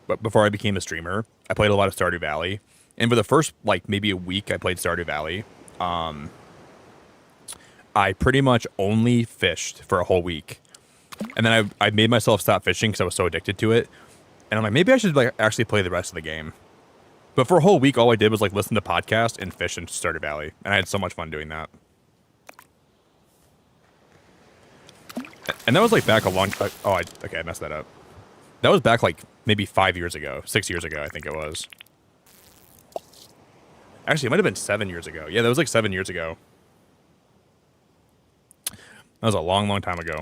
I became a streamer, I played a lot of Stardew Valley. And for the first, like, maybe a week I played Stardew Valley, I pretty much only fished for a whole week. And then I made myself stop fishing because I was so addicted to it. And I'm like, maybe I should like actually play the rest of the game. But for a whole week, all I did was like listen to podcasts and fish in Stardew Valley. And I had so much fun doing that. And that was like back a long... okay, I messed that up. That was back like maybe 5 years ago. 6 years ago, I think it was. Actually, it might have been 7 years ago. Yeah, that was like 7 years ago. That was a long, long time ago.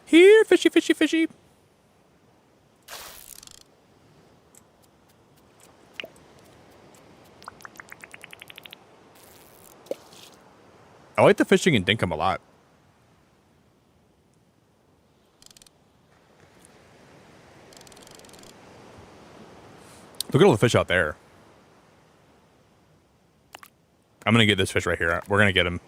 Here, fishy, fishy, fishy. I like the fishing in Dinkum a lot. Look at all the fish out there. I'm gonna get this fish right here. We're gonna get him.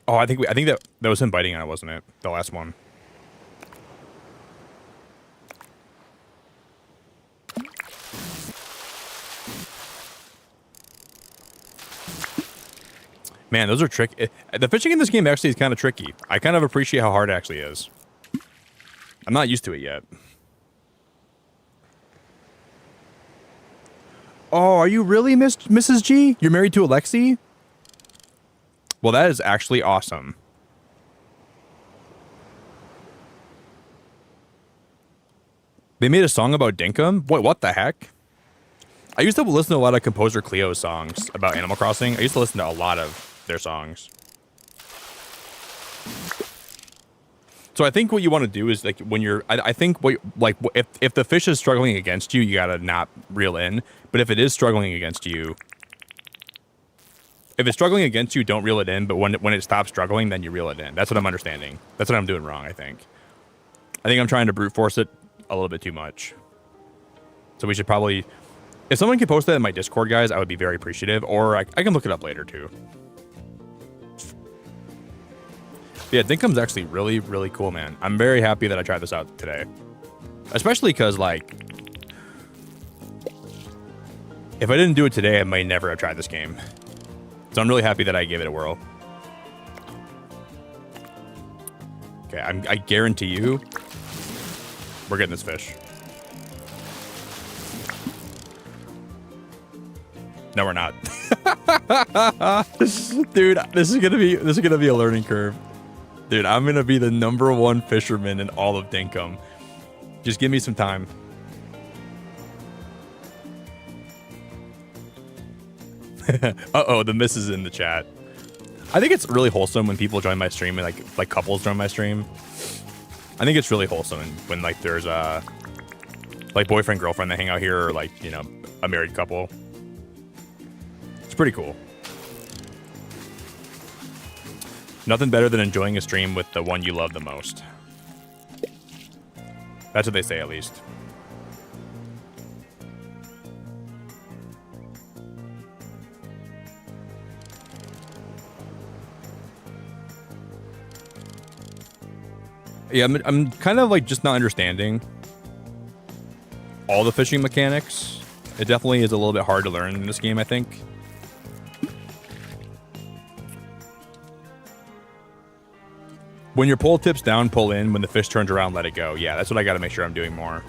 Oh, I think that was him biting on it, wasn't it? The last one. Man, those are tricky. The fishing in this game actually is kind of tricky. I kind of appreciate how hard it actually is. I'm not used to it yet. Oh, are you really, Mrs. G? You're married to Alexi? Well, that is actually awesome. They made a song about Dinkum? What the heck? I used to listen to a lot of Composer Cleo's songs about Animal Crossing. I used to listen to a lot of their songs. So I think what you want to do is like when you're, I think what like if the fish is struggling against you, you gotta not reel in. But if it is struggling against you, if it's struggling against you, don't reel it in. But when it stops struggling, then you reel it in. That's what I'm understanding. That's what I'm doing wrong. I think I'm trying to brute force it a little bit too much. So we should probably, if someone can post that in my Discord, guys, I would be very appreciative. Or I can look it up later too. Yeah, Dinkum's actually really, really cool, man. I'm very happy that I tried this out today. Especially because, like, if I didn't do it today, I might never have tried this game. So I'm really happy that I gave it a whirl. Okay, I guarantee you, we're getting this fish. No, we're not. Dude, this is gonna be a learning curve. Dude, I'm gonna be the #1 fisherman in all of Dinkum. Just give me some time. Uh-oh, the miss is in the chat. I think it's really wholesome when people join my stream and like couples join my stream. I think it's really wholesome when like there's like boyfriend girlfriend that hang out here, or like, you know, a married couple. It's pretty cool. Nothing better than enjoying a stream with the one you love the most. That's what they say, at least. Yeah, I'm kind of like just not understanding all the fishing mechanics. It definitely is a little bit hard to learn in this game, I think. When your pole tips down, pull in. When the fish turns around, let it go. Yeah, that's what I got to make sure I'm doing more.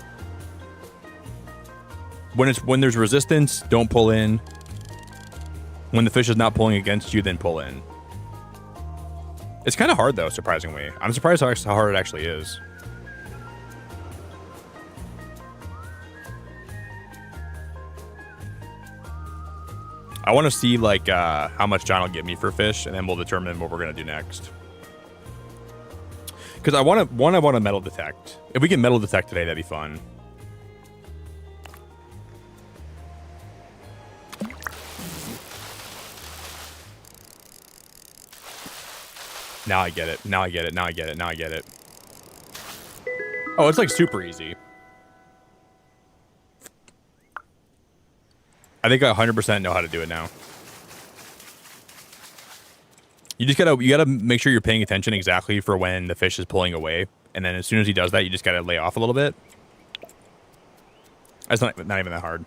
When there's resistance, don't pull in. When the fish is not pulling against you, then pull in. It's kind of hard, though, surprisingly. I'm surprised how hard it actually is. I want to see, like, how much John will give me for fish, and then we'll determine what we're going to do next. Because I want to metal detect. If we can metal detect today, that'd be fun. Now I get it. Now I get it. Now I get it. Now I get it. Oh, it's like super easy. I think I 100% know how to do it now. You gotta make sure you're paying attention exactly for when the fish is pulling away, and then as soon as he does that, you just gotta lay off a little bit. That's not even that hard.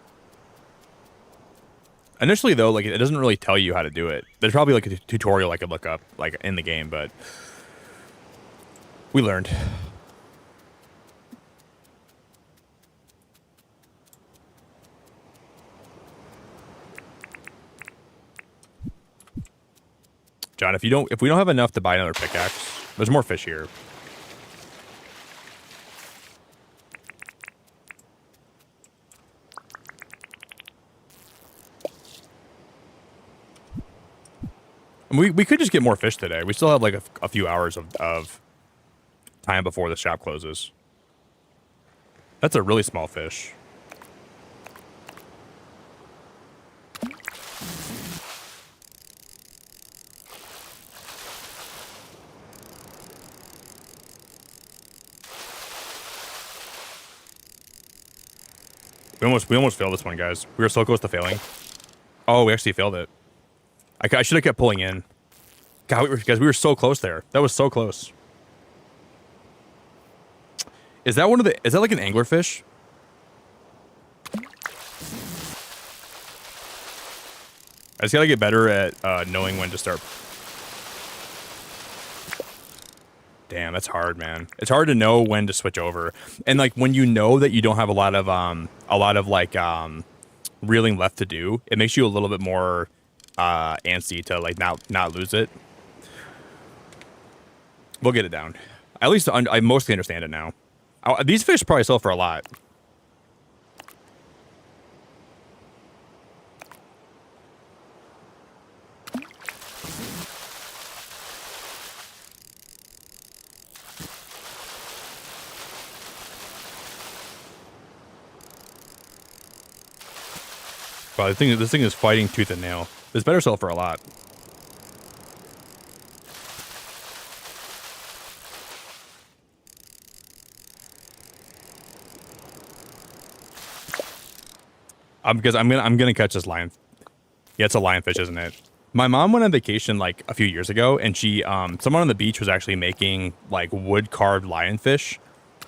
Initially, though, like it doesn't really tell you how to do it. There's probably like a tutorial I could look up, like in the game, but we learned. John, if we don't have enough to buy another pickaxe, there's more fish here. We could just get more fish today. We still have like a few hours of time before the shop closes. That's a really small fish. We almost failed this one, guys. We were so close to failing. Oh, we actually failed it. I should have kept pulling in. God, guys, we were so close there. That was so close. Is that like an anglerfish? I just gotta get better at knowing when to start Damn, that's hard, man. It's hard to know when to switch over. And like when you know that you don't have a lot of like reeling left to do, it makes you a little bit more antsy to like not lose it. We'll get it down. At least I mostly understand it now. These fish probably sell for a lot. Wow, this thing is fighting tooth and nail. This better sell for a lot. Because I'm gonna catch this lion. Yeah, it's a lionfish, isn't it? My mom went on vacation like a few years ago, and she someone on the beach was actually making like wood carved lionfish,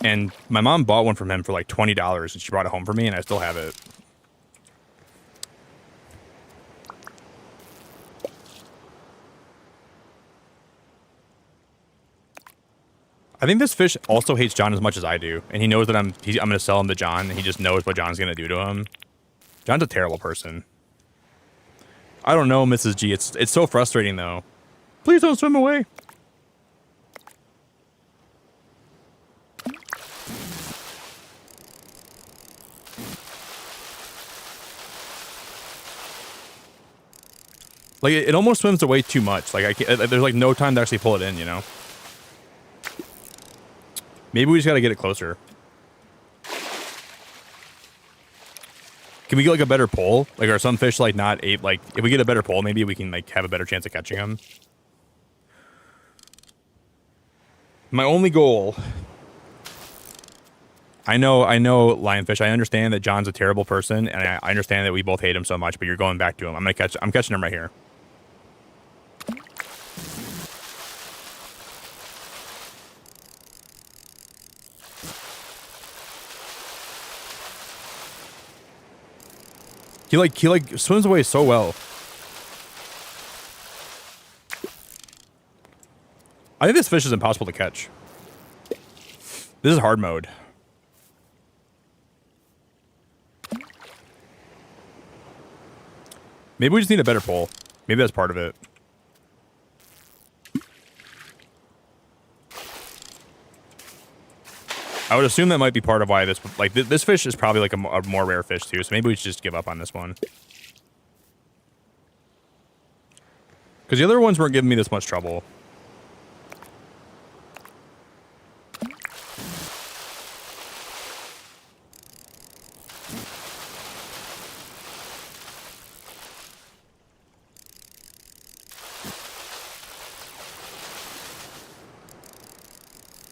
and my mom bought one from him for like $20, and she brought it home for me, and I still have it. I think this fish also hates John as much as I do, and he knows that I'm gonna sell him to John, and he just knows what John's gonna do to him. John's a terrible person. I don't know, Mrs. G. It's so frustrating though. Please don't swim away. Like it almost swims away too much. Like there's like no time to actually pull it in, you know. Maybe we just gotta get it closer. Can we get like a better pole? Like, are some fish like not like if we get a better pole, maybe we can like have a better chance of catching them. My only goal. I know, lionfish. I understand that John's a terrible person, and I understand that we both hate him so much. But you're going back to him. I'm catching him right here. He like swims away so well. I think this fish is impossible to catch. This is hard mode. Maybe we just need a better pole. Maybe that's part of it. I would assume that might be part of why this, like, this fish is probably like a more rare fish too, so maybe we should just give up on this one. Because the other ones weren't giving me this much trouble.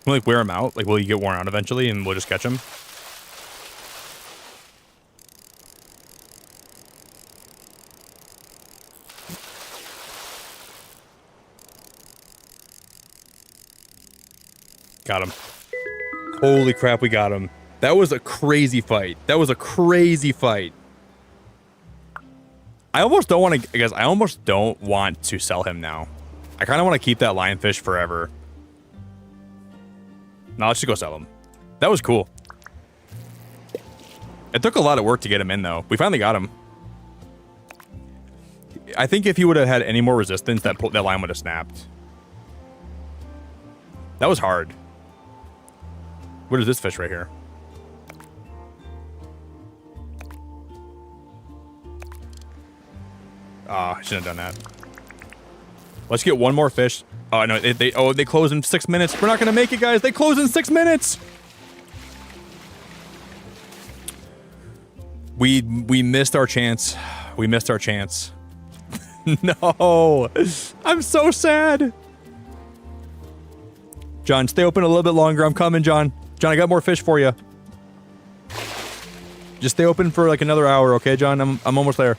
Can we, like, wear them out? Like, will you get worn out eventually and we'll just catch them? Got him. Holy crap, we got him. That was a crazy fight. That was a crazy fight. I almost don't want to, I guess, I almost don't want to sell him now. I kind of want to keep that lionfish forever. Now let's just go sell him. That was cool. It took a lot of work to get him in, though. We finally got him. I think if he would have had any more resistance, that line would have snapped. That was hard. What is this fish right here? Ah, I shouldn't have done that. Let's get one more fish. Oh no, they close in 6 minutes. We're not gonna make it, guys. They close in 6 minutes. We missed our chance. We missed our chance. No, I'm so sad. John, stay open a little bit longer. I'm coming, John. John, I got more fish for you. Just stay open for like another hour, okay, John? I'm almost there.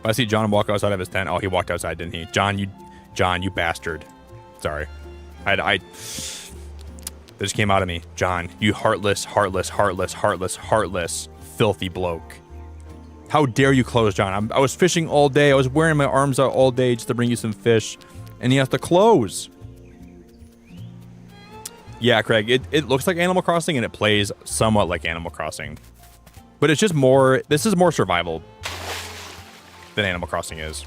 I see John walk outside of his tent. Oh, he walked outside, didn't he? John, you bastard. Sorry. That just came out of me. John, you heartless, filthy bloke. How dare you close, John? I was fishing all day. I was wearing my arms out all day just to bring you some fish. And he has to close. Yeah, Craig, it looks like Animal Crossing and it plays somewhat like Animal Crossing. But it's just more, this is more survival than Animal Crossing is.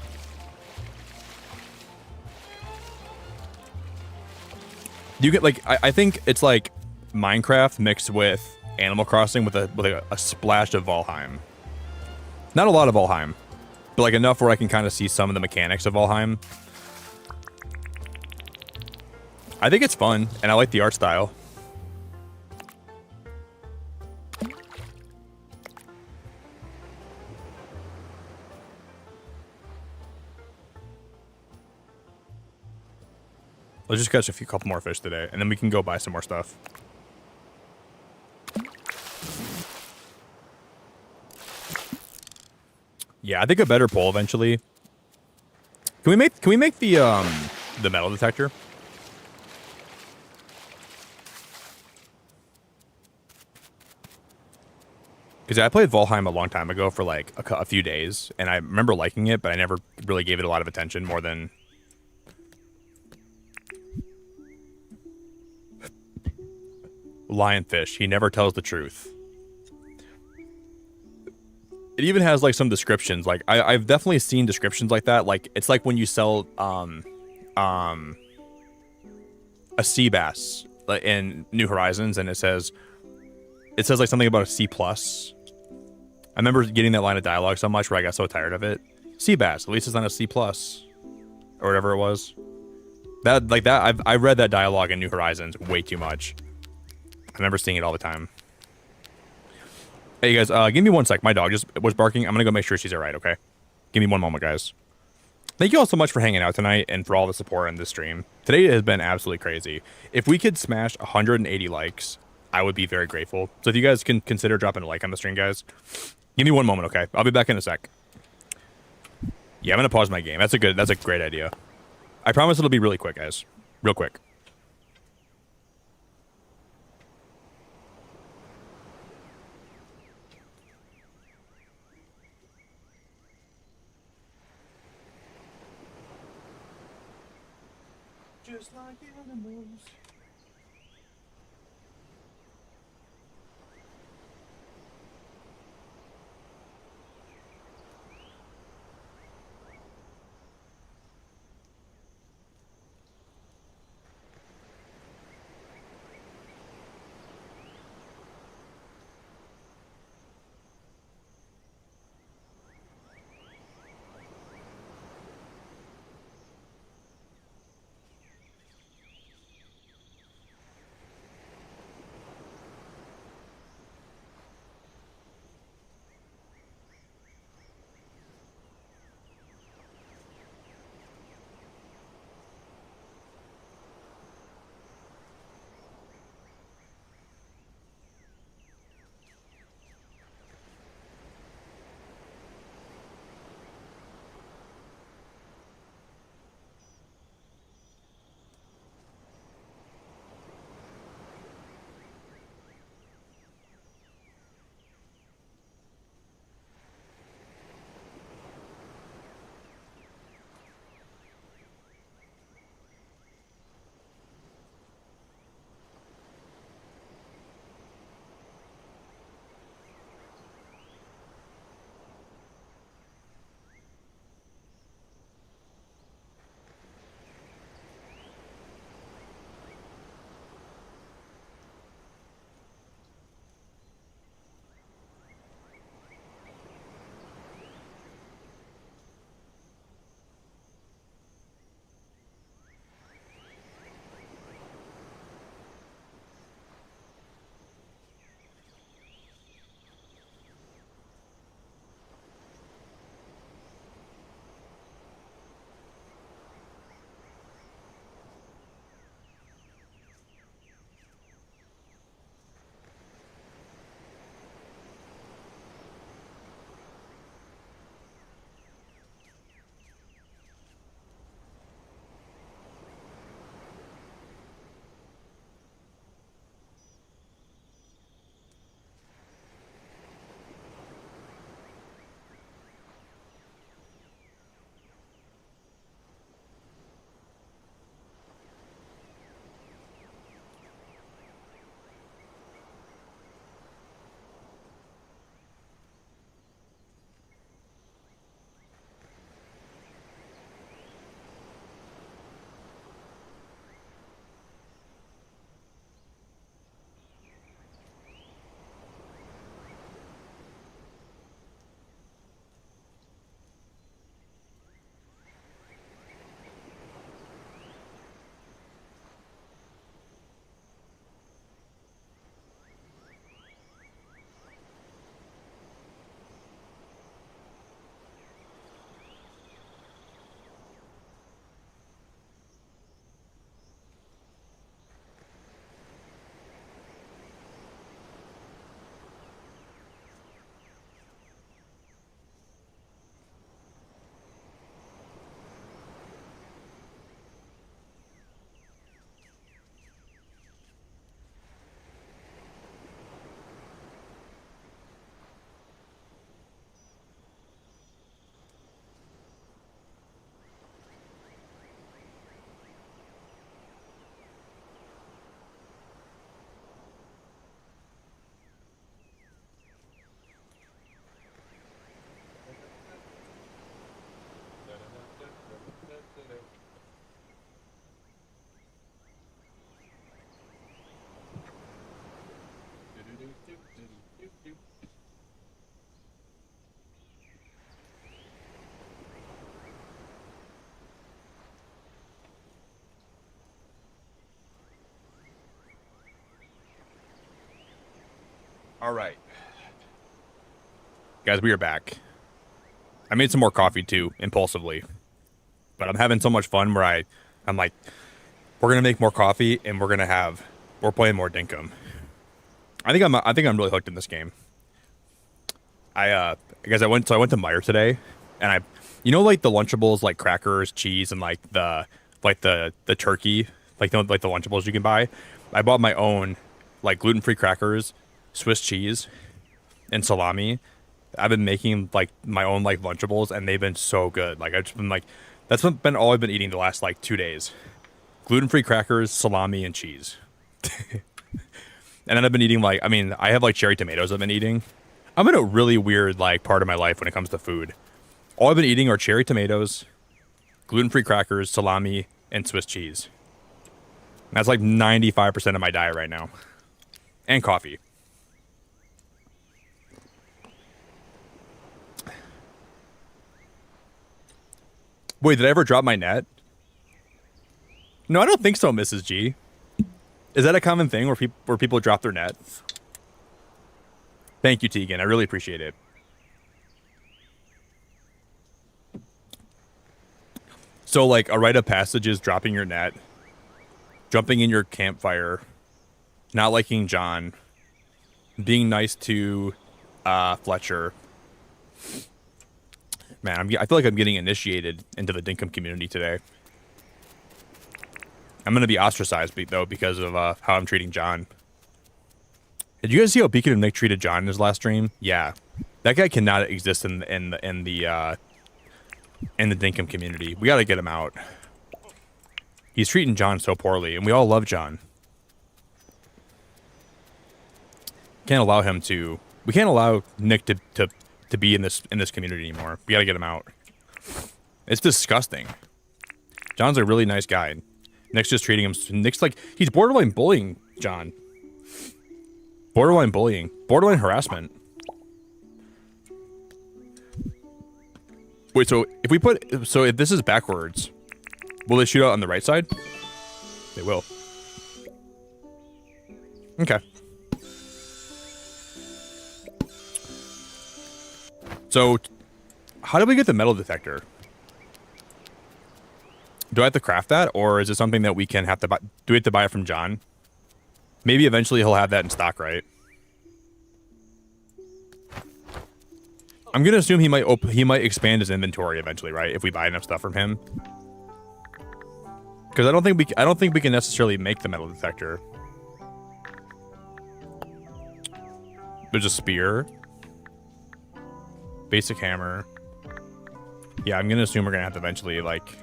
You get like, I think it's like Minecraft mixed with Animal Crossing with a splash of Valheim. Not a lot of Valheim, but like enough where I can kind of see some of the mechanics of Valheim. I think it's fun, and I like the art style. Let's just catch a couple more fish today, and then we can go buy some more stuff. Yeah, I think a better pole eventually. Can we make the metal detector? Because I played Valheim a long time ago for like a few days, and I remember liking it, but I never really gave it a lot of attention more than... Lionfish, he never tells the truth. It even has like some descriptions. Like I've definitely seen descriptions like that. Like it's like when you sell a sea bass in New Horizons, and it says like something about a C plus. I remember getting that line of dialogue so much where I got so tired of it. Sea bass, at least it's not a C plus or whatever it was. I read that dialogue in New Horizons way too much. I remember seeing it all the time. Hey guys, give me one sec. My dog just was barking. I'm gonna go make sure she's alright, okay? Give me one moment, guys. Thank you all so much for hanging out tonight and for all the support on this stream. Today has been absolutely crazy. If we could smash 180 likes, I would be very grateful. So if you guys can consider dropping a like on the stream, guys. Give me one moment, okay? I'll be back in a sec. Yeah, I'm gonna pause my game. That's a great idea. I promise it'll be really quick, guys. Real quick. Just like animals. All right. Guys, we are back. I made some more coffee too, impulsively. But I'm having so much fun where I'm like, we're gonna make more coffee and we're playing more Dinkum. I think I'm really hooked in this game. Guys, I went to Meijer today, and like the Lunchables, like crackers, cheese, and like the turkey, like the Lunchables you can buy. I bought my own, like gluten-free crackers, Swiss cheese, and salami. I've been making like my own like Lunchables, and they've been so good. Like I've just been like, that's been all I've been eating the last like 2 days. Gluten-free crackers, salami, and cheese. And then I've been eating I have like cherry tomatoes I've been eating. I'm in a really weird like part of my life when it comes to food. All I've been eating are cherry tomatoes, gluten-free crackers, salami, and Swiss cheese. And that's like 95% of my diet right now. And coffee. Wait, did I ever drop my net? No, I don't think so, Mrs. G. Is that a common thing where people drop their net? Thank you, Tegan. I really appreciate it. So, like, a rite of passage is dropping your net, jumping in your campfire, not liking John, being nice to Fletcher. Man, I feel like I'm getting initiated into the Dinkum community today. I'm going to be ostracized, though, because of how I'm treating John. Did you guys see how Beacon and Nick treated John in his last stream? Yeah. That guy cannot exist in the Dinkum community. We got to get him out. He's treating John so poorly, and we all love John. Can't allow him to... We can't allow Nick to be in this community anymore. We got to get him out. It's disgusting. John's a really nice guy. Nick's just treating him... Nick's like... He's borderline bullying John. Borderline bullying. Borderline harassment. Wait, so if this is backwards, will they shoot out on the right side? They will. Okay. So, how do we get the metal detector? Do I have to craft that, or is it something that we can have to buy? Do we have to buy it from John? Maybe eventually he'll have that in stock, right? I'm gonna assume he might expand his inventory eventually, right? If we buy enough stuff from him. Because I don't think we can necessarily make the metal detector. There's a spear. Basic hammer. Yeah, I'm gonna assume we're gonna have to eventually like.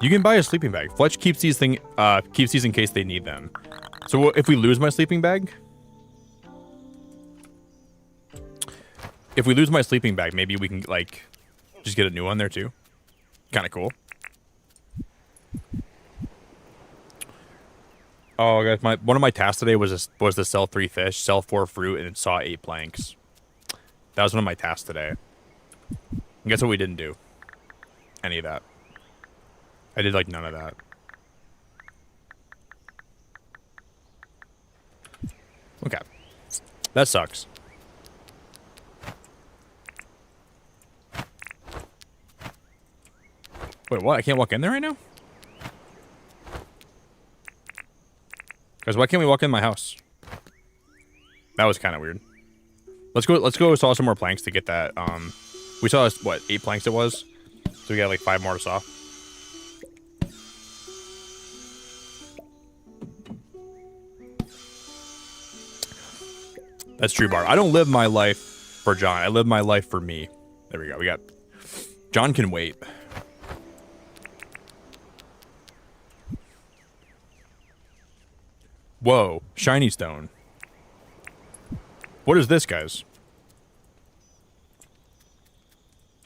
You can buy a sleeping bag. Fletch keeps these in case they need them. So if we lose my sleeping bag, maybe we can like just get a new one there too. Kind of cool. Oh, guys, one of my tasks today was to sell 3 fish, sell 4 fruit, and saw 8 planks. That was one of my tasks today. And guess what we didn't do? Any of that. I did like none of that. Okay. That sucks. Wait, what? I can't walk in there right now? Guys, why can't we walk in my house? That was kind of weird. Let's go saw some more planks to get that. We saw, what, 8 planks it was? So we got like 5 more to saw. That's true, Bar. I don't live my life for John. I live my life for me. There we go. We got... John can wait. Whoa. Shiny stone. What is this, guys?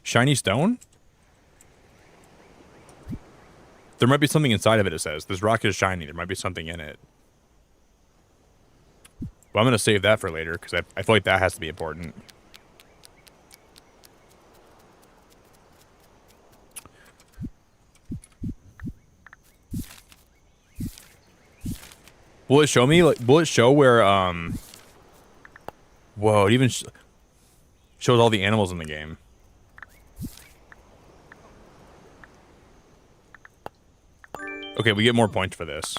Shiny stone? There might be something inside of it, it says. This rock is shiny. There might be something in it. Well, I'm going to save that for later, because I feel like that has to be important. Will it show me? Like, will it show where? Whoa! It even shows all the animals in the game. Okay, we get more points for this.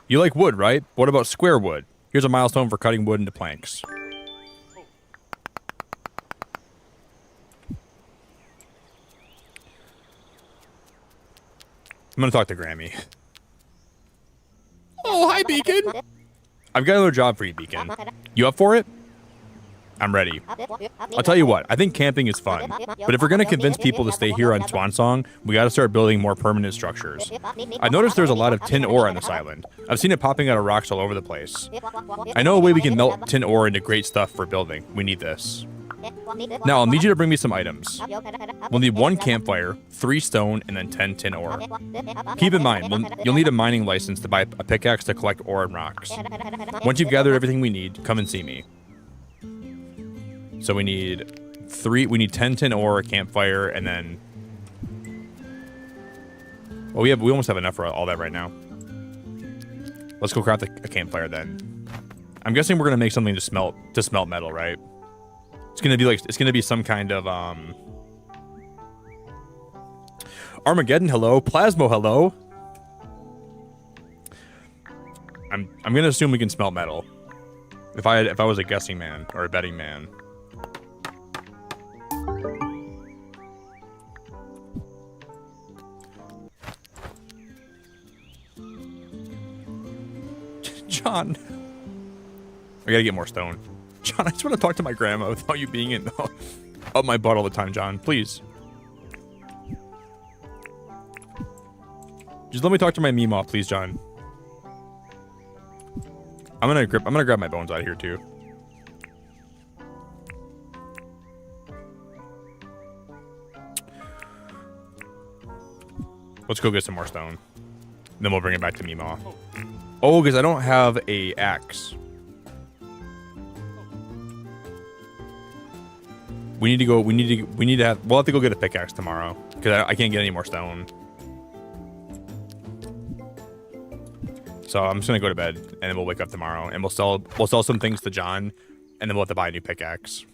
You like wood, right? What about square wood? Here's a milestone for cutting wood into planks. I'm gonna talk to Grammy. Oh, hi, Beacon. I've got another job for you, Beacon. You up for it? I'm ready. I'll tell you what, I think camping is fun, but if we're gonna convince people to stay here on Swansong, we gotta start building more permanent structures. I noticed there's a lot of tin ore on this island. I've seen it popping out of rocks all over the place. I know a way we can melt tin ore into great stuff for building. We need this. Now, I'll need you to bring me some items. We'll need 1 campfire, 3 stone, and then 10 tin ore. Keep in mind, you'll need a mining license to buy a pickaxe to collect ore and rocks. Once you've gathered everything we need, come and see me. So we need 10 tin ore, a campfire, and then... Well, we almost have enough for all that right now. Let's go craft a campfire then. I'm guessing we're gonna make something to smelt metal, right? It's gonna be some kind of Armageddon, hello. Plasmo, hello. I'm gonna assume we can smelt metal. If I was a guessing man or a betting man. John. I gotta get more stone. John, I just want to talk to my grandma without you being in up my butt all the time, John. Please. Just let me talk to my Meemaw, please, John. I'm gonna grab my bones out of here too. Let's go get some more stone. Then we'll bring it back to Meemaw. Oh, because I don't have a axe. We'll have to go get a pickaxe tomorrow because I can't get any more stone. So I'm just gonna go to bed and then we'll wake up tomorrow and we'll sell some things to John and then we'll have to buy a new pickaxe.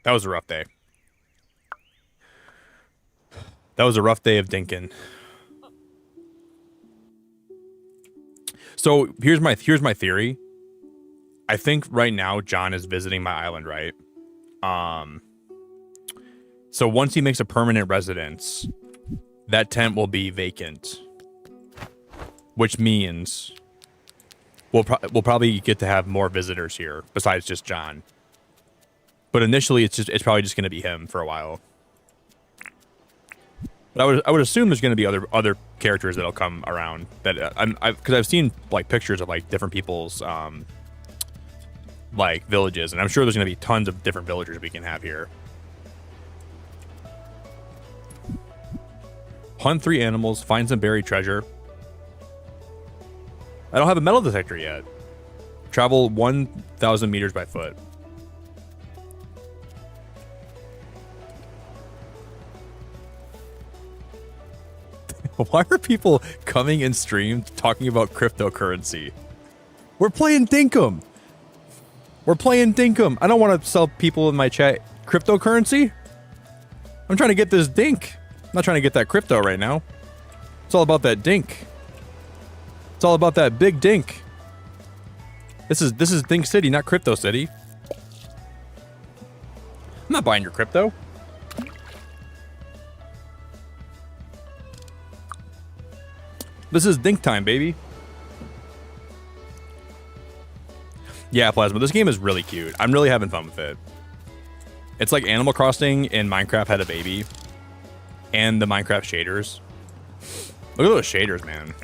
That was a rough day. That was a rough day of Dinkum. So here's my theory. I think right now John is visiting my island, right? So once he makes a permanent residence, that tent will be vacant, which means we'll probably get to have more visitors here besides just John. But initially, it's probably just going to be him for a while. But I would assume there's going to be other characters that'll come around that because I've seen like pictures of like different people's like villages, and I'm sure there's going to be tons of different villagers we can have here. Hunt 3 animals, find some buried treasure. I don't have a metal detector yet. Travel 1,000 meters by foot. Why are people coming in stream talking about cryptocurrency? We're playing Dinkum. We're playing Dinkum. I don't want to sell people in my chat cryptocurrency. I'm trying to get this dink. I'm not trying to get that crypto right now. It's all about that dink. It's all about that big dink. This is Dink City, not Crypto City. I'm not buying your crypto. This is Dink time, baby. Yeah, Plasma, this game is really cute. I'm really having fun with it. It's like Animal Crossing and Minecraft had a baby. And the Minecraft shaders. Look at those shaders, man.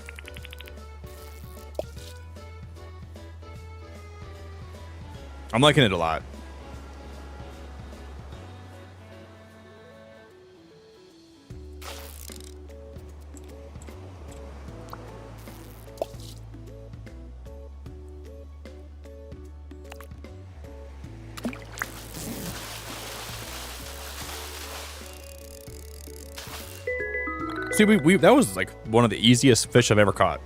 I'm liking it a lot. See, we that was like one of the easiest fish I've ever caught.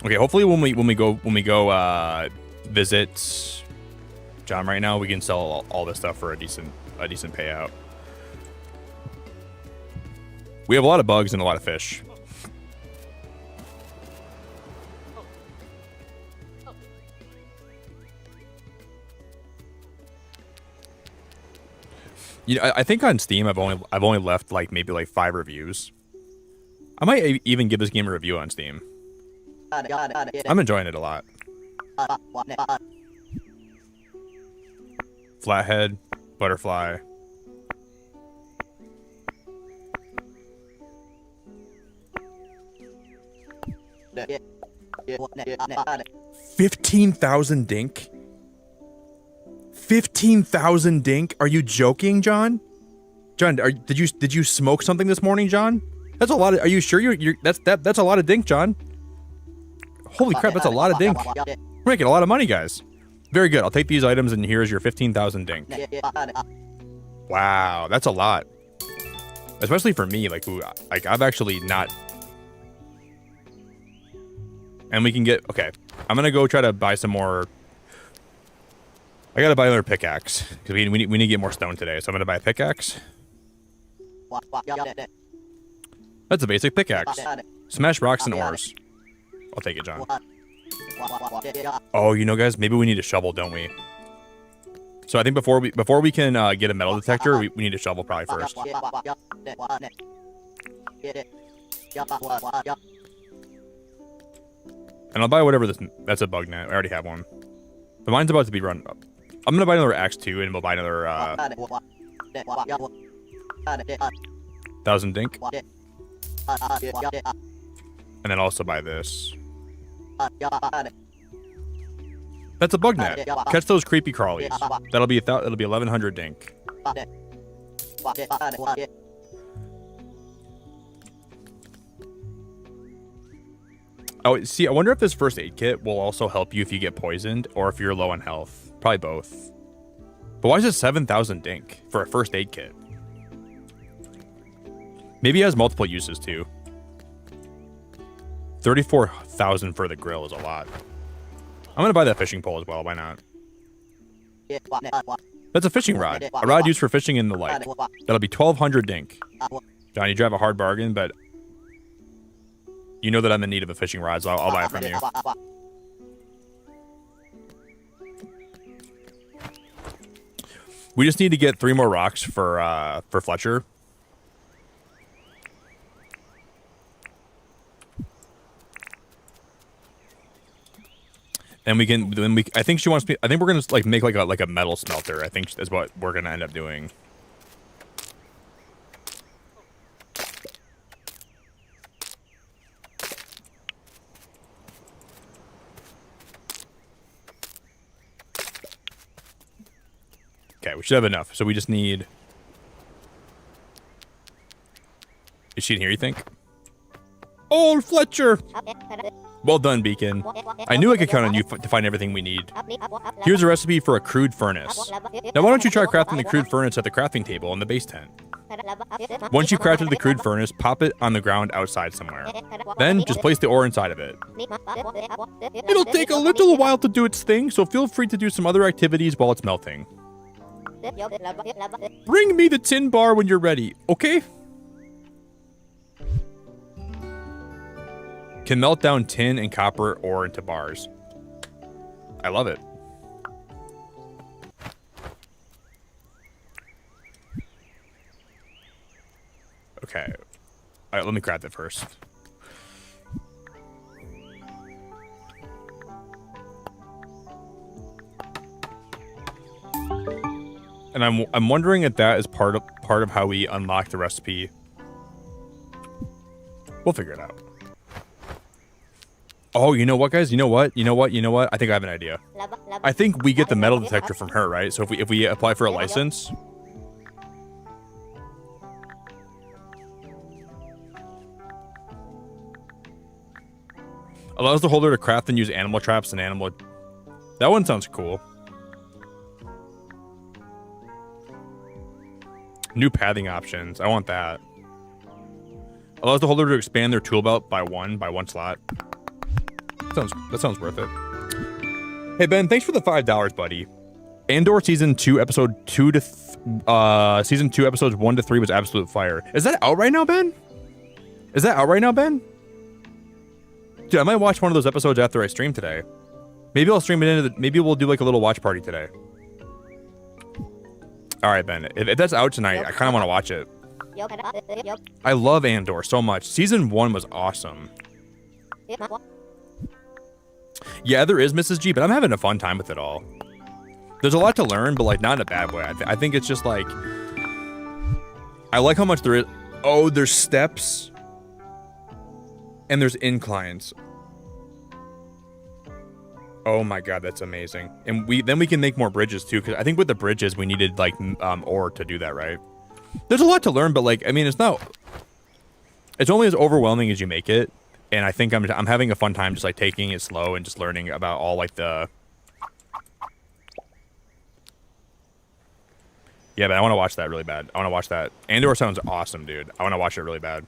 Okay, hopefully when we go visit John right now, we can sell all this stuff for a decent payout. We have a lot of bugs and a lot of fish. You know, I think on Steam I've only left like maybe like 5 reviews. I might even give this game a review on Steam. I'm enjoying it a lot. Flathead, butterfly. $15,000 dink. 15,000 dink. Are you joking, John? John, did you smoke something this morning, John? That's a lot. Are you sure that's a lot of dink, John? Holy crap, that's a lot of dink. We're making a lot of money, guys. Very good. I'll take these items, and here's your 15,000 dink. Wow, that's a lot. Especially for me, like I've actually not. And we can get okay. I'm gonna go try to buy some more. I gotta buy another pickaxe because we need to get more stone today. So I'm gonna buy a pickaxe. That's a basic pickaxe. Smash rocks and ores. I'll take it, John. Oh, you know, guys, maybe we need a shovel, don't we? So I think before we can get a metal detector, we need a shovel probably first. And I'll buy whatever this. That's a bug net. I already have one. But mine's about to be run up. I'm gonna buy another axe too, and we'll buy another 1,000 dink. And then also buy this. That's a bug net. Catch those creepy crawlies. That'll be 1,100 dink. Oh, see, I wonder if this first aid kit will also help you if you get poisoned or if you're low on health. Probably both. But why is it 7,000 dink for a first aid kit? Maybe it has multiple uses too. 34,000 for the grill is a lot. I'm gonna buy that fishing pole as well. Why not? That's a fishing rod. A rod used for fishing in the lake. That'll be 1,200 dink. John, you drive a hard bargain, but you know that I'm in need of a fishing rod, so I'll buy it from you. We just need to get 3 more rocks for Fletcher. And I think she wants me. I think we're gonna like make like a metal smelter. I think is what we're gonna end up doing. Okay, we should have enough. So we just need. Is she in here, you think? Oh, Fletcher! Well done, Beacon. I knew I could count on you to find everything we need. Here's a recipe for a crude furnace. Now why don't you try crafting the crude furnace at the crafting table in the base tent? Once you've crafted the crude furnace, pop it on the ground outside somewhere. Then, just place the ore inside of it. It'll take a little while to do its thing, so feel free to do some other activities while it's melting. Bring me the tin bar when you're ready, okay? Can melt down tin and copper ore into bars. I love it. Okay. All right, let me craft it first. And I'm wondering if that is part of how we unlock the recipe. We'll figure it out. Oh, you know what, guys? You know what? I think I have an idea. I think we get the metal detector from her, right? So if we apply for a license. Allows the holder to craft and use animal traps and animal. That one sounds cool. New pathing options. I want that. Allows the holder to expand their tool belt by one slot. That sounds worth it. Hey Ben, thanks for the $5, buddy. Andor season 2 episode 2 to season 2 episodes 1 to 3 was absolute fire. Is that out right now, Ben? Is that out right now, Ben? Dude, I might watch one of those episodes after I stream today. Maybe I'll stream it into the, maybe we'll do like a little watch party today. All right, Ben. If that's out tonight, I kind of want to watch it. I love Andor so much. Season 1 was awesome. Yeah, there is Mrs. G, but I'm having a fun time with it all. There's a lot to learn, but like not in a bad way. I think it's just like, I like how much there is. Oh, there's steps and there's inclines. Oh my God, that's amazing. And then we can make more bridges too, because I think with the bridges we needed like ore to do that, right? There's a lot to learn, but like, I mean, it's only as overwhelming as you make it. And I think I'm having a fun time just like taking it slow and just learning about all like the. Yeah, but I want to watch that really bad. I want to watch that. Andor sounds awesome, dude. I want to watch it really bad.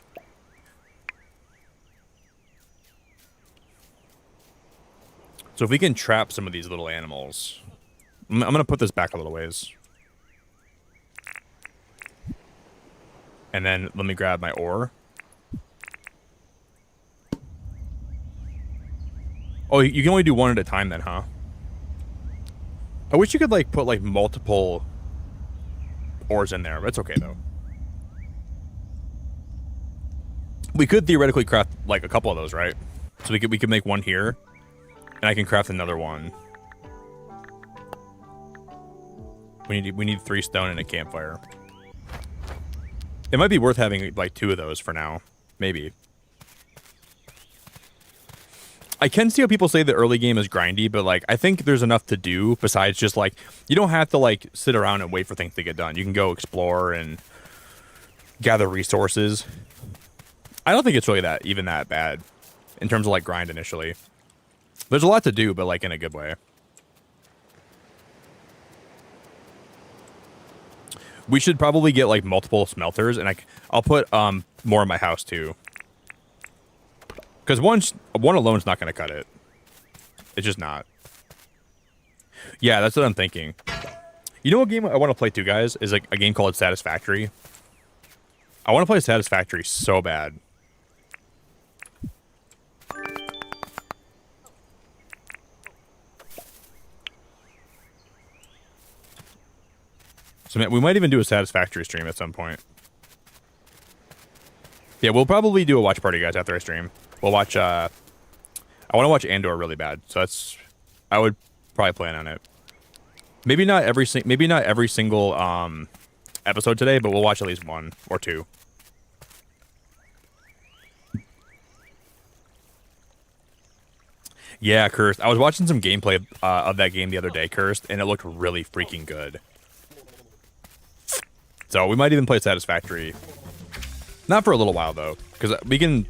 So if we can trap some of these little animals, I'm going to put this back a little ways. And then let me grab my ore. Oh, you can only do one at a time then, huh? I wish you could like put like multiple ores in there, but it's okay though. We could theoretically craft like a couple of those, right? So we could make one here, and I can craft another one. We need 3 stone and a campfire. It might be worth having like 2 of those for now, maybe. I can see how people say the early game is grindy, but like I think there's enough to do besides just like you don't have to like sit around and wait for things to get done. You can go explore and gather resources. I don't think it's really even that bad in terms of like grind initially. There's a lot to do, but like in a good way. We should probably get like multiple smelters, and I'll put more in my house too. Because one alone is not going to cut it. It's just not. Yeah, that's what I'm thinking. You know what game I want to play too, guys? Is like a game called Satisfactory. I want to play Satisfactory so bad. So man, we might even do a Satisfactory stream at some point. Yeah, we'll probably do a watch party, guys, after I stream. We'll watch, I want to watch Andor really bad, so I would probably plan on it. Maybe not every single episode today, but we'll watch at least 1 or 2. Yeah, Cursed. I was watching some gameplay of that game the other day, Cursed, and it looked really freaking good. So we might even play Satisfactory. Not for a little while, though, because we can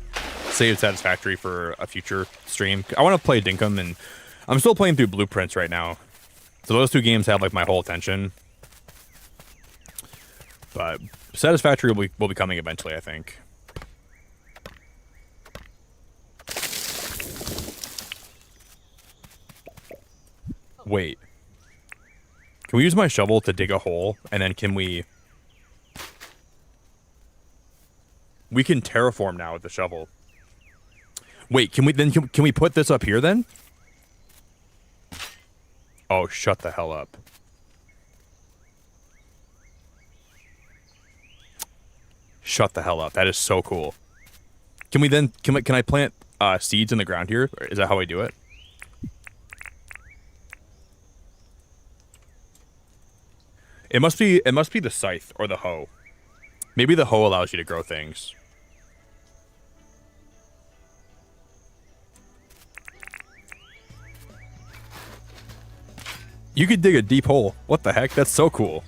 save Satisfactory for a future stream. I want to play Dinkum, and I'm still playing through Blueprints right now. So those 2 games have like my whole attention. But Satisfactory will be coming eventually, I think. Wait. Can we use my shovel to dig a hole, and then can we... We can terraform now with the shovel. Wait, can we put this up here then? Oh, shut the hell up. Shut the hell up. That is so cool. Can I plant seeds in the ground here? Is that how I do it? It must be the scythe or the hoe. Maybe the hoe allows you to grow things. You could dig a deep hole. What the heck? That's so cool.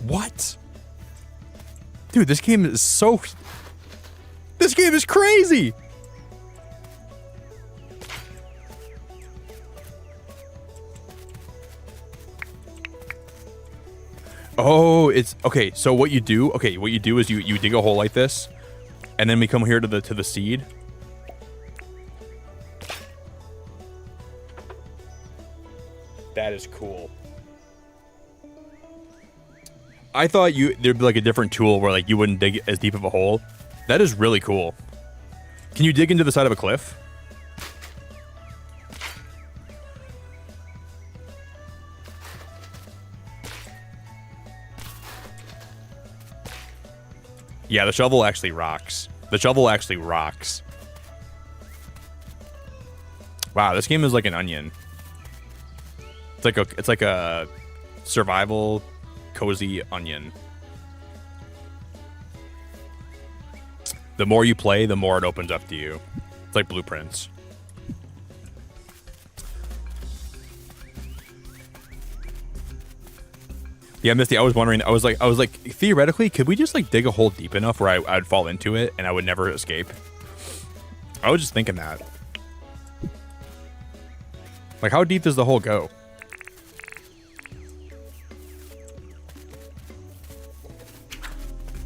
What? Dude, this game is so... This game is crazy! Oh, it's okay. So what you do? Okay, what you do is you dig a hole like this, and then we come here to the seed. That is cool. I thought there'd be like a different tool where like you wouldn't dig as deep of a hole. That is really cool. Can you dig into the side of a cliff? Yeah, the shovel actually rocks. The shovel actually rocks. Wow, this game is like an onion. It's like a survival cozy onion. The more you play, the more it opens up to you. It's like blueprints. Yeah, Misty, I was wondering, I was like, theoretically, could we just like dig a hole deep enough where I would fall into it and I would never escape? I was just thinking that. Like, how deep does the hole go?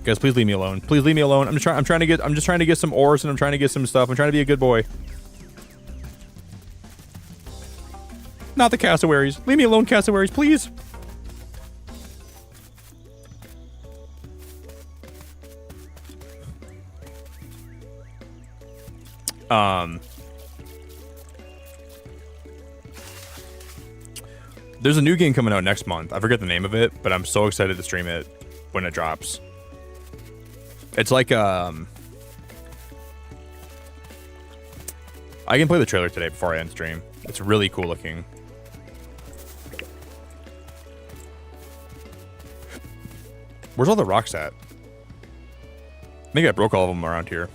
Guys, please leave me alone. Please leave me alone. I'm just trying to get some ores and I'm trying to get some stuff. I'm trying to be a good boy. Not the cassowaries. Leave me alone, cassowaries, please. There's a new game coming out next month. I forget the name of it, but I'm so excited to stream it when it drops. It's like I can play the trailer today before I end stream. It's really cool looking. Where's all the rocks at? Maybe I broke all of them around here.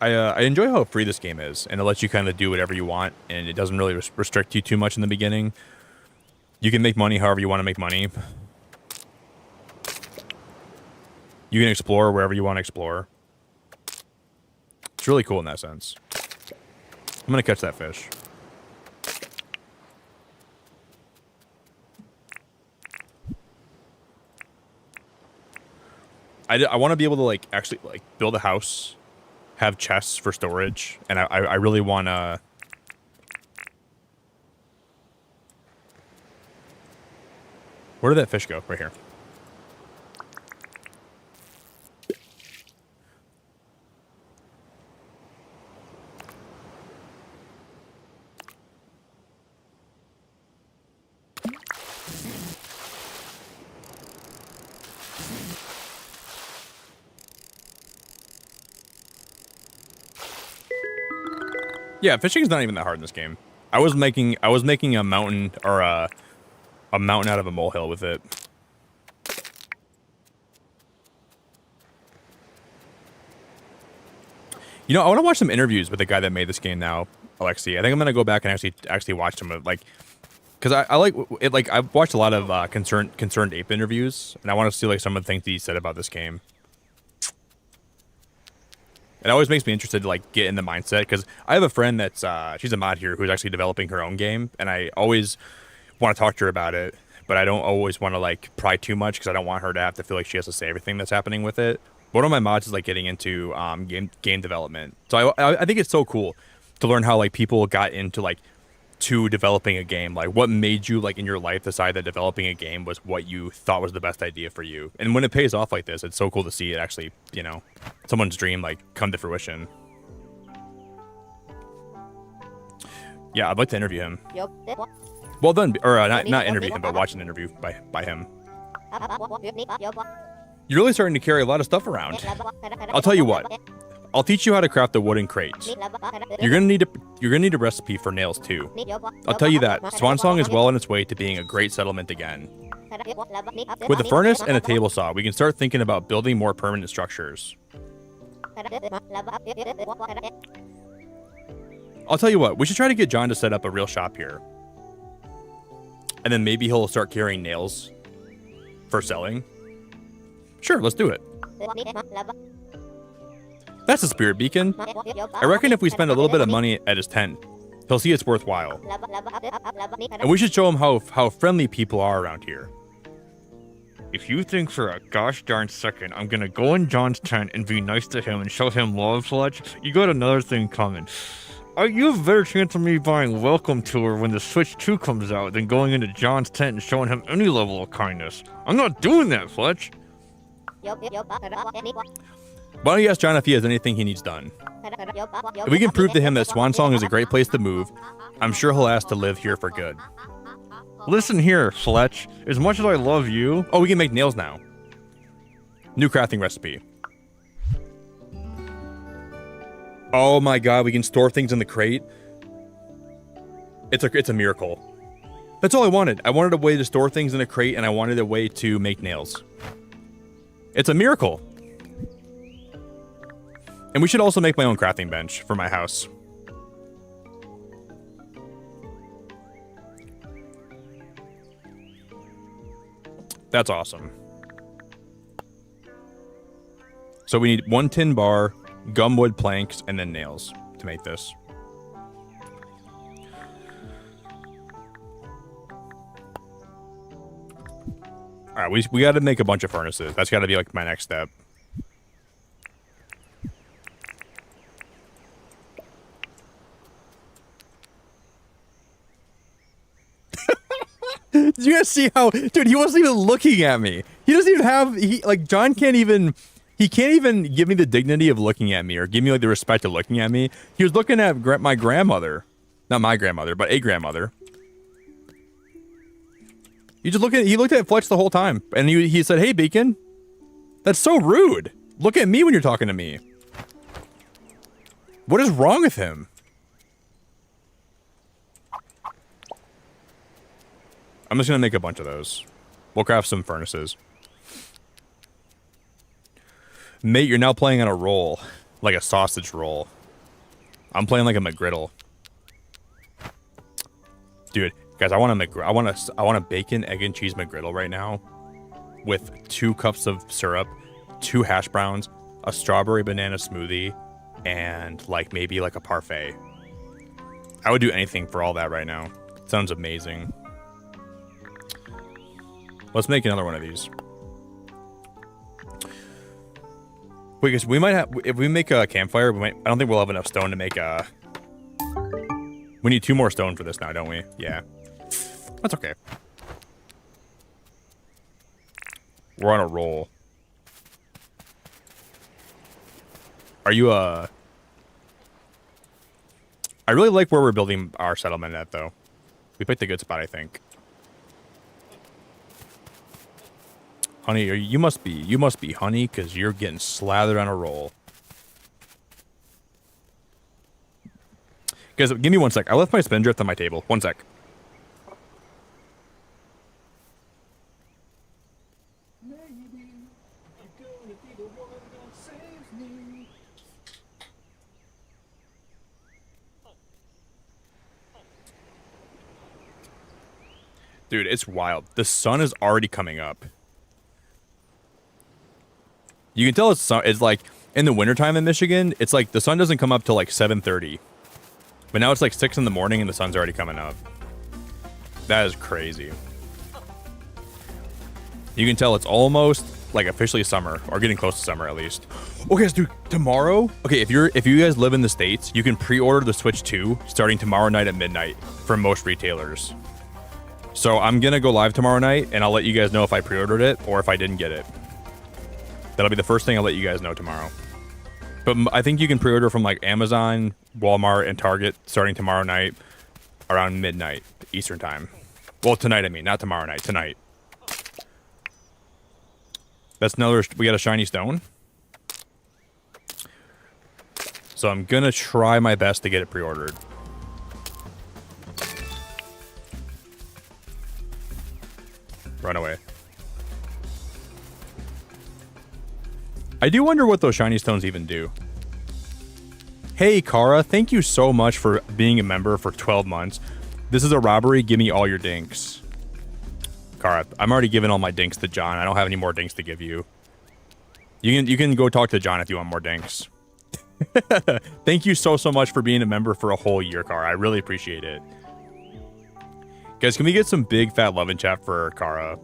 I enjoy how free this game is, and it lets you kind of do whatever you want, and it doesn't really restrict you too much in the beginning. You can make money however you want to make money. You can explore wherever you want to explore. It's really cool in that sense. I'm going to catch that fish. I want to be able to like actually like build a house, have chests for storage, and I really want to. Where did that fish go? Right here. Yeah, fishing is not even that hard in this game. I was making a mountain or a mountain out of a molehill with it. You know, I want to watch some interviews with the guy that made this game now, Alexi. I think I'm gonna go back and actually watch some of like, because I like it. Like I've watched a lot of concerned ape interviews, and I want to see like some of the things that he said about this game. It always makes me interested to like get in the mindset, because I have a friend that's she's a mod here who's actually developing her own game, and I always want to talk to her about it, but I don't always want to like pry too much because I don't want her to have to feel like she has to say everything that's happening with it. One of my mods is like getting into game development, so I think it's so cool to learn how like people got into like to developing a game. Like what made you like in your life decide that developing a game was what you thought was the best idea for you, and when it pays off like this, it's so cool to see it actually, you know, someone's dream like come to fruition. Yeah, I'd like to interview him. Well done, or not interview him, but watch an interview by him. You're really starting to carry a lot of stuff around. I'll tell you what. I'll teach you how to craft a wooden crate. You're gonna need a recipe for nails too. I'll tell you that Swan Song is well on its way to being a great settlement again. With a furnace and a table saw, we can start thinking about building more permanent structures. I'll tell you what, we should try to get John to set up a real shop here. And then maybe he'll start carrying nails for selling. Sure, let's do it. That's a spirit beacon. I reckon if we spend a little bit of money at his tent, he'll see it's worthwhile. And we should show him how friendly people are around here. If you think for a gosh darn second I'm gonna go in John's tent and be nice to him and show him love, Fletch, you got another thing coming. You have a better chance of me buying Welcome Tour when the Switch 2 comes out than going into John's tent and showing him any level of kindness. I'm not doing that, Fletch. Why don't you ask John if he has anything he needs done? If we can prove to him that Swansong is a great place to move, I'm sure he'll ask to live here for good. Listen here, Fletch. As much as I love you... Oh, we can make nails now. New crafting recipe. Oh my god, we can store things in the crate. It's a miracle. That's all I wanted. I wanted a way to store things in a crate, and I wanted a way to make nails. It's a miracle. And we should also make my own crafting bench for my house. That's awesome. So we need 1 tin bar, gumwood planks, and then nails to make this. All right, we got to make a bunch of furnaces. That's got to be like my next step. Did you guys see how, dude, he wasn't even looking at me. He doesn't even have, John can't even, he can't even give me the dignity of looking at me or give me like the respect of looking at me. He was looking at my grandmother. Not my grandmother, but a grandmother. He looked at Fletch the whole time. And he said, "Hey, Beacon, that's so rude. Look at me when you're talking to me." What is wrong with him? I'm just gonna make a bunch of those. We'll craft some furnaces. Mate, you're now playing on a roll. Like a sausage roll. I'm playing like a McGriddle. Dude, guys, I want a bacon, egg, and cheese McGriddle right now. With 2 cups of syrup, 2 hash browns, a strawberry banana smoothie, and like maybe like a parfait. I would do anything for all that right now. Sounds amazing. Let's make another one of these. Wait, guys, we might have, if we make a campfire, I don't think we'll have enough stone to make a... We need 2 more stone for this now, don't we? Yeah. That's okay. We're on a roll. Are you, I really like where we're building our settlement at, though. We picked a good spot, I think. Honey, you must be honey, because you're getting slathered on a roll. Guys, give me 1 sec. I left my spindrift on my table. 1 sec. Dude, it's wild. The sun is already coming up. You can tell it's like in the wintertime in Michigan, it's like the sun doesn't come up till like 7:30. But now it's like 6 in the morning and the sun's already coming up. That is crazy. You can tell it's almost like officially summer, or getting close to summer at least. Okay, guys, dude, tomorrow. Okay, if you guys live in the States, you can pre-order the Switch 2 starting tomorrow night at midnight for most retailers. So I'm gonna go live tomorrow night, and I'll let you guys know if I pre-ordered it or if I didn't get it. That'll be the first thing I'll let you guys know tomorrow. But I think you can pre-order from like Amazon, Walmart, and Target starting tomorrow night around midnight Eastern time. Well, tonight, I mean, not tomorrow night, tonight. That's another, we got a shiny stone. So I'm gonna try my best to get it pre-ordered. Run away. I do wonder what those shiny stones even do. Hey, Kara, thank you so much for being a member for 12 months. This is a robbery. Give me all your dinks. Kara, I'm already giving all my dinks to John. I don't have any more dinks to give you. You can go talk to John if you want more dinks. Thank you so much for being a member for a whole year, Kara. I really appreciate it. Guys, can we get some big fat love in chat for Kara?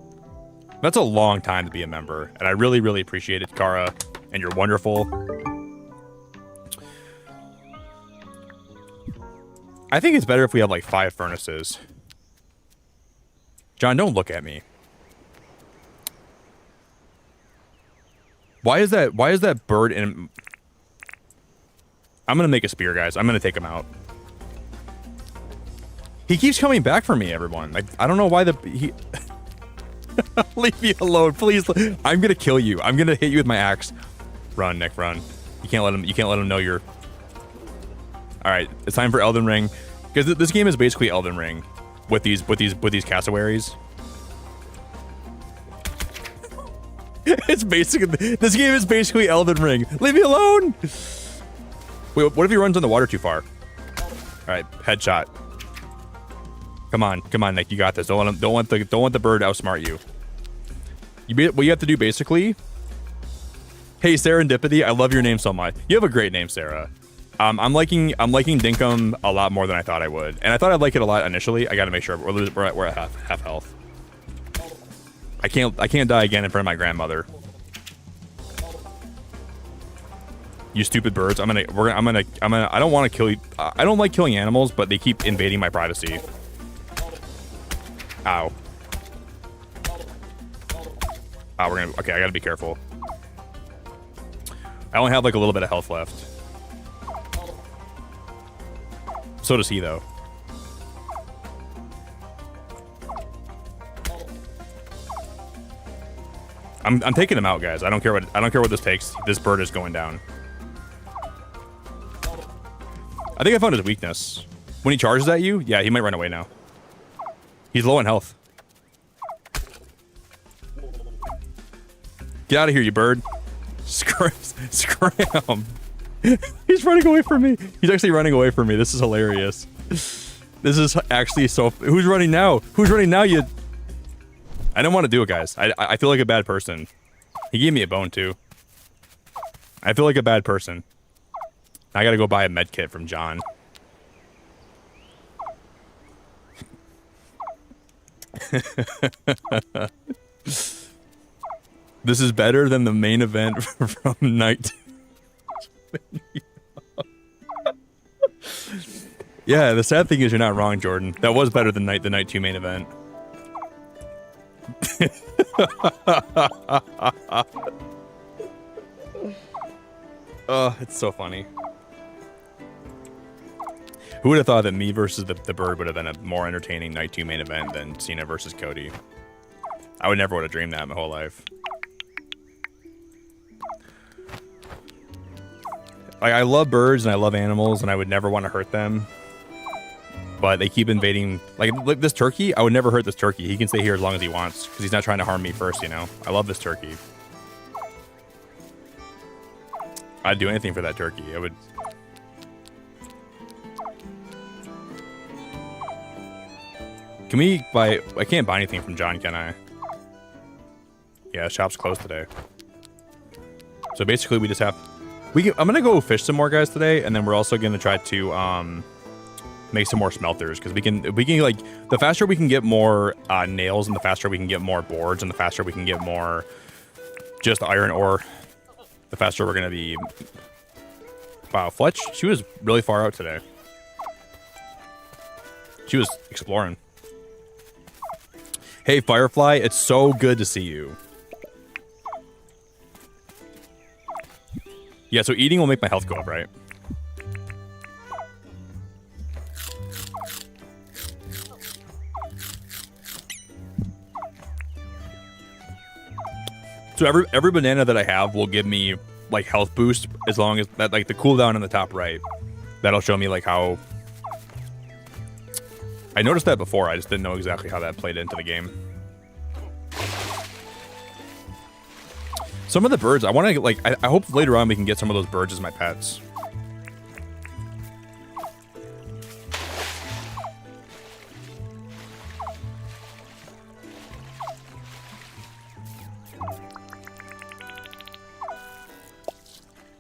That's a long time to be a member, and I really, really appreciate it, Kara, and you're wonderful. I think it's better if we have like 5 furnaces. John, don't look at me. Why is that bird in... I'm gonna make a spear, guys. I'm gonna take him out. He keeps coming back for me, everyone. Like, I don't know why he... Leave me alone, please. I'm gonna kill you. I'm gonna hit you with my axe. Run, Nick, run. You can't let him know you're... Alright, it's time for Elden Ring. Because this game is basically Elden Ring with these cassowaries. It's basically... This game is basically Elden Ring. Leave me alone! Wait, what if he runs on the water too far? Alright, headshot. Come on, Nick, you got this. Don't want the bird to outsmart you. What you have to do basically... Hey, Serendipity, I love your name so much. You have a great name, Sarah. I'm liking Dinkum a lot more than I thought I would, and I thought I'd like it a lot initially. I got to make sure we're at half health. I can't die again in front of my grandmother. You stupid birds! I don't want to kill you. I don't like killing animals, but they keep invading my privacy. Ow. Okay, I gotta be careful. I only have like a little bit of health left. So does he, though. I'm taking him out, guys. I don't care what this takes. This bird is going down. I think I found his weakness. When he charges at you, yeah, he might run away now. He's low in health. Get out of here, you bird. Scram. He's running away from me. He's actually running away from me. This is hilarious. This is actually so... Who's running now? Who's running now, you... I don't want to do it, guys. I feel like a bad person. He gave me a bone, too. I feel like a bad person. I gotta go buy a med kit from John. This is better than the main event from night. Yeah, the sad thing is you're not wrong, Jordan. That was better than the night 2 main event. Oh, it's so funny. Who would have thought that me versus the bird would have been a more entertaining night 2 main event than Cena versus Cody? I would never would have dreamed that in my whole life. Like, I love birds and I love animals and I would never want to hurt them. But they keep invading. Like this turkey, I would never hurt this turkey. He can stay here as long as he wants because he's not trying to harm me first, you know? I love this turkey. I'd do anything for that turkey. I would... Can we buy... I can't buy anything from John, can I? Yeah, shop's closed today. So basically we just have... I'm gonna go fish some more, guys, today, and then we're also gonna try to make some more smelters because we can like the faster we can get more nails and the faster we can get more boards and the faster we can get more just iron ore, the faster we're gonna be. Wow, Fletch, she was really far out today. She was exploring. Hey, Firefly, it's so good to see you. Yeah, so eating will make my health go up, right? So every banana that I have will give me like health boost as long as that, like the cooldown in the top right. That'll show me like how... I noticed that before, I just didn't know exactly how that played into the game. Some of the birds, I want to like, I hope later on we can get some of those birds as my pets.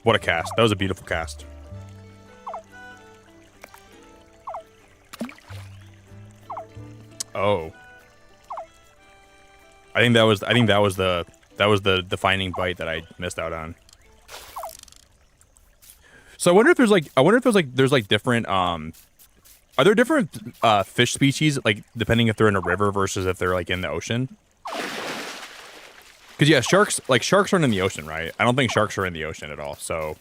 What a cast. That was a beautiful cast. Oh. I think that was the defining bite that I missed out on. So I wonder if there's different are there different fish species, like depending if they're in a river versus if they're like in the ocean? Because yeah, sharks aren't in the ocean, right? I don't think sharks are in the ocean at all. So,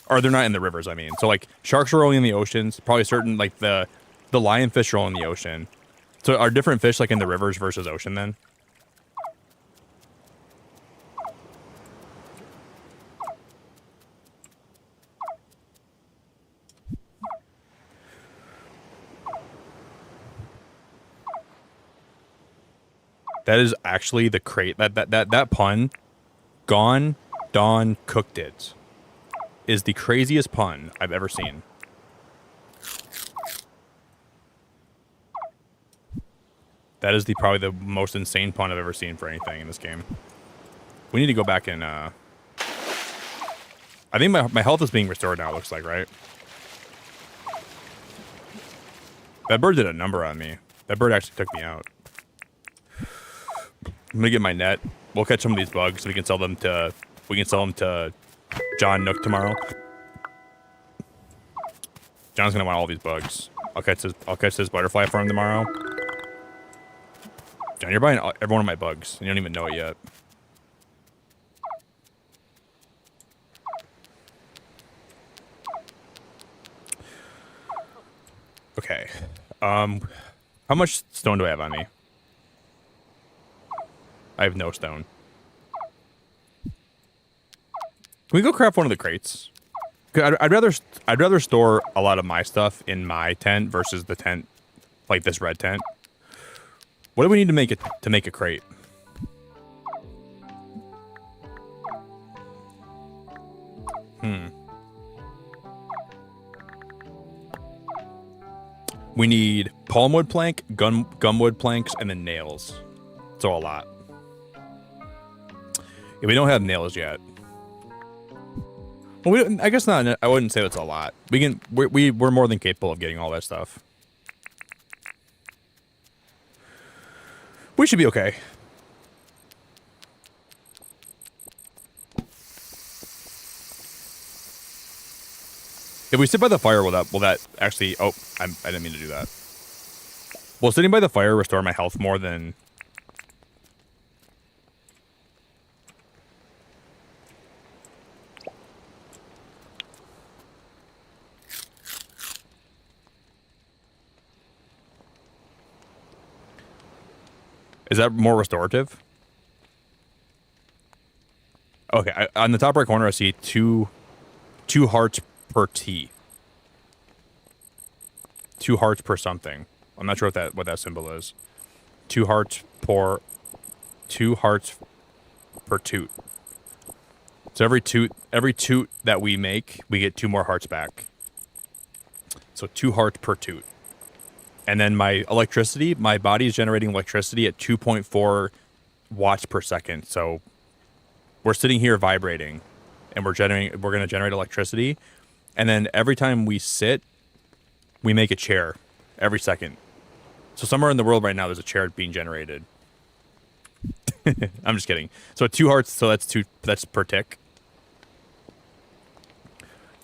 or they're not in the rivers. I mean, so like sharks are only in the oceans. Probably certain like the lionfish are all in the ocean. So are different fish like in the rivers versus ocean then? That is actually the crate that pun, gone, Dawn cooked it, is the craziest pun I've ever seen. That is probably the most insane pun I've ever seen for anything in this game. We need to go back and I think my health is being restored now, it looks like, right? That bird did a number on me. That bird actually took me out. I'm gonna get my net. We'll catch some of these bugs so we can sell them to John Nook tomorrow. John's gonna want all these bugs. I'll catch this butterfly for him tomorrow. John, you're buying every one of my bugs. You don't even know it yet. Okay. How much stone do I have on me? I have no stone. Can we go craft one of the crates? I'd rather store a lot of my stuff in my tent versus the tent, like this red tent. What do we need to make a crate? We need palmwood plank, gumwood planks, and then nails. So a lot. Yeah, we don't have nails yet. Well, I guess not. I wouldn't say that's a lot. We're more than capable of getting all that stuff. We should be okay. If we sit by the fire, will that actually? Oh, I didn't mean to do that. Will sitting by the fire restore my health more than? Is that more restorative? Okay, on the top right corner, I see two hearts per tea. 2 hearts per something. I'm not sure what that symbol is. 2 hearts per toot. So every toot that we make, we get 2 more hearts back. So 2 hearts per toot. And then my electricity, my body is generating electricity at 2.4 watts per second. So we're sitting here vibrating, and we're going to generate electricity. And then every time we sit, we make a chair every second. So somewhere in the world right now, there's a chair being generated. I'm just kidding. So 2 hearts, so that's per tick.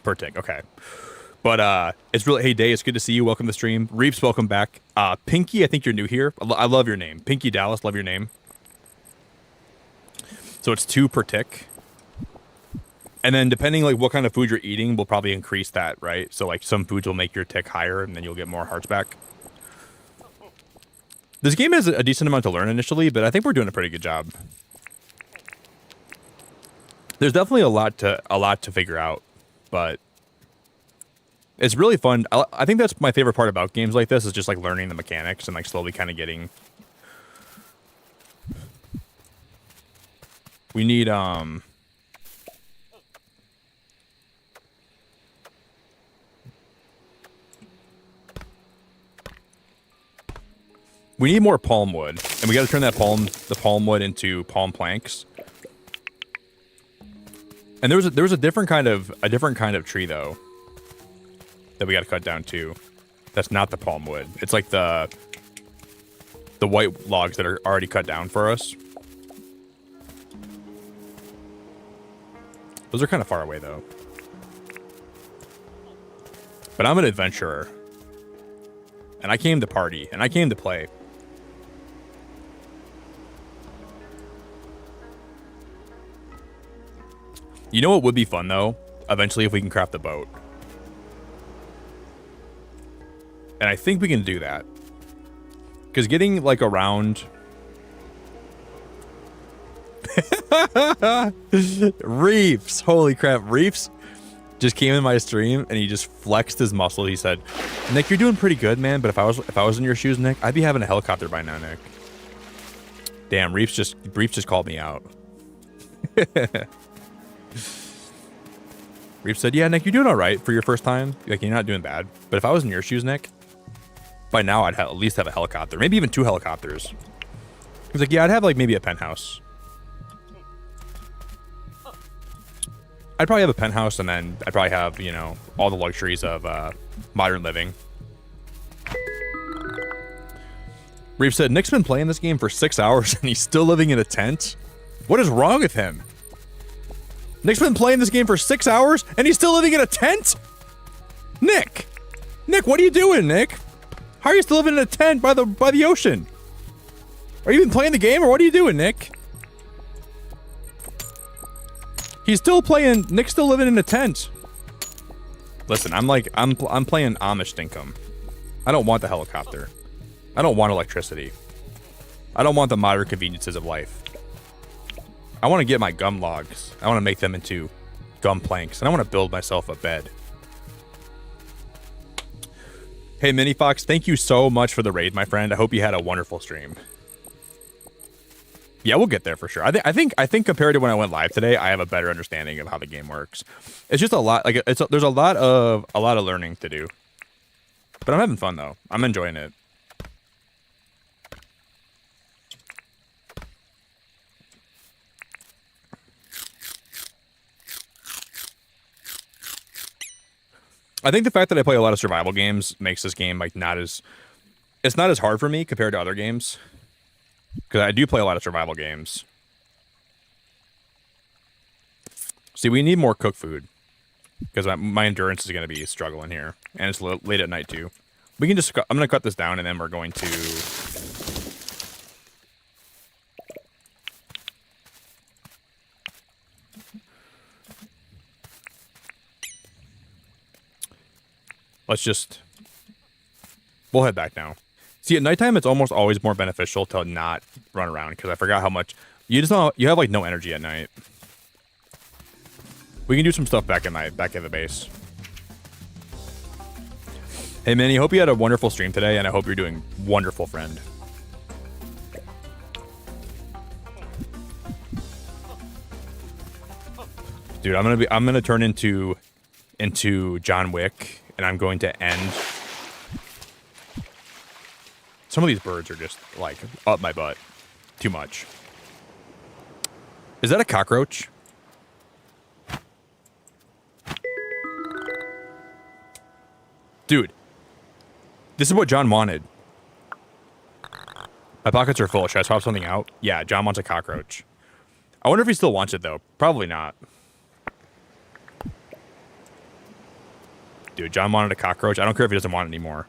Per tick, okay. But it's really, hey Day, it's good to see you. Welcome to the stream. Reeps, welcome back. Pinky, I think you're new here. I love your name. Pinky Dallas, love your name. So it's 2 per tick. And then depending like what kind of food you're eating, we'll probably increase that, right? So like some foods will make your tick higher and then you'll get more hearts back. This game has a decent amount to learn initially, but I think we're doing a pretty good job. There's definitely a lot to figure out, but it's really fun. I think that's my favorite part about games like this is just like learning the mechanics and like slowly kind of getting. We need we need more palm wood, and we got to turn the palm wood into palm planks. And there was a different kind of tree though that we got to cut down too. That's not the palm wood. It's like the white logs that are already cut down for us. Those are kind of far away though. But I'm an adventurer. And I came to party and I came to play. You know what would be fun though? Eventually if we can craft a boat. And I think we can do that. Because getting like around... Reefs! Holy crap, Reefs just came in my stream and he just flexed his muscle. He said, Nick, you're doing pretty good, man, but if I was in your shoes, Nick, I'd be having a helicopter by now, Nick. Damn, Reefs just called me out. Reef said, yeah, Nick, you're doing all right for your first time. Like, you're not doing bad. But if I was in your shoes, Nick, by now I'd at least have a helicopter. Maybe even 2 helicopters. He's like, yeah, I'd have like maybe a penthouse. I'd probably have a penthouse and then I'd probably have, you know, all the luxuries of modern living. Reef said, Nick's been playing this game for 6 hours and he's still living in a tent. What is wrong with him? Nick's been playing this game for 6 hours and he's still living in a tent? Nick, what are you doing, Nick? How are you still living in a tent by the ocean? Are you even playing the game or what are you doing, Nick? He's still playing. Nick's still living in a tent. Listen, I'm playing Amish Dinkum. I don't want the helicopter. I don't want electricity. I don't want the modern conveniences of life. I want to get my gum logs. I want to make them into gum planks. And I want to build myself a bed. Hey, Mini Fox, thank you so much for the raid, my friend. I hope you had a wonderful stream. Yeah, we'll get there for sure. I think compared to when I went live today, I have a better understanding of how the game works. It's just a lot. Like there's a lot of learning to do. But I'm having fun though. I'm enjoying it. I think the fact that I play a lot of survival games makes this game like it's not as hard for me compared to other games. Because I do play a lot of survival games. See, we need more cooked food. Because my endurance is going to be struggling here. And it's late at night too. We can just, I'm going to cut this down and then we're going to... We'll head back now. See, at nighttime, it's almost always more beneficial to not run around because I forgot how much you have like no energy at night. We can do some stuff back at the base. Hey, Manny, hope you had a wonderful stream today, and I hope you're doing wonderful, friend. Dude, I'm gonna turn into John Wick, and I'm going to end. Some of these birds are just, like, up my butt. Too much. Is that a cockroach? Dude. This is what John wanted. My pockets are full. Should I swap something out? Yeah, John wants a cockroach. I wonder if he still wants it, though. Probably not. Dude, John wanted a cockroach. I don't care if he doesn't want it anymore.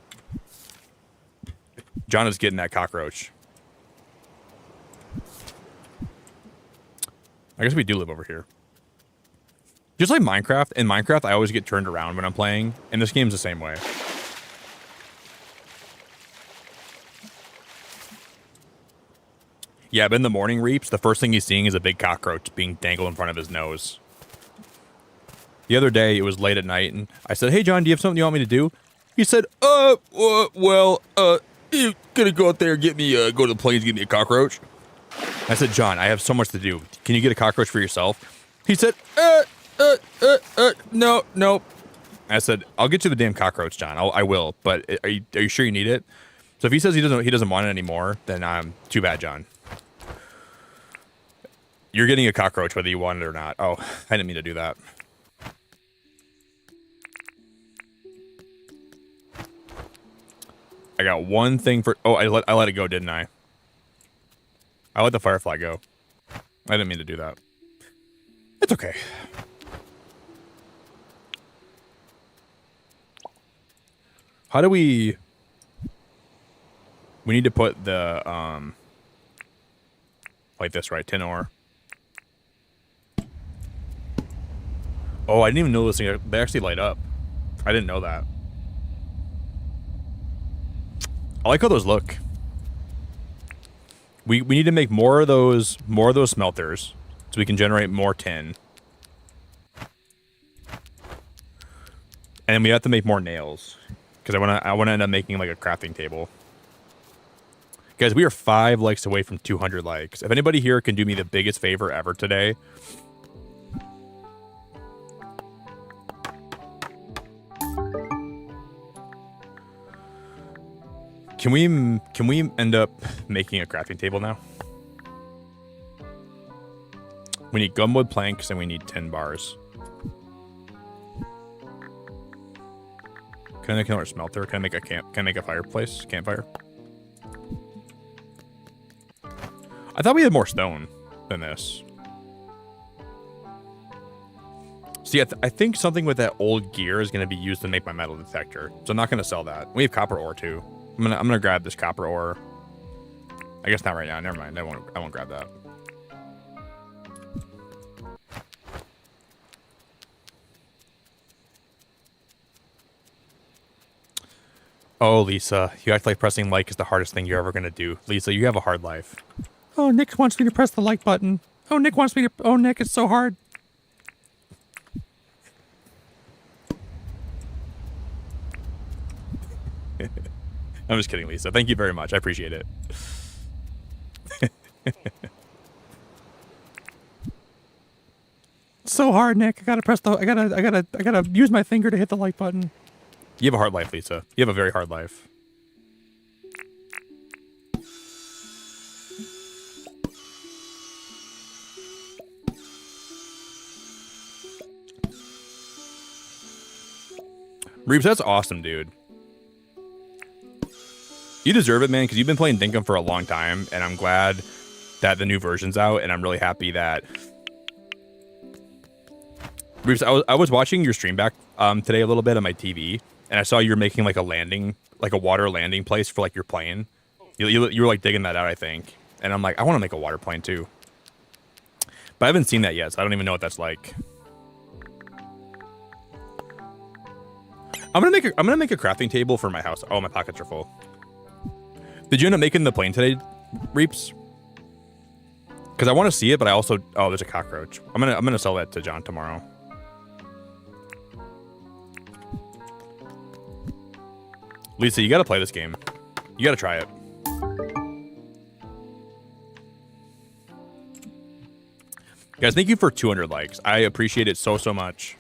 John is getting that cockroach. I guess we do live over here. Just like Minecraft. In Minecraft, I always get turned around when I'm playing. And this game's the same way. Yeah, but in the morning reaps, the first thing he's seeing is a big cockroach being dangled in front of his nose. The other day, it was late at night, and I said, hey, John, do you have something you want me to do? He said, you gonna go out there and get me, go to the plains, get me a cockroach? I said, John, I have so much to do. Can you get a cockroach for yourself? He said, no. I said, I'll get you the damn cockroach, John. I will, but are you sure you need it? So if he says he doesn't want it anymore, then too bad, John. You're getting a cockroach whether you want it or not. Oh, I didn't mean to do that. I got one thing for... Oh, I let it go, didn't I? I let the firefly go. I didn't mean to do that. It's okay. How do we... We need to put the, like this, right? Tin ore. Oh, I didn't even know this thing. They actually light up. I didn't know that. I like how those look. We need to make more of those smelters so we can generate more tin. And we have to make more nails because I wanna end up making like a crafting table. Guys, we are 5 likes away from 200 likes. If anybody here can do me the biggest favor ever today, can we end up making a crafting table now? We need gumwood planks and we need 10 bars. Can I make another smelter? Can I make a camp? Can I make a fireplace? Campfire? I thought we had more stone than this. See, I think something with that old gear is going to be used to make my metal detector. So I'm not going to sell that. We have copper ore too. I'm gonna grab this copper ore. I guess not right now. Never mind. I won't grab that. Oh, Lisa, you act like pressing like is the hardest thing you're ever gonna do. Lisa, you have a hard life. Oh, Nick wants me to press the like button. Oh, Nick wants me to... Oh, Nick, it's so hard. I'm just kidding, Lisa. Thank you very much. I appreciate it. It's so hard, Nick. I gotta press the... I gotta use my finger to hit the like button. You have a hard life, Lisa. You have a very hard life. Reeves, that's awesome, dude. You deserve it, man, because you've been playing Dinkum for a long time, and I'm glad that the new version's out, and I'm really happy that... Reeves, I was watching your stream back today a little bit on my TV, and I saw you were making like a landing, like a water landing place for like your plane. You were like digging that out, I think. And I'm like, I want to make a water plane too. But I haven't seen that yet, so I don't even know what that's like. I'm gonna make a crafting table for my house. Oh, my pockets are full. Did you end up making the plane today, Reeps? Because I want to see it, but I also... Oh, there's a cockroach. I'm gonna sell that to John tomorrow. Lisa, you gotta play this game. You gotta try it. Guys, thank you for 200 likes. I appreciate it so much.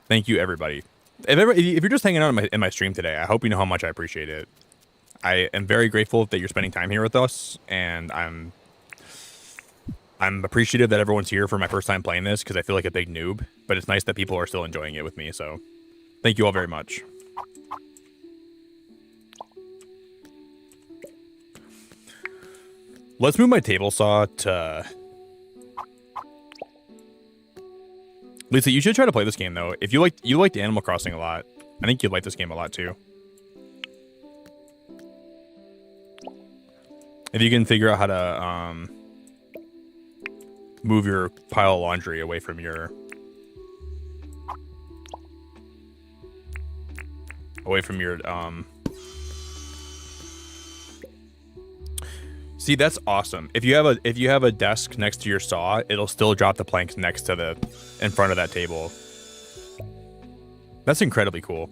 Thank you, everybody. If you're just hanging out in my stream today, I hope you know how much I appreciate it. I am very grateful that you're spending time here with us, and I'm appreciative that everyone's here for my first time playing this because I feel like a big noob, but it's nice that people are still enjoying it with me, so thank you all very much. Let's move my table saw to... Lisa, you should try to play this game, though. If you liked Animal Crossing a lot, I think you'd like this game a lot, too. If you can figure out how to move your pile of laundry away from your... See, that's awesome. If you have a desk next to your saw, it'll still drop the planks next to in front of that table. That's incredibly cool.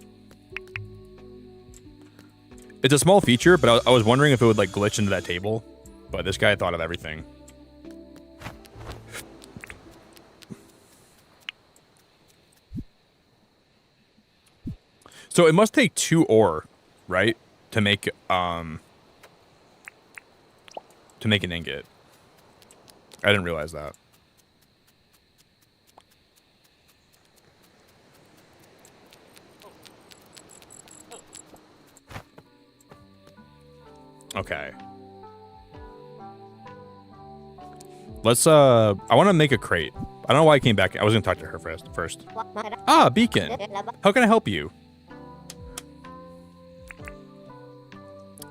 It's a small feature, but I was wondering if it would like glitch into that table. But this guy thought of everything. So it must take 2 ore, right, to make an ingot. I didn't realize that. Okay. Let's, I want to make a crate. I don't know why I came back. I was going to talk to her first. Ah, Beacon. How can I help you?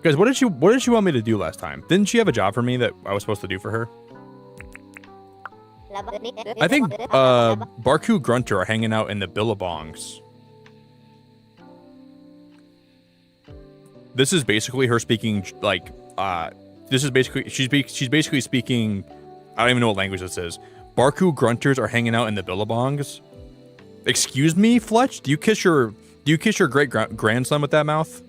Guys, what did she want me to do last time? Didn't she have a job for me that I was supposed to do for her? I think, Barku Grunter are hanging out in the Billabongs. This is basically her speaking, like, this is basically, she's basically speaking, I don't even know what language this is. Barku Grunters are hanging out in the Billabongs. Excuse me, Fletch? Do you kiss your great grandson with that mouth?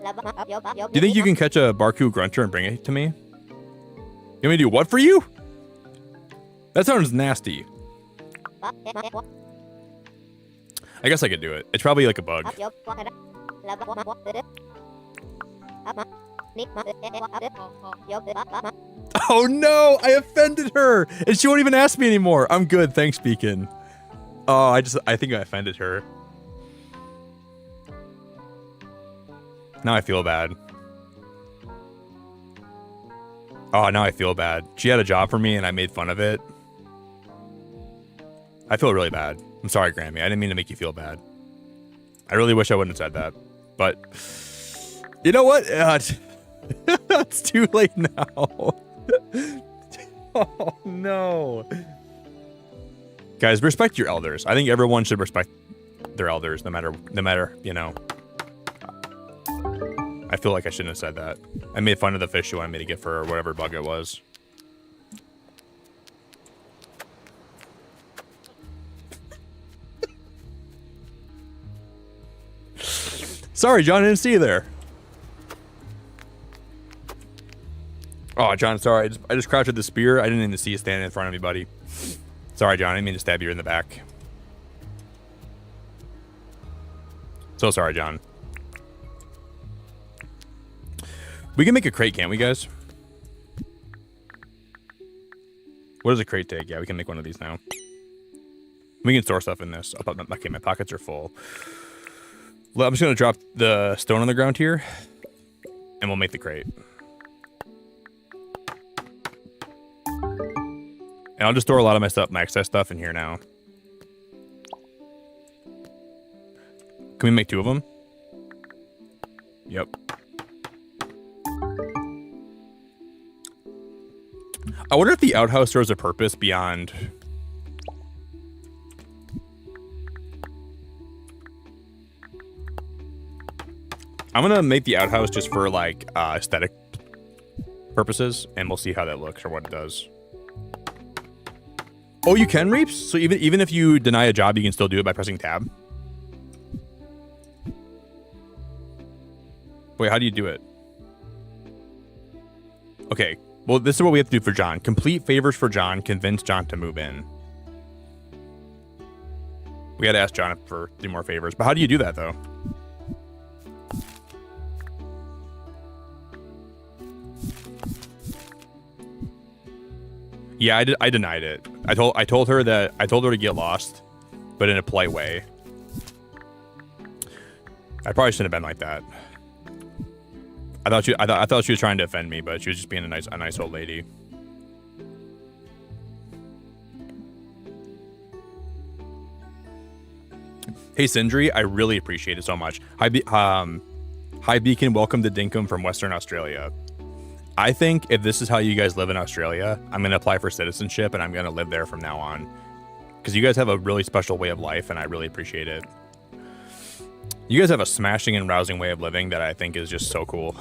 Do you think you can catch a Barku Grunter and bring it to me? You want me to do what for you? That sounds nasty. I guess I could do it. It's probably like a bug. Oh no, I offended her, and she won't even ask me anymore. I'm good, thanks, Beacon. Oh, I think I offended her. Now I feel bad. Oh, now I feel bad. She had a job for me, and I made fun of it. I feel really bad. I'm sorry, Grammy. I didn't mean to make you feel bad. I really wish I wouldn't have said that, but you know what? It's too late now. Oh no. Guys, respect your elders. I think everyone should respect their elders, no matter, you know. I feel like I shouldn't have said that. I made fun of the fish she wanted me to get for her, or whatever bug it was. Sorry, John, I didn't see you there. Oh, John, sorry. I just crouched at the spear. I didn't even see you standing in front of me, buddy. Sorry, John. I didn't mean to stab you in the back. So sorry, John. We can make a crate, can't we, guys? What does a crate take? Yeah, we can make one of these now. We can store stuff in this. Okay, my pockets are full. Well, I'm just going to drop the stone on the ground here, and we'll make the crate. And I'll just store a lot of my excess stuff in here now. Can we make 2 of them? Yep. I wonder if the outhouse serves a purpose beyond... I'm gonna make the outhouse just for like aesthetic purposes, and we'll see how that looks or what it does. Oh, you can reaps? So even if you deny a job, you can still do it by pressing tab? Wait, how do you do it? Okay, well, this is what we have to do for John. Complete favors for John, convince John to move in. We gotta ask John for 3 more favors, but how do you do that, though? Yeah, I denied it. I told her to get lost, but in a polite way. I probably shouldn't have been like that. I thought she was trying to offend me, but she was just being a nice old lady. Hey Sindri, I really appreciate it so much. Hi Beacon, welcome to Dinkum from Western Australia. I think if this is how you guys live in Australia, I'm going to apply for citizenship and I'm going to live there from now on. Because you guys have a really special way of life and I really appreciate it. You guys have a smashing and rousing way of living that I think is just so cool.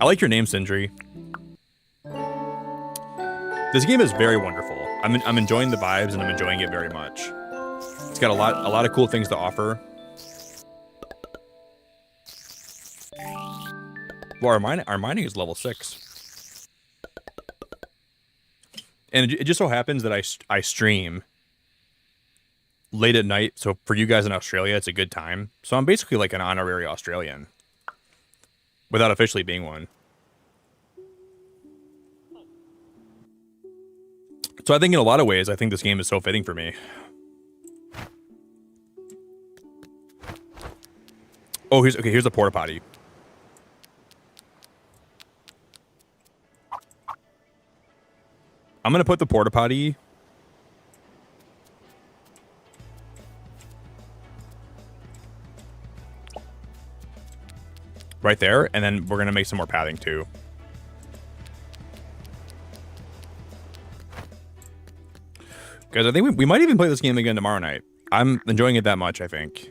I like your name, Sindri. This game is very wonderful. I'm enjoying the vibes and I'm enjoying it very much. It's got a lot of cool things to offer. Well, our mining is level 6. And it just so happens that I stream late at night, so for you guys in Australia, it's a good time. So I'm basically like an honorary Australian, without officially being one. So I think in a lot of ways, I think this game is so fitting for me. Oh, here's a porta potty. I'm gonna put the porta potty right there, and then we're gonna make some more padding too. Guys, I think we might even play this game again tomorrow night. I'm enjoying it that much, I think.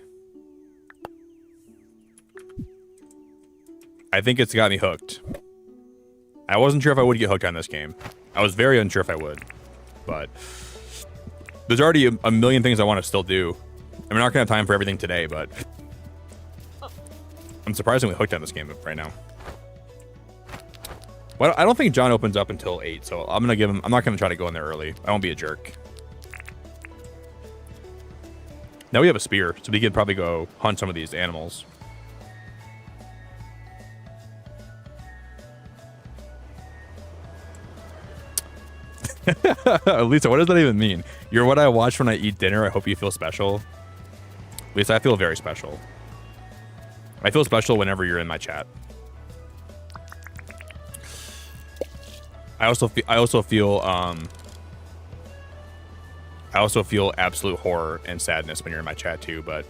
I think it's got me hooked. I wasn't sure if I would get hooked on this game. I was very unsure if I would. But there's already a million things I want to still do. I'm not going to have time for everything today, but I'm surprisingly hooked on this game right now. Well, I don't think John opens up until 8, so I'm not going to try to go in there early. I won't be a jerk. Now we have a spear, so we could probably go hunt some of these animals. Lisa, what does that even mean? You're what I watch when I eat dinner. I hope you feel special. Lisa, I feel very special. I feel special whenever you're in my chat. I also feel absolute horror and sadness when you're in my chat too, but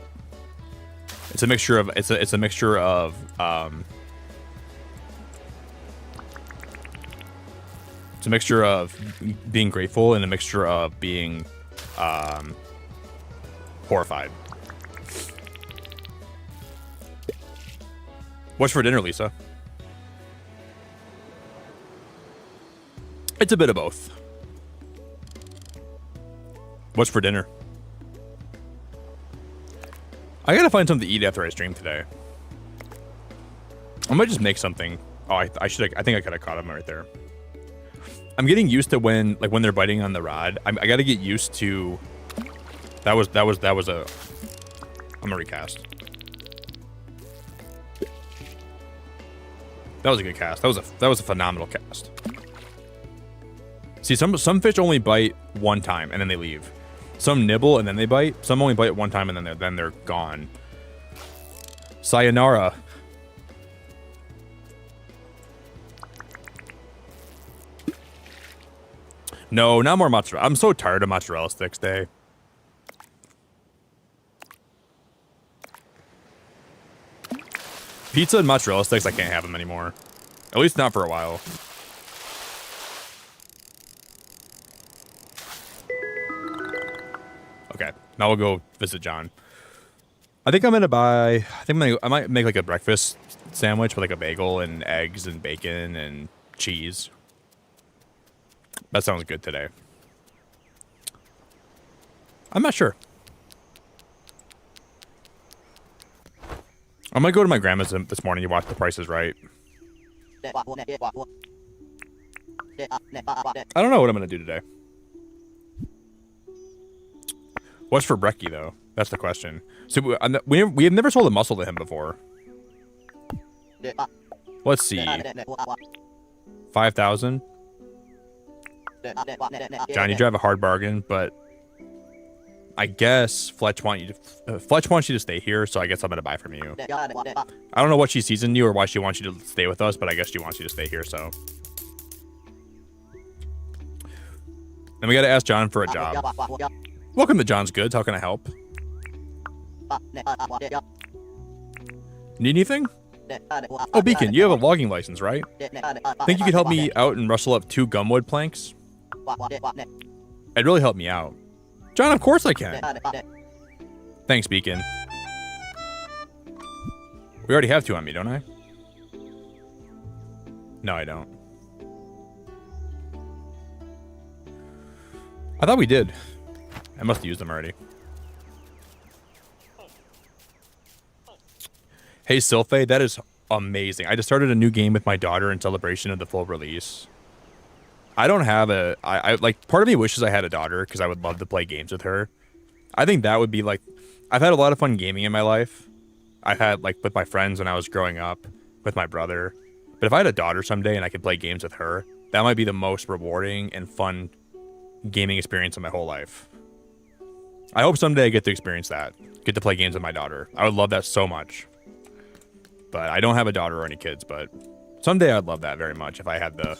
it's a mixture of it's a mixture of it's a mixture of being grateful and a mixture of being horrified. What's for dinner, Lisa? It's a bit of both. What's for dinner? I gotta find something to eat after I stream today. I might just make something. Oh, I think I could have caught him right there. I'm getting used to when they're biting on the rod. I gotta get used to. That was a. I'm gonna recast. That was a good cast. That was a phenomenal cast. See, some fish only bite one time and then they leave. Some nibble and then they bite. Some only bite one time and then they're gone. Sayonara. No, not more mozzarella. I'm so tired of mozzarella sticks day. Pizza and mozzarella sticks, I can't have them anymore. At least not for a while. Okay, now we'll go visit John. I think I'm gonna buy. I might make like a breakfast sandwich with like a bagel and eggs and bacon and cheese. That sounds good today. I'm not sure. I might go to my grandma's this morning to watch The Price is Right. I don't know what I'm gonna do today. What's for brekkie, though? That's the question. So we have never sold a mussel to him before. Let's see. 5,000. John, you drive a hard bargain, but I guess Fletch wants you to stay here, so I guess I'm gonna buy from you. I don't know what she sees in you or why she wants you to stay with us, but I guess she wants you to stay here, so. Then we gotta ask John for a job. Welcome to John's Goods. How can I help? Need anything? Oh, Beacon, you have a logging license, right? Think you could help me out and rustle up 2 gumwood planks? It'd really help me out. John, of course I can. Thanks, Beacon. We already have 2 on me, don't I? No, I don't. I thought we did. I must have used them already. Hey, Sylphe, that is amazing. I just started a new game with my daughter in celebration of the full release. I don't have a... like, part of me wishes I had a daughter because I would love to play games with her. I think that would be, like... I've had a lot of fun gaming in my life. I've had, like, with my friends when I was growing up, with my brother. But if I had a daughter someday and I could play games with her, that might be the most rewarding and fun gaming experience in my whole life. I hope someday I get to experience that. Get to play games with my daughter. I would love that so much. But I don't have a daughter or any kids, but someday I'd love that very much if I had the...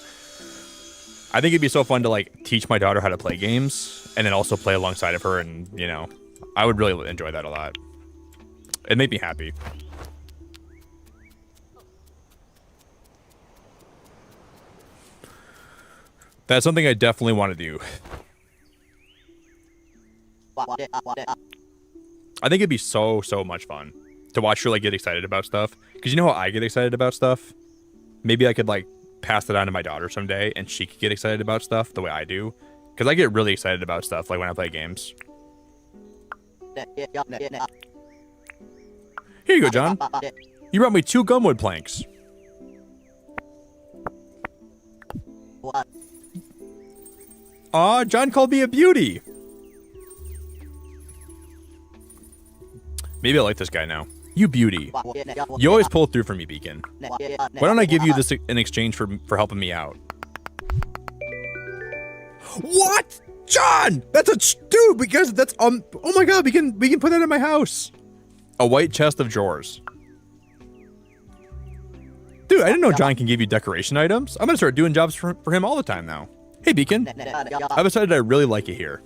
I think it'd be so fun to like teach my daughter how to play games and then also play alongside of her, and you know, I would really enjoy that a lot. It'd make me happy. That's something I definitely want to do. I think it'd be so much fun to watch her like get excited about stuff. Because you know how I get excited about stuff? Maybe I could like pass it on to my daughter someday and she could get excited about stuff the way I do. Because I get really excited about stuff like when I play games. Here you go, John. You brought me 2 gumwood planks. Aw, John called me a beauty. Maybe I like this guy now. You beauty. You always pull through for me, Beacon. Why don't I give you this in exchange for helping me out? What? John! That's a dude, because that's oh my god, we can put that in my house. A white chest of drawers. Dude, I didn't know John can give you decoration items. I'm gonna start doing jobs for him all the time now. Hey Beacon. I've decided I really like it here.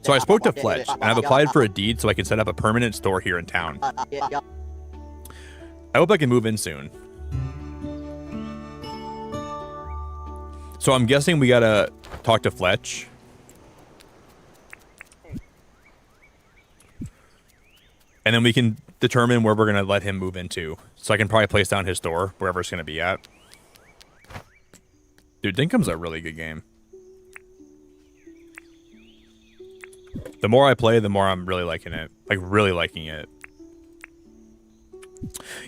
So I spoke to Fletch, and I've applied for a deed so I can set up a permanent store here in town. I hope I can move in soon. So I'm guessing we gotta talk to Fletch. And then we can determine where we're gonna let him move into. So I can probably place down his store, wherever it's gonna be at. Dude, Dinkum's a really good game. The more I play, the more I'm really liking it. Like, really liking it.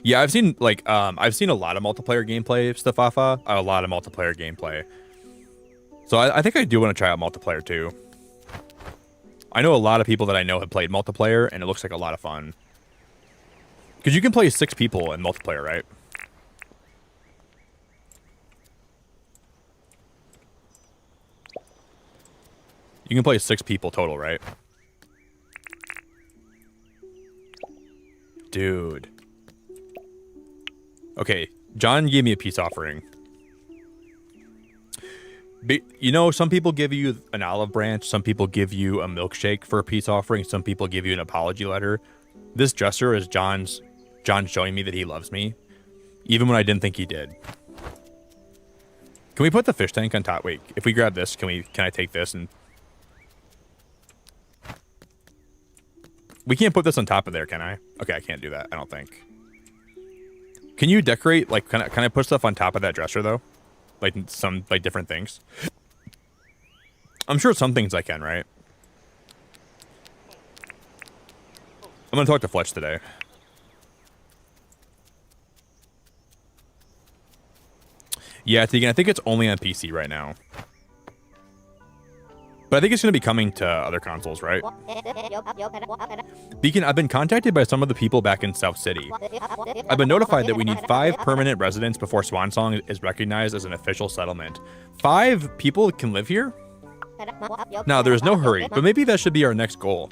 Yeah, I've seen, like, I've seen a lot of multiplayer gameplay, Stafafa. A lot of multiplayer gameplay. So I think I do want to try out multiplayer, too. I know a lot of people that I know have played multiplayer, and it looks like a lot of fun. Because you can play 6 people in multiplayer, right? You can play 6 people total, right? Dude. Okay, John gave me a peace offering. You know, some people give you an olive branch, some people give you a milkshake for a peace offering, some people give you an apology letter. This dresser is John showing me that he loves me, even when I didn't think he did. Can we put the fish tank on top? Wait, if we grab this, can I take this and... We can't put this on top of there, can I? Okay, I can't do that, I don't think. Can you decorate, like, can I put stuff on top of that dresser, though? Like, some, like, different things? I'm sure some things I can, right? I'm gonna talk to Fletch today. Yeah, Tegan, I think it's only on PC right now. But I think it's going to be coming to other consoles, right? Beacon, I've been contacted by some of the people back in South City. I've been notified that we need 5 permanent residents before Swansong is recognized as an official settlement. 5 people can live here? Now, there is no hurry, but maybe that should be our next goal.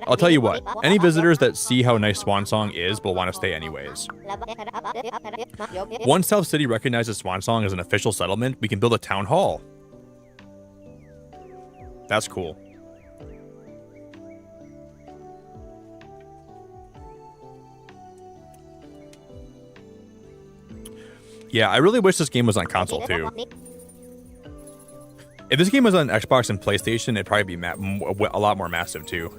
I'll tell you what, any visitors that see how nice Swansong is will want to stay anyways. Once South City recognizes Swansong as an official settlement, we can build a town hall. That's cool. Yeah, I really wish this game was on console too. If this game was on Xbox and PlayStation, it'd probably be a lot more massive too.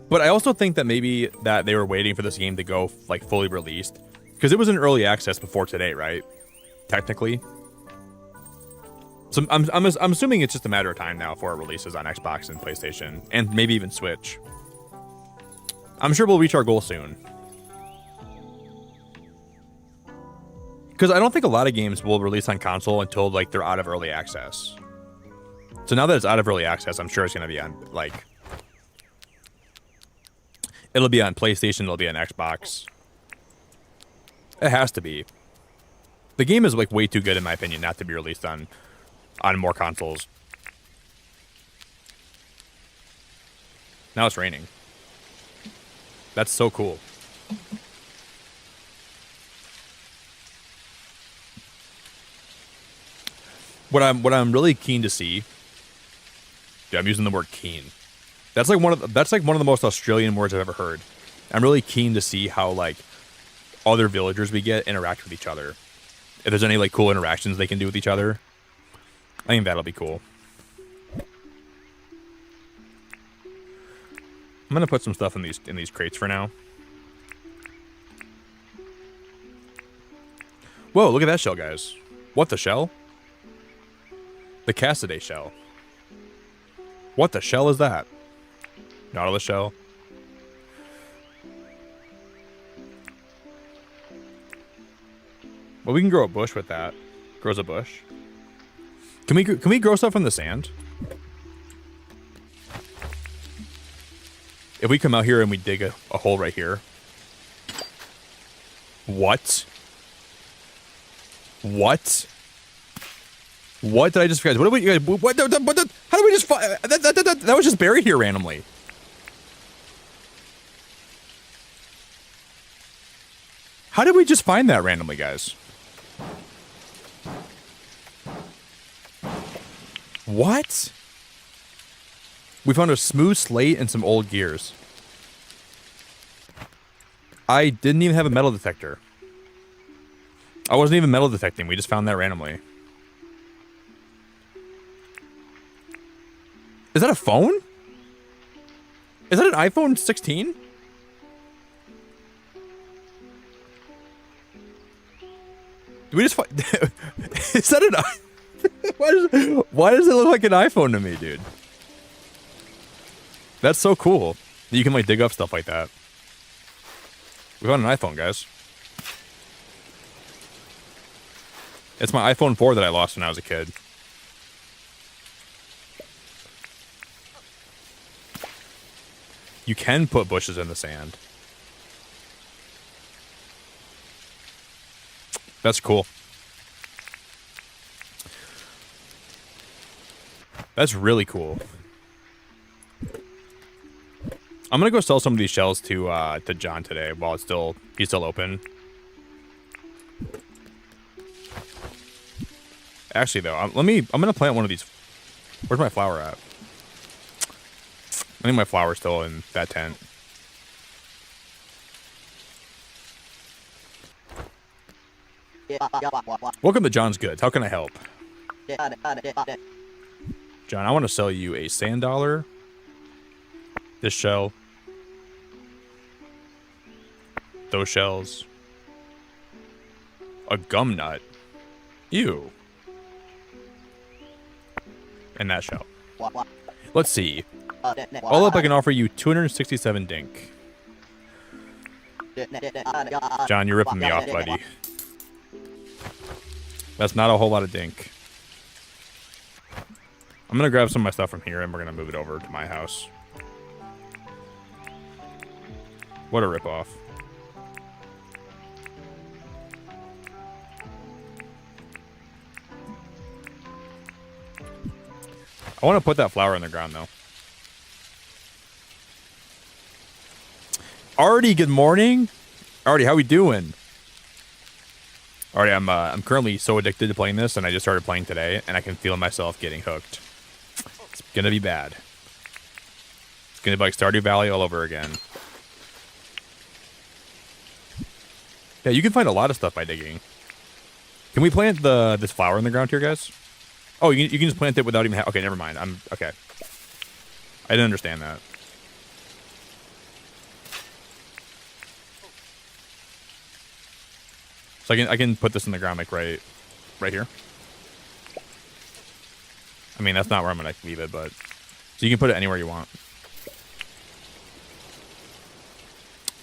But I also think that maybe that they were waiting for this game to go like fully released, because it was in early access before today, right? Technically. So I'm assuming it's just a matter of time now before it releases on Xbox and PlayStation, and maybe even Switch. I'm sure we'll reach our goal soon. Because I don't think a lot of games will release on console until like they're out of early access. So now that it's out of early access, I'm sure it's going to be on like... It'll be on PlayStation, it'll be on Xbox. It has to be. The game is like way too good in my opinion not to be released on more consoles. Now it's raining. That's so cool. What I'm really keen to see. Yeah, I'm using the word keen. That's like one of the most Australian words I've ever heard. I'm really keen to see how like other villagers we get interact with each other. If there's any like cool interactions they can do with each other, I think that'll be cool. I'm gonna put some stuff in these crates for now. Whoa, look at that shell, guys. What the shell? The Cassidy shell. What the shell is that? Nautilus shell. Well, we can grow a bush with that. Grows a bush. Can we grow stuff from the sand? If we come out here and we dig a hole right here. What? What? What did I just forget? What did we? What? How did we just find that was just buried here randomly? How did we just find that randomly, guys? What? We found a smooth slate and some old gears. I didn't even have a metal detector. I wasn't even metal detecting. We just found that randomly. Is that a phone? Is that an iPhone 16? Did we just find... Is that an... Why does it look like an iPhone to me, dude? That's so cool. You can like dig up stuff like that. We found an iPhone, guys. It's my iPhone 4 that I lost when I was a kid. You can put bushes in the sand. That's cool. That's really cool. I'm gonna go sell some of these shells to John today while he's still open. Actually, though, I'm gonna plant one of these. Where's my flower at? I think my flower's still in that tent. Welcome to John's Goods. How can I help? John, I want to sell you a sand dollar. This shell. Those shells. A gum nut. Ew. And that shell. Let's see. All up, I can offer you 267 dink. John, you're ripping me off, buddy. That's not a whole lot of dink. I'm gonna grab some of my stuff from here and we're gonna move it over to my house. What a ripoff. I want to put that flower in the ground though. Artie, good morning. Artie, how we doing? Artie, I'm currently so addicted to playing this, and I just started playing today, and I can feel myself getting hooked. It's gonna be bad. It's gonna be like Stardew Valley all over again. Yeah, you can find a lot of stuff by digging. Can we plant this flower in the ground here, guys? Oh, you can just plant it without even okay, never mind. Okay. I didn't understand that. So I can put this in the ground like right here. I mean, that's not where I'm gonna leave it, but so you can put it anywhere you want.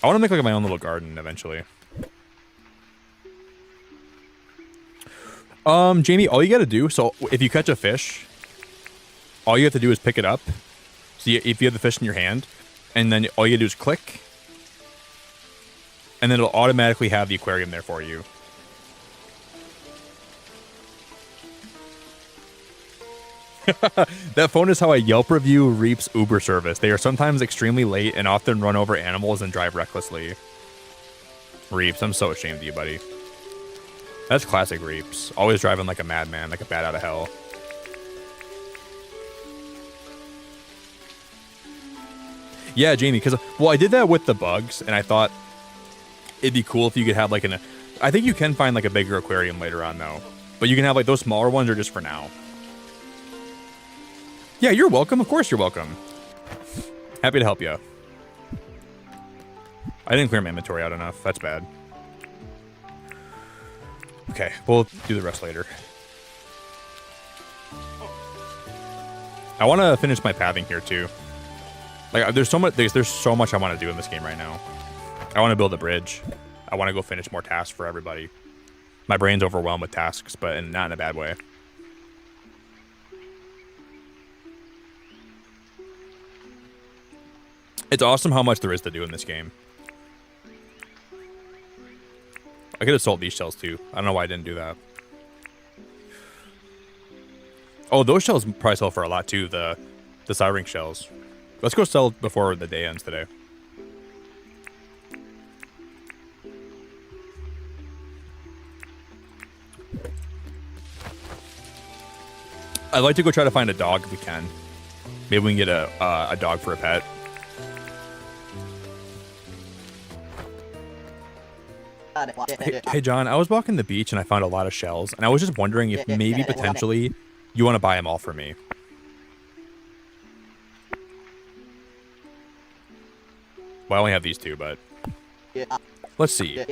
I want to make like my own little garden eventually. Jamie, all you gotta do, so if you catch a fish, all you have to do is pick it up. So if you have the fish in your hand, and then all you do is click, and then it'll automatically have the aquarium there for you. That phone is how a Yelp review reaps Uber service. They are sometimes extremely late and often run over animals and drive recklessly. Reaps, I'm so ashamed of you, buddy. That's classic Reaps. Always driving like a madman, like a bat out of hell. Yeah, Jamie, because, well, I did that with the bugs, and I thought it'd be cool if you could have, like, I think you can find, like, a bigger aquarium later on, though. But you can have, like, those smaller ones are just for now. Yeah, you're welcome. Of course you're welcome. Happy to help you. I didn't clear my inventory out enough. That's bad. Okay, we'll do the rest later. I want to finish my pathing here, too. Like, there's so much I want to do in this game right now. I want to build a bridge. I want to go finish more tasks for everybody. My brain's overwhelmed with tasks, but not in a bad way. It's awesome how much there is to do in this game. I could have sold these shells too. I don't know why I didn't do that. Oh, those shells probably sell for a lot too, the siren shells. Let's go sell before the day ends today. I'd like to go try to find a dog if we can. Maybe we can get a dog for a pet. Hey, John, I was walking the beach and I found a lot of shells, and I was just wondering if maybe potentially you want to buy them all for me. Well, I only have these two, but let's see.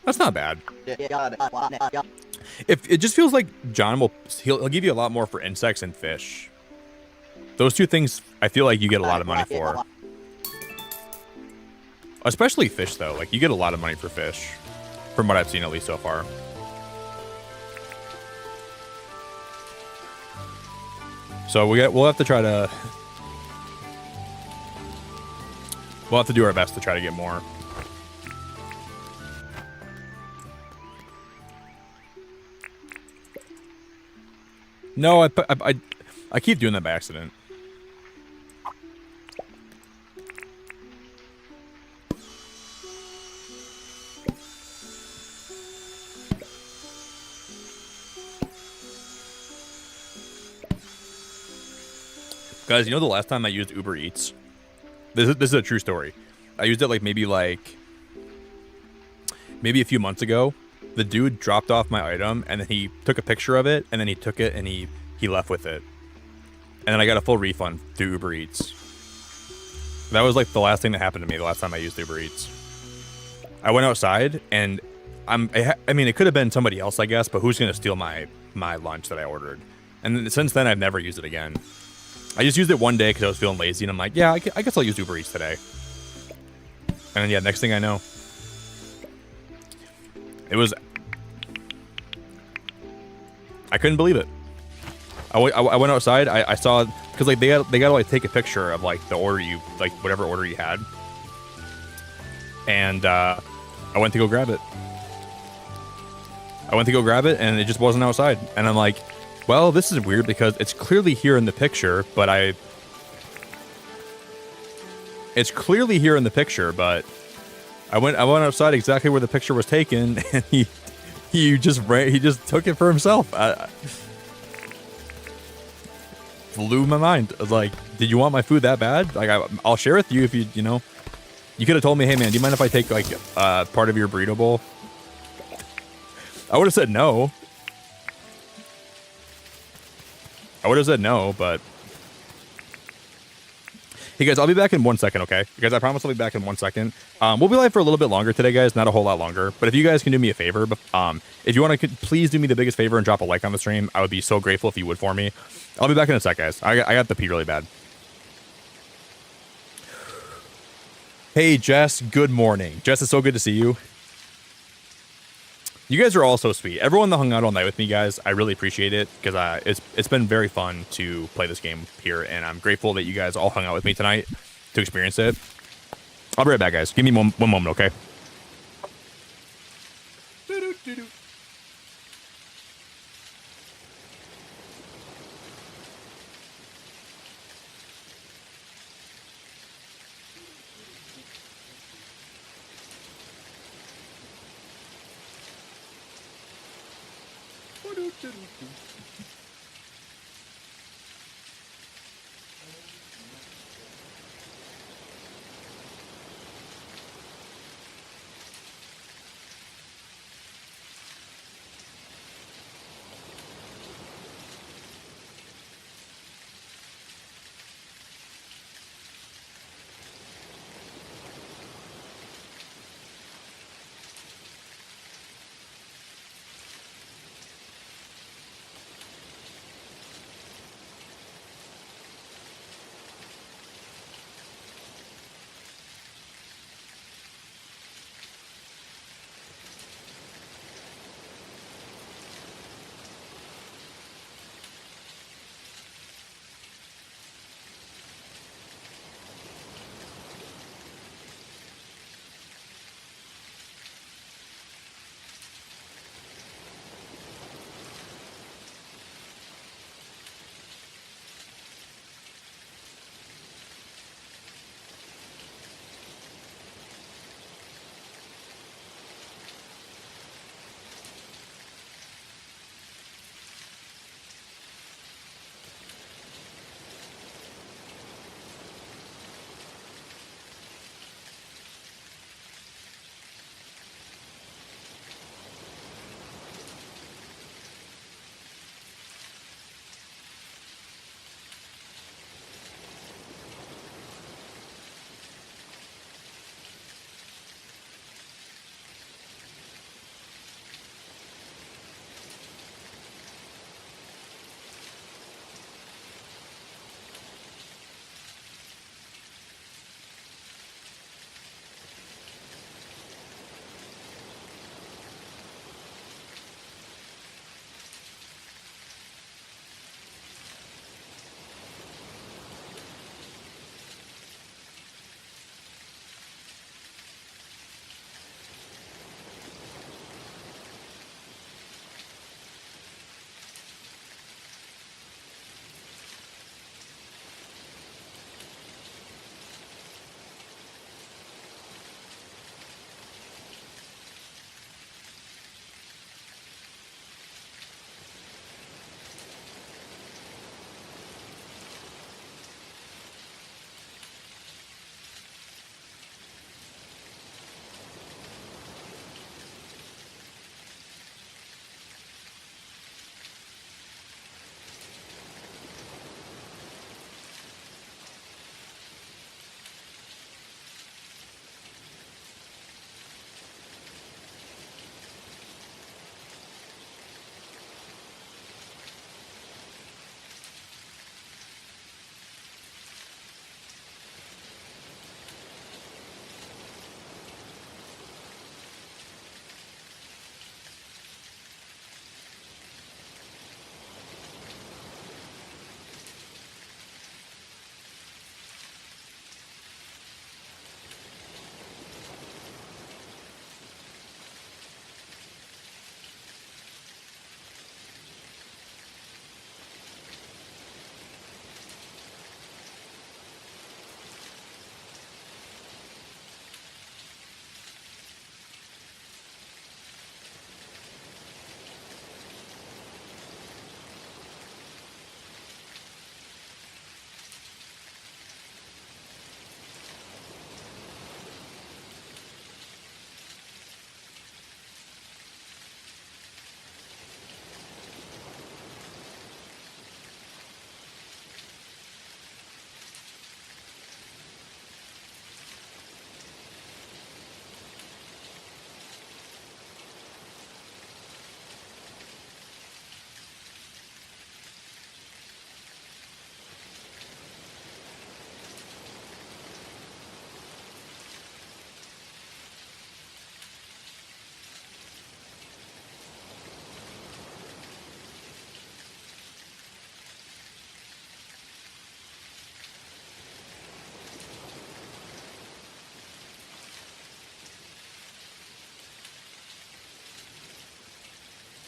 That's not bad. If it just feels like John he'll give you a lot more for insects and fish. Those two things I feel like you get a lot of money for. Especially fish, though. Like, you get a lot of money for fish. From what I've seen, at least so far. So we'll have to try to... We'll have to do our best to try to get more. No, I keep doing that by accident. Guys, you know the last time I used Uber Eats? This is a true story. I used it maybe a few months ago. The dude dropped off my item, and then he took a picture of it, and then he took it, and he left with it. And then I got a full refund through Uber Eats. That was the last thing that happened to me the last time I used Uber Eats. I went outside, and I mean, it could have been somebody else, I guess, but who's going to steal my lunch that I ordered? And since then, I've never used it again. I just used it one day because I was feeling lazy, and I'm like, yeah, I guess I'll use Uber Eats today. And then, yeah, next thing I know, it was... I couldn't believe it. I went outside, I saw... Because, they got to, take a picture of, the order you... whatever order you had. And, I went to go grab it. And it just wasn't outside. And I'm like... Well, this is weird because it's clearly here in the picture, but It's clearly here in the picture, but I went outside exactly where the picture was taken, and he just took it for himself. Blew my mind. I was like, did you want my food that bad? I'll share with you if you know. You could have told me, hey man, do you mind if I take part of your burrito bowl? I would have said no. But... Hey guys, I'll be back in 1 second, okay? Guys, I promise I'll be back in 1 second. We'll be live for a little bit longer today, guys. Not a whole lot longer. But if you guys can do me a favor, if you want to, please do me the biggest favor and drop a like on the stream. I would be so grateful if you would for me. I'll be back in a sec, guys. I got to pee really bad. Hey, Jess. Good morning. Jess, it's so good to see you. You guys are all so sweet. Everyone that hung out all night with me, guys, I really appreciate it because it's been very fun to play this game here, and I'm grateful that you guys all hung out with me tonight to experience it. I'll be right back, guys. Give me one moment, okay?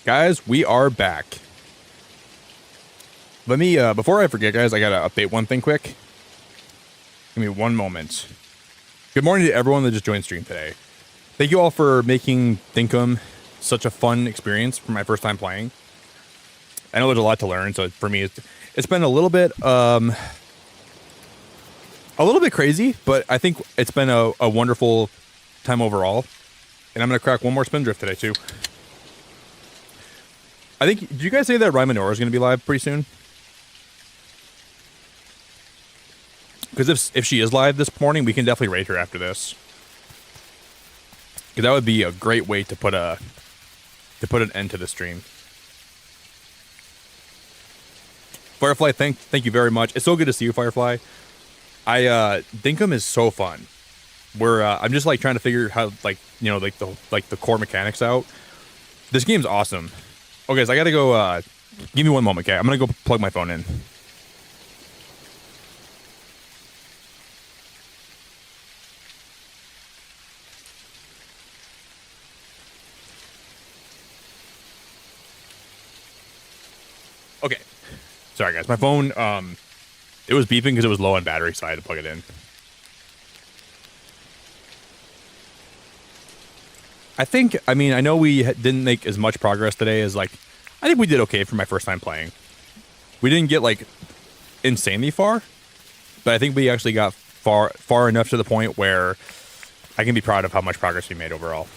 Guys, we are back. Let me, before I forget, guys, I gotta update one thing quick. Give me one moment. Good morning to everyone that just joined stream today. Thank you all for making Dinkum such a fun experience for my first time playing. I know there's a lot to learn, so for me, it's been a little bit crazy, but I think it's been a wonderful time overall. And I'm gonna crack one more spin drift today too. I think, did you guys say that Rymanora is gonna be live pretty soon? Because if she is live this morning, we can definitely rate her after this. Because that would be a great way to put an end to the stream. Firefly, thank you very much. It's so good to see you, Firefly. Dinkum is so fun. I'm just like trying to figure how like the core mechanics out. This game's awesome. Okay, so I gotta go. Give me one moment, okay? I'm gonna go plug my phone in. Okay, sorry guys, my phone it was beeping because it was low on battery, so I had to plug it in. I mean, I know we didn't make as much progress today as, like, I think we did okay for my first time playing. We didn't get, like, insanely far, but I think we actually got far enough to the point where I can be proud of how much progress we made overall.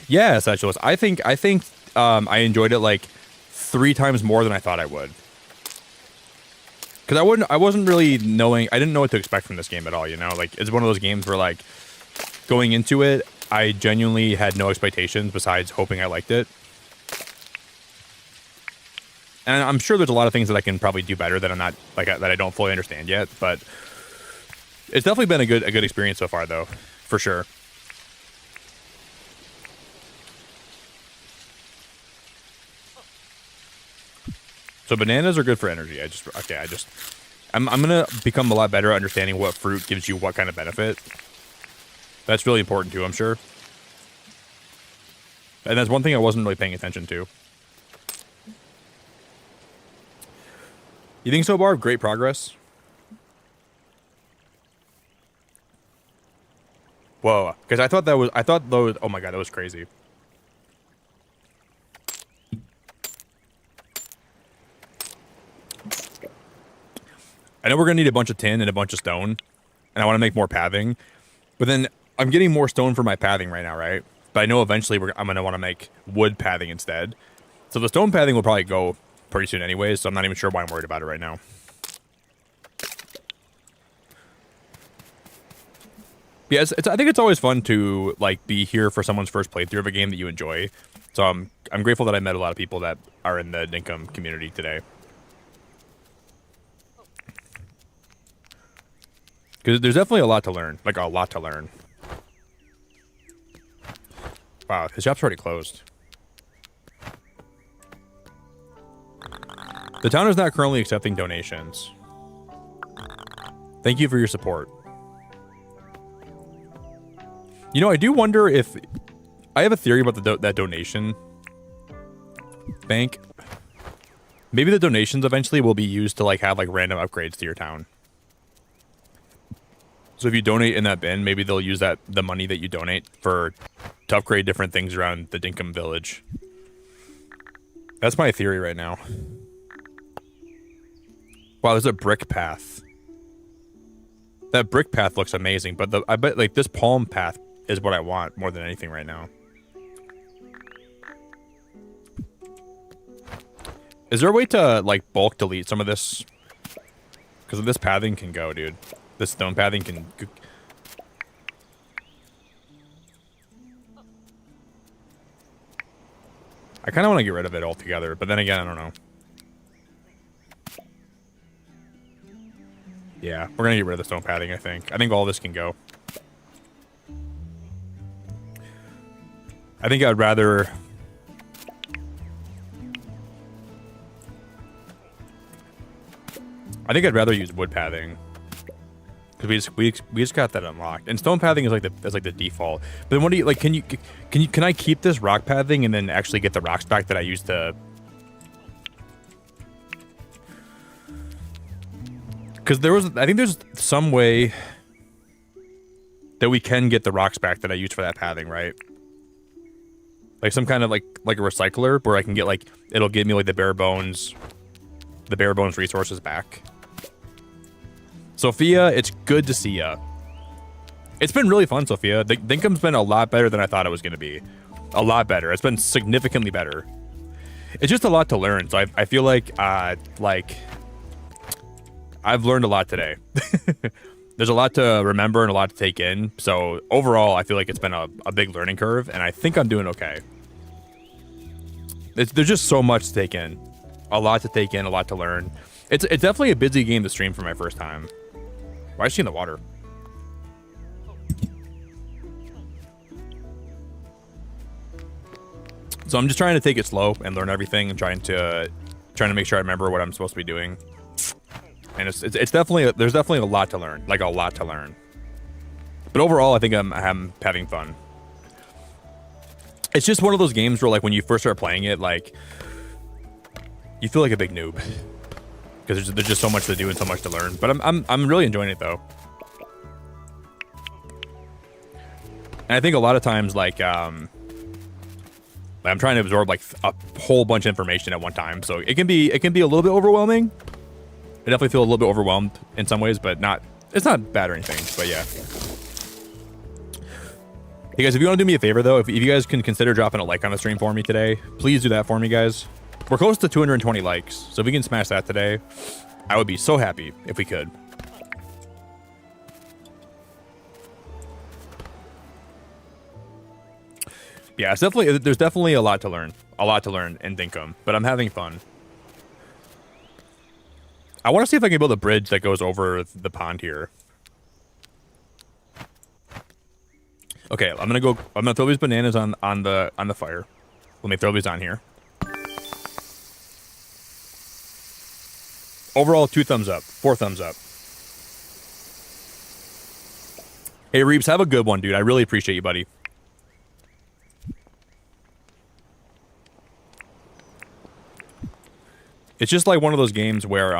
Yeah, Essentialist. I think I enjoyed it, like, 3 times more than I thought I would. Because I wasn't really knowing, I didn't know what to expect from this game at all, you know? Like, it's one of those games where, like, going into it, I genuinely had no expectations besides hoping I liked it. And I'm sure there's a lot of things that I can probably do better that I'm not, like, that I don't fully understand yet, but it's definitely been a good experience so far, though, for sure. So bananas are good for energy. I'm gonna become a lot better at understanding what fruit gives you what kind of benefit. That's really important too, I'm sure. And that's one thing I wasn't really paying attention to. You think so, Barb? Great progress. Whoa, because I thought those, oh my god, that was crazy. I know we're going to need a bunch of tin and a bunch of stone, and I want to make more pathing, but then I'm getting more stone for my pathing right now, right? But I know eventually I'm going to want to make wood pathing instead. So the stone pathing will probably go pretty soon anyways, so I'm not even sure why I'm worried about it right now. Yeah, I think it's always fun to, like, be here for someone's first playthrough of a game that you enjoy. So I'm grateful that I met a lot of people that are in the Dinkum community today. Because there's definitely a lot to learn. Like, a lot to learn. Wow, his shop's already closed. The town is not currently accepting donations. Thank you for your support. You know, I do wonder if... I have a theory about that donation bank. Maybe the donations eventually will be used to, like, have, like, random upgrades to your town. So if you donate in that bin, maybe they'll use the money that you donate to upgrade different things around the Dinkum village. That's my theory right now. Wow, there's a brick path. That brick path looks amazing, but I bet, like, this palm path is what I want more than anything right now. Is there a way to, like, bulk delete some of this? Because this pathing can go, dude. This stone pathing can... I kind of want to get rid of it altogether, but then again, I don't know. Yeah, we're going to get rid of the stone pathing, I think. I think all this can go. I think I'd rather... use wood pathing. Because we just got that unlocked, and stone pathing is like the default. But then what do you like? Can I keep this rock pathing and then actually get the rocks back that I used to? Because I think there's some way that we can get the rocks back that I used for that pathing, right? like some kind of like a recycler where I can get like it'll give me like the bare bones resources back. Sophia, it's good to see ya. It's been really fun, Sophia. The Dinkum's been a lot better than I thought it was going to be. A lot better. It's been significantly better. It's just a lot to learn. So I feel like I've learned a lot today. There's a lot to remember and a lot to take in. So overall, I feel like it's been a big learning curve, and I think I'm doing okay. There's just so much to take in. A lot to take in, a lot to learn. It's definitely a busy game to stream for my first time. Why is she in the water? So I'm just trying to take it slow and learn everything and trying to make sure I remember what I'm supposed to be doing. And it's definitely, there's definitely a lot to learn, like a lot to learn. But overall, I think I'm having fun. It's just one of those games where like when you first start playing it, like you feel like a big noob because there's just so much to do and so much to learn. But I'm really enjoying it though. And I think a lot of times like I'm trying to absorb like a whole bunch of information at one time, so it can be a little bit overwhelming. I definitely feel a little bit overwhelmed in some ways, but it's not bad or anything. But yeah. Hey guys, if you want to do me a favor though, if you guys can consider dropping a like on the stream for me today, please do that for me, guys. We're close to 220 likes, so if we can smash that today, I would be so happy if we could. Yeah, there's definitely a lot to learn in Dinkum, but I'm having fun. I want to see if I can build a bridge that goes over the pond here. Okay, I'm gonna throw these bananas on the fire. Let me throw these on here. Overall, 2 thumbs up, 4 thumbs up. Hey Reeves, have a good one, dude. I really appreciate you, buddy. It's just like one of those games where,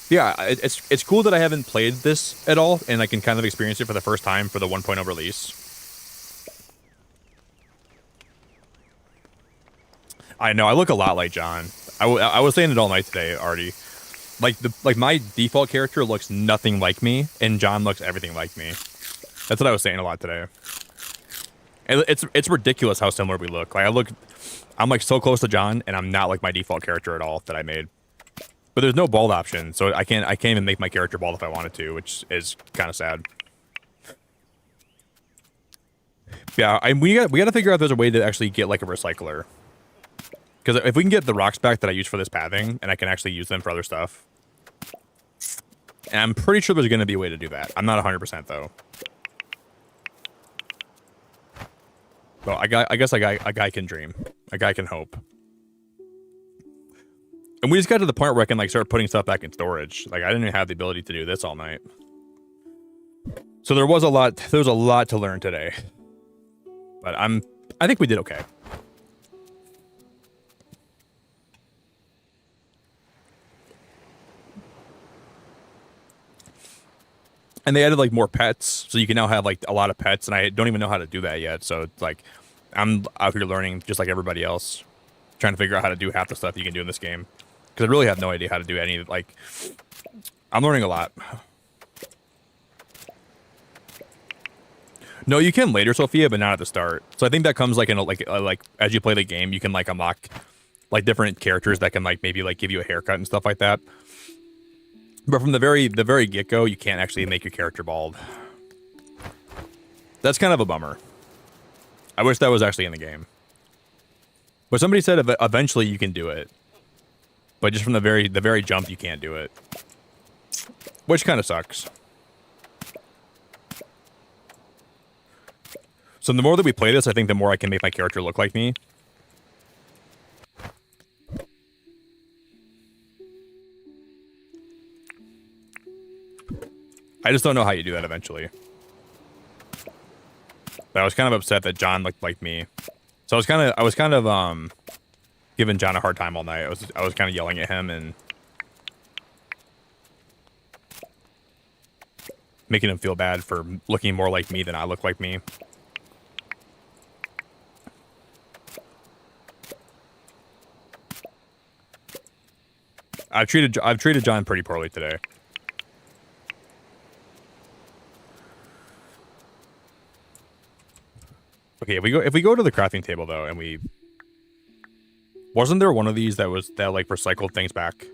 yeah, it's cool that I haven't played this at all, and I can kind of experience it for the first time for the 1.0 release. I know, I look a lot like John. I was saying it all night today, Artie. Like my default character looks nothing like me, and John looks everything like me. That's what I was saying a lot today. And it's ridiculous how similar we look. Like I'm like so close to John, and I'm not like my default character at all that I made. But there's no bald option, so I can't even make my character bald if I wanted to, which is kind of sad. Yeah, we got to figure out if there's a way to actually get like a recycler. Because if we can get the rocks back that I use for this pathing, and I can actually use them for other stuff. And I'm pretty sure there's going to be a way to do that. I'm not 100% though. Well, I guess a guy can dream. A guy can hope. And we just got to the point where I can like start putting stuff back in storage. Like I didn't even have the ability to do this all night. So there was a lot to learn today. But I think we did okay. And they added like more pets, so you can now have like a lot of pets, and I don't even know how to do that yet. So it's like I'm out here learning just like everybody else, trying to figure out how to do half the stuff you can do in this game. Because I really have no idea how to do any, like, I'm learning a lot. No, you can later, Sophia, but not at the start. So I think that comes like in a, like as you play the game, you can like unlock like different characters that can like maybe like give you a haircut and stuff like that. But from the very get-go, you can't actually make your character bald. That's kind of a bummer. I wish that was actually in the game. But somebody said eventually you can do it. But just from the very jump, you can't do it. Which kind of sucks. So the more that we play this, I think the more I can make my character look like me. I just don't know how you do that eventually. But I was kind of upset that John looked like me. So I was kind of giving John a hard time all night. I was kind of yelling at him and making him feel bad for looking more like me than I look like me. I've treated John pretty poorly today. Okay, if we go to the crafting table though, and wasn't there one of these that like recycled things back?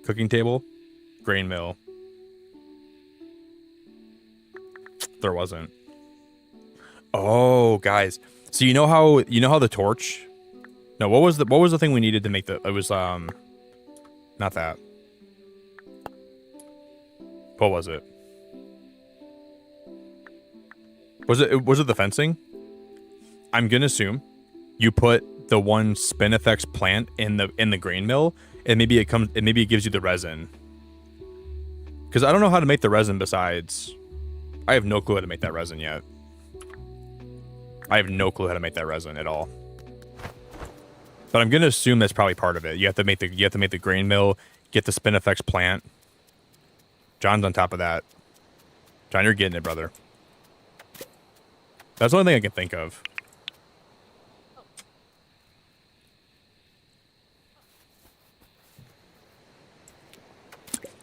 Cooking table, grain mill. There wasn't. Oh, guys. So you know how the torch? No, what was the thing we needed to make the? It was not that. What was it? Was it the fencing? I'm gonna assume you put the one spin effects plant in the grain mill, and maybe it gives you the resin. Because I don't know how to make the resin besides. I have no clue how to make that resin yet. I have no clue how to make that resin at all. But I'm gonna assume that's probably part of it. You have to make the grain mill, get the spin effects plant. John's on top of that. John, you're getting it, brother. That's the only thing I can think of.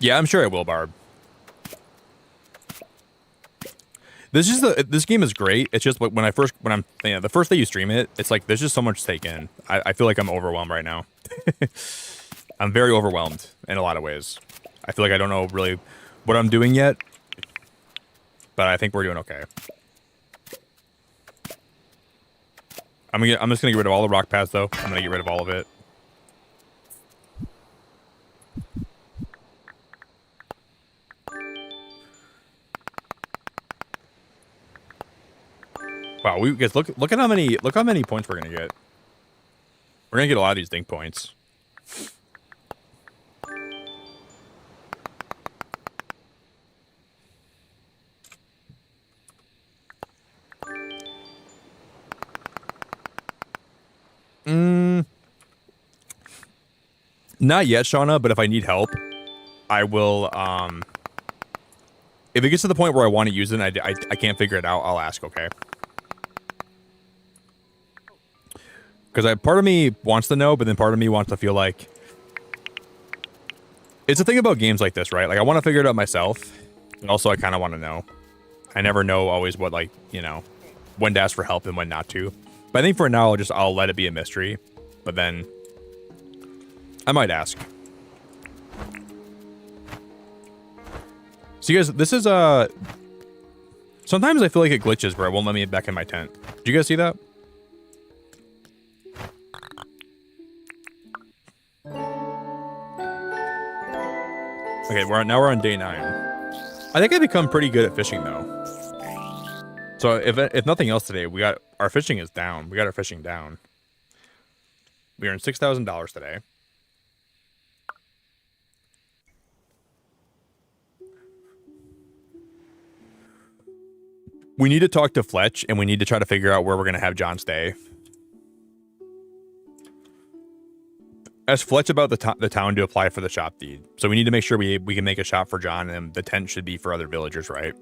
Yeah, I'm sure I will, Barb. This game is great. It's just when I'm the first day you stream it, it's like there's just so much to take in. I feel like I'm overwhelmed right now. I'm very overwhelmed in a lot of ways. I feel like I don't know really what I'm doing yet, but I think we're doing okay. I'm just gonna get rid of all the rock paths though. I'm gonna get rid of all of it. Wow, guys, look at how many points we're gonna get. We're gonna get a lot of these dink points. Not yet, Shauna, but if I need help, I will, if it gets to the point where I want to use it and I can't figure it out, I'll ask, okay? Because part of me wants to know, but then part of me wants to feel like... It's the thing about games like this, right? Like, I want to figure it out myself, and also I kind of want to know. I never know always what, like, you know, when to ask for help and when not to. But I think for now, I'll let it be a mystery. But then... I might ask. So you guys, this is sometimes I feel like it glitches where it won't let me back in my tent. Did you guys see that? Okay, now we're on day 9. I think I've become pretty good at fishing though. So if nothing else today, our fishing is down. We got our fishing down. We earned $6,000 today. We need to talk to Fletch, and we need to try to figure out where we're going to have John stay. Ask Fletch about the town to apply for the shop deed. So we need to make sure we can make a shop for John, and the tent should be for other villagers, right?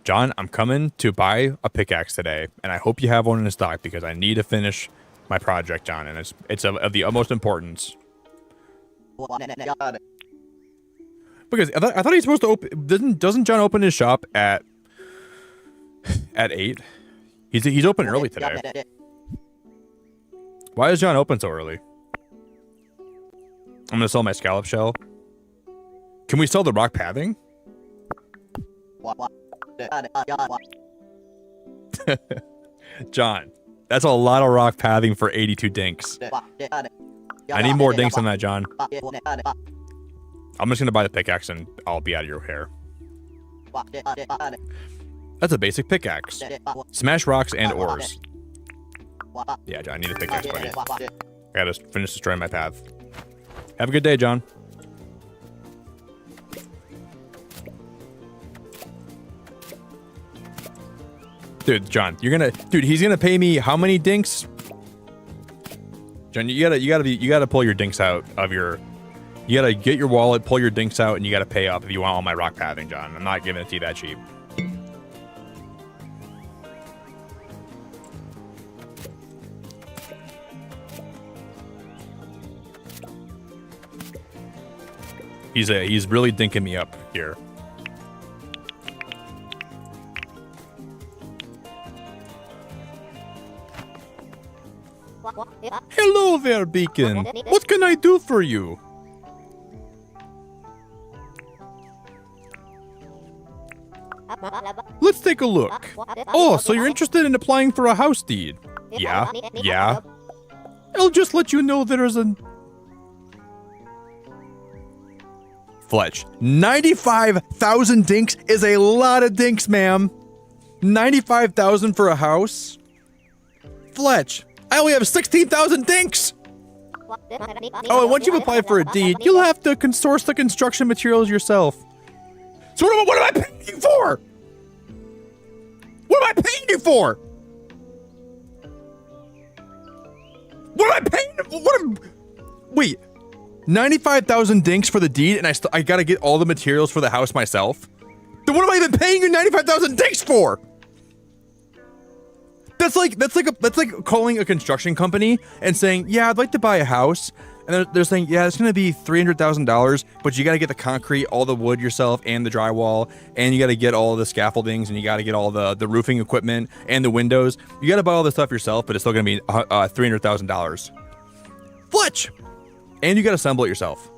John, I'm coming to buy a pickaxe today, and I hope you have one in stock because I need to finish my project, John, and it's of the utmost importance. Because I thought he's supposed to open. Doesn't John open his shop at 8? He's open early today. Why is John open so early? I'm gonna sell my scallop shell. Can we sell the rock pathing? John, that's a lot of rock pathing for 82 dinks. I need more dinks than that, John. I'm just gonna buy the pickaxe and I'll be out of your hair. That's a basic pickaxe. Smash rocks and ores. Yeah, John, I need a pickaxe, buddy. I gotta finish destroying my path. Have a good day, John. Dude, John, he's gonna pay me how many dinks? John, you gotta pull your dinks out of your, you gotta get your wallet, pull your dinks out, and you gotta pay up if you want all my rock pathing, John. I'm not giving it to you that cheap. He's really dinking me up here. Hello there, Beacon. What can I do for you? Let's take a look. Oh, so you're interested in applying for a house deed? Yeah, yeah. I'll just let you know there's a... Fletch, 95,000 dinks is a lot of dinks, ma'am. 95,000 for a house? Fletch, I only have 16,000 dinks! Oh, and once you've applied for a deed, you'll have to source the construction materials yourself. So what am I paying you for? What am I paying you for? What am I paying? Wait, 95,000 dinks for the deed, and I gotta get all the materials for the house myself? Then what am I even paying you 95,000 dinks for? That's like calling a construction company and saying, yeah, I'd like to buy a house. And they're saying, yeah, it's going to be $300,000, but you got to get the concrete, all the wood yourself, and the drywall, and you got to get all the scaffoldings, and you got to get all the roofing equipment and the windows. You got to buy all this stuff yourself, but it's still going to be $300,000. Fletch! And you got to assemble it yourself.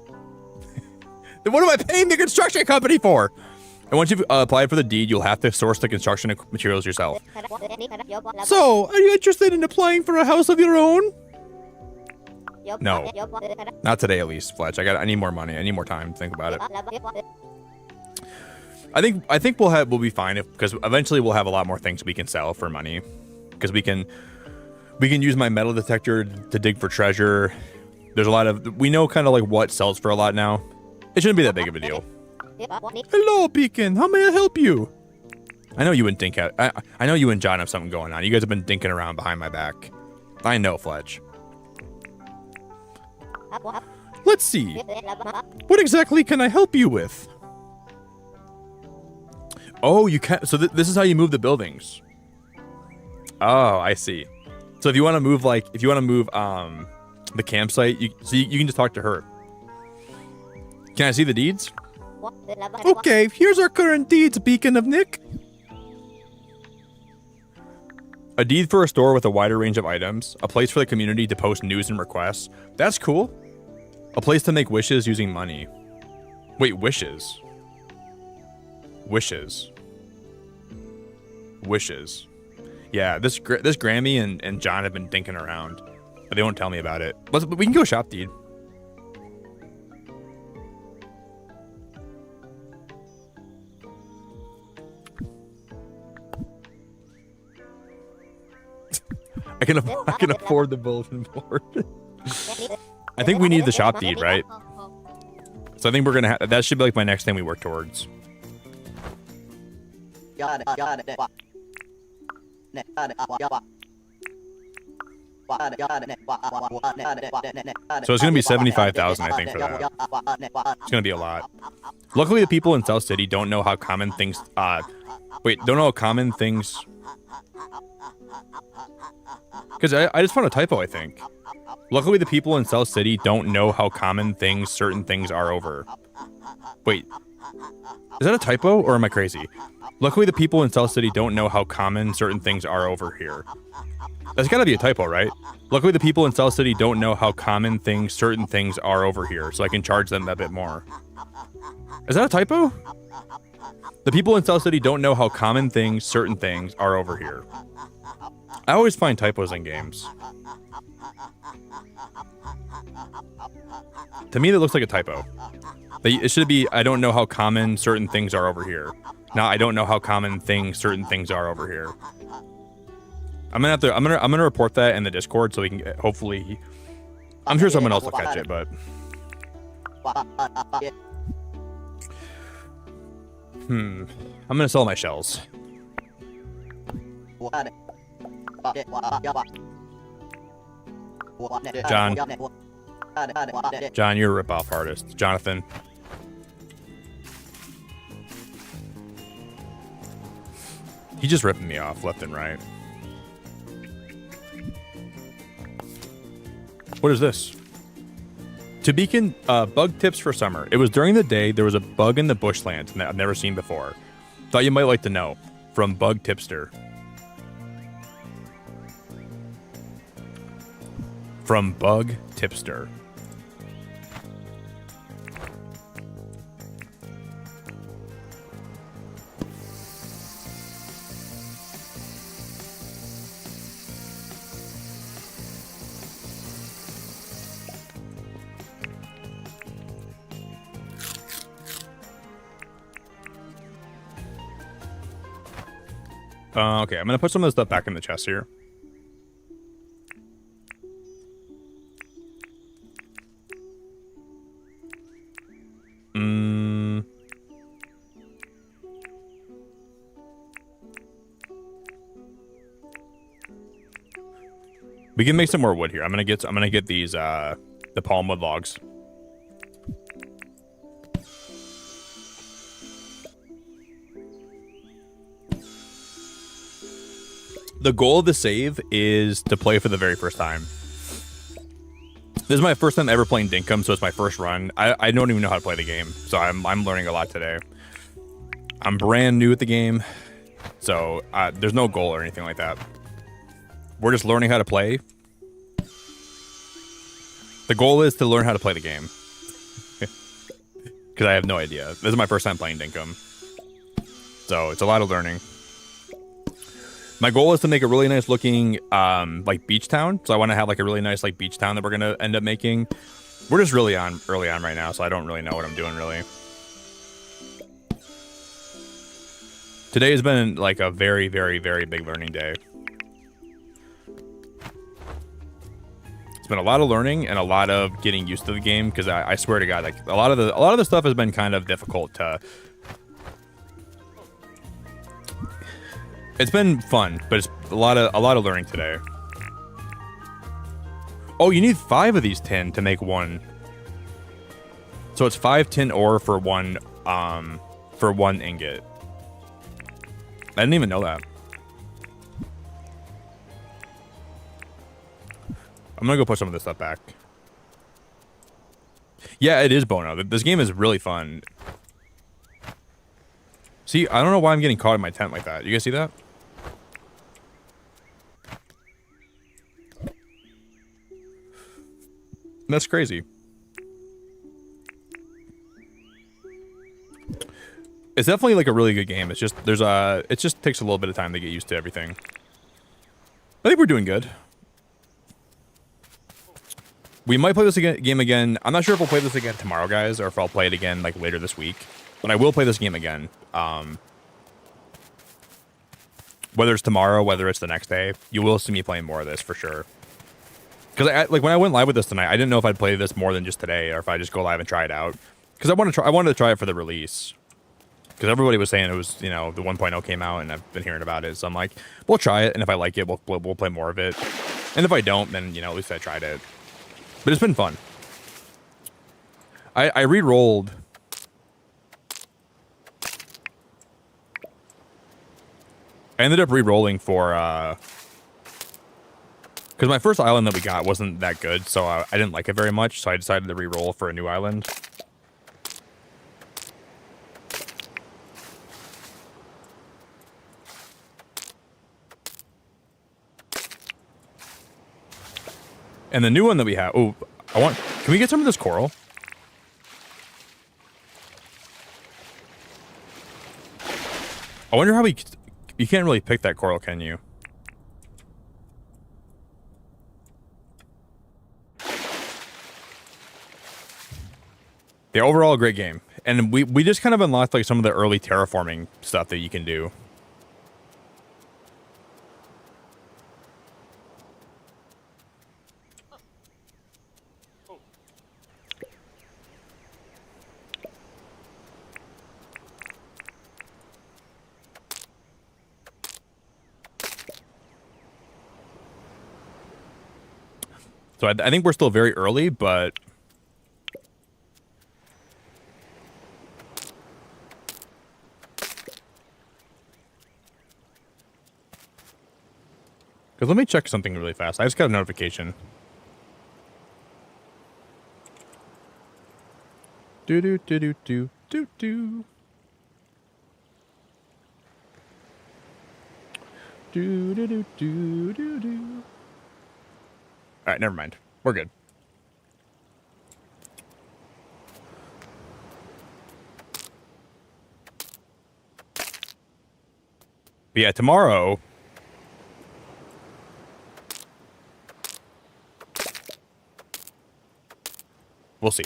Then what am I paying the construction company for? And once you've applied for the deed, you'll have to source the construction materials yourself. So, are you interested in applying for a house of your own? No, not today at least, Fletch. I need more money. I need more time to think about it. I think we'll be fine because eventually we'll have a lot more things we can sell for money. Because we can use my metal detector to dig for treasure. There's a lot of we know kind of like what sells for a lot now. It shouldn't be that big of a deal. Hello, Beacon. How may I help you? I know you and Dink I know you and John have something going on. You guys have been dinking around behind my back. I know, Fletch. Let's see. What exactly can I help you with? Oh, you can. So this is how you move the buildings. Oh, I see. So if you want to move, the campsite, you can just talk to her. Can I see the deeds? Okay, here's our current deeds, Beacon of Nick. A deed for a store with a wider range of items. A place for the community to post news and requests. That's cool. A place to make wishes using money. Wait, wishes? Wishes. Wishes. Yeah, this Grammy and John have been dinking around, but they won't tell me about it. We can go shop deed. I can afford the bulletin board. I think we need the shop deed, right? So I think we're gonna that should be like my next thing we work towards. So it's gonna be 75,000, I think, for that. It's gonna be a lot. Luckily, the people in South City don't know how common things. Don't know how common things. Because I just found a typo, I think. Luckily, the people in South City don't know how common certain things are over. Wait. Is that a typo, or am I crazy? Luckily, the people in South City don't know how common certain things are over here. That's gotta be a typo, right? Luckily, the people in South City don't know how common certain things are over here, so I can charge them that bit more. Is that a typo? The people in South City don't know how common certain things are over here. I always find typos in games. To me, that looks like a typo. It should be, I don't know how common certain things are over here. Not, I don't know how common certain things are over here. I'm gonna report that in the Discord so we can hopefully. I'm sure someone else will catch it, but. I'm gonna sell my shells. John, you're a rip-off artist. Jonathan. He's just ripping me off left and right. What is this? To Beacon, bug tips for summer. It was during the day. There was a bug in the bushlands that I've never seen before. Thought you might like to know. From Bug Tipster. From Bug Tipster. Okay, I'm gonna put some of this stuff back in the chest here. We can make some more wood here. I'm gonna get these the palm wood logs. The goal of the save is to play for the very first time. This is my first time ever playing Dinkum, so it's my first run. I don't even know how to play the game, so I'm learning a lot today. I'm brand new at the game, so there's no goal or anything like that. We're just learning how to play. The goal is to learn how to play the game. Because I have no idea. This is my first time playing Dinkum. So it's a lot of learning. My goal is to make a really nice looking like beach town. So I want to have like a really nice like beach town that we're gonna end up making. We're just really early on right now, so I don't really know what I'm doing really. Today has been like a very, very, very big learning day. It's been a lot of learning and a lot of getting used to the game because I swear to God, like a lot of the stuff has been kind of difficult to. It's been fun, but it's a lot of learning today. Oh, you need 5 of these tin to make one. So it's 5 tin ore for one ingot. I didn't even know that. I'm gonna go put some of this stuff back. Yeah, it is Bono. This game is really fun. See, I don't know why I'm getting caught in my tent like that. You guys see that? That's crazy. It's definitely like a really good game. It's just it just takes a little bit of time to get used to everything. I think we're doing good. We might play this game again. I'm not sure if we'll play this again tomorrow, guys, or if I'll play it again like later this week. But I will play this game again. Whether it's tomorrow, whether it's the next day, you will see me playing more of this for sure. Because like when I went live with this tonight, I didn't know if I'd play this more than just today, or if I just go live and try it out. Because I wanted to try it for the release. Because everybody was saying it was, you know, the 1.0 came out, and I've been hearing about it. So I'm like, we'll try it, and if I like it, we'll play more of it. And if I don't, then you know, at least I tried it. But it's been fun. I re-rolled. I ended up re-rolling for because my first island that we got wasn't that good, so I didn't like it very much, so I decided to re-roll for a new island. And the new one that we have, oh, can we get some of this coral? I wonder how you can't really pick that coral, can you? Yeah, overall, a great game. And we just kind of unlocked like some of the early terraforming stuff that you can do. So I think we're still very early, but because let me check something really fast. I just got a notification. Do do do do do do do. Do do do do do do. All right, never mind. We're good. But yeah, tomorrow. We'll see.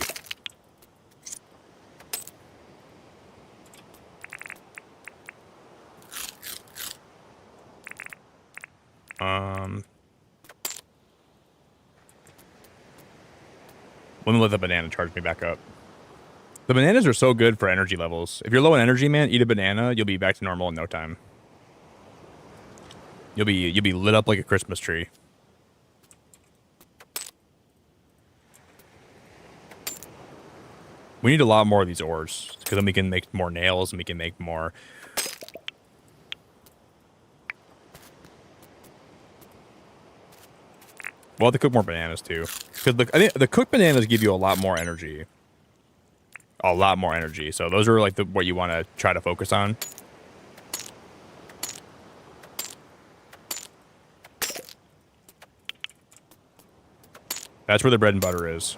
Let me let the banana charge me back up. The bananas are so good for energy levels. If you're low in energy, man, eat a banana, you'll be back to normal in no time. You'll be lit up like a Christmas tree. We need a lot more of these ores, because then we can make more nails and we can make more. We'll have to cook more bananas too, because I think the cooked bananas give you a lot more energy. A lot more energy. So those are like what you want to try to focus on. That's where the bread and butter is.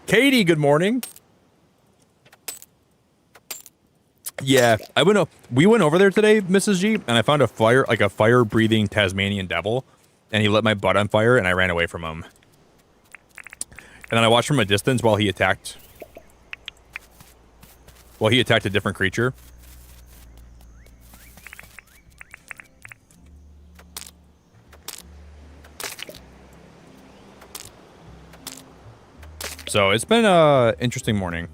Katie, good morning. Yeah, we went over there today, Mrs. G, and I found a fire-breathing Tasmanian devil, and he lit my butt on fire, and I ran away from him. And then I watched from a distance while he attacked a different creature. So it's been an interesting morning.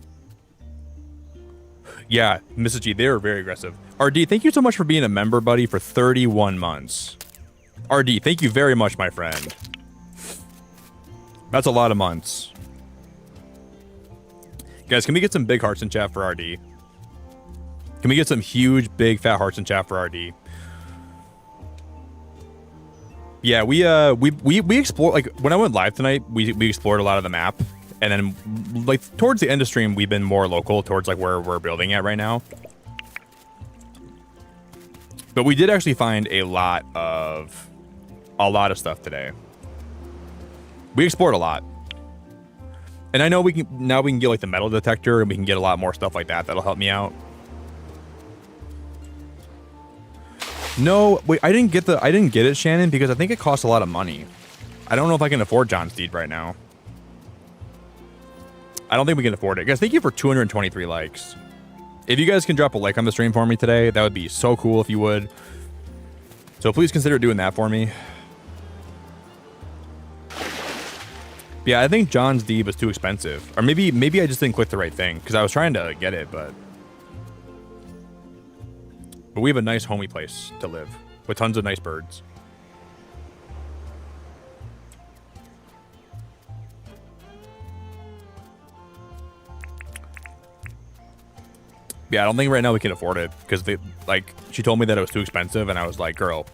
Yeah, Mrs. G, they are very aggressive. RD, thank you so much for being a member, buddy, for 31 months. RD, thank you very much, my friend. That's a lot of months. Guys, can we get some big hearts in chat for RD? Can we get some huge, big, fat hearts in chat for RD? Yeah, we explored, like, when I went live tonight, we explored a lot of the map. And then, like, towards the end of stream, we've been more local towards, like, where we're building at right now. But we did actually find a lot of stuff today. We explored a lot. And I know we can get, like, the metal detector, and we can get a lot more stuff like that. That'll help me out. No, wait, I didn't get it, Shannon, because I think it costs a lot of money. I don't know if I can afford John's Deed right now. I don't think we can afford it. Guys, thank you for 223 likes. If you guys can drop a like on the stream for me today, that would be so cool if you would. So please consider doing that for me. Yeah, I think John's Deed was too expensive. Or maybe I just didn't click the right thing, because I was trying to get it, but we have a nice homey place to live with tons of nice birds. Yeah, I don't think right now we can afford it, because she told me that it was too expensive, and I was like, girl,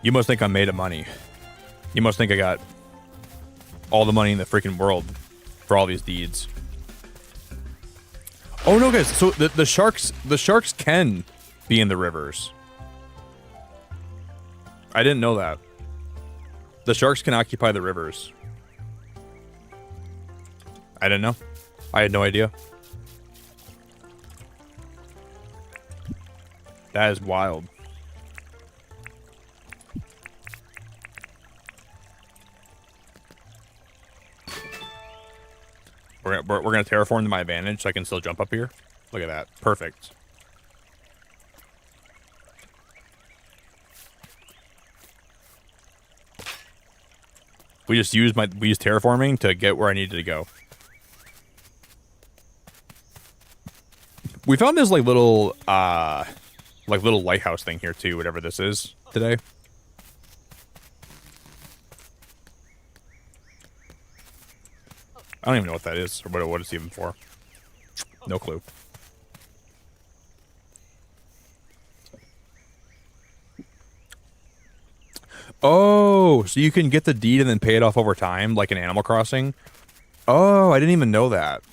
you must think I'm made of money. You must think I got all the money in the freaking world for all these deeds. Oh no, guys, so the sharks can be in the rivers. I didn't know that. The sharks can occupy the rivers. I didn't know. I had no idea. That is wild. We're gonna terraform to my advantage so I can still jump up here. Look at that. Perfect. We used terraforming to get where I needed to go. We found this little lighthouse thing here too, whatever this is today. I don't even know what that is or what it's even for. No clue. Oh, so you can get the deed and then pay it off over time, like in Animal Crossing? Oh, I didn't even know that.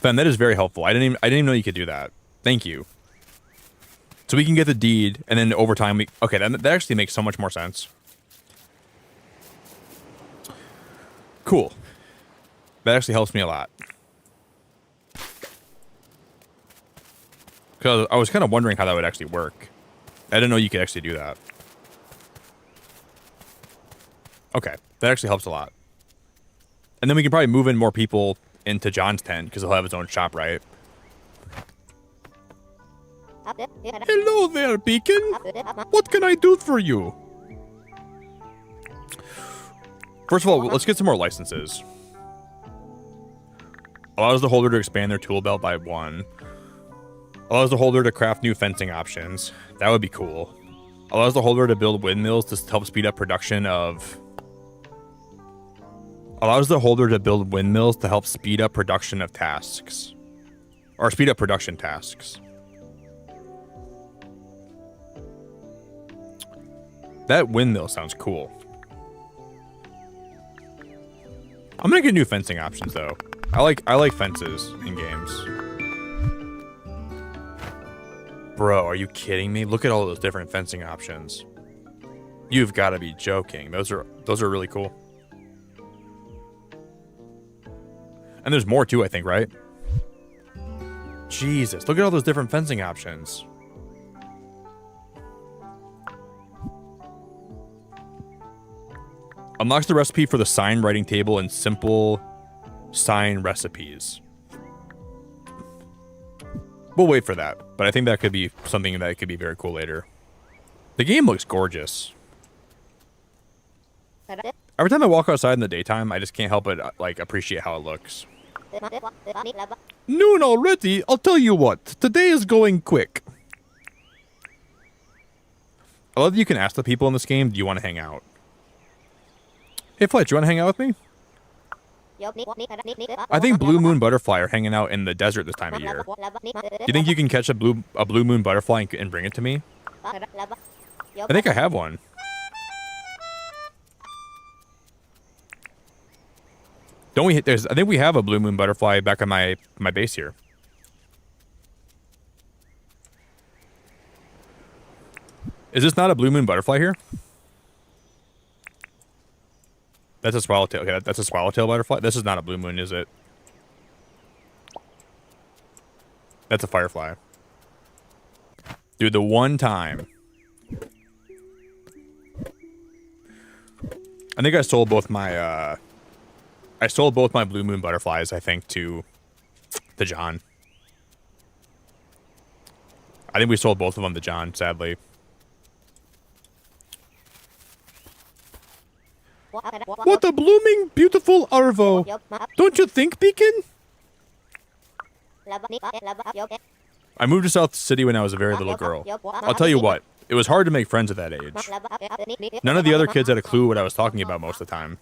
Fen, that is very helpful. I didn't even know you could do that. Thank you. So we can get the deed, and then over time we... Okay, that actually makes so much more sense. Cool. That actually helps me a lot. Because I was kind of wondering how that would actually work. I didn't know you could actually do that. Okay, that actually helps a lot. And then we can probably move in more people into John's tent, because he'll have his own shop, right? Hello there, Beacon. What can I do for you? First of all, let's get some more licenses. Allows the holder to expand their tool belt by 1. Allows the holder to craft new fencing options. That would be cool. Allows the holder to build windmills to help speed up production of... Allows the holder to build windmills to help speed up production of tasks. Or speed up production tasks. That windmill sounds cool. I'm gonna get new fencing options though. I like fences in games. Bro, are you kidding me? Look at all those different fencing options. You've got to be joking. Those are really cool. And there's more too, I think, right? Jesus, look at all those different fencing options. Unlocks the recipe for the sign writing table and simple sign recipes. We'll wait for that, but I think that could be something that could be very cool later. The game looks gorgeous. Every time I walk outside in the daytime, I just can't help but like appreciate how it looks. Noon already? I'll tell you what. Today is going quick. I love that you can ask the people in this game, do you want to hang out? Hey Fletch, you want to hang out with me? I think Blue Moon Butterfly are hanging out in the desert this time of year. Do you think you can catch a blue moon butterfly and bring it to me? I think I have one. Don't we? I think we have a blue moon butterfly back on my base here. Is this not a blue moon butterfly here? That's a swallowtail. Okay, that's a swallowtail butterfly. This is not a blue moon, is it? That's a firefly. Dude, the one time. I think I sold both my blue moon butterflies, I think, to John. I think we sold both of them to John, sadly. What a blooming, beautiful arvo. Don't you think, Beacon? I moved to South City when I was a very little girl. I'll tell you what, it was hard to make friends at that age. None of the other kids had a clue what I was talking about most of the time.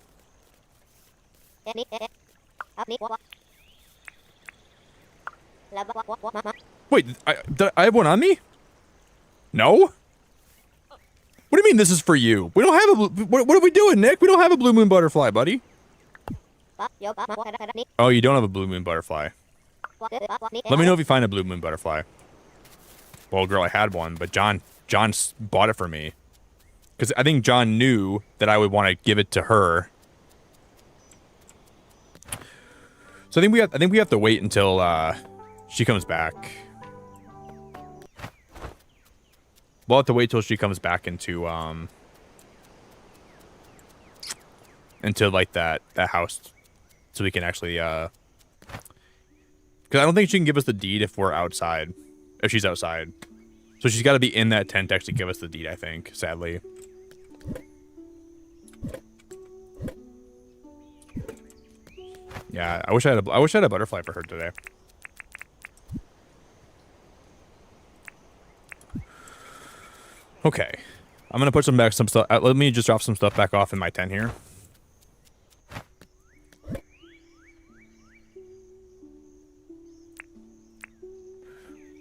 Wait, I have one on me? No? What do you mean this is for you? We don't have a... What are we doing, Nick? We don't have a blue moon butterfly, buddy. Oh, you don't have a blue moon butterfly. Let me know if you find a blue moon butterfly. Well, girl, I had one, but John bought it for me. Because I think John knew that I would want to give it to her. So I think we have to wait until she comes back. We'll have to wait till she comes back into like that house, so we can actually because I don't think she can give us the deed if we're outside, if she's outside. So she's got to be in that tent to actually give us the deed, I think, sadly. Yeah, I wish I had a butterfly for her today. Okay, I'm gonna put some stuff. Let me just drop some stuff back off in my tent here.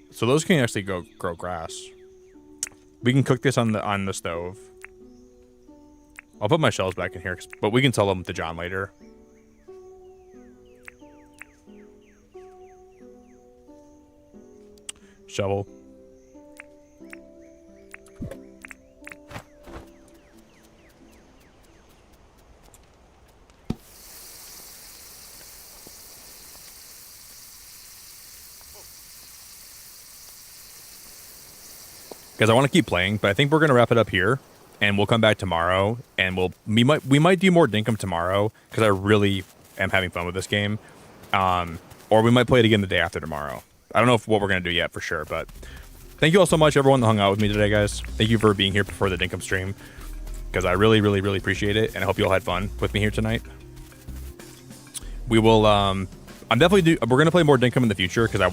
So those can actually grow grass. We can cook this on the stove. I'll put my shells back in here, but we can sell them to John later. shovel. Guys, I want to keep playing, but I think we're gonna wrap it up here, and we'll come back tomorrow, and we might do more Dinkum tomorrow because I really am having fun with this game, or we might play it again the day after tomorrow. I don't know what we're gonna do yet for sure, but thank you all so much, everyone that hung out with me today, guys. Thank you for being here before the Dinkum stream, because I really appreciate it, and I hope you all had fun with me here tonight. We will. We're gonna play more Dinkum in the future because I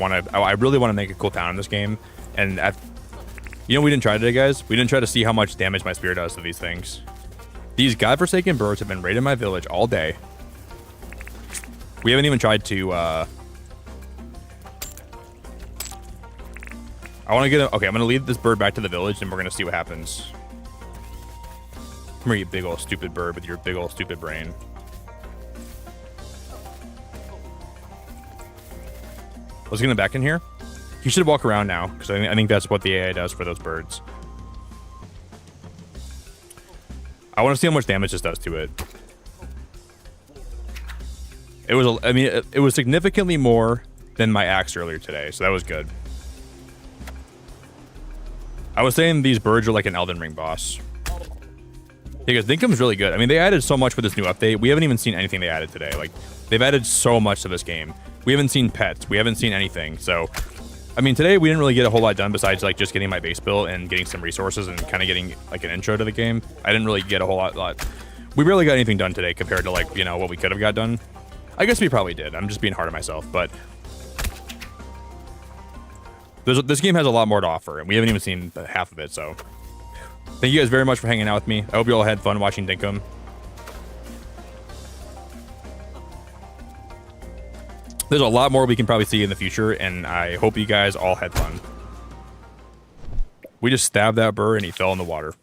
really want to make a cool town in this game, and you know, we didn't try today, guys. We didn't try to see how much damage my spear does to these things. These godforsaken birds have been raiding my village all day. We haven't even tried to, I want to okay, I'm going to lead this bird back to the village, and we're going to see what happens. Come here, you big old stupid bird with your big old stupid brain. Let's get him back in here. He should walk around now, because I think that's what the AI does for those birds. I want to see how much damage this does to it. It was significantly more than my axe earlier today, so that was good. I was saying these birds are like an Elden Ring boss. Because Dinkum's really good. I mean, they added so much with this new update. We haven't even seen anything they added today. Like, they've added so much to this game. We haven't seen pets. We haven't seen anything, so... I mean, today we didn't really get a whole lot done besides like just getting my base built and getting some resources and kind of getting like an intro to the game. I didn't really get a whole lot. We barely got anything done today compared to like, you know, what we could have got done. I guess we probably did. I'm just being hard on myself, but this game has a lot more to offer, and we haven't even seen half of it. So thank you guys very much for hanging out with me. I hope you all had fun watching Dinkum. There's a lot more we can probably see in the future, and I hope you guys all had fun. We just stabbed that bird, and he fell in the water.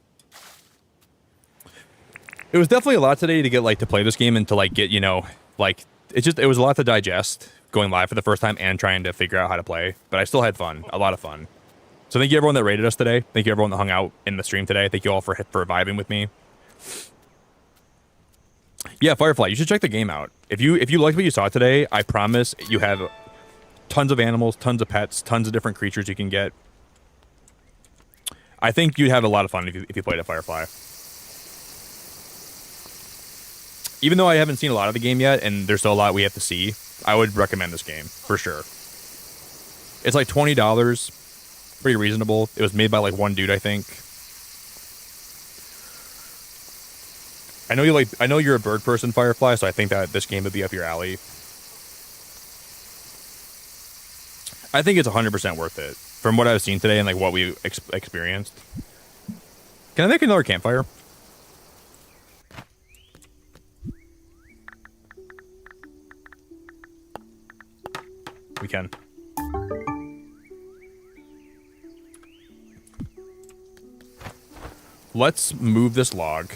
It was definitely a lot today to get, like, to play this game and to, like, get, you know, like, it was a lot to digest going live for the first time and trying to figure out how to play. But I still had fun, a lot of fun. So thank you everyone that rated us today. Thank you everyone that hung out in the stream today. Thank you all for vibing with me. Yeah, Firefly, you should check the game out. If you liked what you saw today, I promise you have tons of animals, tons of pets, tons of different creatures you can get. I think you'd have a lot of fun if you played at Firefly. Even though I haven't seen a lot of the game yet, and there's still a lot we have to see, I would recommend this game, for sure. It's like $20, pretty reasonable. It was made by like one dude, I think. I know you're a bird person, Firefly, so I think that this game would be up your alley. I think it's 100% worth it from what I've seen today and like what we experienced. Can I make another campfire? We can. Let's move this log.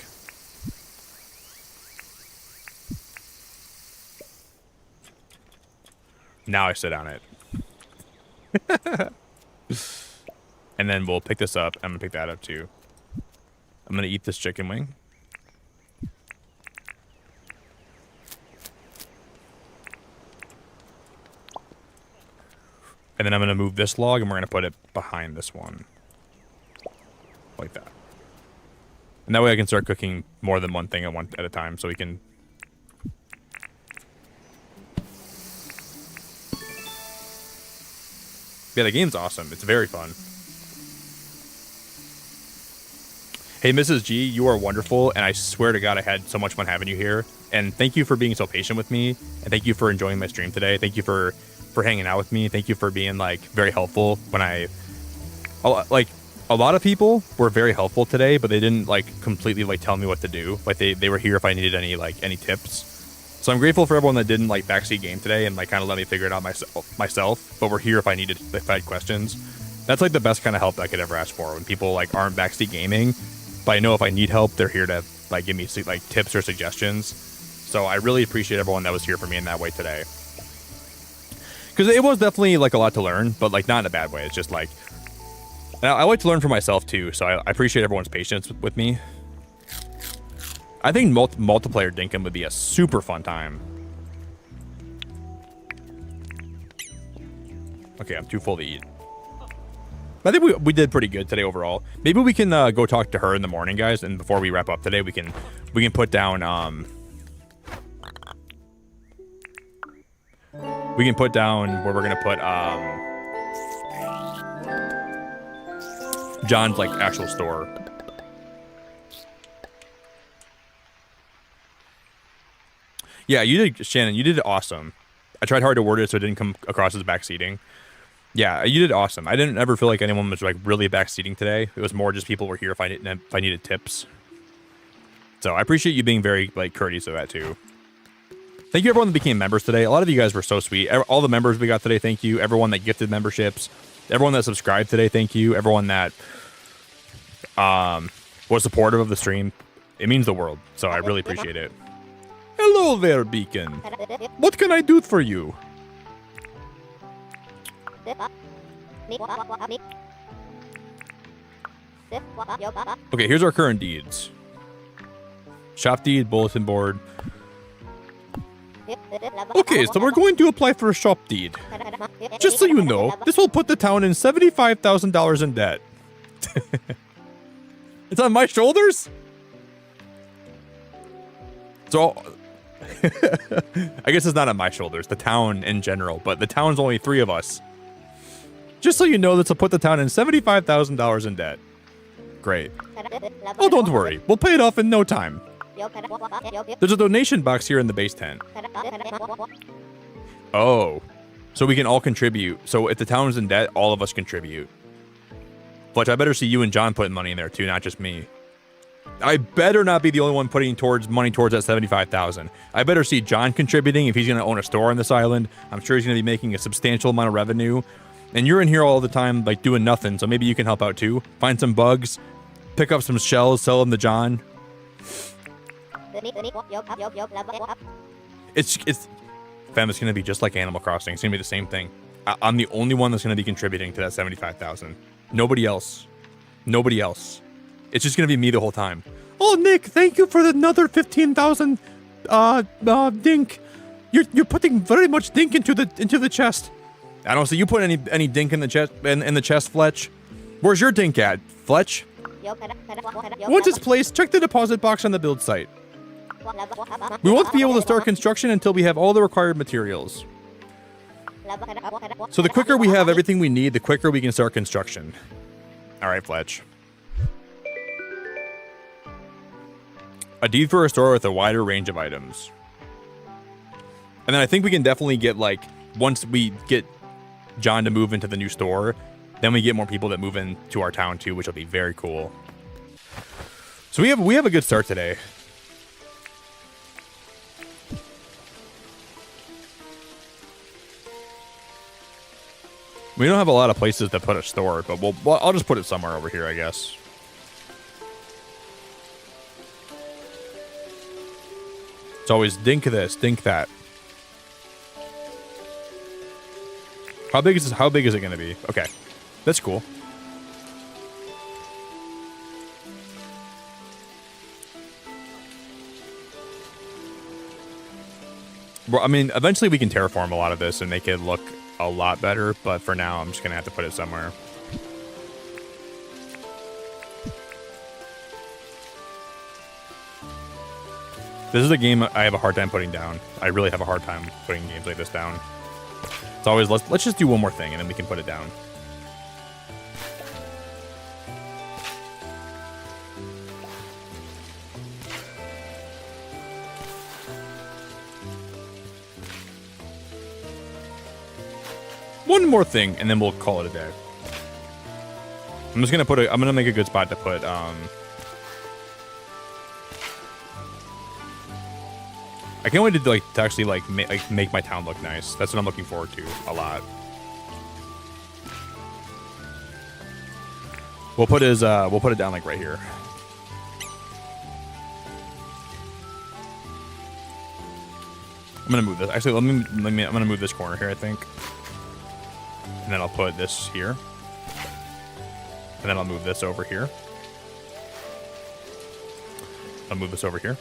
Now I sit on it. And then we'll pick this up. I'm going to pick that up too. I'm going to eat this chicken wing. And then I'm going to move this log and we're going to put it behind this one. Like that. And that way I can start cooking more than one thing at a time so we can... Yeah, the game's awesome. It's very fun. Hey, Mrs. G, you are wonderful, and I swear to God I had so much fun having you here. And thank you for being so patient with me, and thank you for enjoying my stream today. Thank you for hanging out with me. Thank you for being, like, very helpful when like, a lot of people were very helpful today, but they didn't, like, completely, like, tell me what to do. Like, they were here if I needed any tips. So I'm grateful for everyone that didn't like backseat game today and like kind of let me figure it out myself. But we're here if I had questions. That's like the best kind of help I could ever ask for when people like aren't backseat gaming. But I know if I need help, they're here to like give me like tips or suggestions. So I really appreciate everyone that was here for me in that way today. Because it was definitely like a lot to learn, but like not in a bad way. It's just like, and I like to learn for myself too, so I appreciate everyone's patience with me. I think multiplayer Dinkum would be a super fun time. Okay, I'm too full to eat. I think we did pretty good today overall. Maybe we can go talk to her in the morning, guys, and before we wrap up today, we can put down we can put down where we're gonna put John's like actual store. Yeah, you did, Shannon. You did awesome. I tried hard to word it so it didn't come across as backseating. Yeah, you did awesome. I didn't ever feel like anyone was like really backseating today. It was more just people were here if I needed tips. So I appreciate you being very like courteous of that too. Thank you everyone that became members today. A lot of you guys were so sweet. All the members we got today, thank you. Everyone that gifted memberships. Everyone that subscribed today, thank you. Everyone that was supportive of the stream. It means the world. So I really appreciate it. Hello there, Beacon. What can I do for you? Okay, here's our current deeds. Shop deed, bulletin board. Okay, so we're going to apply for a shop deed. Just so you know, this will put the town in $75,000 in debt. It's on my shoulders? So, I guess it's not on my shoulders, the town in general, but the town's only 3 of us. Just so you know, this will put the town in $75,000 in debt. Great. Oh, don't worry. We'll pay it off in no time. There's a donation box here in the base tent. Oh. So we can all contribute. So if the town's in debt, all of us contribute. Fletch, I better see you and John putting money in there too, not just me. I better not be the only one putting money towards that $75,000. I better see John contributing if he's going to own a store on this island. I'm sure he's going to be making a substantial amount of revenue. And you're in here all the time, like, doing nothing, so maybe you can help out, too. Find some bugs, pick up some shells, sell them to John. Fam, it's going to be just like Animal Crossing. It's going to be the same thing. I'm the only one that's going to be contributing to that $75,000. Nobody else. Nobody else. It's just going to be me the whole time. Oh, Nick, thank you for another 15,000 dink. You're putting very much dink into the chest. I don't see you put any dink in the chest in the chest, Fletch. Where's your dink at, Fletch? Once it's placed, check the deposit box on the build site. We won't be able to start construction until we have all the required materials. So the quicker we have everything we need, the quicker we can start construction. All right, Fletch. A deed for a store with a wider range of items. And then I think we can definitely get, like, once we get John to move into the new store, then we get more people that move into our town too, which will be very cool. So we have a good start today. We don't have a lot of places to put a store, but I'll just put it somewhere over here, I guess. It's always dink this, dink that. How big is this? How big is it going to be? Okay, that's cool. Well, I mean, eventually we can terraform a lot of this and make it look a lot better, but for now, I'm just going to have to put it somewhere. This is a game I have a hard time putting down. I really have a hard time putting games like this down. It's always, let's just do one more thing and then we can put it down. One more thing and then we'll call it a day. I'm just gonna I'm gonna make a good spot to put I can't wait to actually make my town look nice. That's what I'm looking forward to a lot. We'll put it down like right here. I'm gonna move this. Actually, I'm gonna move this corner here, I think. And then I'll put this here. And then I'll move this over here. I'll move this over here.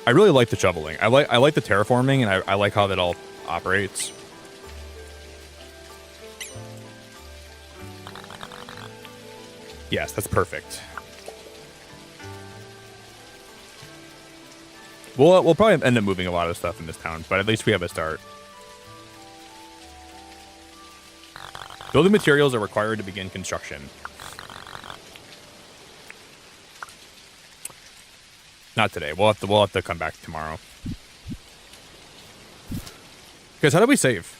I really like the shoveling. I like the terraforming, and I like how that all operates. Yes, that's perfect. We'll probably end up moving a lot of stuff in this town, but at least we have a start. Building materials are required to begin construction. Not today. We'll have to come back tomorrow. Guys, how do we save?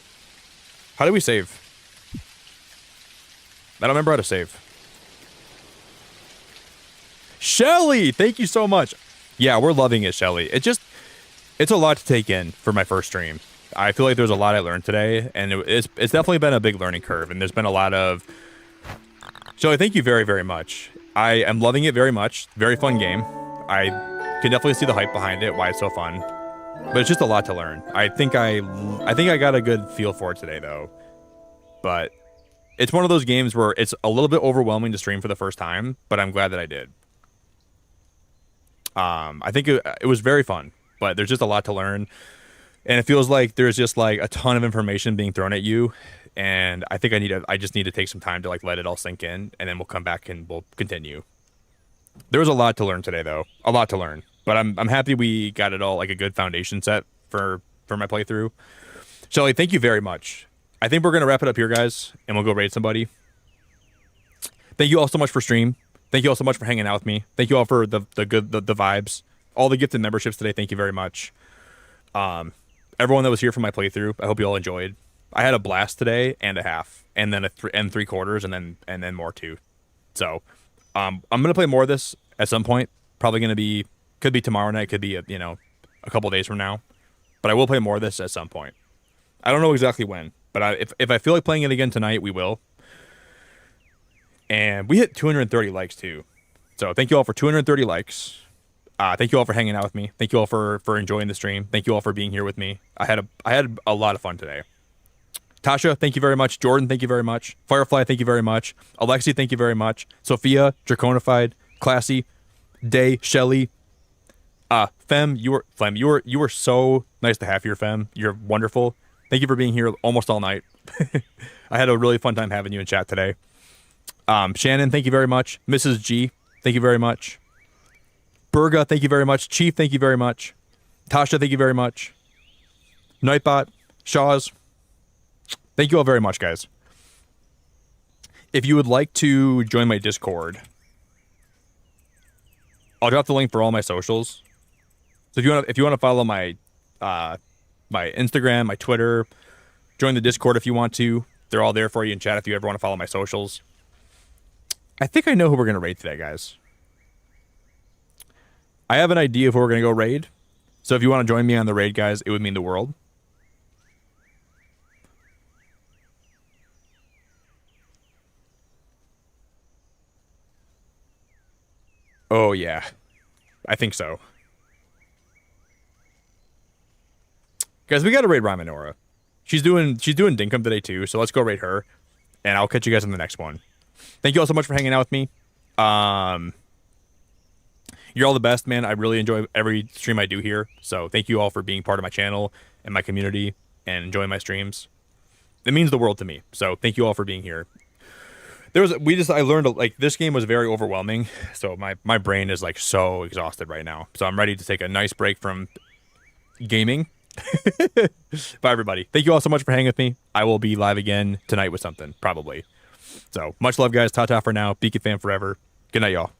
How do we save? I don't remember how to save. Shelly, thank you so much. Yeah, we're loving it, Shelly. It's a lot to take in for my first stream. I feel like there's a lot I learned today, and it's definitely been a big learning curve, and there's been a lot of... Shelly, thank you very, very much. I am loving it very much. Very fun game. I can definitely see the hype behind it, why it's so fun. But it's just a lot to learn. I think I got a good feel for it today, though. But it's one of those games where it's a little bit overwhelming to stream for the first time, but I'm glad that I did. I think it was very fun, but there's just a lot to learn. And it feels like there's just like a ton of information being thrown at you. And I think I just need to take some time to like let it all sink in, and then we'll come back and we'll continue. There was a lot to learn today, though. A lot to learn. But I'm happy we got it all like a good foundation set for my playthrough. Shelly, thank you very much. I think we're gonna wrap it up here, guys, and we'll go raid somebody. Thank you all so much for stream. Thank you all so much for hanging out with me. Thank you all for the vibes. All the gifted memberships today, thank you very much. Everyone that was here for my playthrough, I hope you all enjoyed. I had a blast today and a half, and then and 3/4, and then more too. So, I'm gonna play more of this at some point. Probably could be tomorrow night, could be a couple days from now. But I will play more of this at some point. I don't know exactly when, but if I feel like playing it again tonight, we will. And we hit 230 likes too. So thank you all for 230 likes. Thank you all for hanging out with me. Thank you all for enjoying the stream. Thank you all for being here with me. I had a lot of fun today. Tasha, thank you very much. Jordan, thank you very much. Firefly, thank you very much. Alexi, thank you very much. Sophia, Draconified, Classy, Day, Shelly, Fem, you were so nice to have here, Fem. You're wonderful. Thank you for being here almost all night. I had a really fun time having you in chat today. Shannon, thank you very much. Mrs. G, thank you very much. Burga, thank you very much. Chief, thank you very much. Tasha, thank you very much. Nightbot, Shaws, thank you all very much, guys. If you would like to join my Discord, I'll drop the link for all my socials. So if you want to follow my my Instagram, my Twitter, join the Discord if you want to. They're all there for you in chat if you ever want to follow my socials. I think I know who we're going to raid today, guys. I have an idea of who we're going to go raid. So if you want to join me on the raid, guys, it would mean the world. Oh, yeah. I think so. Guys, we got to raid Raminora. She's doing Dinkum today, too, so let's go raid her. And I'll catch you guys on the next one. Thank you all so much for hanging out with me. You're all the best, man. I really enjoy every stream I do here. So thank you all for being part of my channel and my community and enjoying my streams. It means the world to me. So thank you all for being here. I learned like this game was very overwhelming. So my brain is like so exhausted right now. So I'm ready to take a nice break from gaming. Bye everybody. Thank you all so much for hanging with me. I will be live again tonight with something, probably. So much love, guys. Ta-ta for now. Beacon fan forever. Good night, y'all.